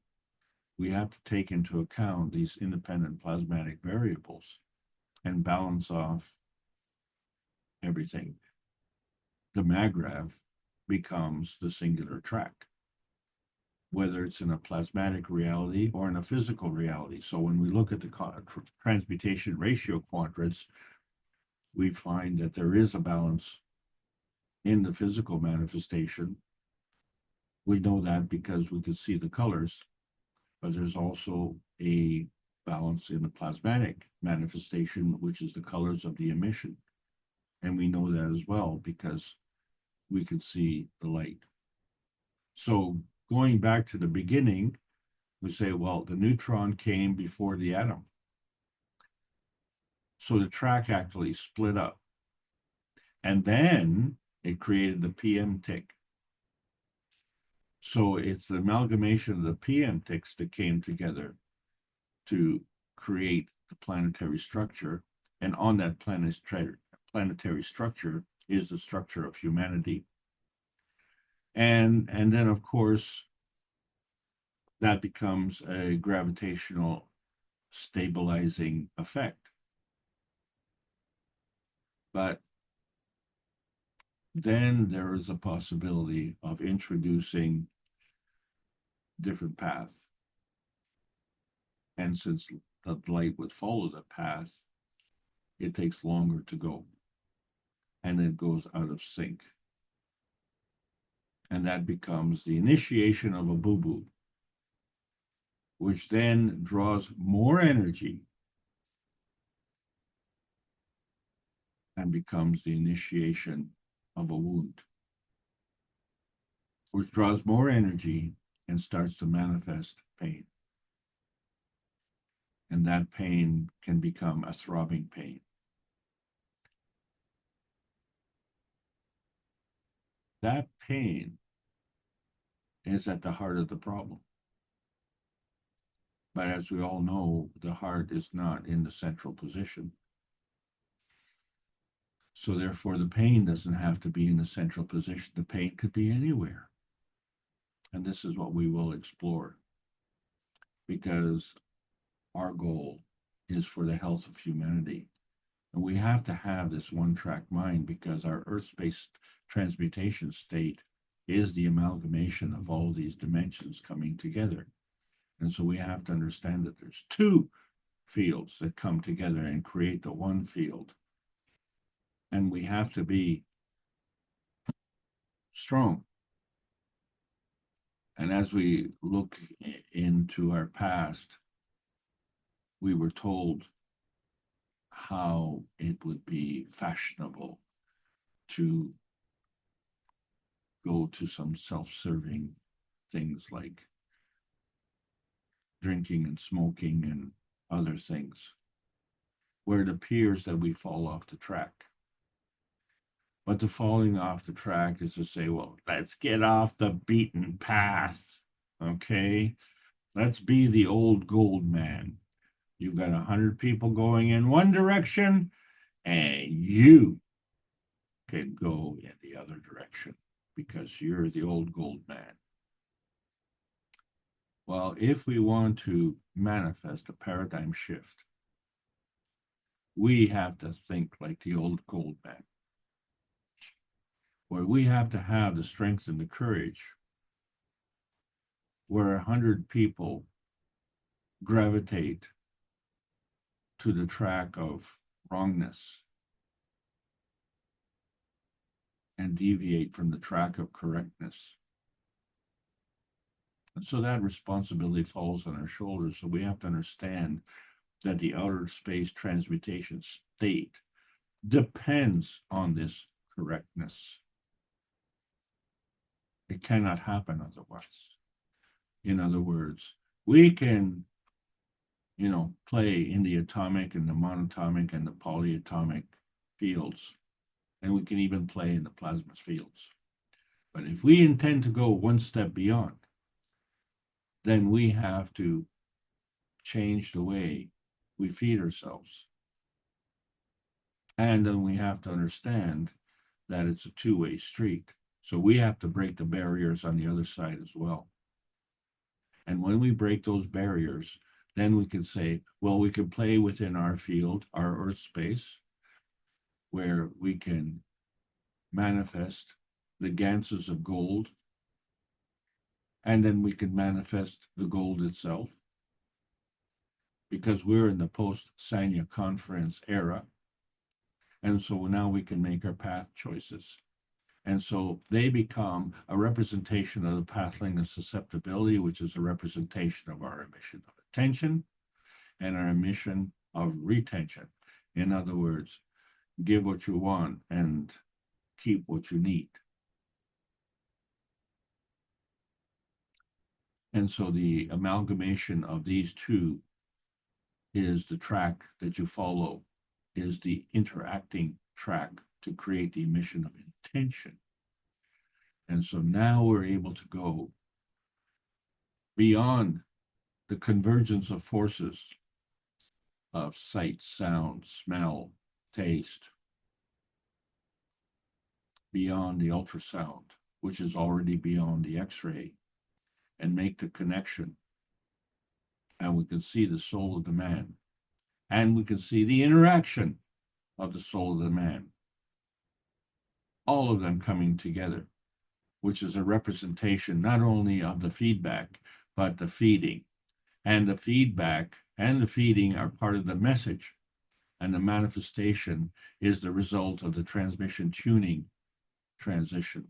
we have to take into account these independent plasmatic variables and balance off everything. The maggrav becomes the singular track, whether it's in a plasmatic reality or in a physical reality. So when we look at the transmutation ratio quadrants, we find that there is a balance in the physical manifestation. We know that because we can see the colors, but there's also a balance in the plasmatic manifestation, which is the colors of the emission. And we know that as well because we can see the light. So going back to the beginning, we say, well, the neutron came before the atom. So the track actually split up. And then it created the PM tick. So it's the amalgamation of the PM ticks that came together to create the planetary structure. And on that planetary structure is the structure of humanity. And then, of course, that becomes a gravitational stabilizing effect. But then there is a possibility of introducing different path. And since the light would follow the path, it takes longer to go. And it goes out of sync. And that becomes the initiation of a boo-boo, which then draws more energy and becomes the initiation of a wound, which draws more energy and starts to manifest pain. And that pain can become a throbbing pain. That pain is at the heart of the problem. But as we all know, the heart is not in the central position. So therefore, the pain doesn't have to be in the central position. The pain could be anywhere. And this is what we will explore, because our goal is for the health of humanity. And we have to have this one-track mind, because our earth-space transmutation state is the amalgamation of all these dimensions coming together. And so we have to understand that there's two fields that come together and create the one field. And we have to be strong. And as we look into our past, we were told how it would be fashionable to go to some self-serving things like drinking and smoking and other things, where it appears that we fall off the track. But the falling off the track is to say, well, let's get off the beaten path, okay? Let's be the old gold man. You've got 100 people going in one direction, and you can go in the other direction because you're the old gold man. Well, if we want to manifest a paradigm shift, we have to think like the old gold man, where we have to have the strength and the courage, where 100 people gravitate to the track of wrongness and deviate from the track of correctness. And so that responsibility falls on our shoulders. So we have to understand that the outer space transmutation state depends on this correctness. It cannot happen otherwise. In other words, we can, play in the atomic and the monatomic and the polyatomic fields, and we can even play in the plasma fields. But if we intend to go one step beyond, then we have to change the way we feed ourselves. And then we have to understand that it's a two-way street. So we have to break the barriers on the other side as well. And when we break those barriers, then we can say, well, we can play within our field, our earth space, where we can manifest the ganses of gold, and then we can manifest the gold itself, because we're in the post-Sanya conference era. And so now we can make our path choices. And so they become a representation of the pathling of susceptibility, which is a representation of our emission of attention and our emission of retention. In other words, give what you want and keep what you need. And so the amalgamation of these two is the track that you follow, is the interacting track to create the emission of intention. And so now we're able to go beyond the convergence of forces of sight, sound, smell, taste, beyond the ultrasound, which is already beyond the X-ray, and make the connection. And we can see the soul of the man, and we can see the interaction of the soul of the man, all of them coming together, which is a representation not only of the feedback, but the feeding. And the feedback and the feeding are part of the message. And the manifestation is the result of the transmission tuning transition.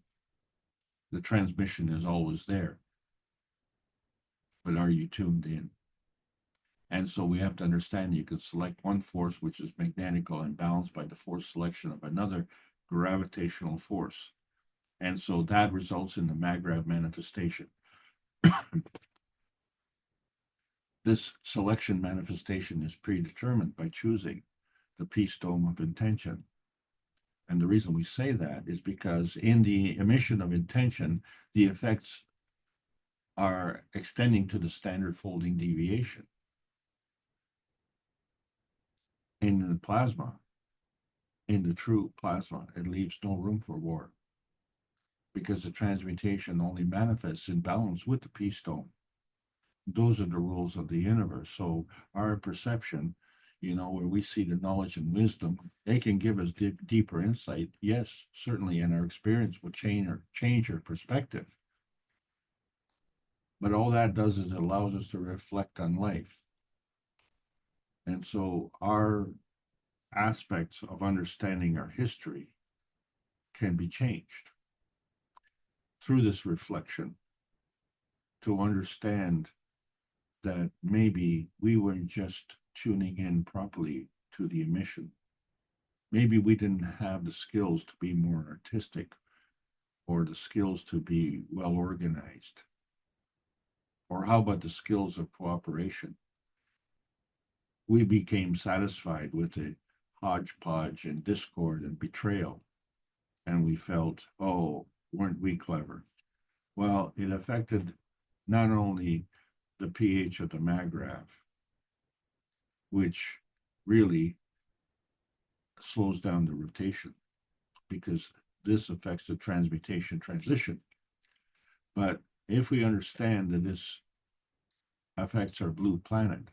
The transmission is always there. But are you tuned in? And so we have to understand you can select one force which is magnetical and balanced by the force selection of another gravitational force. And so that results in the maggrav manifestation. This selection manifestation is predetermined by choosing the peace dome of intention. And the reason we say that is because in the emission of intention, the effects are extending to the standard folding deviation. In the plasma, in the true plasma, it leaves no room for war because the transmutation only manifests in balance with the peace dome. Those are the rules of the universe. So our perception, where we see the knowledge and wisdom, they can give us deeper insight. Yes, certainly, and our experience will change our perspective. But all that does is it allows us to reflect on life. And so our aspects of understanding our history can be changed through this reflection to understand that maybe we weren't just tuning in properly to the emission. Maybe we didn't have the skills to be more artistic or the skills to be well organized. Or how about the skills of cooperation? We became satisfied with the hodgepodge and discord and betrayal. And we felt, oh, weren't we clever? Well, it affected not only the pH of the maggrav, which really slows down the rotation because this affects the transmutation transition. But if we understand that this affects our blue planet,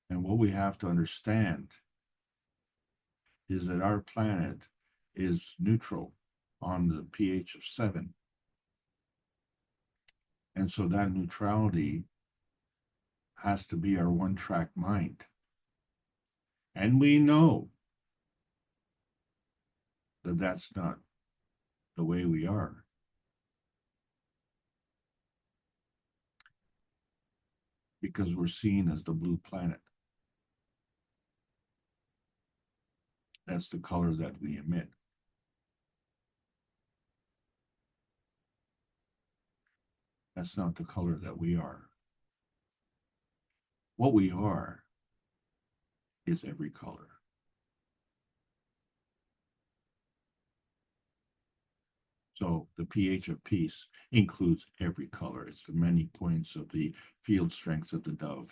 and what we have to understand is that our planet is neutral on the pH of 7. And so that neutrality has to be our one-track mind. And we know that that's not the way we are. Because we're seen as the blue planet. That's the color that we emit. That's not the color that we are. What we are is every color. So the pH of peace includes every color. It's the many points of the field strength of the dove.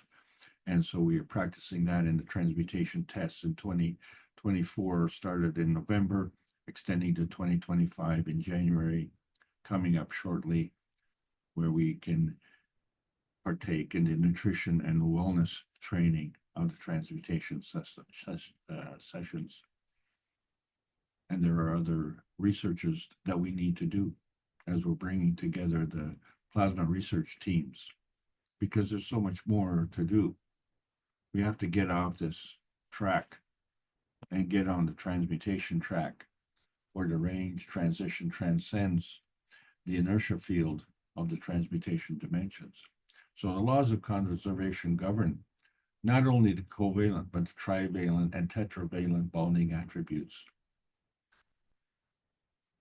And so we are practicing that in the transmutation tests in 2024, started in November, extending to 2025 in January, coming up shortly, where we can partake in the nutrition and wellness training of the transmutation sessions. And there are other researches that we need to do as we're bringing together the plasma research teams, because there's so much more to do. We have to get off this track and get on the transmutation track, where the range transition transcends the inertia field of the transmutation dimensions. So the laws of conservation govern not only the covalent, but the trivalent and tetravalent bonding attributes.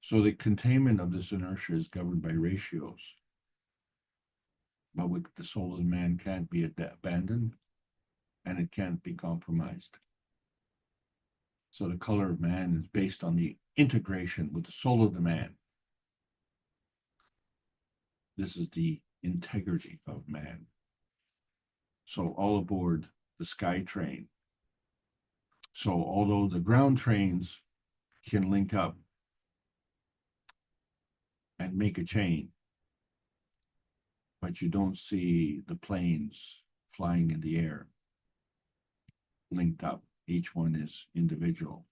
So the containment of this inertia is governed by ratios. But with the soul of the man can't be abandoned, and it can't be compromised. So the color of man is based on the integration with the soul of the man. This is the integrity of man. So all aboard the sky train. So although the ground trains can link up and make a chain, but you don't see the planes flying in the air linked up. Each one is individual.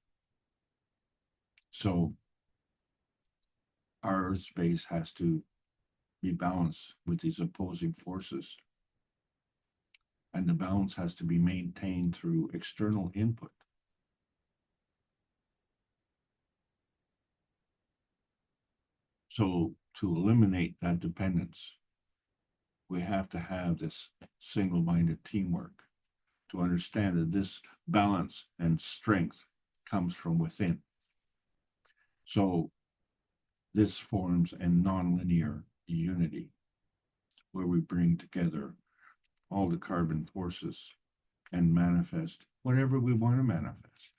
So our Earth space has to be balanced with these opposing forces. And the balance has to be maintained through external input. So to eliminate that dependence, We have to have this single-minded teamwork to understand that this balance and strength comes from within. So this forms a nonlinear unity where we bring together all the carbon forces and manifest whatever we want to manifest.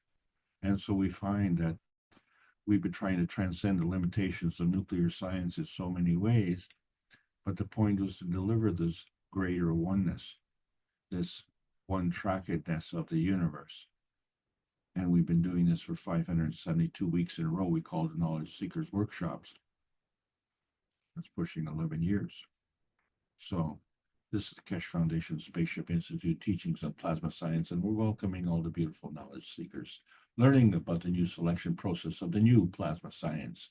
And so we find that we've been trying to transcend the limitations of nuclear science in so many ways, but the point was to deliver this greater oneness, this one-trackedness of the universe. And we've been doing this for 572 weeks in a row. We call it Knowledge Seekers Workshops. That's pushing 11 years. So this is the Keshe Foundation Spaceship Institute Teachings on Plasma Science, and we're welcoming all the beautiful knowledge seekers, learning about the new selection process of the new plasma science.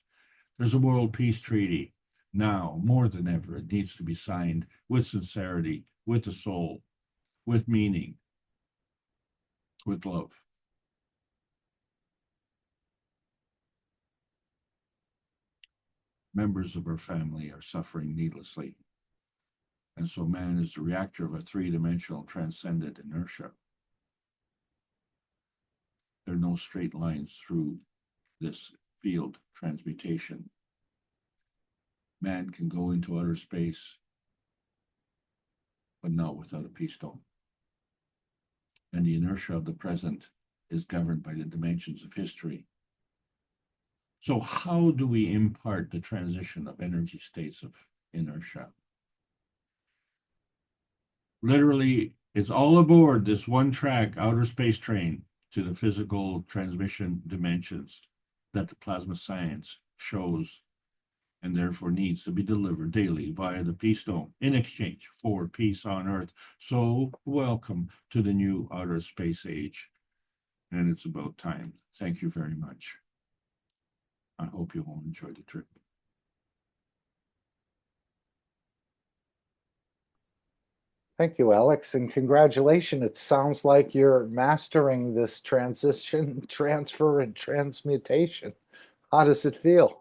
There's a World Peace Treaty. Now, more than ever, it needs to be signed with sincerity, with the soul, with meaning, with love. Members of our family are suffering needlessly. And so man is the reactor of a three-dimensional transcendent inertia. There are no straight lines through this field transmutation. Man can go into outer space, but not without a peace dome. And the inertia of the present is governed by the dimensions of history. So how do we impart the transition of energy states of inertia? Literally, it's all aboard this one-track outer space train to the physical transmission dimensions that the plasma science shows and therefore needs to be delivered daily via the Peace Dome in exchange for peace on Earth. So welcome to the new outer space age. And it's about time. Thank you very much. I hope you all enjoy the trip.
Thank you, Alex, and congratulations. It sounds like you're mastering this transition, transfer, and transmutation. How does it feel?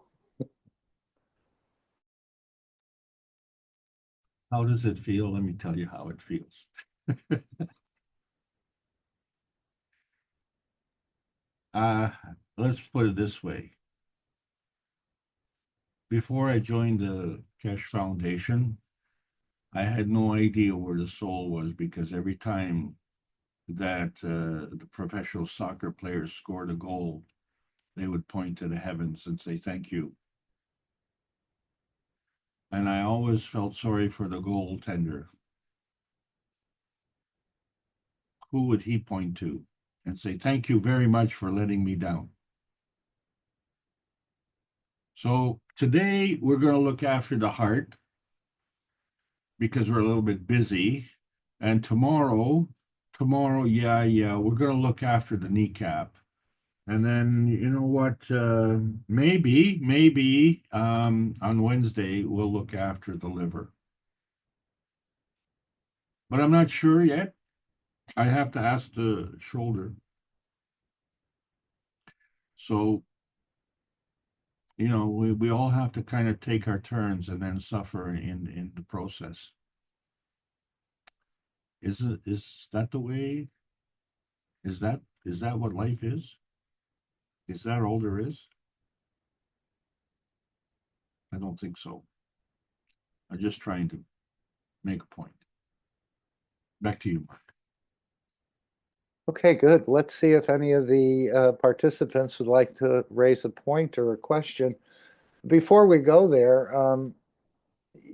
How does it feel? Let me tell you how it feels. Let's put it this way. Before I joined the Keshe Foundation, I had no idea where the soul was, because every time that the professional soccer players scored a goal, they would point to the heavens and say, thank you. And I always felt sorry for the goaltender. Who would he point to and say, thank you very much for letting me down? So today we're going to look after the heart because we're a little bit busy. And tomorrow, yeah, we're going to look after the kneecap. And then, you know what, maybe on Wednesday, we'll look after the liver. But I'm not sure yet. I have to ask the shoulder. So, you know, we all have to kind of take our turns and then suffer in the process. Is that the way? Is that what life is? Is that all there is? I don't think so. I'm just trying to make a point. Back to you, Mark.
Okay, good. Let's see if any of the participants would like to raise a point or a question. Before we go there,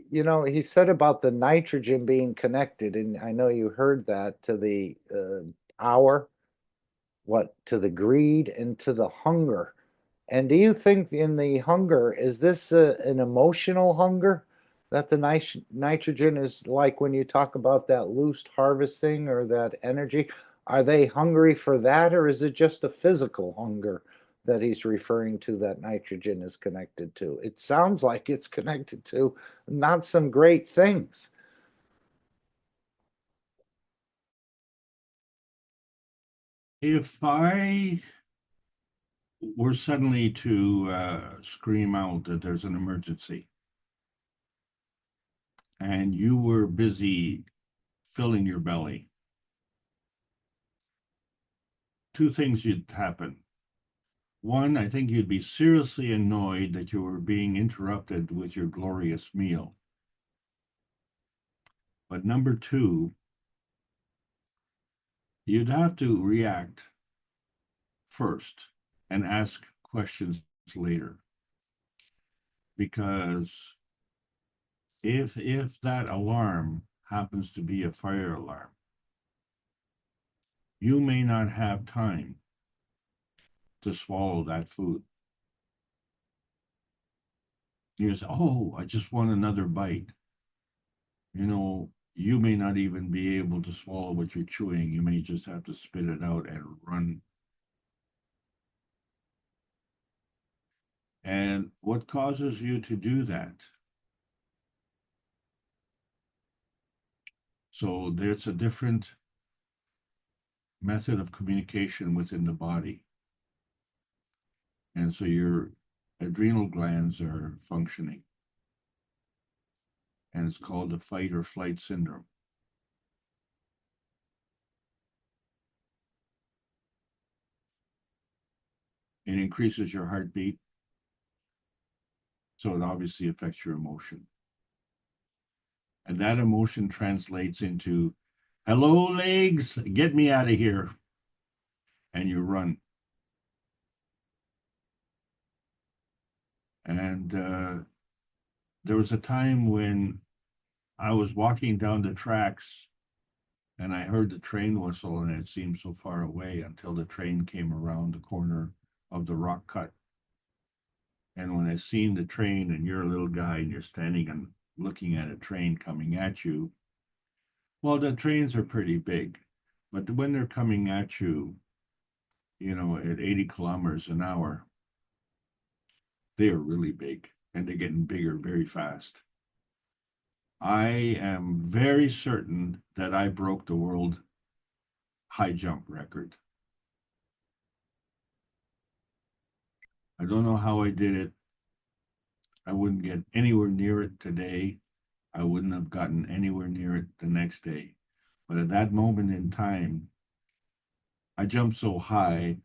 you know, he said about the nitrogen being connected, and I know you heard that, to the hour, to the greed and to the hunger. And do you think in the hunger, is this an emotional hunger that the nitrogen is like when you talk about that loose harvesting or that energy? Are they hungry for that, or is it just a physical hunger that he's referring to that nitrogen is connected to? It sounds like it's connected to not some great things.
If I were suddenly to scream out that there's an emergency, and you were busy filling your belly, two things would happen. One, I think you'd be seriously annoyed that you were being interrupted with your glorious meal. But number two, you'd have to react first and ask questions later. Because if that alarm happens to be a fire alarm, you may not have time to swallow that food. You say, oh, I just want another bite. You may not even be able to swallow what you're chewing. You may just have to spit it out and run. And what causes you to do that? So there's a different method of communication within the body. And so your adrenal glands are functioning. And it's called the fight or flight syndrome. It increases your heartbeat. So it obviously affects your emotion. And that emotion translates into, hello, legs, get me out of here. And you run. And there was a time when I was walking down the tracks and I heard the train whistle, and it seemed so far away until the train came around the corner of the rock cut. And when I seen the train, and you're a little guy and you're standing and looking at a train coming at you, well, the trains are pretty big, but when they're coming at you, at 80 kilometers an hour, they are really big, and they're getting bigger very fast. I am very certain that I broke the world high jump record. I don't know how I did it. I wouldn't get anywhere near it today. I wouldn't have gotten anywhere near it the next day. But at that moment in time, I jumped so high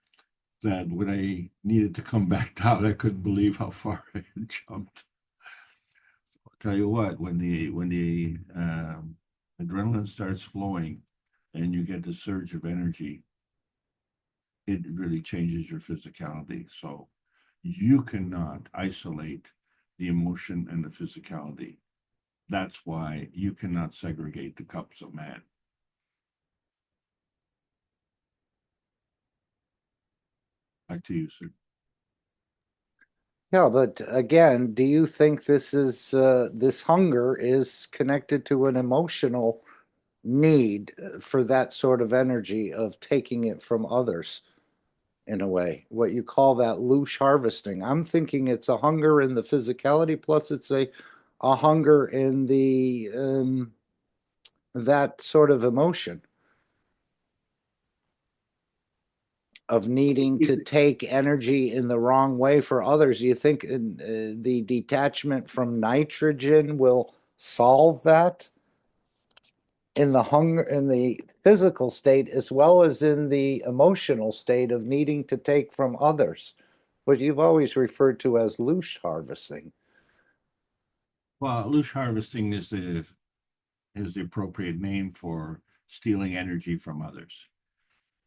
that when I needed to come back down, I couldn't believe how far I had jumped. I'll tell you what, when the adrenaline starts flowing and you get the surge of energy, it really changes your physicality. So you cannot isolate the emotion and the physicality. That's why you cannot segregate the cups of man. Back to you, sir.
Yeah, but again, do you think this hunger is connected to an emotional need for that sort of energy of taking it from others in a way? What you call that loose harvesting. I'm thinking it's a hunger in the physicality, plus it's a hunger in the that sort of emotion of needing to take energy in the wrong way for others. Do you think the detachment from nitrogen will solve that in the hunger, in the physical state, as well as in the emotional state of needing to take from others, what you've always referred to as loose harvesting?
Well, loose harvesting is the appropriate name for stealing energy from others.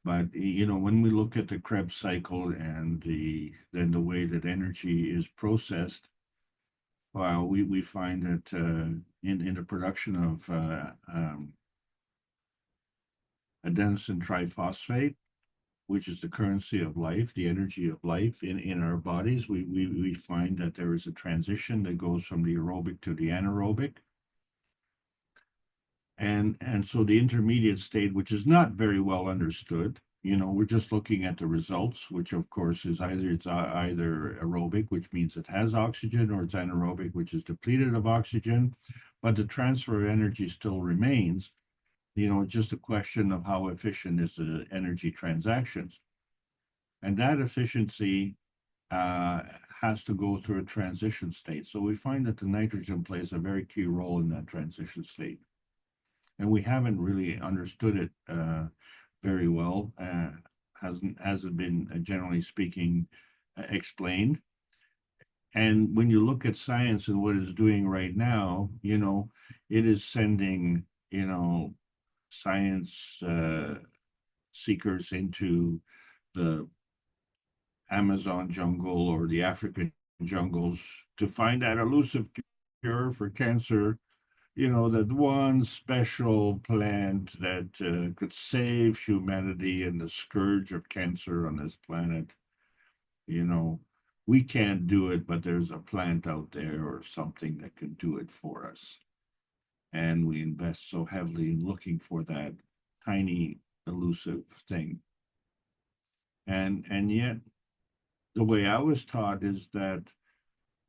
But when we look at the Krebs cycle and then the way that energy is processed, well, we find that in the production of adenosine triphosphate, which is the currency of life, the energy of life in our bodies, we find that there is a transition that goes from the aerobic to the anaerobic. And so the intermediate state, which is not very well understood, we're just looking at the results, which of course is either aerobic, which means it has oxygen, or it's anaerobic, which is depleted of oxygen, but the transfer of energy still remains. It's just a question of how efficient is the energy transactions. And that efficiency has to go through a transition state. So we find that the nitrogen plays a very key role in that transition state. And we haven't really understood it very well. Hasn't been, generally speaking, explained. And when you look at science and what it's doing right now, it is sending, science seekers into the Amazon jungle or the African jungles to find that elusive cure for cancer, that one special plant that could save humanity and the scourge of cancer on this planet. We can't do it, but there's a plant out there or something that can do it for us. And we invest so heavily in looking for that tiny elusive thing. And yet, the way I was taught is that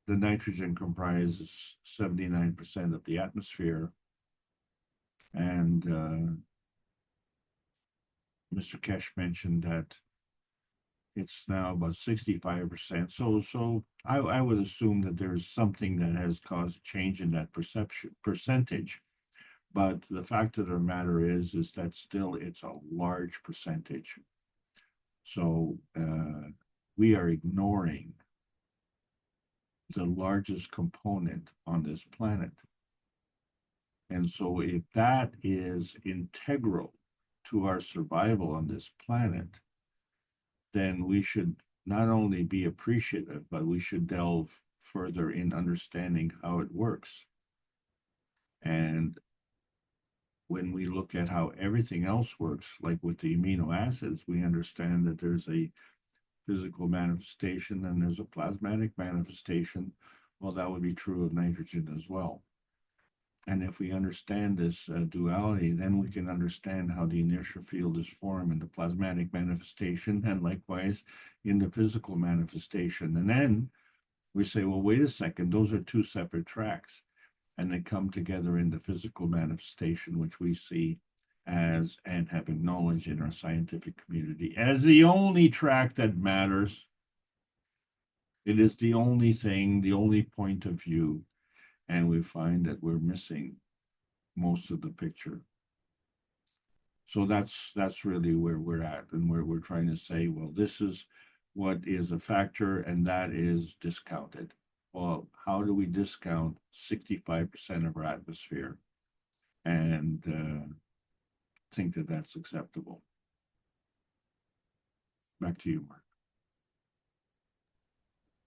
the nitrogen comprises 79% of the atmosphere. And Mr. Keshe mentioned that it's now about 65%. So I would assume that there's something that has caused a change in that percentage. But the fact of the matter is that still it's a large percentage. So we are ignoring the largest component on this planet. And so if that is integral to our survival on this planet, then we should not only be appreciative, but we should delve further in understanding how it works. And when we look at how everything else works, like with the amino acids, we understand that there's a physical manifestation and there's a plasmatic manifestation. Well, that would be true of nitrogen as well. And if we understand this duality, then we can understand how the inertial field is formed in the plasmatic manifestation and likewise in the physical manifestation. And then we say, well, wait a second, those are two separate tracks. And they come together in the physical manifestation, which we see as and have acknowledged in our scientific community as the only track that matters. It is the only thing, the only point of view. And we find that we're missing most of the picture. So that's really where we're at, and where we're trying to say, well, this is what is a factor, and that is discounted. Well, how do we discount 65% of our atmosphere and think that that's acceptable? Back to you, Mark.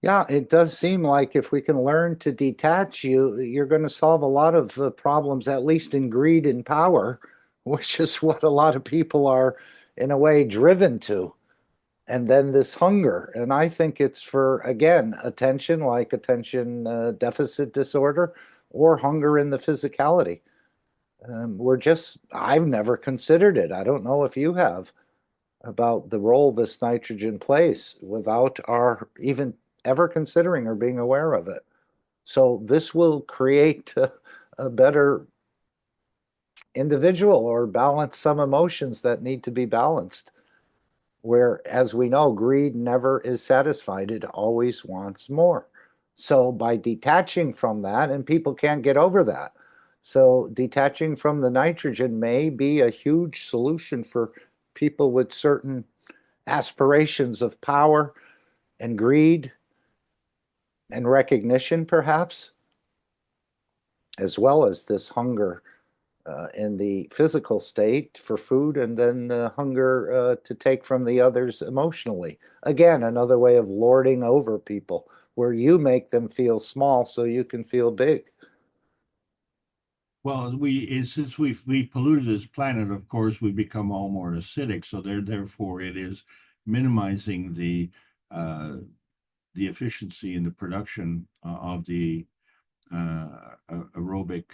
Yeah, it does seem like if we can learn to detach you're going to solve a lot of problems, at least in greed and power, which is what a lot of people are, in a way, driven to. And then this hunger. And I think it's for, again, attention, like attention deficit disorder, or hunger in the physicality. I've never considered it. I don't know if you have, about the role this nitrogen plays without our even ever considering or being aware of it. So this will create a better individual, or balance some emotions that need to be balanced, where, as we know, greed never is satisfied. It always wants more. So by detaching from that, and people can't get over that, so detaching from the nitrogen may be a huge solution for people with certain aspirations of power and greed and recognition, perhaps, as well as this hunger in the physical state for food, and then the hunger to take from the others emotionally. Again, another way of lording over people, where you make them feel small so you can feel big.
Well, since we've polluted this planet, of course, we become all more acidic. So therefore, it is minimizing the efficiency in the production of the aerobic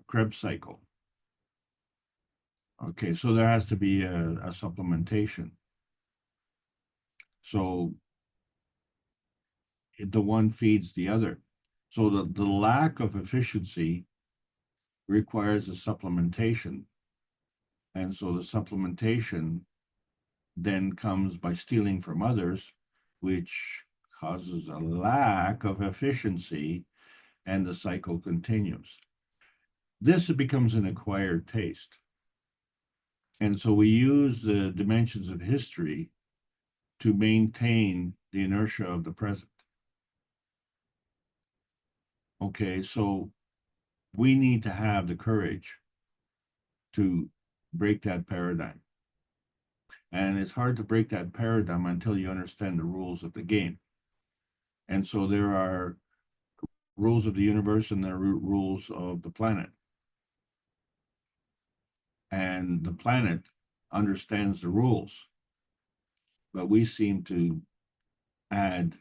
Krebs cycle. Okay, so there has to be a supplementation. So the one feeds the other. So the lack of efficiency requires a supplementation. And so the supplementation then comes by stealing from others, which causes a lack of efficiency, and the cycle continues. This becomes an acquired taste. And so we use the dimensions of history to maintain the inertia of the present. Okay, so we need to have the courage to break that paradigm. And it's hard to break that paradigm until you understand the rules of the game. And so there are rules of the universe and there are rules of the planet. And the planet understands the rules, but we seem to add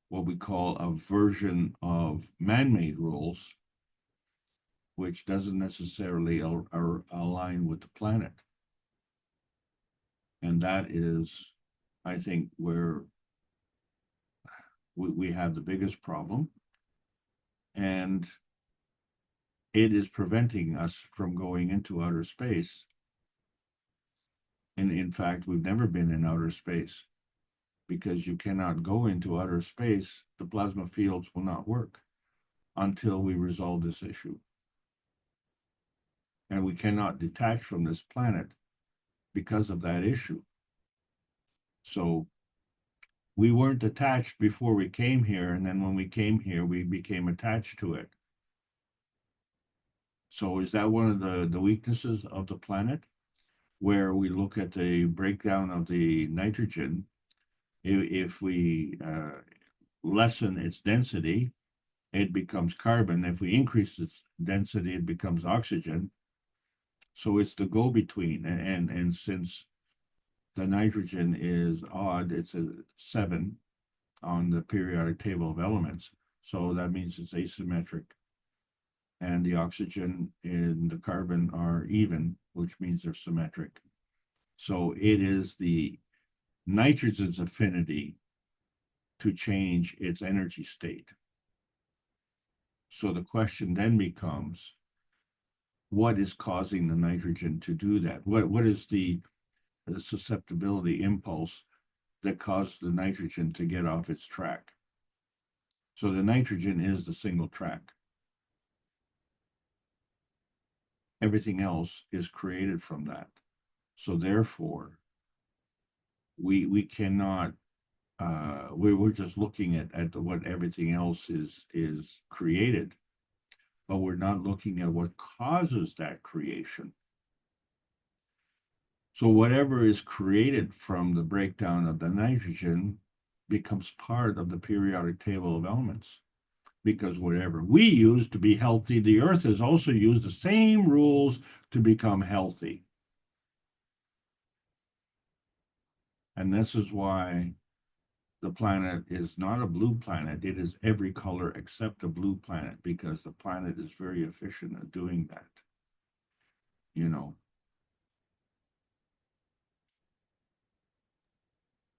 what we call a version of man-made rules, which doesn't necessarily align with the planet. And that is, I think, where we have the biggest problem. And it is preventing us from going into outer space. And in fact, we've never been in outer space because you cannot go into outer space. The plasma fields will not work until we resolve this issue. And we cannot detach from this planet because of that issue. So we weren't attached before we came here, and then when we came here, we became attached to it. So is that one of the weaknesses of the planet, where we look at the breakdown of the nitrogen? If we lessen its density, it becomes carbon. If we increase its density, it becomes oxygen. So it's the go-between. And since the nitrogen is odd, it's a 7 on the periodic table of elements. So that means it's asymmetric. And the oxygen and the carbon are even, which means they're symmetric. So it is the nitrogen's affinity to change its energy state. So the question then becomes, what is causing the nitrogen to do that? What is the susceptibility impulse that caused the nitrogen to get off its track? So the nitrogen is the single track. Everything else is created from that. So therefore, we cannot, we're just looking at what everything else is created, but we're not looking at what causes that creation. So whatever is created from the breakdown of the nitrogen becomes part of the periodic table of elements. Because whatever we use to be healthy, the earth has also used the same rules to become healthy. And this is why the planet is not a blue planet. It is every color except a blue planet, because the planet is very efficient at doing that. You know.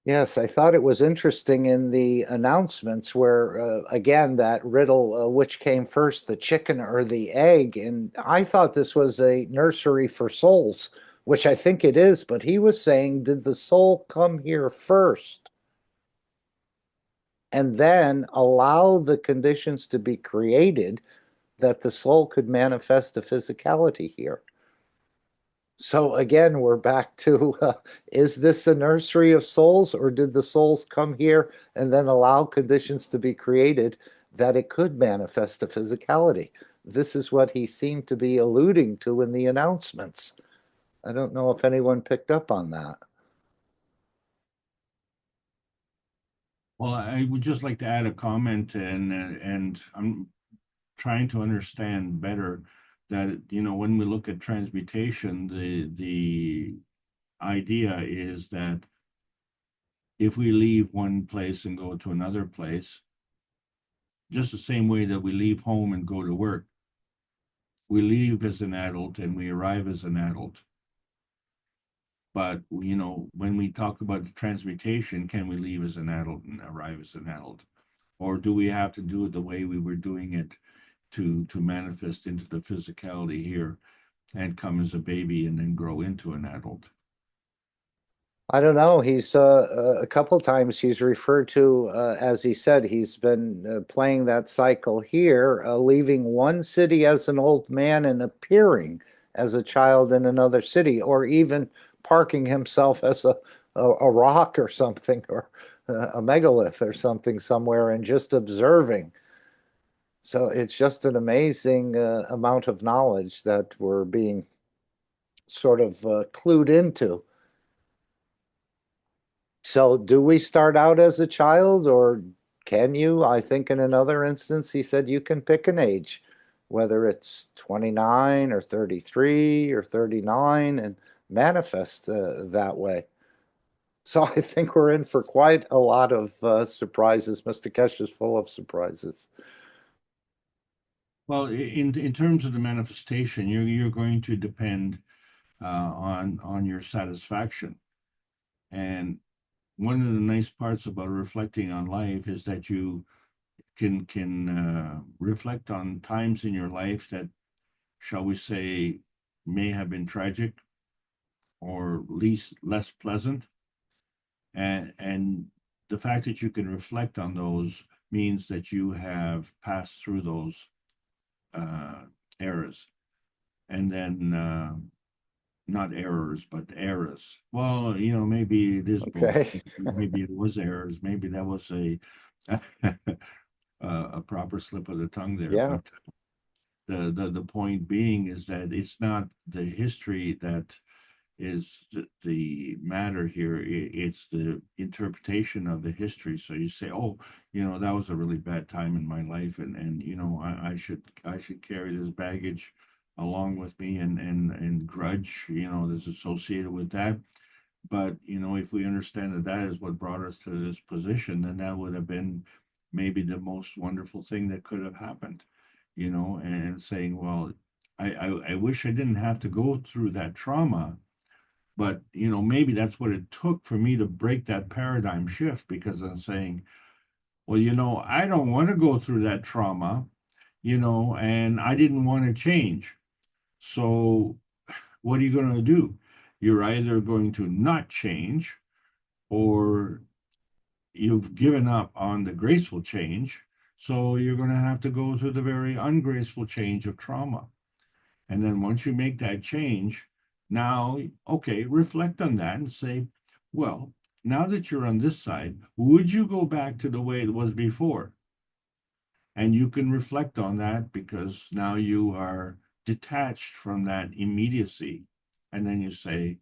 Yes, I thought it was interesting in the announcements where, again, that riddle, which came first, the chicken or the egg? And I thought this was a nursery for souls, which I think it is, but he was saying, did the soul come here first and then allow the conditions to be created that the soul could manifest a physicality here? So again, we're back to, is this a nursery of souls, or did the souls come here and then allow conditions to be created that it could manifest a physicality? This is what he seemed to be alluding to in the announcements. I don't know if anyone picked up on that.
Well, I would just like to add a comment, and I'm trying to understand better that, you know, when we look at transmutation, the idea is that if we leave one place and go to another place, just the same way that we leave home and go to work, we leave as an adult and we arrive as an adult. But, you know, when we talk about the transmutation, can we leave as an adult and arrive as an adult? Or do we have to do it the way we were doing it to manifest into the physicality here and come as a baby and then grow into an adult?
I don't know. He's a couple times he's referred to, as he said, he's been playing that cycle here, leaving one city as an old man and appearing as a child in another city, or even parking himself as a rock or something, or a megalith or something somewhere, and just observing. So it's just an amazing amount of knowledge that we're being sort of clued into. So do we start out as a child, or can you? I think in another instance, he said you can pick an age, whether it's 29 or 33 or 39, and manifest that way. So I think we're in for quite a lot of surprises. Mr. Keshe is full of surprises.
Well, in terms of the manifestation, you're going to depend on your satisfaction. And one of the nice parts about reflecting on life is that you can reflect on times in your life that, shall we say, may have been tragic or least less pleasant. And the fact that you can reflect on those means that you have passed through those eras. And then not errors, but eras. Well, maybe it is both.
Okay.
Maybe it was errors. Maybe that was a a proper slip of the tongue there.
Yeah.
But the point being is that it's not the history that is the matter here. It's the interpretation of the history. So you say, oh, that was a really bad time in my life, and I should carry this baggage along with me, and grudge that's associated with that. But if we understand that that is what brought us to this position, then that would have been maybe the most wonderful thing that could have happened. And saying, well, I wish I didn't have to go through that trauma, but maybe that's what it took for me to break that paradigm shift, because I'm saying, well, I don't want to go through that trauma, and I didn't want to change. So what are you going to do? You're either going to not change, or you've given up on the graceful change. So you're going to have to go through the very ungraceful change of trauma. And then once you make that change, now, okay, reflect on that and say, well, now that you're on this side, would you go back to the way it was before? And you can reflect on that, because now you are detached from that immediacy. And then you say,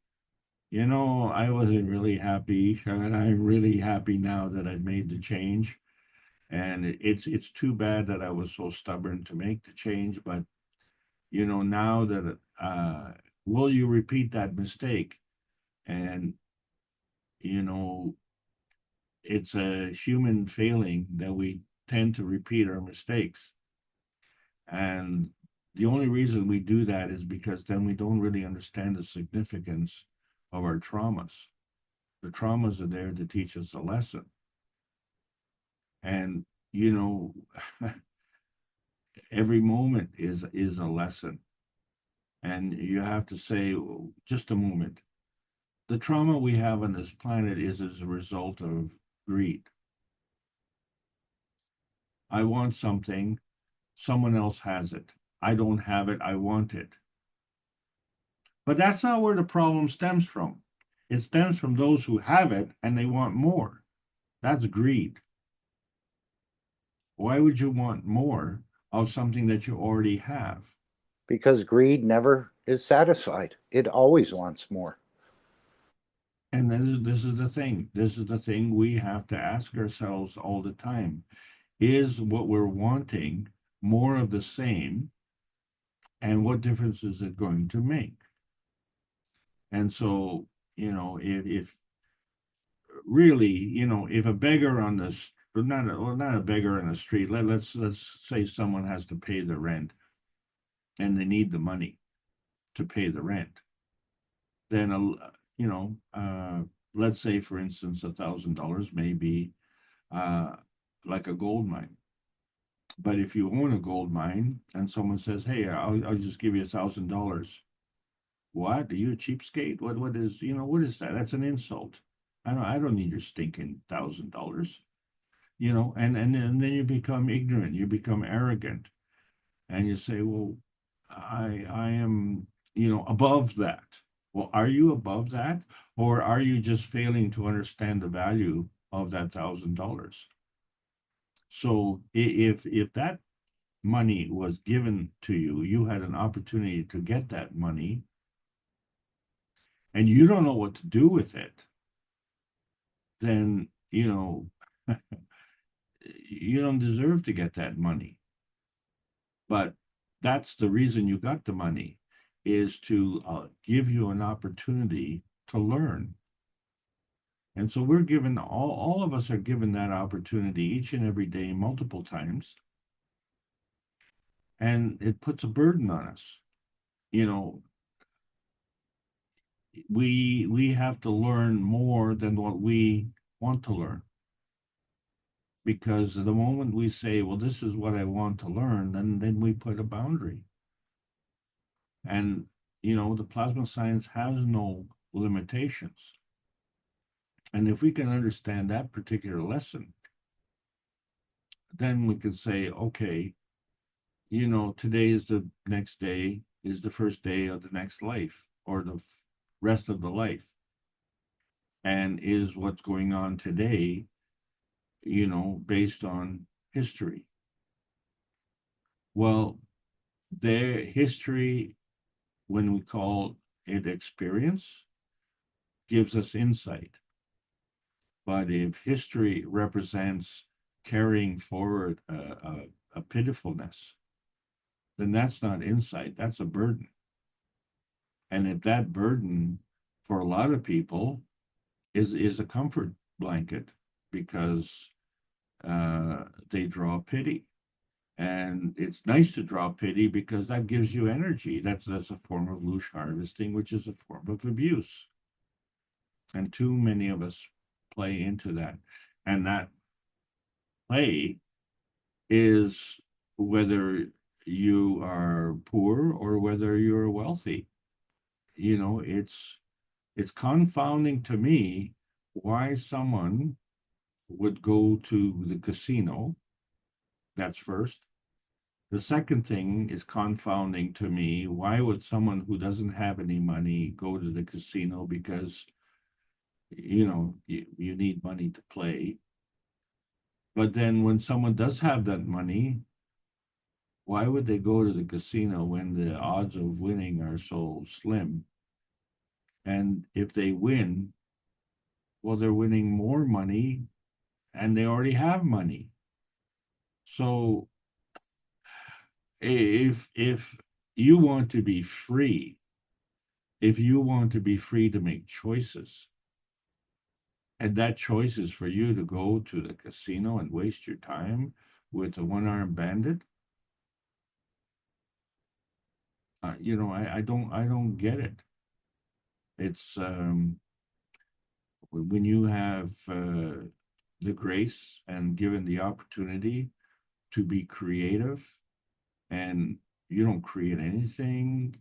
I wasn't really happy, and I'm really happy now that I've made the change. And it's too bad that I was so stubborn to make the change, but now that will you repeat that mistake? And it's a human failing that we tend to repeat our mistakes. And the only reason we do that is because then we don't really understand the significance of our traumas. The traumas are there to teach us a lesson. And every moment is a lesson. And you have to say, just a moment. The trauma we have on this planet is as a result of greed. I want something, someone else has it. I don't have it, I want it. But that's not where the problem stems from. It stems from those who have it and they want more. That's greed. Why would you want more of something that you already have?
Because greed never is satisfied. It always wants more.
And this is the thing. This is the thing we have to ask ourselves all the time. Is what we're wanting more of the same? And what difference is it going to make? And so, if really, if a beggar on the not a beggar on the street, let's say someone has to pay the rent and they need the money to pay the rent, then let's say, for instance, $1,000 may be like a gold mine. But if you own a gold mine and someone says, hey, I'll just give you $1,000, what? Are you a cheapskate? What is, what is that? That's an insult. I don't need your stinking $1,000. And then you become ignorant, you become arrogant, and you say, well, I am, above that. Well, are you above that, or are you just failing to understand the value of that $1,000? So if that money was given to you, you had an opportunity to get that money, and you don't know what to do with it, then you don't deserve to get that money. But that's the reason you got the money, is to give you an opportunity to learn. And so we're given, all of us are given that opportunity each and every day, multiple times. And it puts a burden on us. We have to learn more than what we want to learn. Because the moment we say, well, this is what I want to learn, then we put a boundary. And, the plasma science has no limitations. And if we can understand that particular lesson, then we can say, okay, today is the next day, is the first day of the next life, or the rest of the life. And is what's going on today, based on history. Well, their history, when we call it experience, gives us insight. But if history represents carrying forward a pitifulness, then that's not insight, that's a burden. And if that burden, for a lot of people, is a comfort blanket, because they draw pity. And it's nice to draw pity because that gives you energy. That's a form of loosh harvesting, which is a form of abuse. And too many of us play into that. And that play is whether you are poor or whether you're wealthy. It's confounding to me why someone would go to the casino. That's first. The second thing is confounding to me. Why would someone who doesn't have any money go to the casino? Because, you need money to play. But then when someone does have that money, why would they go to the casino when the odds of winning are so slim? And if they win, well, they're winning more money and they already have money. So if you want to be free, if you want to be free to make choices, and that choice is for you to go to the casino and waste your time with a one-armed bandit, I don't get it. It's when you have the grace and given the opportunity to be creative, and you don't create anything,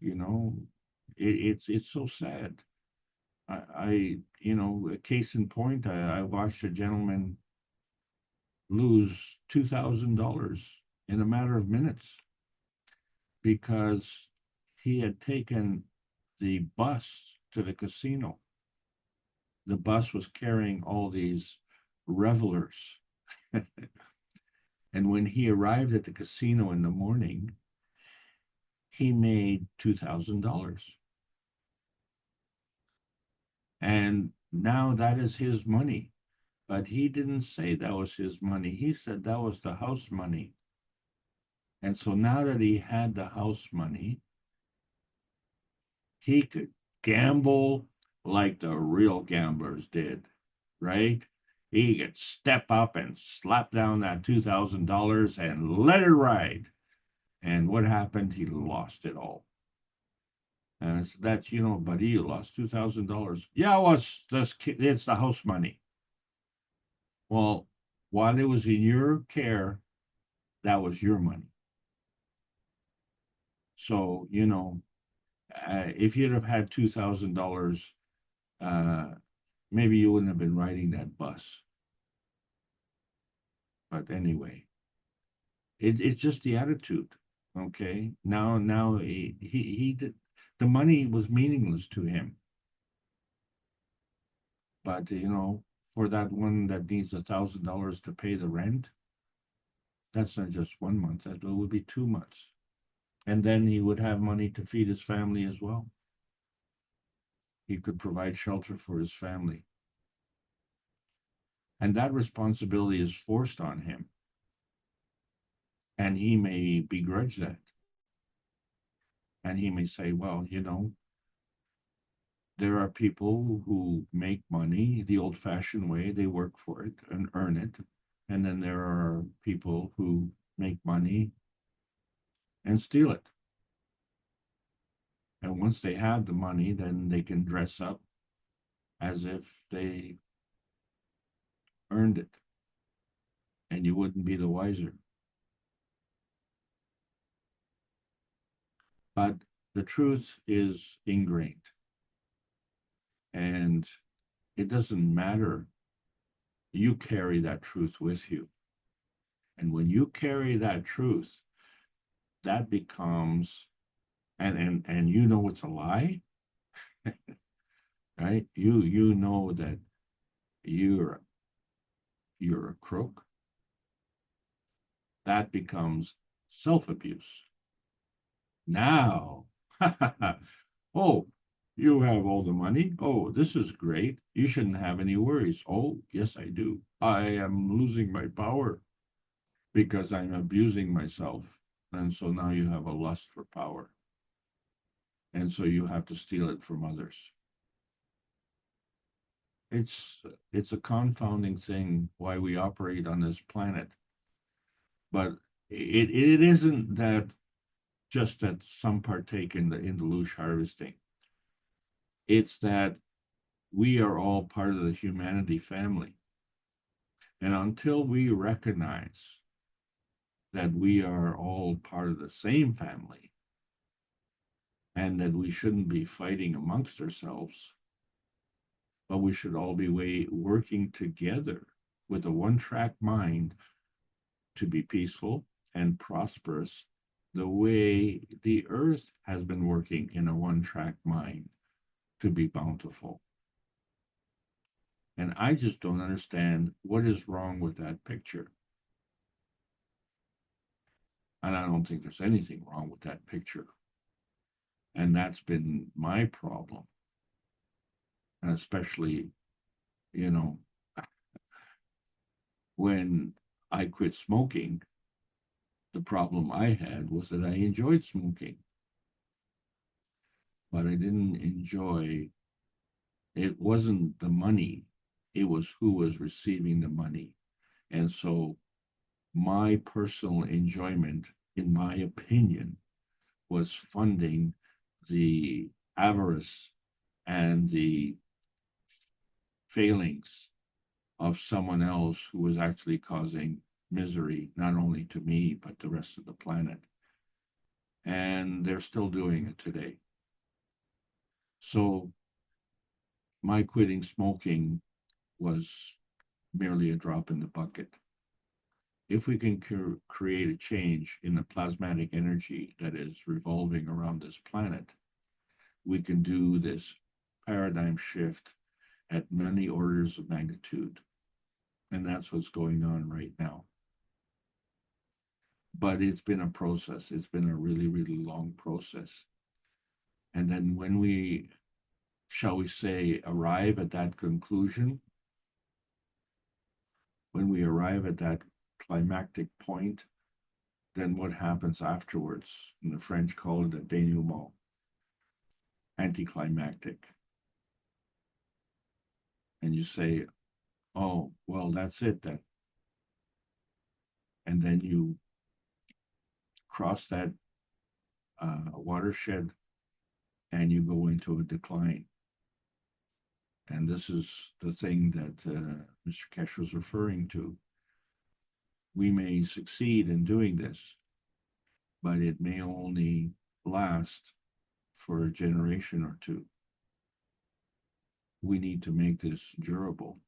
it's so sad. A case in point, I watched a gentleman lose $2,000 in a matter of minutes because he had taken the bus to the casino. The bus was carrying all these revelers. And when he arrived at the casino in the morning, he made $2,000. And now that is his money. But he didn't say that was his money. He said that was the house money. And so now that he had the house money, he could gamble like the real gamblers did, right? He could step up and slap down that $2,000 and let it ride. And what happened? He lost it all. And that's, buddy, you lost $2,000. Yeah, well, it's the house money. Well, while it was in your care, that was your money. So, If you'd have had $2,000, maybe you wouldn't have been riding that bus. But anyway, it's just the attitude. Okay, now he did, the money was meaningless to him. But for that one that needs $1,000 to pay the rent, that's not just 1 month. That would be 2 months, and then he would have money to feed his family as well. He could provide shelter for his family, and that responsibility is forced on him, and he may begrudge that. And he may say, well, there are people who make money the old-fashioned way. They work for it and earn it. And then there are people who make money and steal it. And once they have the money, then they can dress up as if they earned it. And you wouldn't be the wiser. But the truth is ingrained. And it doesn't matter. You carry that truth with you. And when you carry that truth, that becomes, and it's a lie, right? You know that you're a crook. That becomes self-abuse. Now, oh, you have all the money. Oh, this is great. You shouldn't have any worries. Oh, yes, I do. I am losing my power because I'm abusing myself. And so now you have a lust for power. And so you have to steal it from others. It's a confounding thing why we operate on this planet. But it isn't that just that some partake in the loosh harvesting. It's that we are all part of the humanity family. And until we recognize that we are all part of the same family and that we shouldn't be fighting amongst ourselves, but we should all be working together with a one-track mind to be peaceful and prosperous the way the earth has been working in a one-track mind to be bountiful. And I just don't understand what is wrong with that picture. And I don't think there's anything wrong with that picture. And that's been my problem. And especially, when I quit smoking, the problem I had was that I enjoyed smoking. But I didn't enjoy, it wasn't the money, it was who was receiving the money. And so my personal enjoyment, in my opinion, was funding the avarice and the failings of someone else who was actually causing misery, not only to me, but the rest of the planet. And they're still doing it today. So my quitting smoking was merely a drop in the bucket. If we can create a change in the plasmatic energy that is revolving around this planet, we can do this paradigm shift at many orders of magnitude. And that's what's going on right now. But it's been a process. It's been a really, really long process. And then when we, shall we say, arrive at that conclusion, when we arrive at that climactic point, then what happens afterwards? And the French call it a denouement, anticlimactic. And you say, oh, well, that's it then. And then you cross that watershed and you go into a decline. And this is the thing that Mr. Keshe was referring to. We may succeed in doing this, but it may only last for a generation or two. We need to make this durable.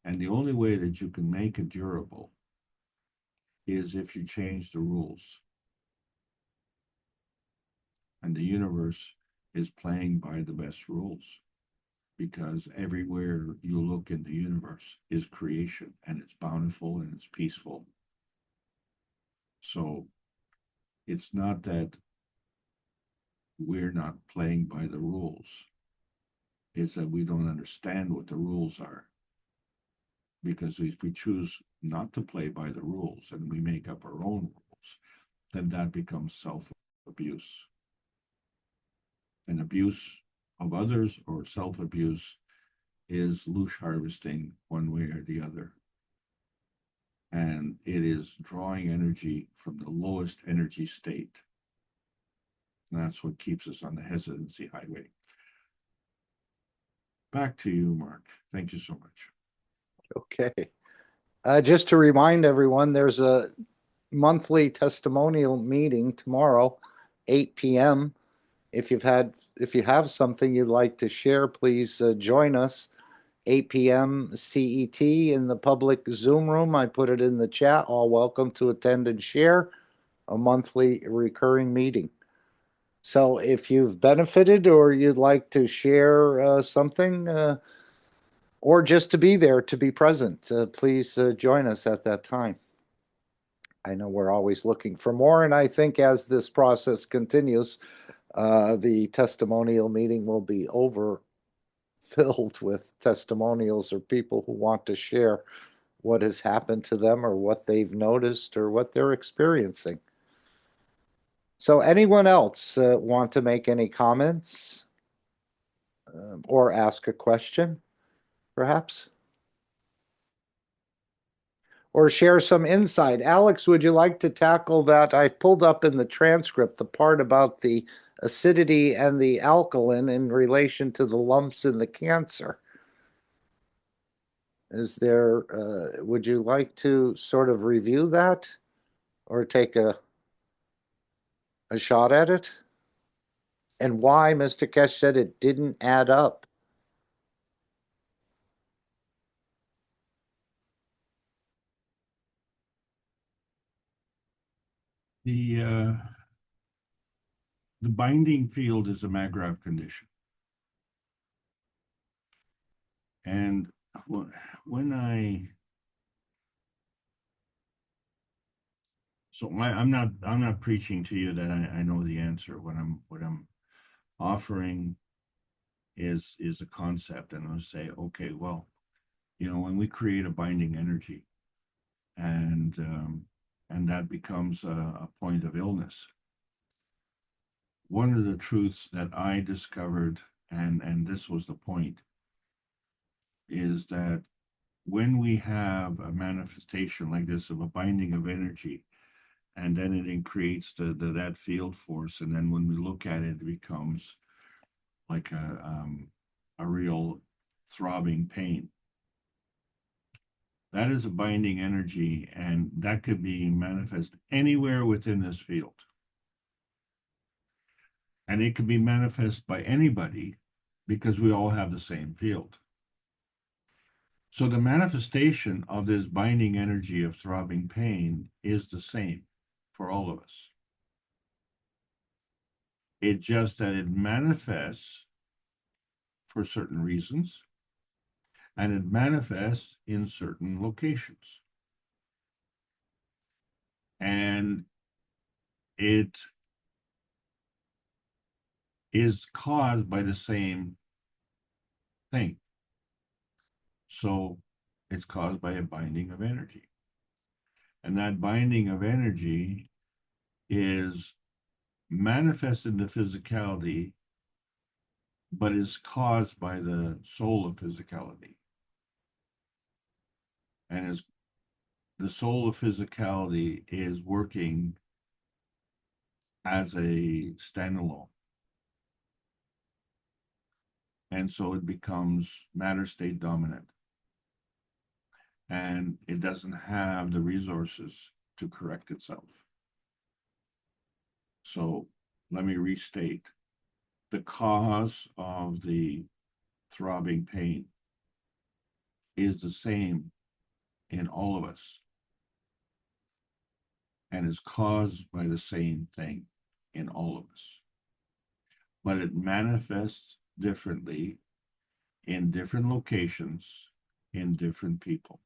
And the only way that you can make it durable is if you change the rules. And the universe is playing by the best rules, because everywhere you look in the universe is creation, and it's bountiful and it's peaceful. So it's not that we're not playing by the rules. It's that we don't understand what the rules are. Because if we choose not to play by the rules and we make up our own rules, then that becomes self-abuse. And abuse of others or self-abuse is loosh harvesting one way or the other. And it is drawing energy from the lowest energy state. And that's what keeps us on the hesitancy highway. Back to you, Mark. Thank you so much.
Okay. Just to remind everyone, there's a monthly testimonial meeting tomorrow, 8 p.m. If you have something you'd like to share, please join us. 8 p.m. CET in the public Zoom room. I put it in the chat. All welcome to attend and share a monthly recurring meeting. So if you've benefited or you'd like to share something, or just to be there, to be present, please join us at that time. I know we're always looking for more, and I think as this process continues, the testimonial meeting will be overfilled with testimonials or people who want to share what has happened to them or what they've noticed or what they're experiencing. So anyone else want to make any comments or ask a question, perhaps? Or share some insight. Alex, would you like to tackle that? I pulled up in the transcript the part about the acidity and the alkaline in relation to the lumps in the cancer. Is there, would you like to sort of review that or take a shot at it? And why Mr. Keshe said it didn't add up?
The binding field is a Magravs condition. And when I'm not preaching to you that I know the answer. What I'm offering is a concept, and I'll say, okay, well, when we create a binding energy, and that becomes a point of illness. One of the truths that I discovered, and this was the point, is that when we have a manifestation like this of a binding of energy, and then it creates that field force, and then when we look at it, it becomes like a real throbbing pain. That is a binding energy, and that could be manifest anywhere within this field. And it can be manifest by anybody because we all have the same field. So the manifestation of this binding energy of throbbing pain is the same for all of us. It's just that it manifests for certain reasons, and it manifests in certain locations. And it is caused by the same thing. So it's caused by a binding of energy. And that binding of energy is manifest in the physicality, but is caused by the soul of physicality. And as the soul of physicality is working as a standalone. And so it becomes matter state dominant. And it doesn't have the resources to correct itself. So let me restate. the cause of the throbbing pain is the same in all of us and is caused by the same thing in all of us. But it manifests differently in different locations, in different people.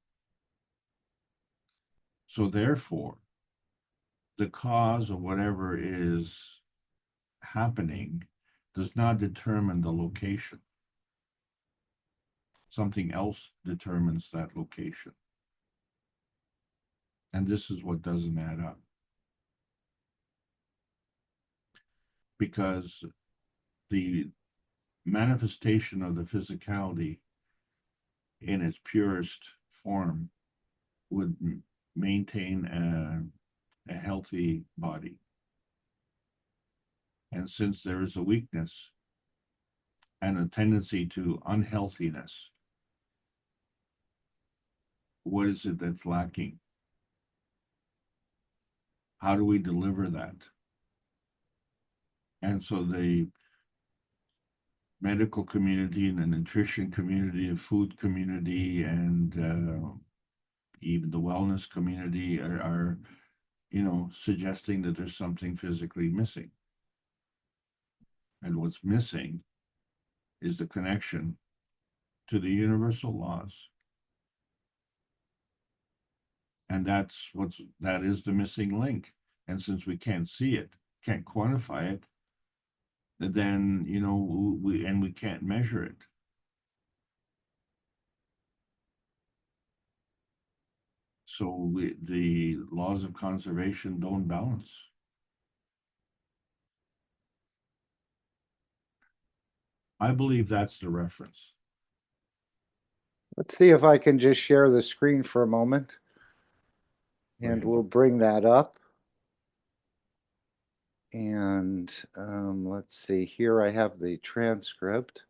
So therefore, the cause of whatever is happening does not determine the location. Something else determines that location. And this is what doesn't add up. Because the manifestation of the physicality in its purest form would maintain a healthy body. And since there is a weakness and a tendency to unhealthiness, what is it that's lacking? How do we deliver that? And so the medical community and the nutrition community, the food community, and even the wellness community are, suggesting that there's something physically missing. And what's missing is the connection to the universal laws. And that is the missing link. And since we can't see it, can't quantify it, then, we can't measure it. So the laws of conservation don't balance. I believe that's the reference.
Let's see if I can just share the screen for a moment. And we'll bring that up. And let's see, here I have the transcript.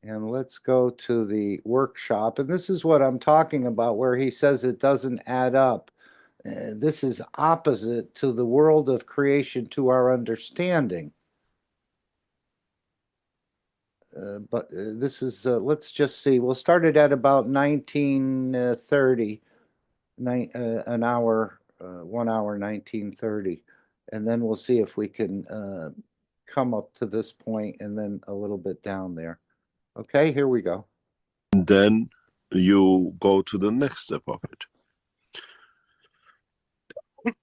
And let's go to the workshop. And this is what I'm talking about, where he says it doesn't add up. This is opposite to the world of creation to our understanding. But this is, let's just see, we'll start it at about 1930, an hour, 1 hour, 1930. And then we'll see if we can come up to this point and then a little bit down there. Okay, here we go.
And then you go to the next step of it.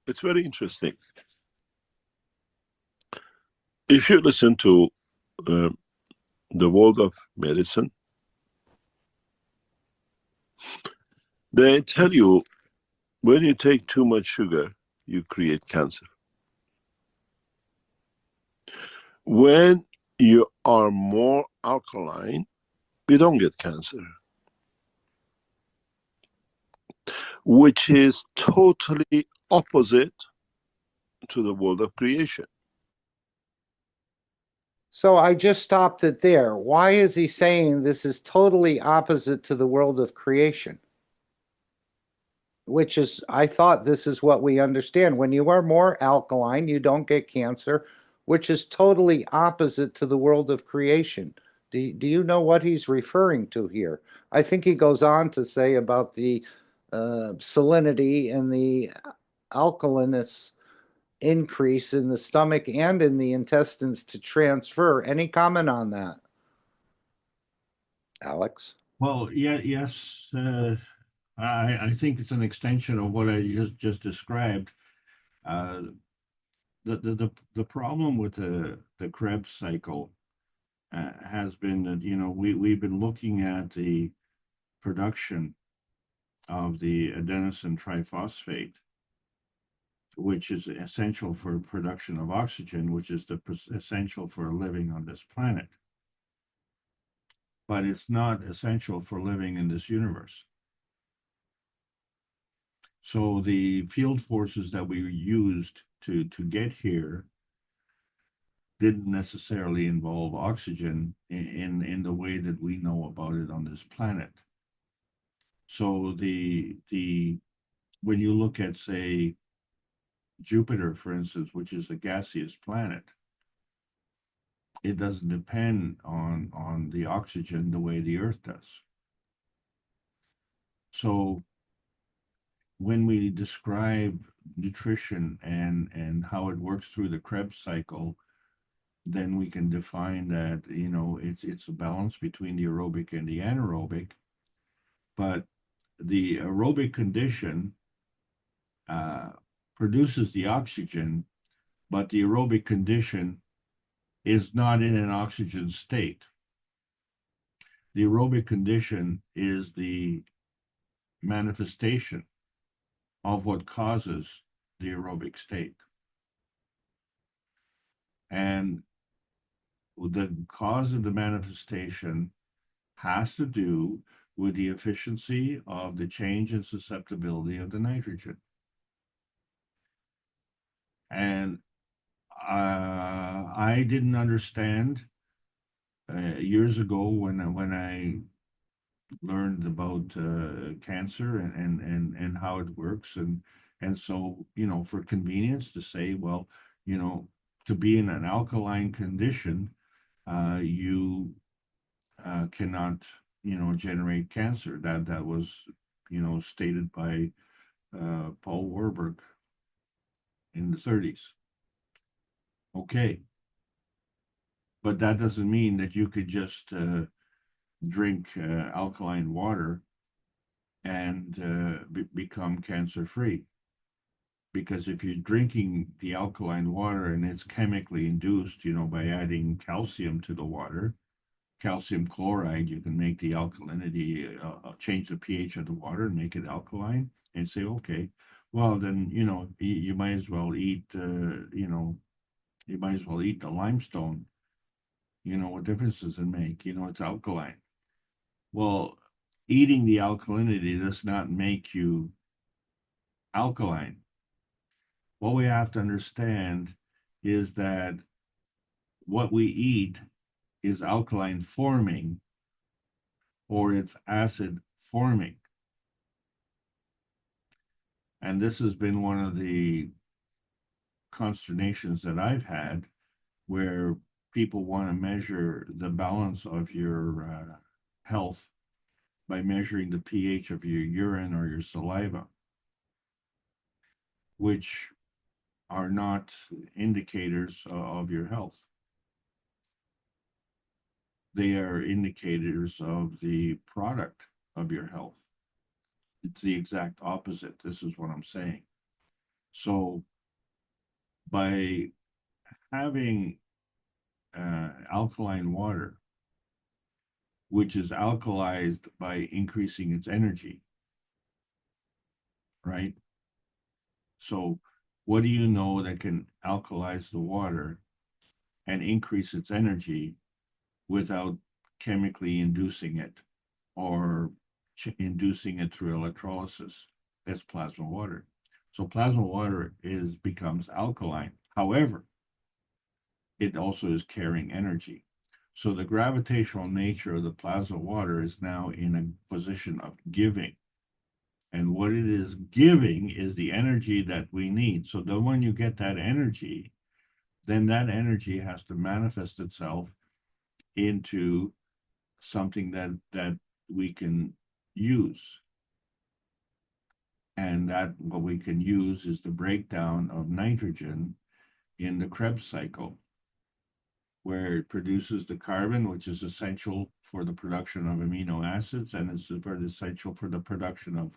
It's very interesting. If you listen to the world of medicine, they tell you when you take too much sugar, you create cancer. When you are more alkaline, you don't get cancer, which is totally opposite to the world of creation.
So I just stopped it there. Why is he saying this is totally opposite to the world of creation? Which is, I thought this is what we understand. When you are more alkaline, you don't get cancer, which is totally opposite to the world of creation. Do you know what he's referring to here? I think he goes on to say about the salinity and the alkalinous increase in the stomach and in the intestines to transfer. Any comment on that, Alex?
Well, yes. I think it's an extension of what I just described. The problem with the Krebs cycle has been that we've been looking at the production of the adenosine triphosphate, which is essential for production of oxygen, which is essential for living on this planet. But it's not essential for living in this universe. So the field forces that we used to get here didn't necessarily involve oxygen in the way that we know about it on this planet. So when you look at, say, Jupiter, for instance, which is a gaseous planet, it doesn't depend on the oxygen the way the earth does. So when we describe nutrition and how it works through the Krebs cycle, then we can define that, you know, it's a balance between the aerobic and the anaerobic. But the aerobic condition produces the oxygen, but the aerobic condition is not in an oxygen state. The aerobic condition is the manifestation of what causes the aerobic state. And the cause of the manifestation has to do with the efficiency of the change in susceptibility of the nitrogen. And I didn't understand years ago when I learned about cancer and how it works, and so, you know, for convenience to say, well, you know, to be in an alkaline condition, you cannot, you know, generate cancer. That was, you know, stated by Paul Warburg in the 30s. Okay, but that doesn't mean that you could just drink alkaline water and become cancer-free. Because if you're drinking the alkaline water and it's chemically induced, you know, by adding calcium to the water, calcium chloride, you can make the alkalinity, change the pH of the water and make it alkaline, and say, okay, well, then, you know, you might as well eat, you know, you might as well eat the limestone. You know, what difference does it make? You know, it's alkaline. Well, eating the alkalinity does not make you alkaline. What we have to understand is that what we eat is alkaline forming or it's acid forming. And this has been one of the consternations that I've had, where people want to measure the balance of your health by measuring the pH of your urine or your saliva, which are not indicators of your health. They are indicators of the product of your health. It's the exact opposite. This is what I'm saying. So by having alkaline water, which is alkalized by increasing its energy, right? So what do you know that can alkalize the water and increase its energy without chemically inducing it or inducing it through electrolysis? That's plasma water. So plasma water becomes alkaline. However, it also is carrying energy. So the gravitational nature of the plasma water is now in a position of giving. And what it is giving is the energy that we need. So then when you get that energy, then that energy has to manifest itself into something that we can use. And that what we can use is the breakdown of nitrogen in the Krebs cycle, where it produces the carbon, which is essential for the production of amino acids, and it's very essential for the production of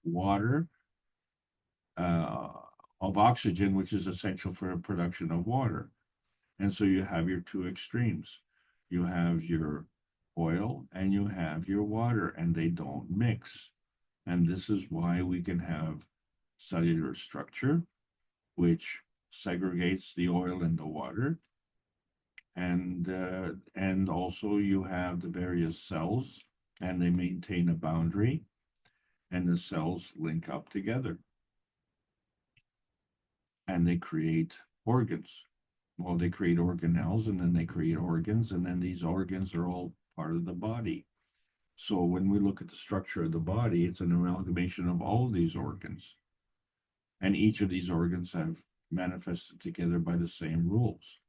water, of oxygen, which is essential for the production of water. And so you have your two extremes. You have your oil and you have your water, and they don't mix. And this is why we can have cellular structure, which segregates the oil and the water. And also you have the various cells, and they maintain a boundary, and the cells link up together. And they create organs. Well, they create organelles, and then they create organs, and then these organs are all part of the body. So when we look at the structure of the body, it's an amalgamation of all of these organs. And each of these organs have manifested together by the same rules.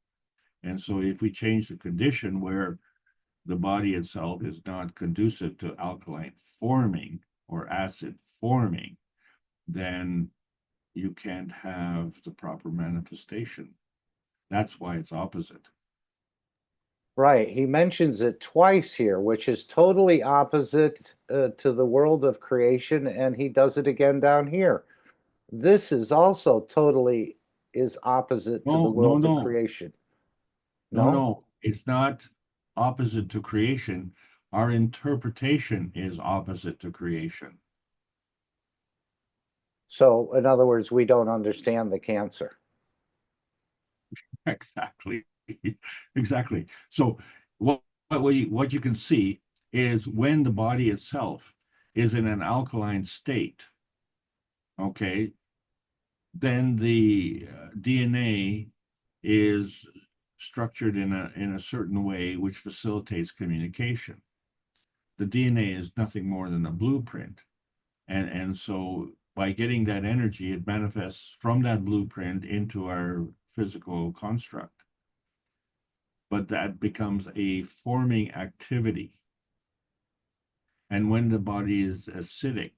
And so if we change the condition where the body itself is not conducive to alkaline forming or acid forming, then you can't have the proper manifestation. That's why it's opposite.
Right. He mentions it twice here, which is totally opposite to the world of creation, and he does it again down here. This is also totally is opposite to the world of creation.
No, it's not opposite to creation. Our interpretation is opposite to creation.
So, in other words, we don't understand the cancer.
Exactly. Exactly. So what you can see is when the body itself is in an alkaline state, okay, then the DNA is structured in a certain way which facilitates communication. The DNA is nothing more than a blueprint. And so by getting that energy, it manifests from that blueprint into our physical construct. But that becomes a forming activity. And when the body is acidic,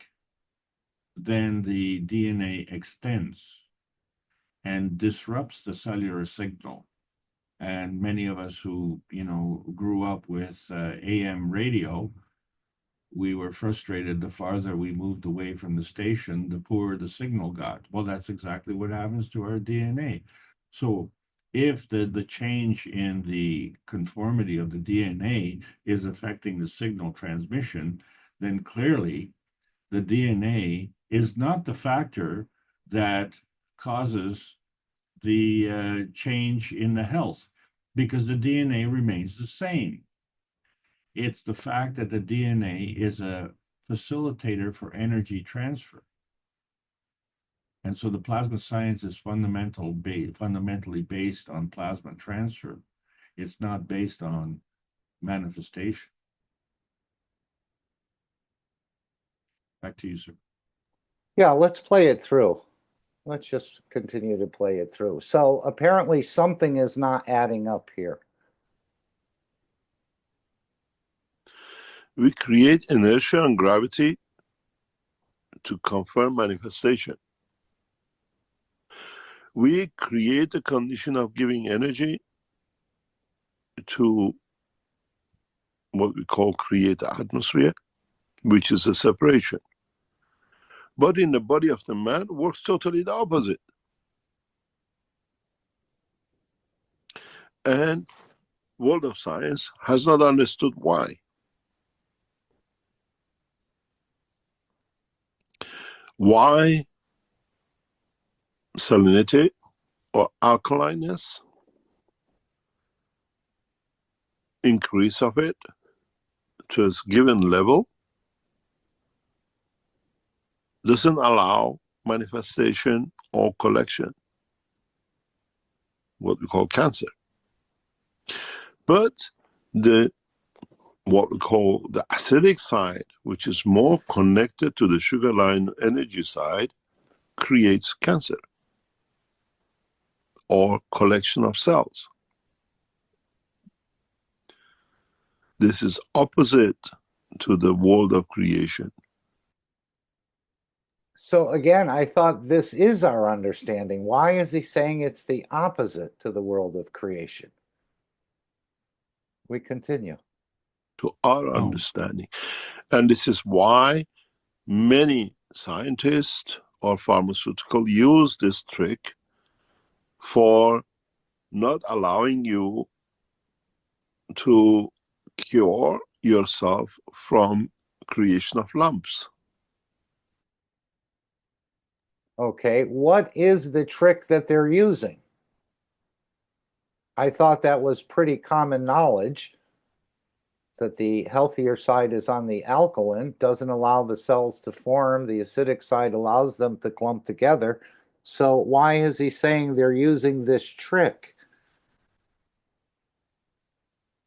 then the DNA extends and disrupts the cellular signal. And many of us who, grew up with AM radio, we were frustrated the farther we moved away from the station, the poorer the signal got. Well, that's exactly what happens to our DNA. So if the change in the conformity of the DNA is affecting the signal transmission, then clearly the DNA is not the factor that causes the change in the health, because the DNA remains the same. It's the fact that the DNA is a facilitator for energy transfer. And so the plasma science is fundamentally based on plasma transfer. It's not based on manifestation. Back to you, sir.
Yeah, let's play it through. Let's just continue to play it through. So apparently something is not adding up here.
We create inertia and gravity to confirm manifestation. We create a condition of giving energy to what we call create atmosphere, which is a separation. But in the body of the man works totally the opposite. And world of science has not understood why. Why salinity or alkalineness, increase of it to a given level, doesn't allow manifestation or collection, what we call cancer. But what we call the acidic side, which is more connected to the sugar line energy side, creates cancer or collection of cells. This is opposite to the world of creation.
So again, I thought this is our understanding. Why is he saying it's the opposite to the world of creation? We continue.
To our understanding. And this is why many scientists or pharmaceutical use this trick for not allowing you to cure yourself from creation of lumps.
Okay, what is the trick that they're using? I thought that was pretty common knowledge, that the healthier side is on the alkaline, doesn't allow the cells to form. The acidic side allows them to clump together. So why is he saying they're using this trick?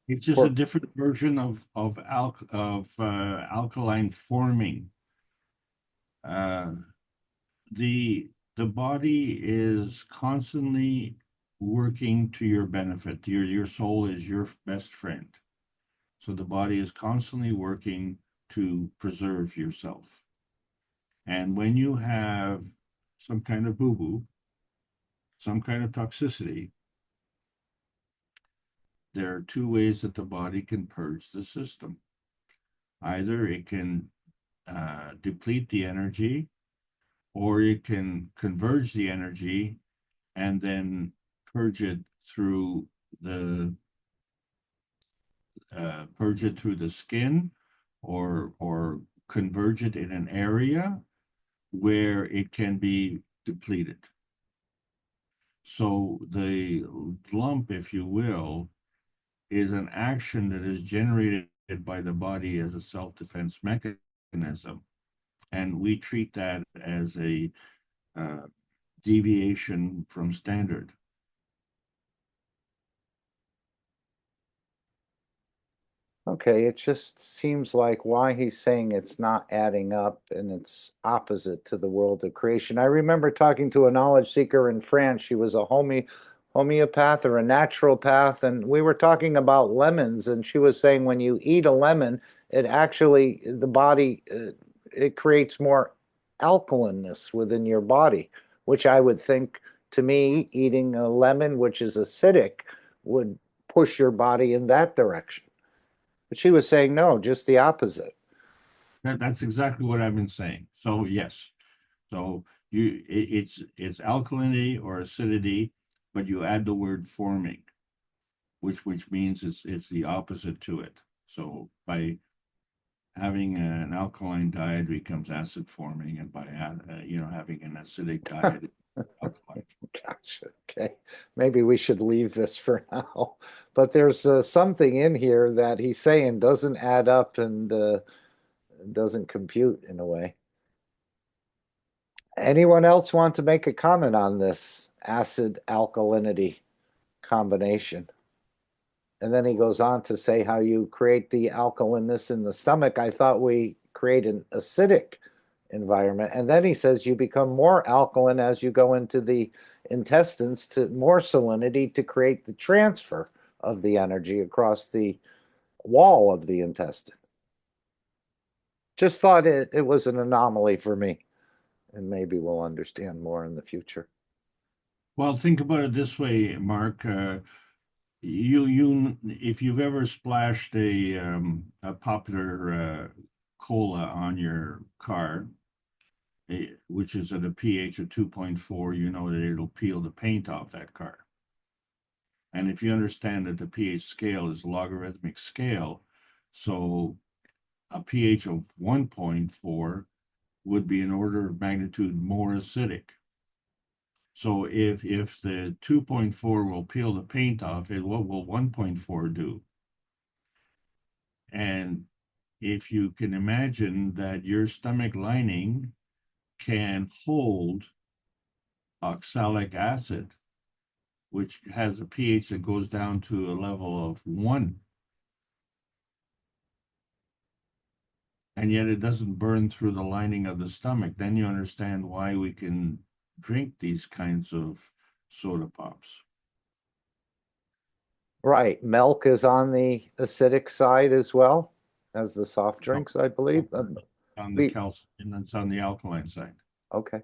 It's just a different version of alkaline forming. The body is constantly working to your benefit. Your soul is your best friend. So the body is constantly working to preserve yourself. And when you have some kind of boo-boo, some kind of toxicity, there are two ways that the body can purge the system. Either it can deplete the energy, or it can converge the energy and then purge it through the skin, or converge it in an area where it can be depleted. So the lump, if you will, is an action that is generated by the body as a self-defense mechanism. And we treat that as a deviation from standard.
Okay, it just seems like why he's saying it's not adding up and it's opposite to the world of creation. I remember talking to a knowledge seeker in France. She was a homeopath or a naturopath, and we were talking about lemons, and she was saying when you eat a lemon, it actually, the body, it creates more alkalineness within your body, which I would think, to me, eating a lemon, which is acidic, would push your body in that direction. But she was saying, no, just the opposite.
That's exactly what I've been saying. So yes, so it's alkalinity or acidity, but you add the word forming, which means it's the opposite to it. So by having an alkaline diet becomes acid forming, and by having an acidic diet, alkaline.
Gotcha. Okay. Maybe we should leave this for now. But there's something in here that he's saying doesn't add up and doesn't compute in a way. Anyone else want to make a comment on this acid alkalinity combination? And then he goes on to say how you create the alkalinness in the stomach. I thought we create an acidic environment. And then he says you become more alkaline as you go into the intestines to more salinity to create the transfer of the energy across the wall of the intestine. Just thought it was an anomaly for me, and maybe we'll understand more in the future.
Well, think about it this way, Mark. If you've ever splashed a popular cola on your car, which is at a pH of 2.4, you know that it'll peel the paint off that car. And if you understand that the pH scale is a logarithmic scale, so a pH of 1.4 would be an order of magnitude more acidic. So if the 2.4 will peel the paint off, what will 1.4 do? And if you can imagine that your stomach lining can hold oxalic acid, which has a pH that goes down to a level of 1, and yet it doesn't burn through the lining of the stomach, then you understand why we can drink these kinds of soda pops.
Right. Milk is on the acidic side as well as the soft drinks, I believe.
On the calcium, and it's on the alkaline side.
Okay.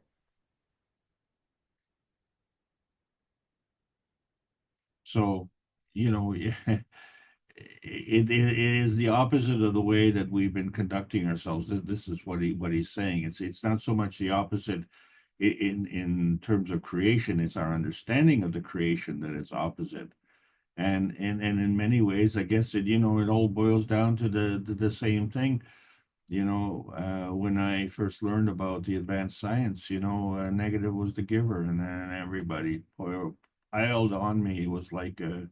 So, it is the opposite of the way that we've been conducting ourselves. This is what he's saying. It's not so much the opposite in terms of creation. It's our understanding of the creation that is opposite. And in many ways, I guess it all boils down to the same thing. When I first learned about the advanced science, negative was the giver, and then everybody piled on me. It was like a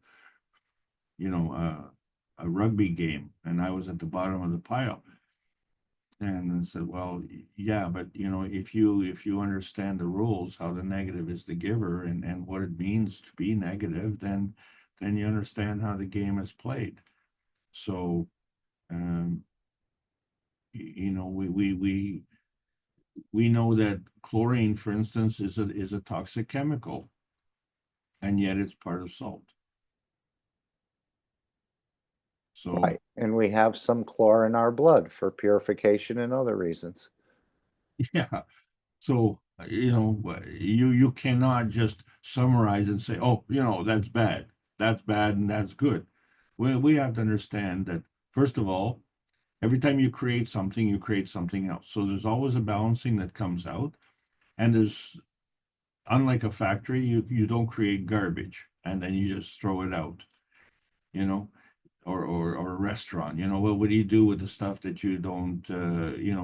rugby game, and I was at the bottom of the pile. And I said, well, yeah, but if you understand the rules, how the negative is the giver, and what it means to be negative, then you understand how the game is played. So, we know that chlorine, for instance, is a toxic chemical. and yet it's part of salt. So,
Right, and we have some chlor in our blood for purification and other reasons.
yeah. So, you cannot just summarize and say, oh, that's bad, and that's good. We have to understand that, first of all, every time you create something else. So there's always a balancing that comes out. And unlike a factory, you don't create garbage and then you just throw it out, or a restaurant. Well, what do you do with the stuff that you don't,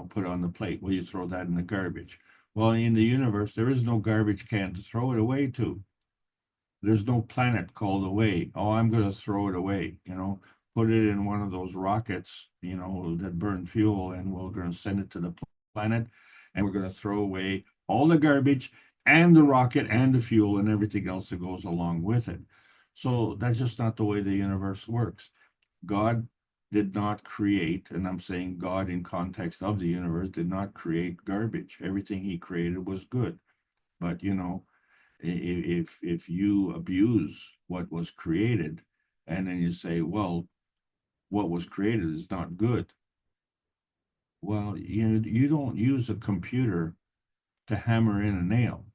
put on the plate? Well, you throw that in the garbage. Well, in the universe, there is no garbage can to throw it away to. There's no planet called away. Oh, I'm going to throw it away, put it in one of those rockets, that burn fuel, and we're going to send it to the planet, and we're going to throw away all the garbage and the rocket and the fuel and everything else that goes along with it. So that's just not the way the universe works. God did not create, and I'm saying God in context of the universe, did not create garbage. Everything he created was good. But, if you abuse what was created, and then you say, well, what was created is not good. Well, you don't use a computer to hammer in a nail.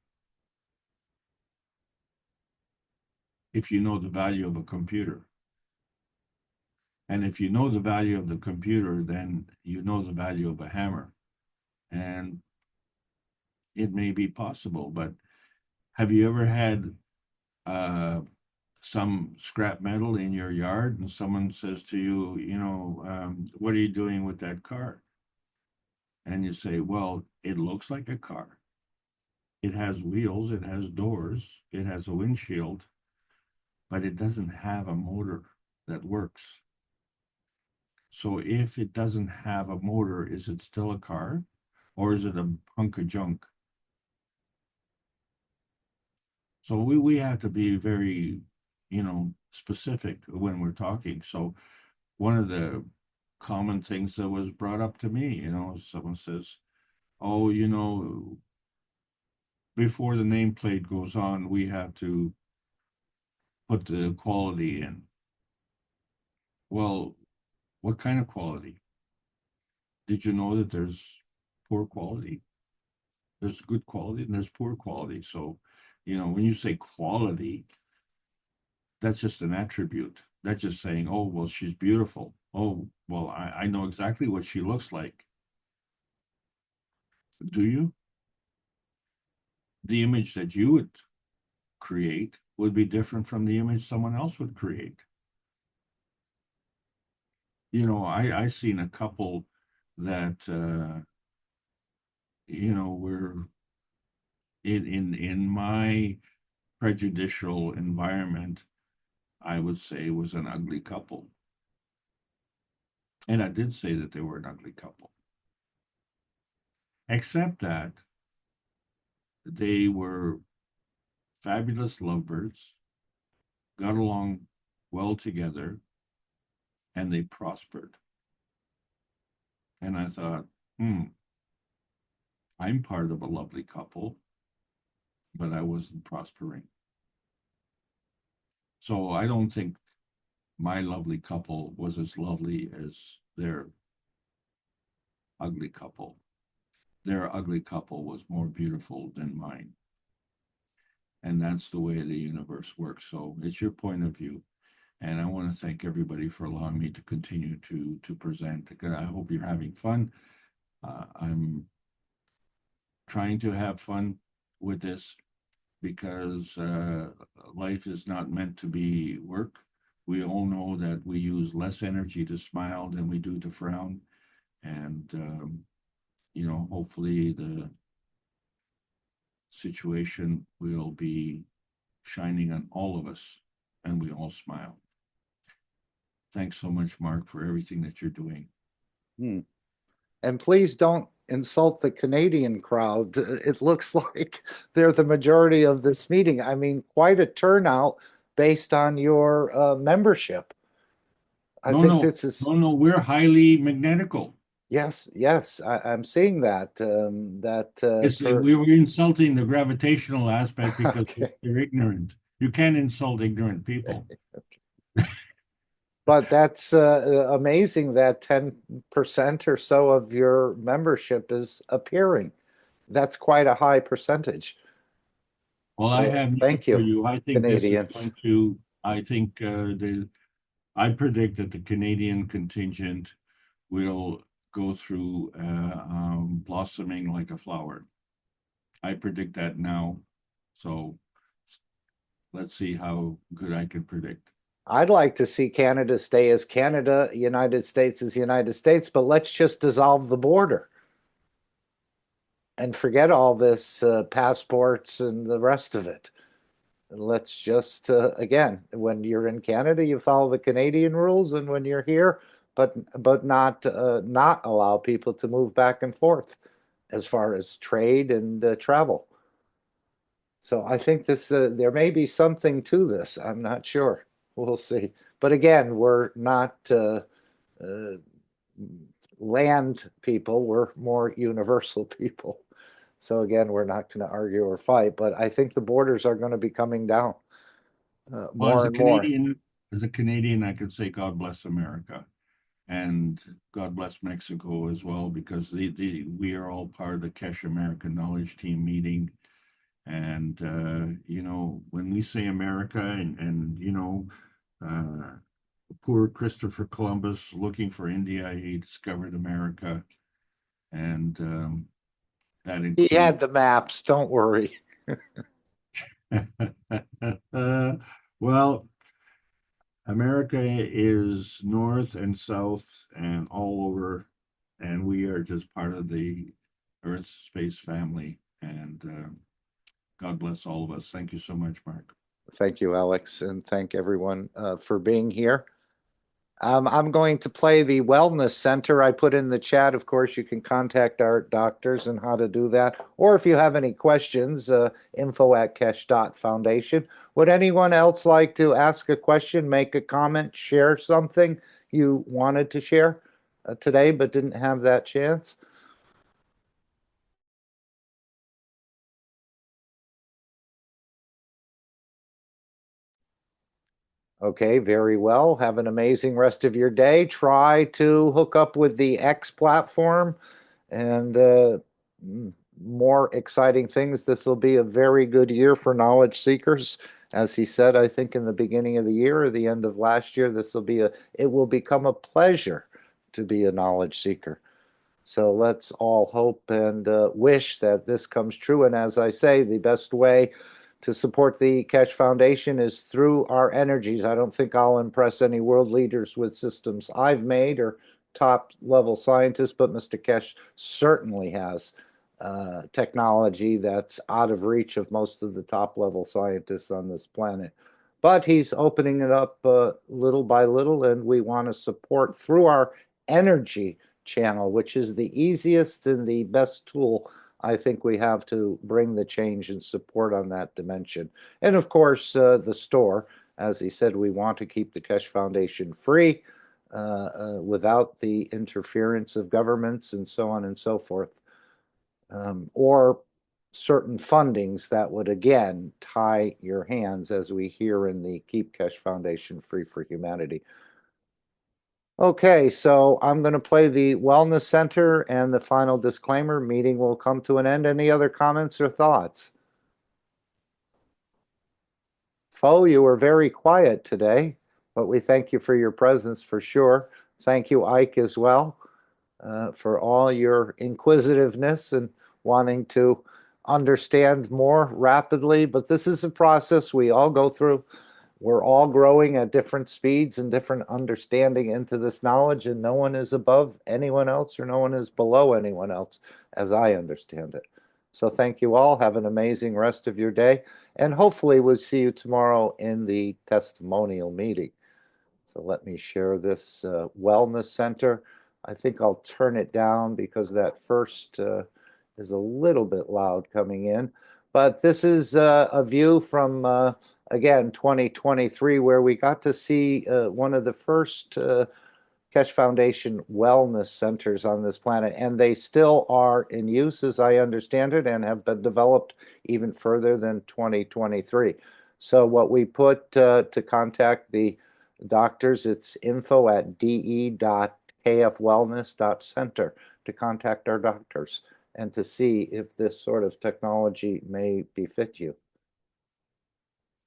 If you know the value of a computer. And if you know the value of the computer, then you know the value of a hammer. And it may be possible, but have you ever had some scrap metal in your yard and someone says to you, what are you doing with that car? And you say, well, it looks like a car. It has wheels, it has doors, it has a windshield, but it doesn't have a motor that works. So if it doesn't have a motor, is it still a car, or is it a hunk of junk? So we have to be very, specific when we're talking. So one of the common things that was brought up to me, someone says, oh, before the nameplate goes on, we have to put the quality in. Well, what kind of quality? Did you know that there's poor quality? There's good quality and there's poor quality. So, when you say quality, that's just an attribute. That's just saying, oh, well, she's beautiful. Oh, well, I know exactly what she looks like. Do you? The image that you would create would be different from the image someone else would create. I seen a couple that, were in my prejudicial environment, I would say was an ugly couple. And I did say that they were an ugly couple. Except that they were fabulous lovebirds, got along well together, and they prospered. And I thought, I'm part of a lovely couple, but I wasn't prospering. So I don't think my lovely couple was as lovely as their ugly couple. Their ugly couple was more beautiful than mine. And that's the way the universe works. So it's your point of view. And I want to thank everybody for allowing me to continue to present. I hope you're having fun. I'm trying to have fun with this because life is not meant to be work. We all know that we use less energy to smile than we do to frown. And, hopefully the situation will be shining on all of us and we all smile. Thanks so much, Mark, for everything that you're doing.
And please don't insult the Canadian crowd. It looks like they're the majority of this meeting. I mean, quite a turnout based on your membership.
No, we're highly magnetical.
Yes, I'm seeing that.
We were insulting the gravitational aspect because
Okay.
they're ignorant. You can't insult ignorant people.
But that's amazing that 10% or so of your membership is appearing. That's quite a high percentage.
Well,
So
I have news
thank
for
you,
you. I think this is
Canadians.
going to, I think I predict that the Canadian contingent will go through blossoming like a flower. I predict that now. So let's see how good I can predict.
I'd like to see Canada stay as Canada, United States as United States, but let's just dissolve the border and forget all this passports and the rest of it. Let's just, again, when you're in Canada, you follow the Canadian rules, and when you're here, but not allow people to move back and forth as far as trade and travel. So I think this there may be something to this. I'm not sure. We'll see. But again, we're not land people. We're more universal people. So again, we're not going to argue or fight. But I think the borders are going to be coming down more and more.
As a Canadian, I could say God bless America, and God bless Mexico as well, because we are all part of the Keshe American Knowledge Team meeting. And you know, when we say America, and you know, poor Christopher Columbus looking for India, he discovered America, and that includes...
He had the maps, don't worry.
Well, America is north and south and all over, and we are just part of the Earth space family. And God bless all of us. Thank you so much, Mark.
Thank you, Alex, and thank everyone for being here. I'm going to play the Wellness Center. I put in the chat, of course, you can contact our doctors and how to do that. Or if you have any questions, info@keshe.foundation. Would anyone else like to ask a question, make a comment, share something you wanted to share today but didn't have that chance? Okay, very well. Have an amazing rest of your day. Try to hook up with the X platform and more exciting things. This will be a very good year for knowledge seekers. As he said, I think in the beginning of the year or the end of last year, it will become a pleasure to be a knowledge seeker. So let's all hope and wish that this comes true. And as I say, the best way to support the Keshe Foundation is through our energies. I don't think I'll impress any world leaders with systems I've made or top level scientists, but Mr. Keshe certainly has technology that's out of reach of most of the top level scientists on this planet. But he's opening it up little by little, and we want to support through our energy channel, which is the easiest and the best tool I think we have to bring the change and support on that dimension. And of course, the store, as he said, we want to keep the Keshe Foundation free without the interference of governments and so on and so forth, or certain fundings that would again tie your hands, as we hear in the Keep Keshe Foundation Free for Humanity. Okay, so I'm going to play the Wellness Center and the final disclaimer. Meeting will come to an end. Any other comments or thoughts? Fo, you were very quiet today, but we thank you for your presence for sure. Thank you, Ike, as well, for all your inquisitiveness and wanting to understand more rapidly. But this is a process we all go through. We're all growing at different speeds and different understanding into this knowledge, and no one is above anyone else or no one is below anyone else, as I understand it. So thank you all. Have an amazing rest of your day, and hopefully we'll see you tomorrow in the testimonial meeting. So let me share this Wellness Center. I think I'll turn it down because that first is a little bit loud coming in. But this is a view from again, 2023, where we got to see one of the first Keshe Foundation wellness centers on this planet, and they still are in use, as I understand it, and have been developed even further than 2023. So what we put to contact the doctors, it's info@de.kfwellness.center to contact our doctors and to see if this sort of technology may befit you.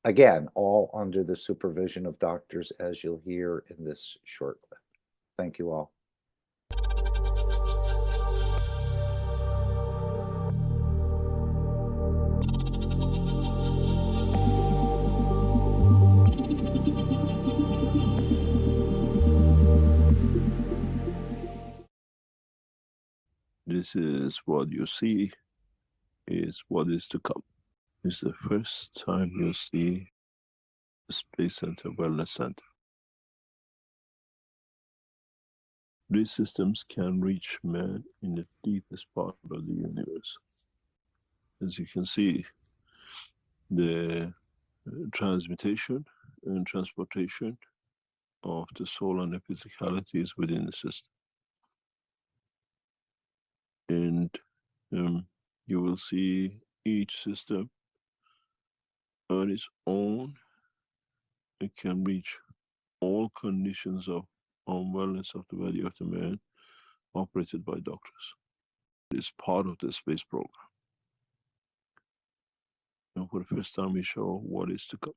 Again, all under the supervision of doctors, as you'll hear in this short clip. Thank you all.
This is what you see is what is to come. It's the first time you see the Space Center Wellness Center. These systems can reach man in the deepest part of the universe. As you can see, the transmutation and transportation of the soul and the physicality is within the system. And you will see each system on its own. It can reach all conditions of unwellness of the body of the man operated by doctors. It is part of the space program. And for the first time, we show what is to come.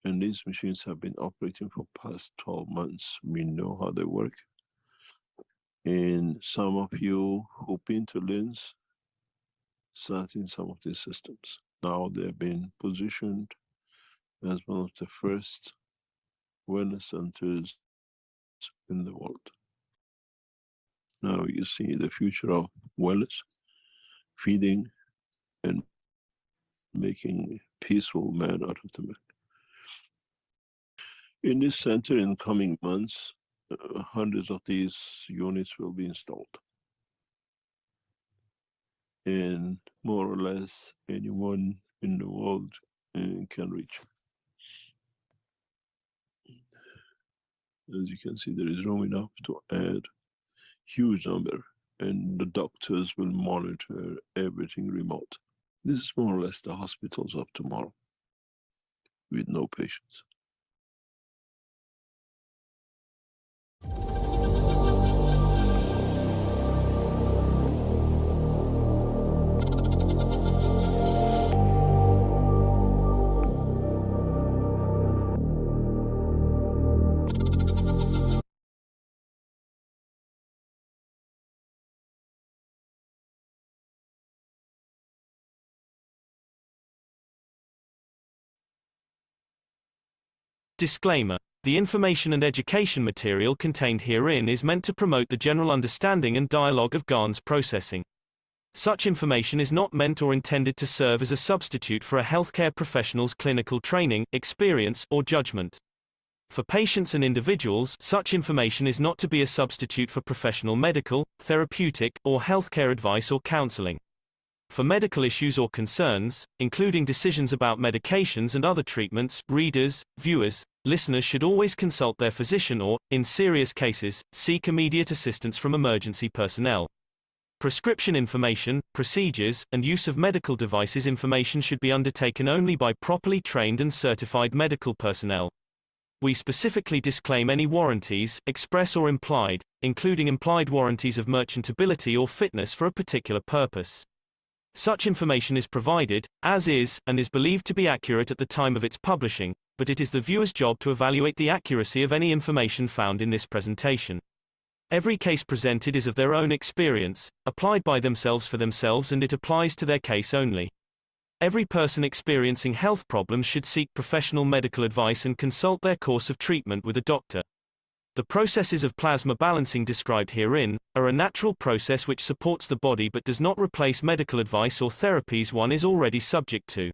And these machines have been operating for past 12 months. We know how they work. And some of you who've been to LINS sat in some of these systems. Now they've been positioned as one of the first wellness centers in the world. Now you see the future of wellness, feeding and making peaceful man out of the man. In this center in coming months, hundreds of these units will be installed. And more or less anyone in the world can reach. As you can see, there is room enough to add huge number, and the doctors will monitor everything remote. This is more or less the hospitals of tomorrow with no patients.
Disclaimer. The information and education material contained herein is meant to promote the general understanding and dialogue of GAN's processing. Such information is not meant or intended to serve as a substitute for a healthcare professional's clinical training, experience, or judgment. For patients and individuals, such information is not to be a substitute for professional medical, therapeutic, or healthcare advice or counseling. For medical issues or concerns, including decisions about medications and other treatments, readers, viewers, listeners should always consult their physician or, in serious cases, seek immediate assistance from emergency personnel. Prescription information, procedures, and use of medical devices information should be undertaken only by properly trained and certified medical personnel. We specifically disclaim any warranties, express or implied, including implied warranties of merchantability or fitness for a particular purpose. Such information is provided, as is, and is believed to be accurate at the time of its publishing, but it is the viewer's job to evaluate the accuracy of any information found in this presentation. Every case presented is of their own experience, applied by themselves for themselves, and it applies to their case only. Every person experiencing health problems should seek professional medical advice and consult their course of treatment with a doctor. The processes of plasma balancing described herein are a natural process which supports the body but does not replace medical advice or therapies one is already subject to.